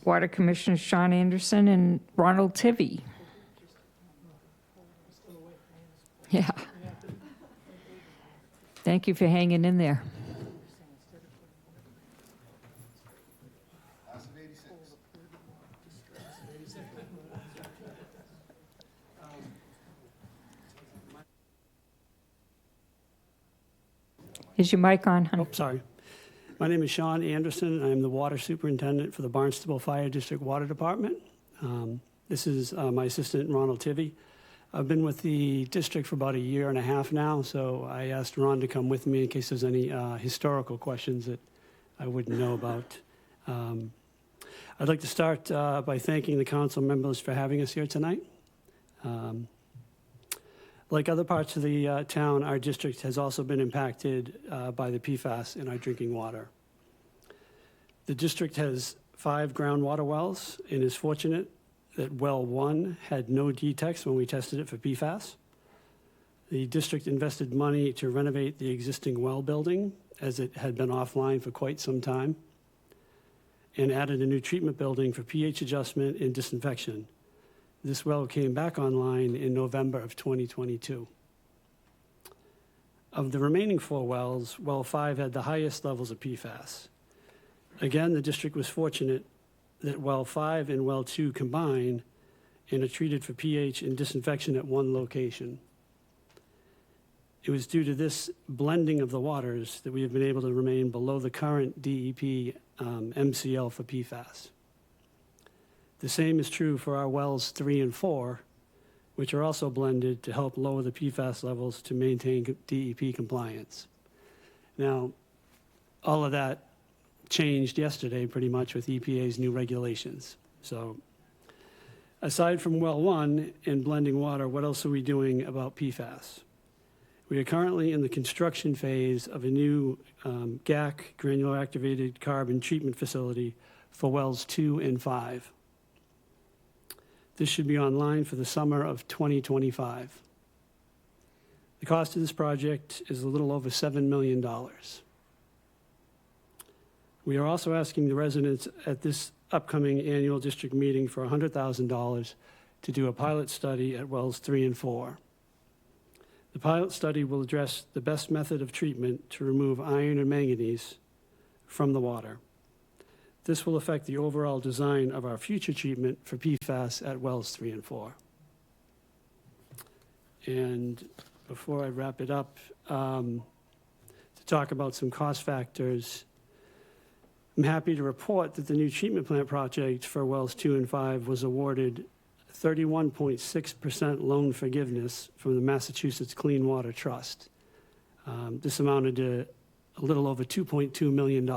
Water Commissioners Sean Anderson and Ronald Tivey. Yeah. Thank you for hanging in there. Is your mic on, honey? Oh, sorry. My name is Sean Anderson, and I'm the Water Superintendent for the Barnstable Fire District Water Department. This is my assistant, Ronald Tivey. I've been with the district for about 1.5 years now, so I asked Ron to come with me in case there's any historical questions that I wouldn't know about. I'd like to start by thanking the council members for having us here tonight. Like other parts of the town, our district has also been impacted by the PFAS in our drinking water. The district has 5 groundwater wells and is fortunate that well 1 had no detects when we tested it for PFAS. The district invested money to renovate the existing well building, as it had been offline for quite some time, and added a new treatment building for pH adjustment and disinfection. This well came back online in November of 2022. Of the remaining 4 wells, well 5 had the highest levels of PFAS. Again, the district was fortunate that well 5 and well 2 combined and are treated for pH and disinfection at one location. It was due to this blending of the waters that we have been able to remain below the current DEP MCL for PFAS. The same is true for our wells 3 and 4, which are also blended to help lower the PFAS levels to maintain DEP compliance. Now, all of that changed yesterday pretty much with EPA's new regulations. So aside from well 1 and blending water, what else are we doing about PFAS? We are currently in the construction phase of a new GAC, granular activated carbon treatment facility, for wells 2 and 5. This should be online for the summer of 2025. The cost of this project is a little over $7 million. We are also asking the residents at this upcoming annual district meeting for $100,000 to do a pilot study at wells 3 and 4. The pilot study will address the best method of treatment to remove iron and manganese from the water. This will affect the overall design of our future treatment for PFAS at wells 3 and 4. And before I wrap it up, to talk about some cost factors, I'm happy to report that the new treatment plant project for wells 2 and 5 was awarded 31.6% loan forgiveness from the Massachusetts Clean Water Trust. This amounted to a little over $2.2 million.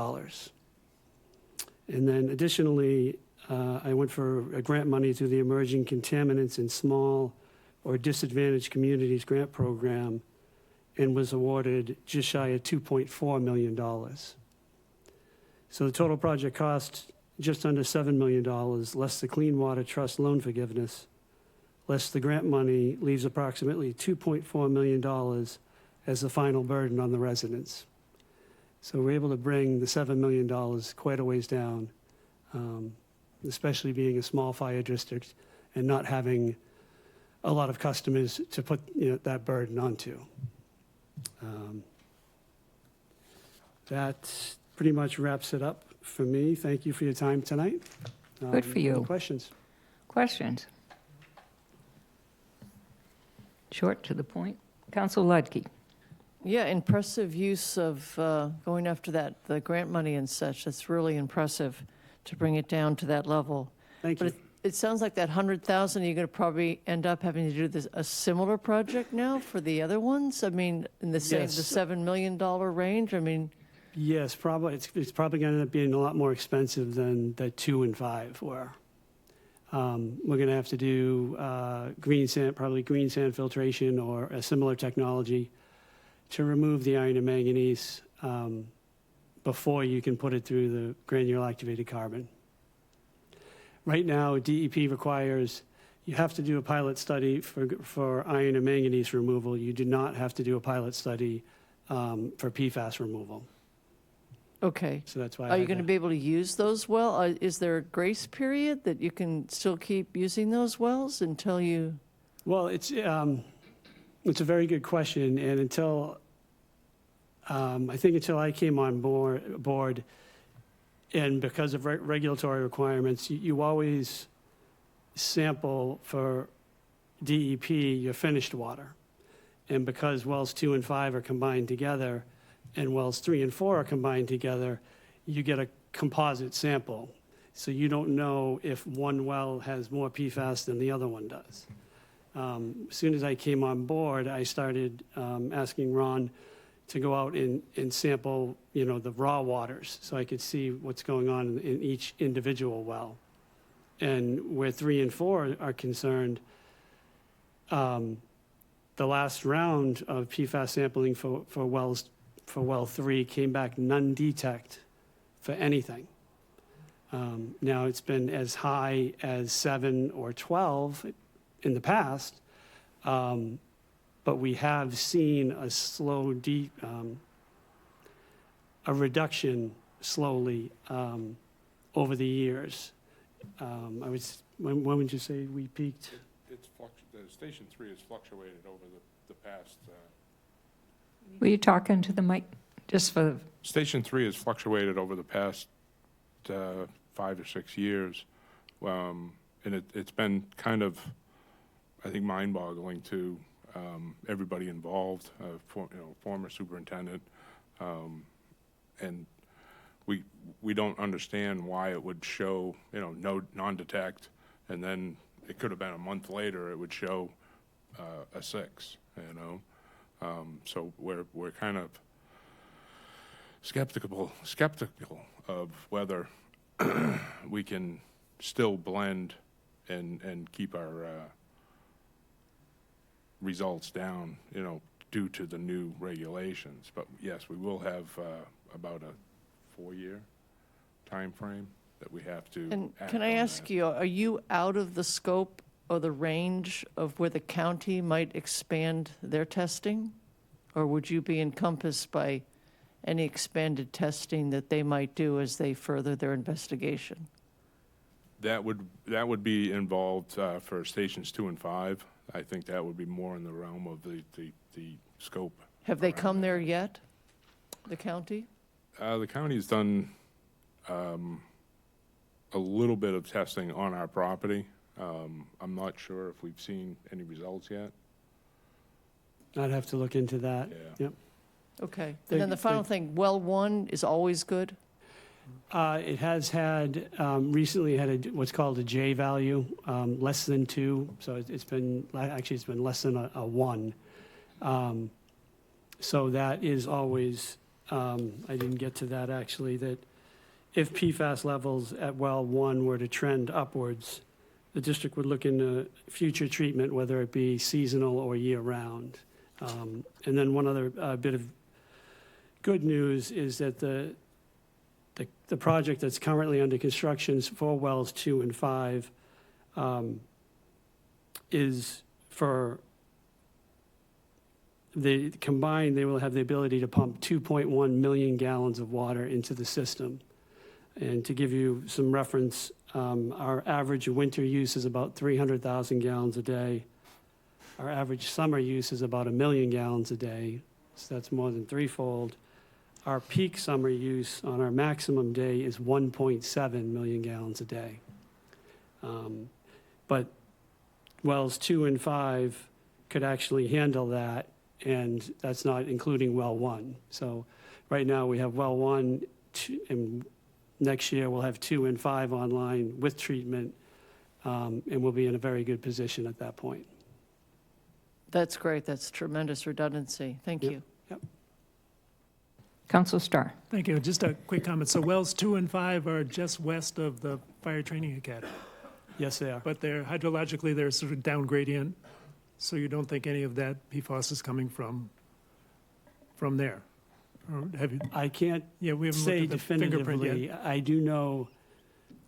And then additionally, I went for a grant money through the Emerging Contaminants in Small or Disadvantaged Communities grant program and was awarded just shy of $2.4 million. So the total project cost just under $7 million, less the Clean Water Trust loan forgiveness, less the grant money, leaves approximately $2.4 million as the final burden on the residents. So we're able to bring the $7 million quite a ways down, especially being a small fire district and not having a lot of customers to put that burden onto. That pretty much wraps it up for me. Thank you for your time tonight. Good for you. Any questions? Questions? Short to the point. Council Ludke. Yeah, impressive use of going after the grant money and such. That's really impressive to bring it down to that level. Thank but you. It sounds like that 100,000, you're going to probably end up having to do a similar project now for the other ones? I mean, in the same, Yes. the $7 million range? I mean, Yes, probably. It's probably going to end up being a lot more expensive than the 2 and 5 were. We're going to have to do probably green sand filtration or a similar technology to remove the iron and manganese before you can put it through the granular activated carbon. Right now, DEP requires you have to do a pilot study for iron and manganese removal. You do not have to do a pilot study for PFAS removal. okay. So that's why. Are you going to be able to use those well? Is there a grace period that you can still keep using those wells until you? Well, it's a very good question, and I think until I came on board, and because of regulatory requirements, you always sample for DEP your finished water, and because wells 2 and 5 are combined together, and wells 3 and 4 are combined together, you get a composite sample. So you don't know if one well has more PFAS than the other one does. As soon as I came on board, I started asking Ron to go out and sample, the raw waters so I could see what's going on in each individual well. And where 3 and 4 are concerned, the last round of PFAS sampling for well 3 came back none detect for anything. Now it's been as high as 7 or 12 in the past, but we have seen a slow a reduction slowly over the years. When would you say we peaked? The Station 3 has fluctuated over the past. Were you talking to the mic? Just for. Station 3 has fluctuated over the past 5 or 6 years, and it's been kind of, I think, mind-boggling to everybody involved, former superintendent, and we don't understand why it would show, no non-detect, and then it could have been a month later it would show a 6, so we're kind of skeptical of whether we can still blend and keep our results down, due to the new regulations. But yes, we will have about a 4-year time frame that we have to. And act can I on ask that. you, are you out of the scope or the range of where the county might expand their testing? Or would you be encompassed by any expanded testing that they might do as they further their investigation? That would be involved for stations 2 and 5. I think that would be more in the realm of the scope. Have they come there yet, the county? The county's done a little bit of testing on our property. I'm not sure if we've seen any results yet. I'd have to look into that. Yep. Okay. And then the final thing, well 1 is always good? It has had, recently had what's called a J value, less than 2. So it's been less than a 1. So that is always, I didn't get to that actually, that if PFAS levels at well 1 were to trend upwards, the district would look into future treatment, whether it be seasonal or year-round. And then one other bit of good news is that the project that's currently under construction for wells 2 and 5 is for the combined, they will have the ability to pump 2.1 million gallons of water into the system. And to give you some reference, our average winter use is about 300,000 gallons a day. Our average summer use is about 1 million gallons a day, so that's more than threefold. Our peak summer use on our maximum day is 1.7 million gallons a day. But wells 2 and 5 could actually handle that, and that's not including well 1. So right now we have well 1, and next year we'll have 2 and 5 online with treatment, and we'll be in a very good position at that point. That's great. That's tremendous redundancy. Thank you. Yep. Council Starr. Thank you. Just a quick comment. So wells 2 and 5 are just west of the Fire Training Academy. Yes, they are. But they're hydrologically, they're sort of down gradient, so you don't think any of that PFAS is coming from there? Or have you? I can't Yeah, we haven't say looked at the fingerprint definitively. yet. I do know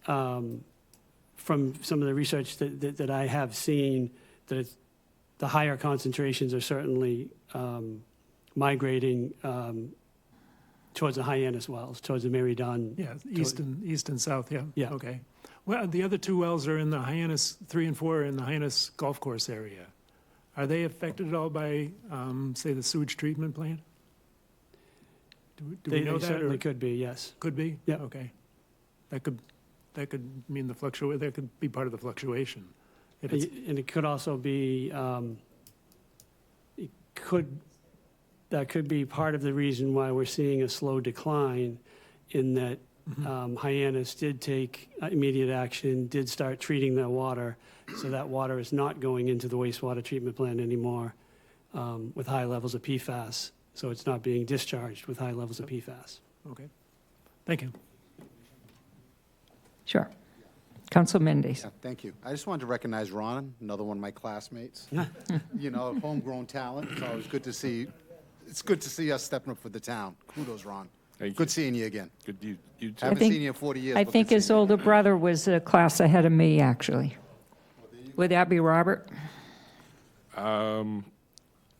from some of the research that I have seen that the higher concentrations are certainly migrating towards the Hyannis wells, towards the Mary Dunn. Yeah, east and south, yeah? Yeah. Okay. Well, the other 2 wells are in the Hyannis, 3 and 4 are in the Hyannis Golf Course area. Are they affected at all by, say, the sewage treatment plant? Do we know that? They certainly could be, yes. Could be? Yeah. Okay. That could mean that could be part of the fluctuation. If it's, And it could also be, that could be part of the reason why we're seeing a slow decline in that Hyannis did take immediate action, did start treating their water, so that water is not going into the wastewater treatment plant anymore with high levels of PFAS. So it's not being discharged with high levels of PFAS. okay. Thank you. Sure. Council Mendes. Yeah, thank you. I just wanted to recognize Ron, another one of my classmates. You know, homegrown talent. It's always good to see. It's good to see us stepping up for the town. Kudos, Ron. Thank Good you. seeing you again. Good, you too. Haven't seen you in 40 years. I but think good his seeing you. older brother was a class ahead of me, actually. Would that be Robert? Yeah,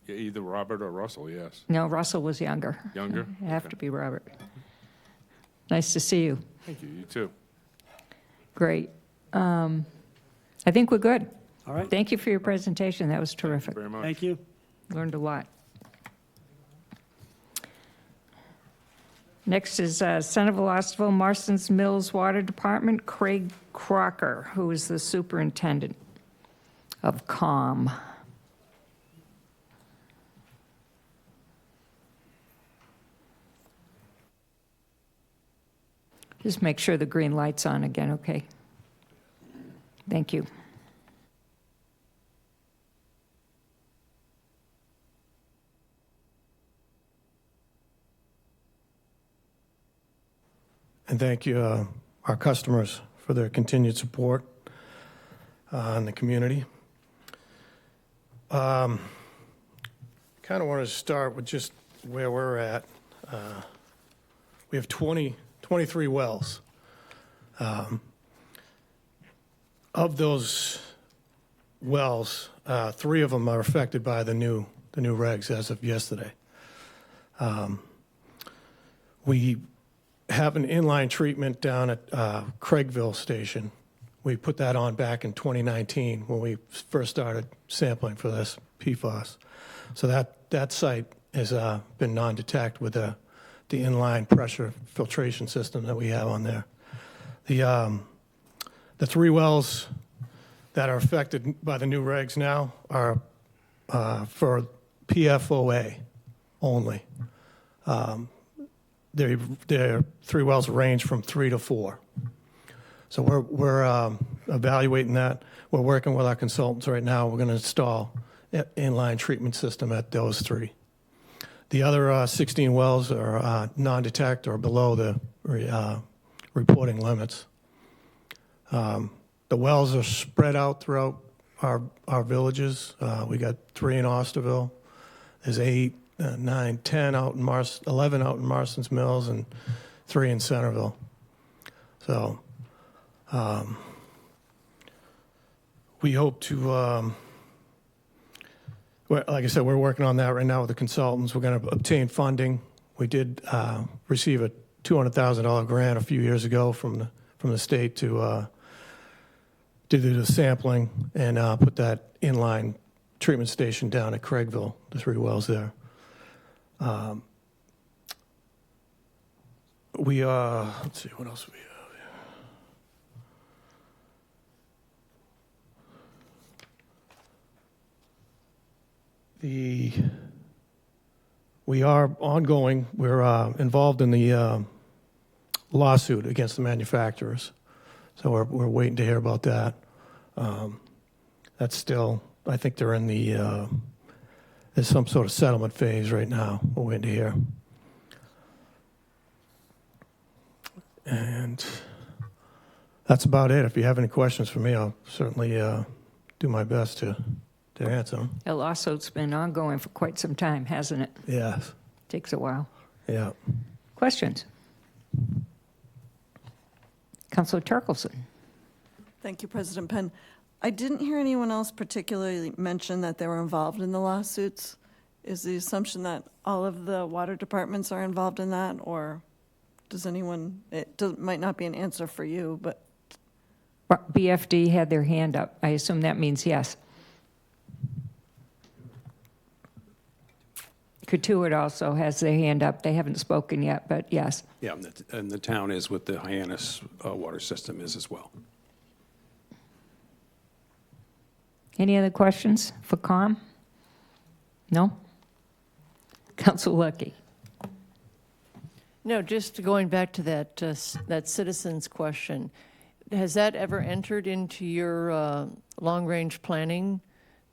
either Robert or Russell, yes. No, Russell was younger. Younger? It'd have Okay. to be Robert. Nice to see you. Thank you. You too. Great. I think we're good. All right. Thank you for your presentation. That was terrific. Very much. Thank you. Learned a lot. Next is Centerville, Osterville, Marstons Mills Water Department, Craig Crocker, who is the superintendent of COM. Just make sure the green light's on again, okay? Thank you. And thank you, our customers, for their continued support in the community. Kind of want to start with just where we're at. We have 23 wells. Of those wells, 3 of them are affected by the new regs as of yesterday. We have an inline treatment down at Craigville Station. We put that on back in 2019 when we first started sampling for this PFAS. So that site has been non-detect with the inline pressure filtration system that we have on there. The 3 wells that are affected by the new regs now are for PFOA only. Their 3 wells range from 3 to 4. So we're evaluating that. We're working with our consultants right now. We're going to install an inline treatment system at those 3. The other 16 wells are non-detect or below the reporting limits. The wells are spread out throughout our villages. We got 3 in Osterville. There's 8, 9, 10 out in 11 out in Marstons Mills, and 3 in Centerville. So we hope to, like I said, we're working on that right now with the consultants. We're going to obtain funding. We did receive a $200,000 grant a few years ago from the state to do the sampling and put that inline treatment station down at Craigville, the 3 wells there. Let's see, what else we have here. We are ongoing. We're involved in the lawsuit against the manufacturers. So we're waiting to hear about that. That's still, I think they're in there's some sort of settlement phase right now. We're waiting to hear. And that's about it. If you have any questions for me, I'll certainly do my best to answer them. The lawsuit's been ongoing for quite some time, hasn't it? Yes. Takes a while. Yeah. Questions? Councilor Turkelson. Thank you, President Penn. I didn't hear anyone else particularly mention that they were involved in the lawsuits. Is the assumption that all of the water departments are involved in that, or does anyone, might not be an answer for you, but. BFD had their hand up. I assume that means yes. Cotuit also has their hand up. They haven't spoken yet, but yes. Yeah, and the town is with the Hyannis water system is as well. Any other questions for COM? No? Council Lucky. No, just going back to that citizen's question, has that ever entered into your long-range planning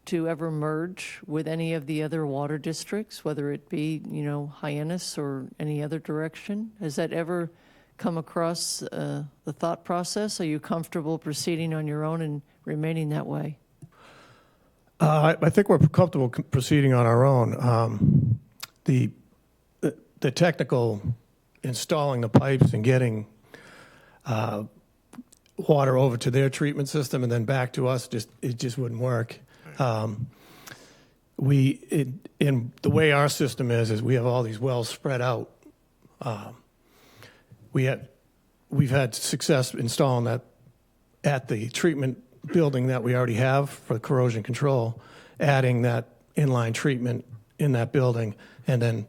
to ever merge with any of the other water districts, whether it be, Hyannis or any other direction? Has that ever come across the thought process? Are you comfortable proceeding on your own and remaining that way? I think we're comfortable proceeding on our own. The technical installing the pipes and getting water over to their treatment system and then back to us, it just wouldn't work. In the way our system is we have all these wells spread out. We've had success installing that at the treatment building that we already have for corrosion control, adding that inline treatment in that building, and then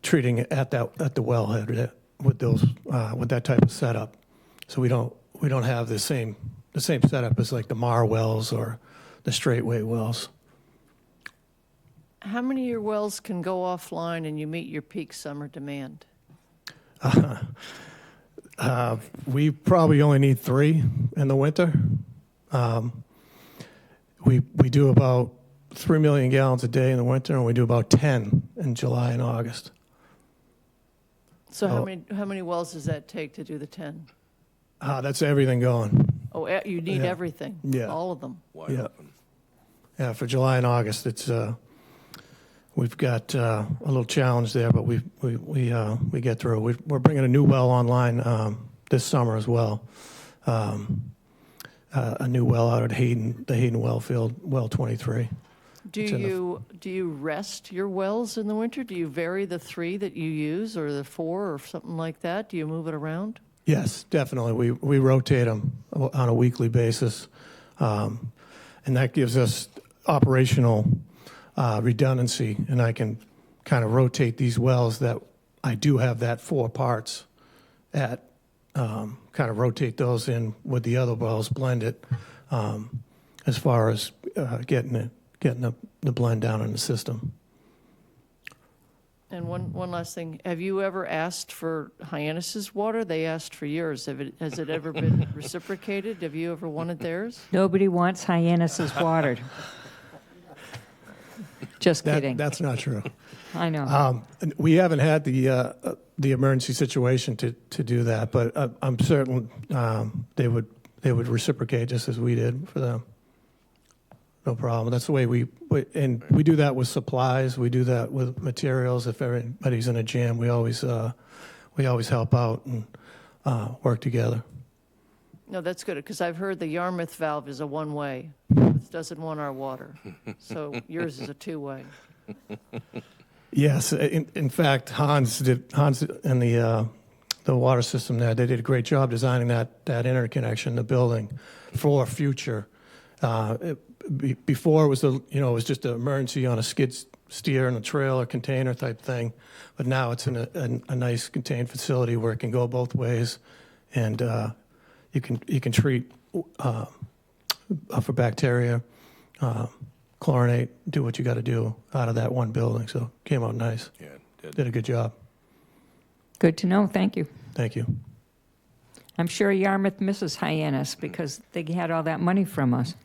treating it at the wellhead with that type of setup. So we don't have the same setup as like the Mar wells or the straightway wells. How many of your wells can go offline and you meet your peak summer demand? We probably only need 3 in the winter. We do about 3 million gallons a day in the winter, and we do about 10 in July and August. So how many wells does that take to do the 10? That's everything going. Oh, you need everything? Yeah. All of them? Yeah. Yeah, for July and August, it's we've got a little challenge there, but we get through. We're bringing a new well online this summer as well, and a new well out at Hayden, the Hayden well field, well 23. Do you rest your wells in the winter? Do you vary the 3 that you use, or the 4, or something like that? Do you move it around? Yes, definitely. We rotate them on a weekly basis, and that gives us operational redundancy, and I can kind of rotate these wells that I do have that 4 parts at, kind of rotate those in with the other wells, blend it, as far as getting the blend down in the system. And one last thing, have you ever asked for Hyannis's water? They asked for yours. Has it ever been reciprocated? Have you ever wanted theirs? Nobody wants Hyannis's water. Just kidding. That's not true. I know. We haven't had the emergency situation to do that, but I'm certain they would reciprocate just as we did for them. No problem. That's the way we do that with supplies. We do that with materials. If everybody's in a jam, we always help out and work together. No, that's good, because I've heard the Yarmouth valve is a one-way. Yarmouth doesn't want our water, so yours is a two-way. Yes, in fact, Hans and the water system there, they did a great job designing that interconnection, the building, for future. Before it was it was just an emergency on a skid steer and a trailer container type thing, but now it's in a nice contained facility where it can go both ways, and you can treat for bacteria, chlorinate, do what you got to do out of that one building. So it came out nice. Yeah, did a good job. Good to know. Thank you. Thank you. I'm sure Yarmouth misses Hyannis because they had all that money from us.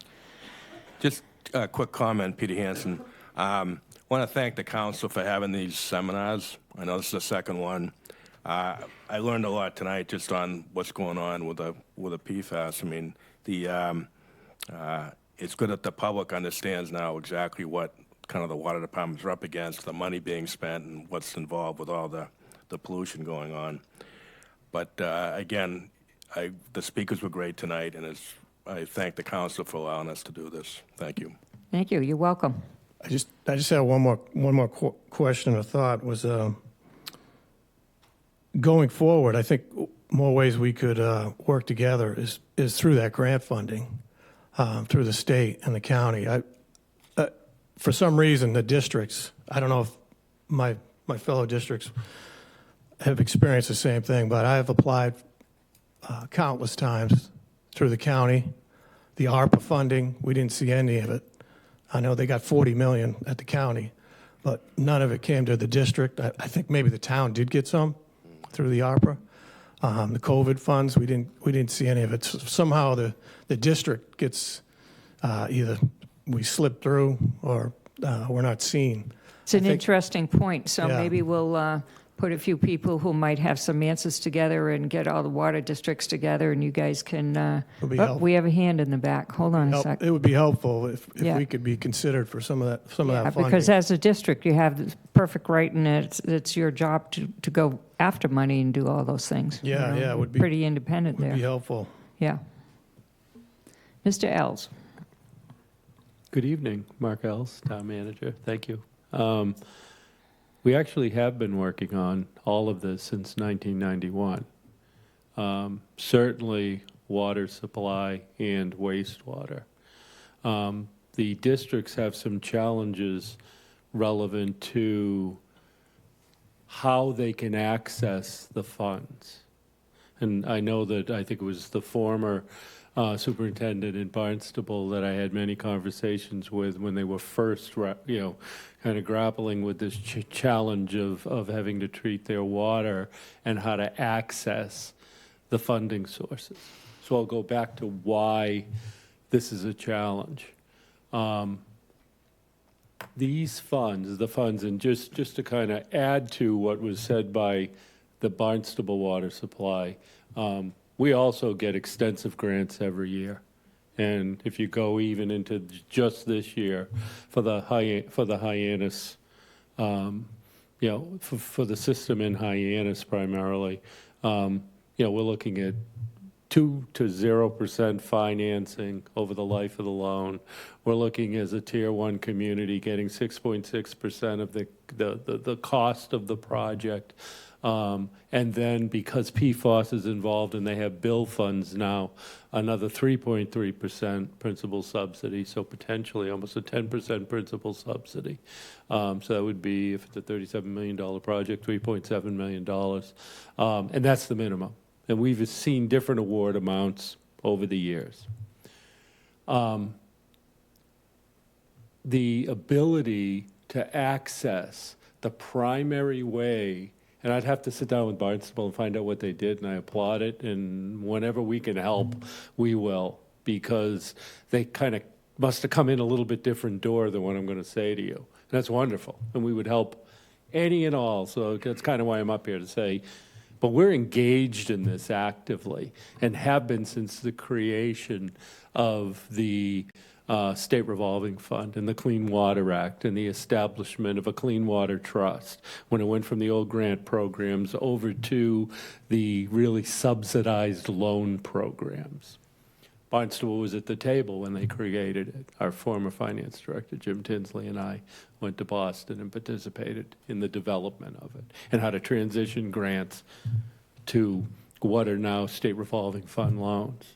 Just a quick comment, Peter Hansen. Want to thank the council for having these seminars. I know this is the second one. I learned a lot tonight just on what's going on with the PFAS. I mean, it's good that the public understands now exactly what kind of the water departments are up against, the money being spent, and what's involved with all the pollution going on. But again, the speakers were great tonight, and I thank the council for allowing us to do this. Thank you. Thank you. You're welcome. I just had one more question or thought was going forward. I think more ways we could work together is through that grant funding, through the state and the county. For some reason, the districts, I don't know if my fellow districts have experienced the same thing, but I have applied countless times through the county. The ARPA funding, we didn't see any of it. I know they got $40 million at the county, but none of it came to the district. I think maybe the town did get some through the ARPA. The COVID funds, we didn't see any of it. So somehow the district gets either we slip through or we're not seen. It's an interesting point. So Yeah. maybe we'll put a few people who might have some answers together and get all the water districts together, and you guys can. Would be Oh, helpful. we have a hand in the back. Hold on a sec. It would be helpful if Yeah. we could be considered for some of that funding. Because as a district, you have the perfect right, and it's your job to go after money and do all those things. Yeah, yeah, it would be pretty independent there. Would be helpful. Yeah. Mr. Els. Good evening, Mark Ells, Town Manager. Thank you. We actually have been working on all of this since 1991. Certainly water supply and wastewater. The districts have some challenges relevant to how they can access the funds. And I know that I think it was the former superintendent in Barnstable that I had many conversations with when they were first, kind of grappling with this challenge of having to treat their water and how to access the funding sources. So I'll go back to why this is a challenge. These funds, and just to kind of add to what was said by the Barnstable water supply, we also get extensive grants every year. And if you go even into just this year for the Hyannis, for the system in Hyannis primarily, we're looking at 2 to 0% financing over the life of the loan. We're looking as a tier 1 community getting 6.6% of the cost of the project. And then because PFAS is involved and they have bill funds now, another 3.3% principal subsidy, so potentially almost a 10% principal subsidy. So that would be, if it's a $37 million project, $3.7 million. And that's the minimum. And we've seen different award amounts over the years. The ability to access the primary way, and I'd have to sit down with Barnstable and find out what they did, and I applaud it, and whenever we can help, we will, because they kind of must have come in a little bit different door than what I'm going to say to you. And that's wonderful, and we would help any and all, so that's kind of why I'm up here to say, but we're engaged in this actively and have been since the creation of the State Revolving Fund and the Clean Water Act and the establishment of a Clean Water Trust, when it went from the old grant programs over to the really subsidized loan programs. Barnstable was at the table when they created it. Our former finance director, Jim Tinsley, and I went to Boston and participated in the development of it and how to transition grants to what are now State Revolving Fund loans.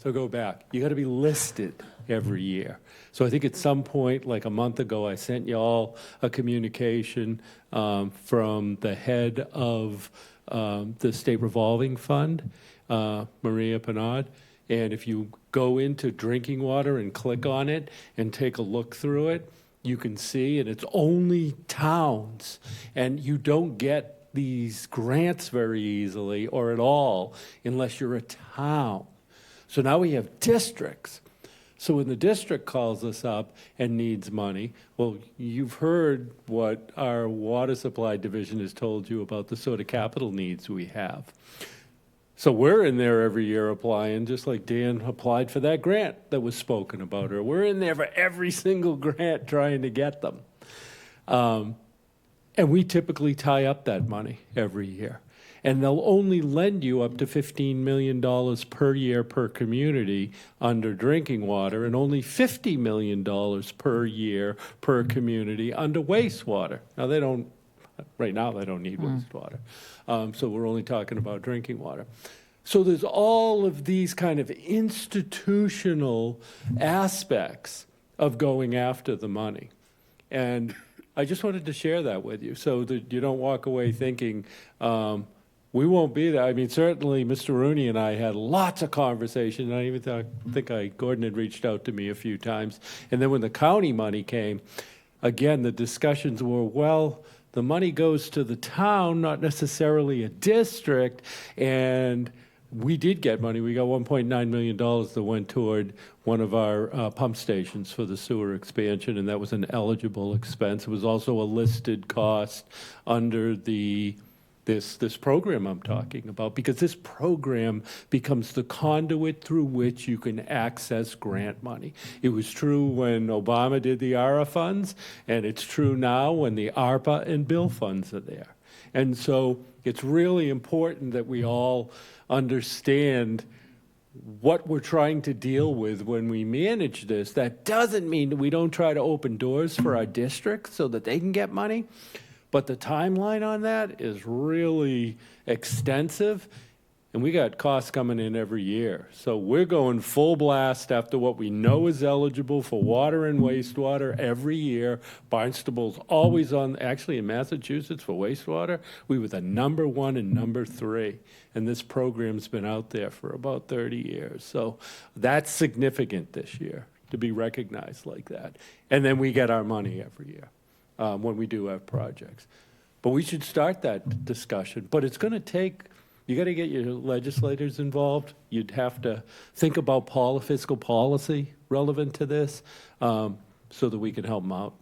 So go back. You got to be listed every year. So I think at some point, like a month ago, I sent you all a communication from the head of the State Revolving Fund, Maria Pinard. And if you go into drinking water and click on it and take a look through it, you can see, and it's only towns. And you don't get these grants very easily or at all unless you're a town. So now we have districts. So when the district calls us up and needs money, well, you've heard what our water supply division has told you about the sort of capital needs we have. So we're in there every year applying, just like Dan applied for that grant that was spoken about, or we're in there for every single grant trying to get them. And we typically tie up that money every year. And they'll only lend you up to $15 million per year per community under drinking water, and only $50 million per year per community under wastewater. Now, they don't, right now, they don't need wastewater. So we're only talking about drinking water. So there's all of these kind of institutional aspects of going after the money. And I just wanted to share that with you so that you don't walk away thinking, we won't be there. I mean, certainly Mr. Rooney and I had lots of conversation. I even think Gordon had reached out to me a few times. And then when the county money came, again, the discussions were, well, the money goes to the town, not necessarily a district. And we did get money. We got $1.9 million that went toward one of our pump stations for the sewer expansion, and that was an eligible expense. It was also a listed cost under this program I'm talking about, because this program becomes the conduit through which you can access grant money. It was true when Obama did the ARA funds, and it's true now when the ARPA and bill funds are there. And so it's really important that we all understand what we're trying to deal with when we manage this. That doesn't mean that we don't try to open doors for our districts so that they can get money. But the timeline on that is really extensive, and we got costs coming in every year. So we're going full blast after what we know is eligible for water and wastewater every year. Barnstable's always on, actually in Massachusetts for wastewater, we were the number 1 and number 3. And this program's been out there for about 30 years. So that's significant this year to be recognized like that. And then we get our money every year. When we do have projects. But we should start that discussion. But it's going to take, you got to get your legislators involved. You'd have to think about fiscal policy relevant to this so that we can help them out.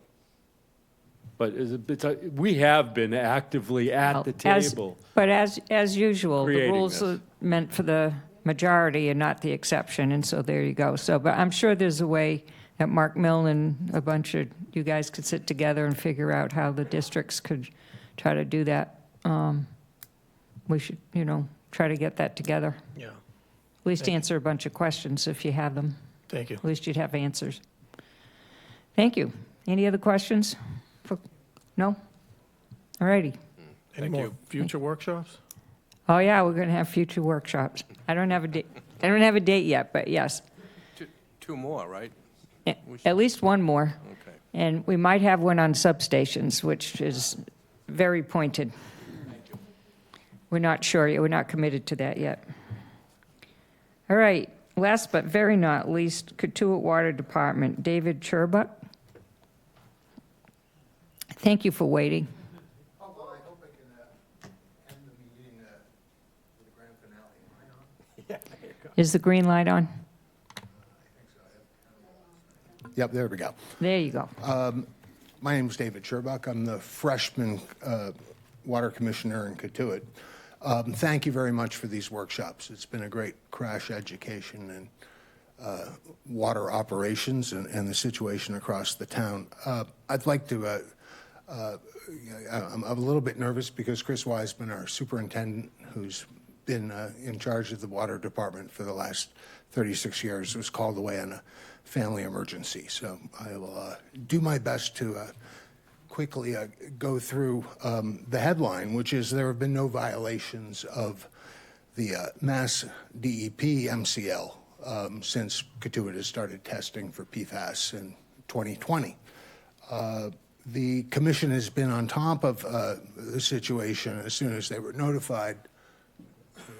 But we have been actively at the table. But as usual, the rules this. are meant for the majority and not the exception, and so there you go. So, but I'm sure there's a way that Mark Milne and a bunch of you guys could sit together and figure out how the districts could try to do that. We should, try to get that together. Yeah. At least answer a bunch of questions if you have them. Thank you. At least you'd have answers. Thank you. Any other questions? No? All righty. Any more future workshops? Oh, yeah, we're going to have future workshops. I don't have a date yet, but yes. Two more, right? At least one more. Okay. And we might have one on substations, which is very pointed. We're not sure yet. We're not committed to that yet. All right. Last but very not least, Cotuit Water Department, David Churbuck. Thank you for waiting. Is the green light on? Yep, there we go. There you go. My name is David Churbuck. I'm the freshman water commissioner in Cotuit. Thank you very much for these workshops. It's been a great crash education in water operations and the situation across the town. I'd like to, I'm a little bit nervous because Chris Wiseman, our superintendent, who's been in charge of the water department for the last 36 years, was called away on a family emergency. So I will do my best to quickly go through the headline, which is there have been no violations of the Mass DEP MCL since Cotuit has started testing for PFAS in 2020. The commission has been on top of the situation as soon as they were notified.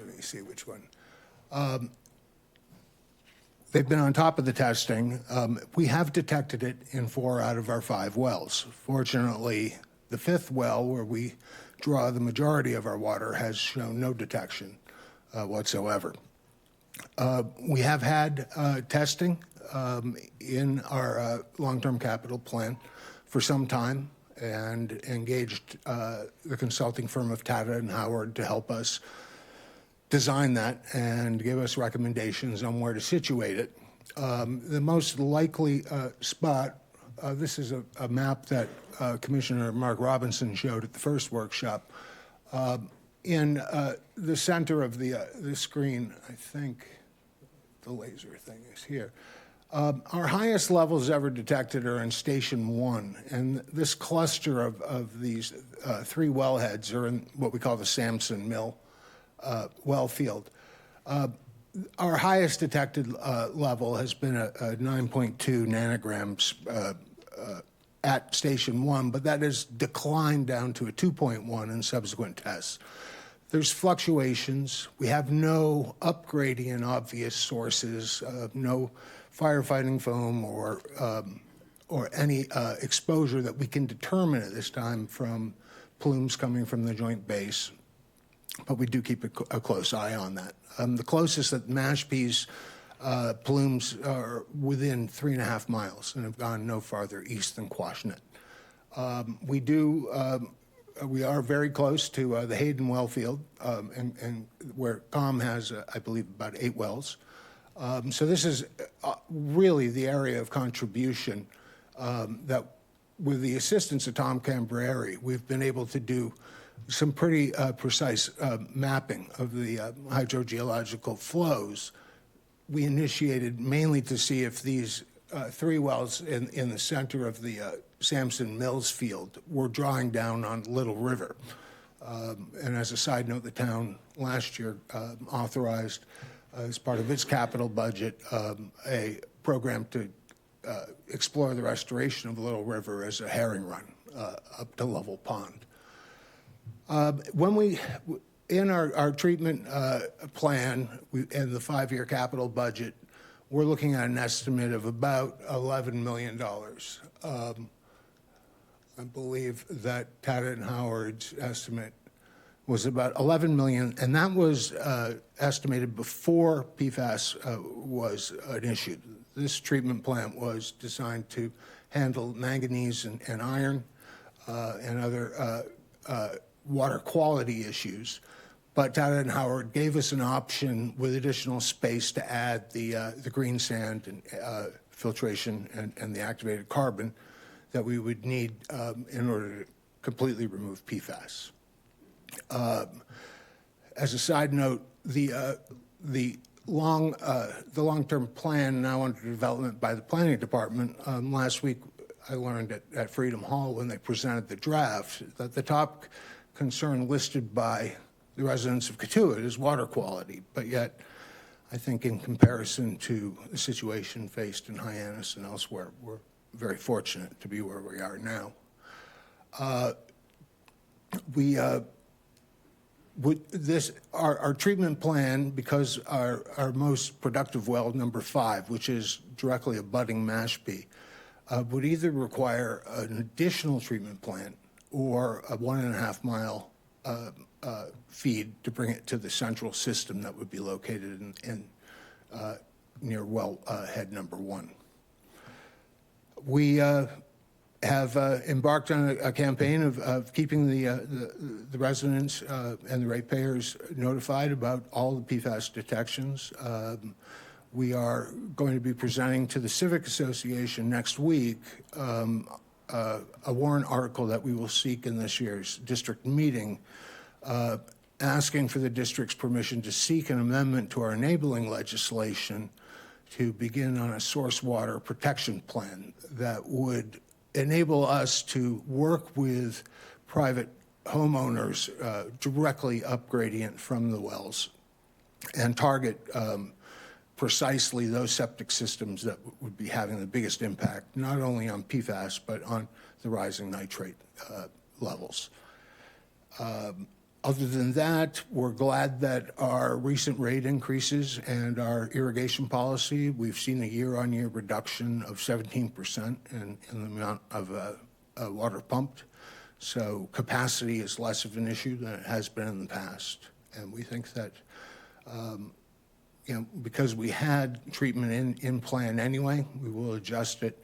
Let me see which one. They've been on top of the testing. We have detected it in 4 out of our 5 wells. Fortunately, the 5th well, where we draw the majority of our water, has shown no detection whatsoever. We have had testing in our long-term capital plan for some time and engaged the consulting firm of Tata and Howard to help us design that and give us recommendations on where to situate it. The most likely spot, this is a map that Commissioner Mark Robinson showed at the first workshop. In the center of the screen, I think the laser thing is here. Our highest levels ever detected are in Station 1, and this cluster of these 3 wellheads are in what we call the Sampson Mill well field. Our highest detected level has been a 9.2 nanograms at Station 1, but that has declined down to a 2.1 in subsequent tests. There's fluctuations. We have no upgrading in obvious sources, no firefighting foam or any exposure that we can determine at this time from plumes coming from the Joint Base. But we do keep a close eye on that. The closest at Mashpee's plumes are within 3.5 miles and have gone no farther east than Quashnet. We are very close to the Hayden well field, and where COM has, I believe, about 8 wells. So this is really the area of contribution that, with the assistance of Tom Cambareri, we've been able to do some pretty precise mapping of the hydrogeological flows. We initiated mainly to see if these 3 wells in the center of the Sampson Mills field were drawing down on Little River. And as a side note, the town last year authorized, as part of its capital budget, a program to explore the restoration of Little River as a herring run up to Level Pond. When we, in our treatment plan and the 5-year capital budget, we're looking at an estimate of about $11 million. I believe that Tata and Howard's estimate was about $11 million, and that was estimated before PFAS was an issue. This treatment plant was designed to handle manganese and iron and other water quality issues. But Tata and Howard gave us an option with additional space to add the green sand and filtration and the activated carbon that we would need in order to completely remove PFAS. As a side note, the long-term plan now under development by the planning department. Last week, I learned at Freedom Hall when they presented the draft that the top concern listed by the residents of Cotuit is water quality, but yet I think in comparison to the situation faced in Hyannis and elsewhere, we're very fortunate to be where we are now. Our treatment plan, because our most productive well, number 5, which is directly abutting Mashpee, would either require an additional treatment plant or a 1.5 mile feed to bring it to the central system that would be located in near well head number 1. We have embarked on a campaign of keeping the residents and the ratepayers notified about all the PFAS detections. We are going to be presenting to the Civic Association next week a warrant article that we will seek in this year's district meeting, asking for the district's permission to seek an amendment to our enabling legislation to begin on a source water protection plan that would enable us to work with private homeowners directly up gradient from the wells and target precisely those septic systems that would be having the biggest impact, not only on PFAS, but on the rising nitrate levels. Other than that, we're glad that our recent rate increases and our irrigation policy, we've seen a year-on-year reduction of 17% in the amount of water pumped. So capacity is less of an issue than it has been in the past. And we think that, because we had treatment in plan anyway, we will adjust it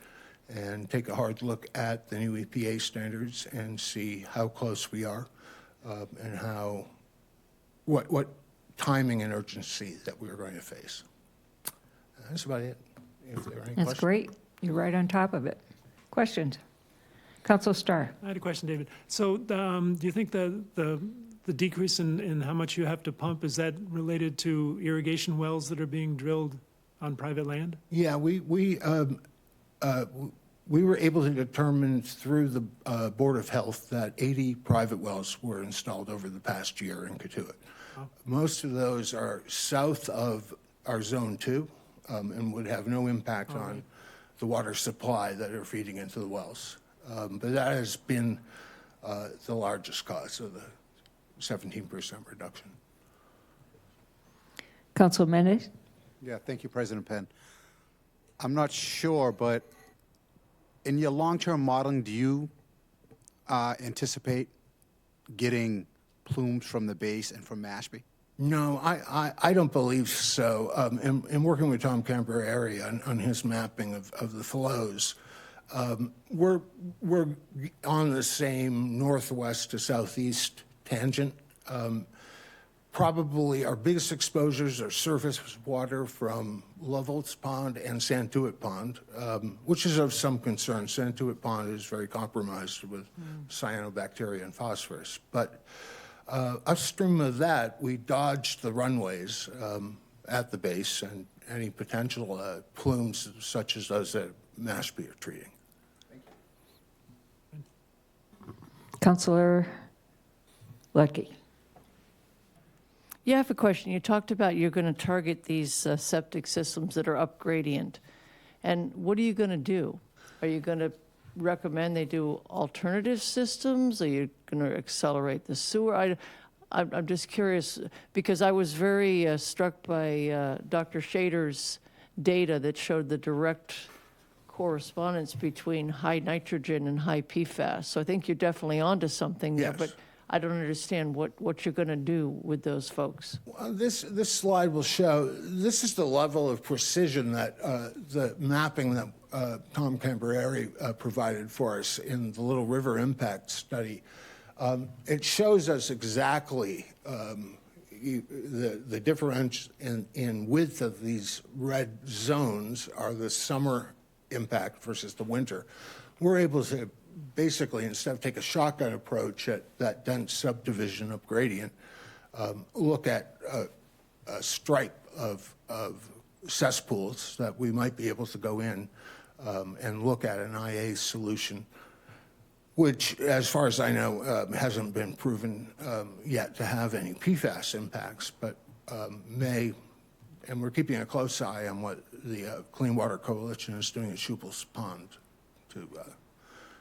and take a hard look at the new EPA standards and see how close we are. And what timing and urgency that we are going to face. That's about it. If there are any That's questions. great. You're right on top of it. Questions? Council Starr. I had a question, David. So do you think the decrease in how much you have to pump, is that related to irrigation wells that are being drilled on private land? Yeah, we were able to determine through the Board of Health that 80 private wells were installed over the past year in Cotuit. Oh. Most of those are south of our Zone 2 and would have no impact on the water supply that are feeding into the wells. But that has been the largest cause of the 17% reduction. Council Mendez? Yeah, thank you, President Penn. I'm not sure, but in your long-term modeling, do you anticipate getting plumes from the base and from Mashpee? No, I don't believe so. In working with Tom Cambareri on his mapping of the flows, we're on the same northwest to southeast tangent. Probably our biggest exposures are surface water from Lovel's Pond and Santuit Pond, which is of some concern. Santuit Pond is very compromised with cyanobacteria and phosphorus. But upstream of that, we dodged the runways at the base and any potential plumes such as those that Mashpee are treating. Councilor Lucky. Yeah, I have a question. You talked about you're going to target these septic systems that are up gradient. And what are you going to do? Are you going to recommend they do alternative systems? Are you going to accelerate the sewer? I'm just curious, because I was very struck by Dr. Schaider's data that showed the direct correspondence between high nitrogen and high PFAS. So I think you're definitely onto something there. Yes. But I don't understand what you're going to do with those folks. Well, this slide will show, this is the level of precision that the mapping that Tom Cambareri provided for us in the Little River Impact Study. It shows us exactly the difference in width of these red zones are the summer impact versus the winter. We're able to basically, instead of take a shotgun approach at that dense subdivision of gradient, look at a stripe of cesspools that we might be able to go in and look at an IA solution, which, as far as I know, hasn't been proven yet to have any PFAS impacts, but may, and we're keeping a close eye on what the Clean Water Coalition is doing at Schuylkill Pond to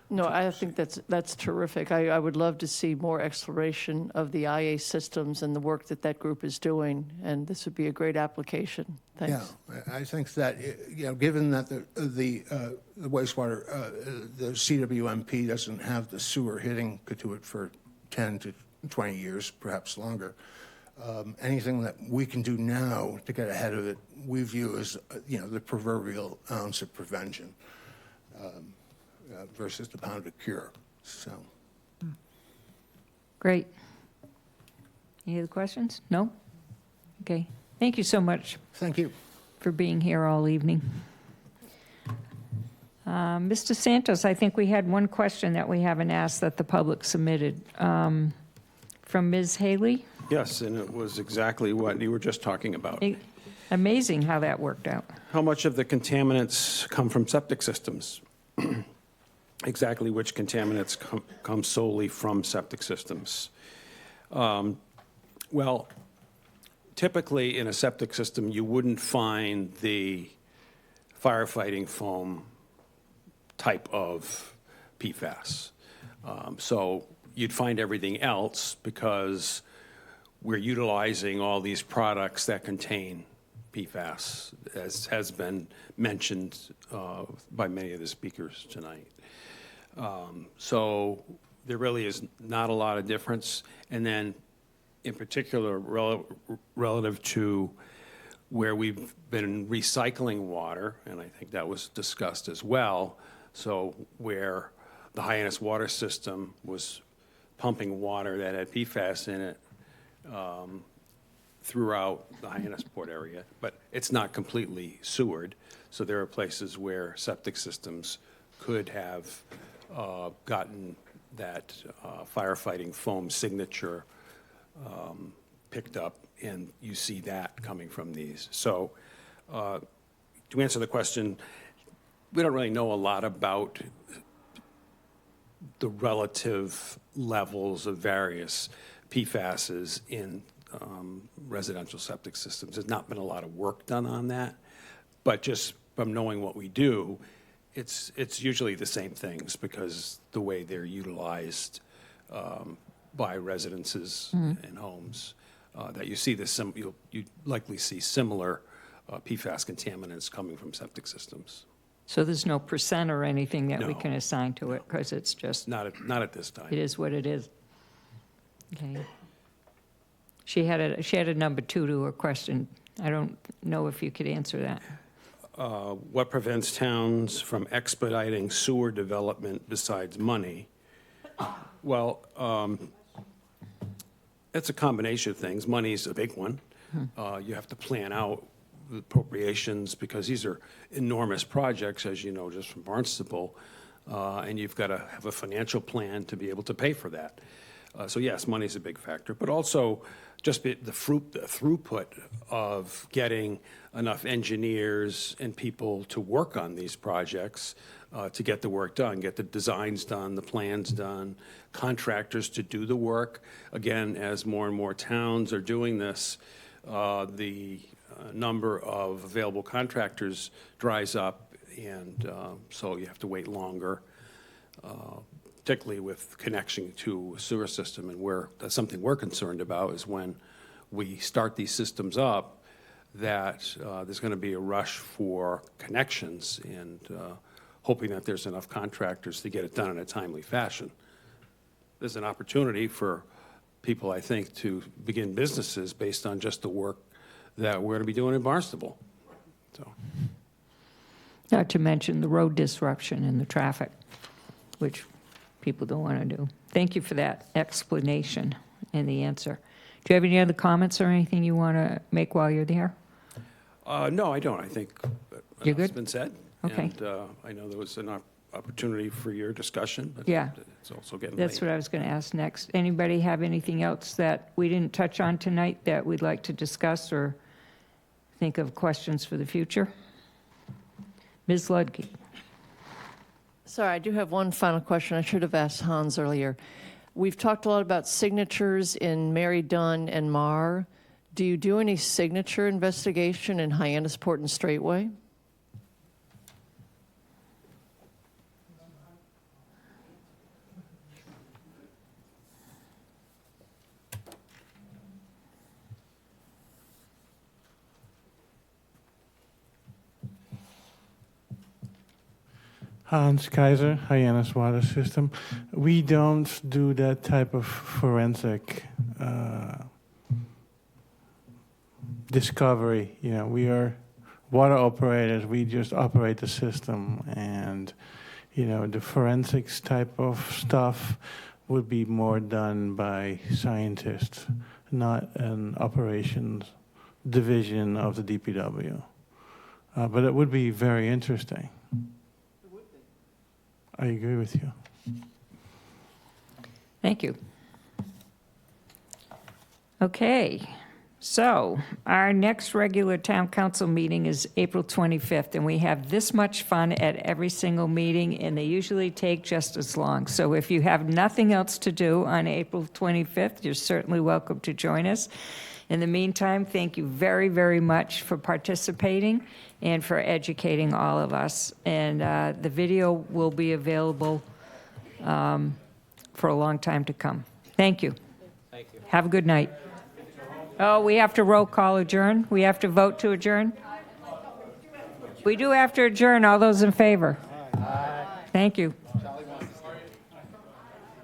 No, I think that's terrific. I would love to see more exploration of the IA systems and the work that that group is doing, and this would be a great application. Thanks. Yeah, I think that, given that the wastewater, the CWMP doesn't have the sewer hitting Cotuit for 10 to 20 years, perhaps longer, anything that we can do now to get ahead of it, we view as, the proverbial ounce of prevention. Versus the pound of cure. So, Great. Any other questions? No? Okay. Thank you so much. Thank you. For being here all evening. Mr. Santos, I think we had one question that we haven't asked that the public submitted. From Ms. Haley? Yes, and it was exactly what you were just talking about. Amazing how that worked out. How much of the contaminants come from septic systems? Exactly which contaminants come solely from septic systems. Well, typically in a septic system, you wouldn't find the firefighting foam type of PFAS. So you'd find everything else because we're utilizing all these products that contain PFAS, as has been mentioned by many of the speakers tonight. So there really is not a lot of difference. And then in particular, relative to where we've been recycling water, and I think that was discussed as well, so where the Hyannis water system was pumping water that had PFAS in it throughout the Hyannisport area, but it's not completely sewered. So there are places where septic systems could have gotten that firefighting foam signature picked up, and you see that coming from these. So to answer the question, we don't really know a lot about the relative levels of various PFASs in residential septic systems. There's not been a lot of work done on that, but just from knowing what we do, it's usually the same things because the way they're utilized by residences and homes, that you see this, you likely see similar PFAS contaminants coming from septic systems. So there's no percent or anything that we can assign to it because it's just. Not at this time. It is what it is. Okay. She had a number 2 to her question. I don't know if you could answer that. What prevents towns from expediting sewer development besides money? Well, it's a combination of things. Money's a big one. You have to plan out the appropriations because these are enormous projects, as you know, just from Barnstable, and you've got to have a financial plan to be able to pay for that. So yes, money's a big factor, but also just the throughput of getting enough engineers and people to work on these projects to get the work done, get the designs done, the plans done, contractors to do the work. Again, as more and more towns are doing this, the number of available contractors dries up, and so you have to wait longer. Particularly with connection to a sewer system, and that's something we're concerned about is when we start these systems up, that there's going to be a rush for connections and hoping that there's enough contractors to get it done in a timely fashion. There's an opportunity for people, I think, to begin businesses based on just the work that we're going to be doing in Barnstable. So. Not to mention the road disruption and the traffic, which people don't want to do. Thank you for that explanation and the answer. Do you have any other comments or anything you want to make while you're there? No, I don't. I think You're good? it's been said. Okay. And I know there was an opportunity for your discussion. But Yeah. It's also getting That's late. what I was going to ask next. Anybody have anything else that we didn't touch on tonight that we'd like to discuss or think of questions for the future? Ms. Ludke. Sorry, I do have one final question. I should have asked Hans earlier. We've talked a lot about signatures in Mary Dunn and Mar. Do you do any signature investigation in Hyannisport and Straightway? Hans Keijser, Hyannis Water System. We don't do that type of forensic discovery. You know, we are water operators. We just operate the system, and you know, the forensics type of stuff would be more done by scientists, not an operations division of the DPW. But it would be very interesting. I agree with you. Thank you. Okay, so our next regular town council meeting is April 25th, and we have this much fun at every single meeting, and they usually take just as long. So if you have nothing else to do on April 25th, you're certainly welcome to join us. In the meantime, thank you very, very much for participating and for educating all of us. And the video will be available for a long time to come. Thank you. Thank you. Have a good night. Oh, we have to roll call adjourn? We have to vote to adjourn? We do have to adjourn. All those in favor? Aye. Thank you.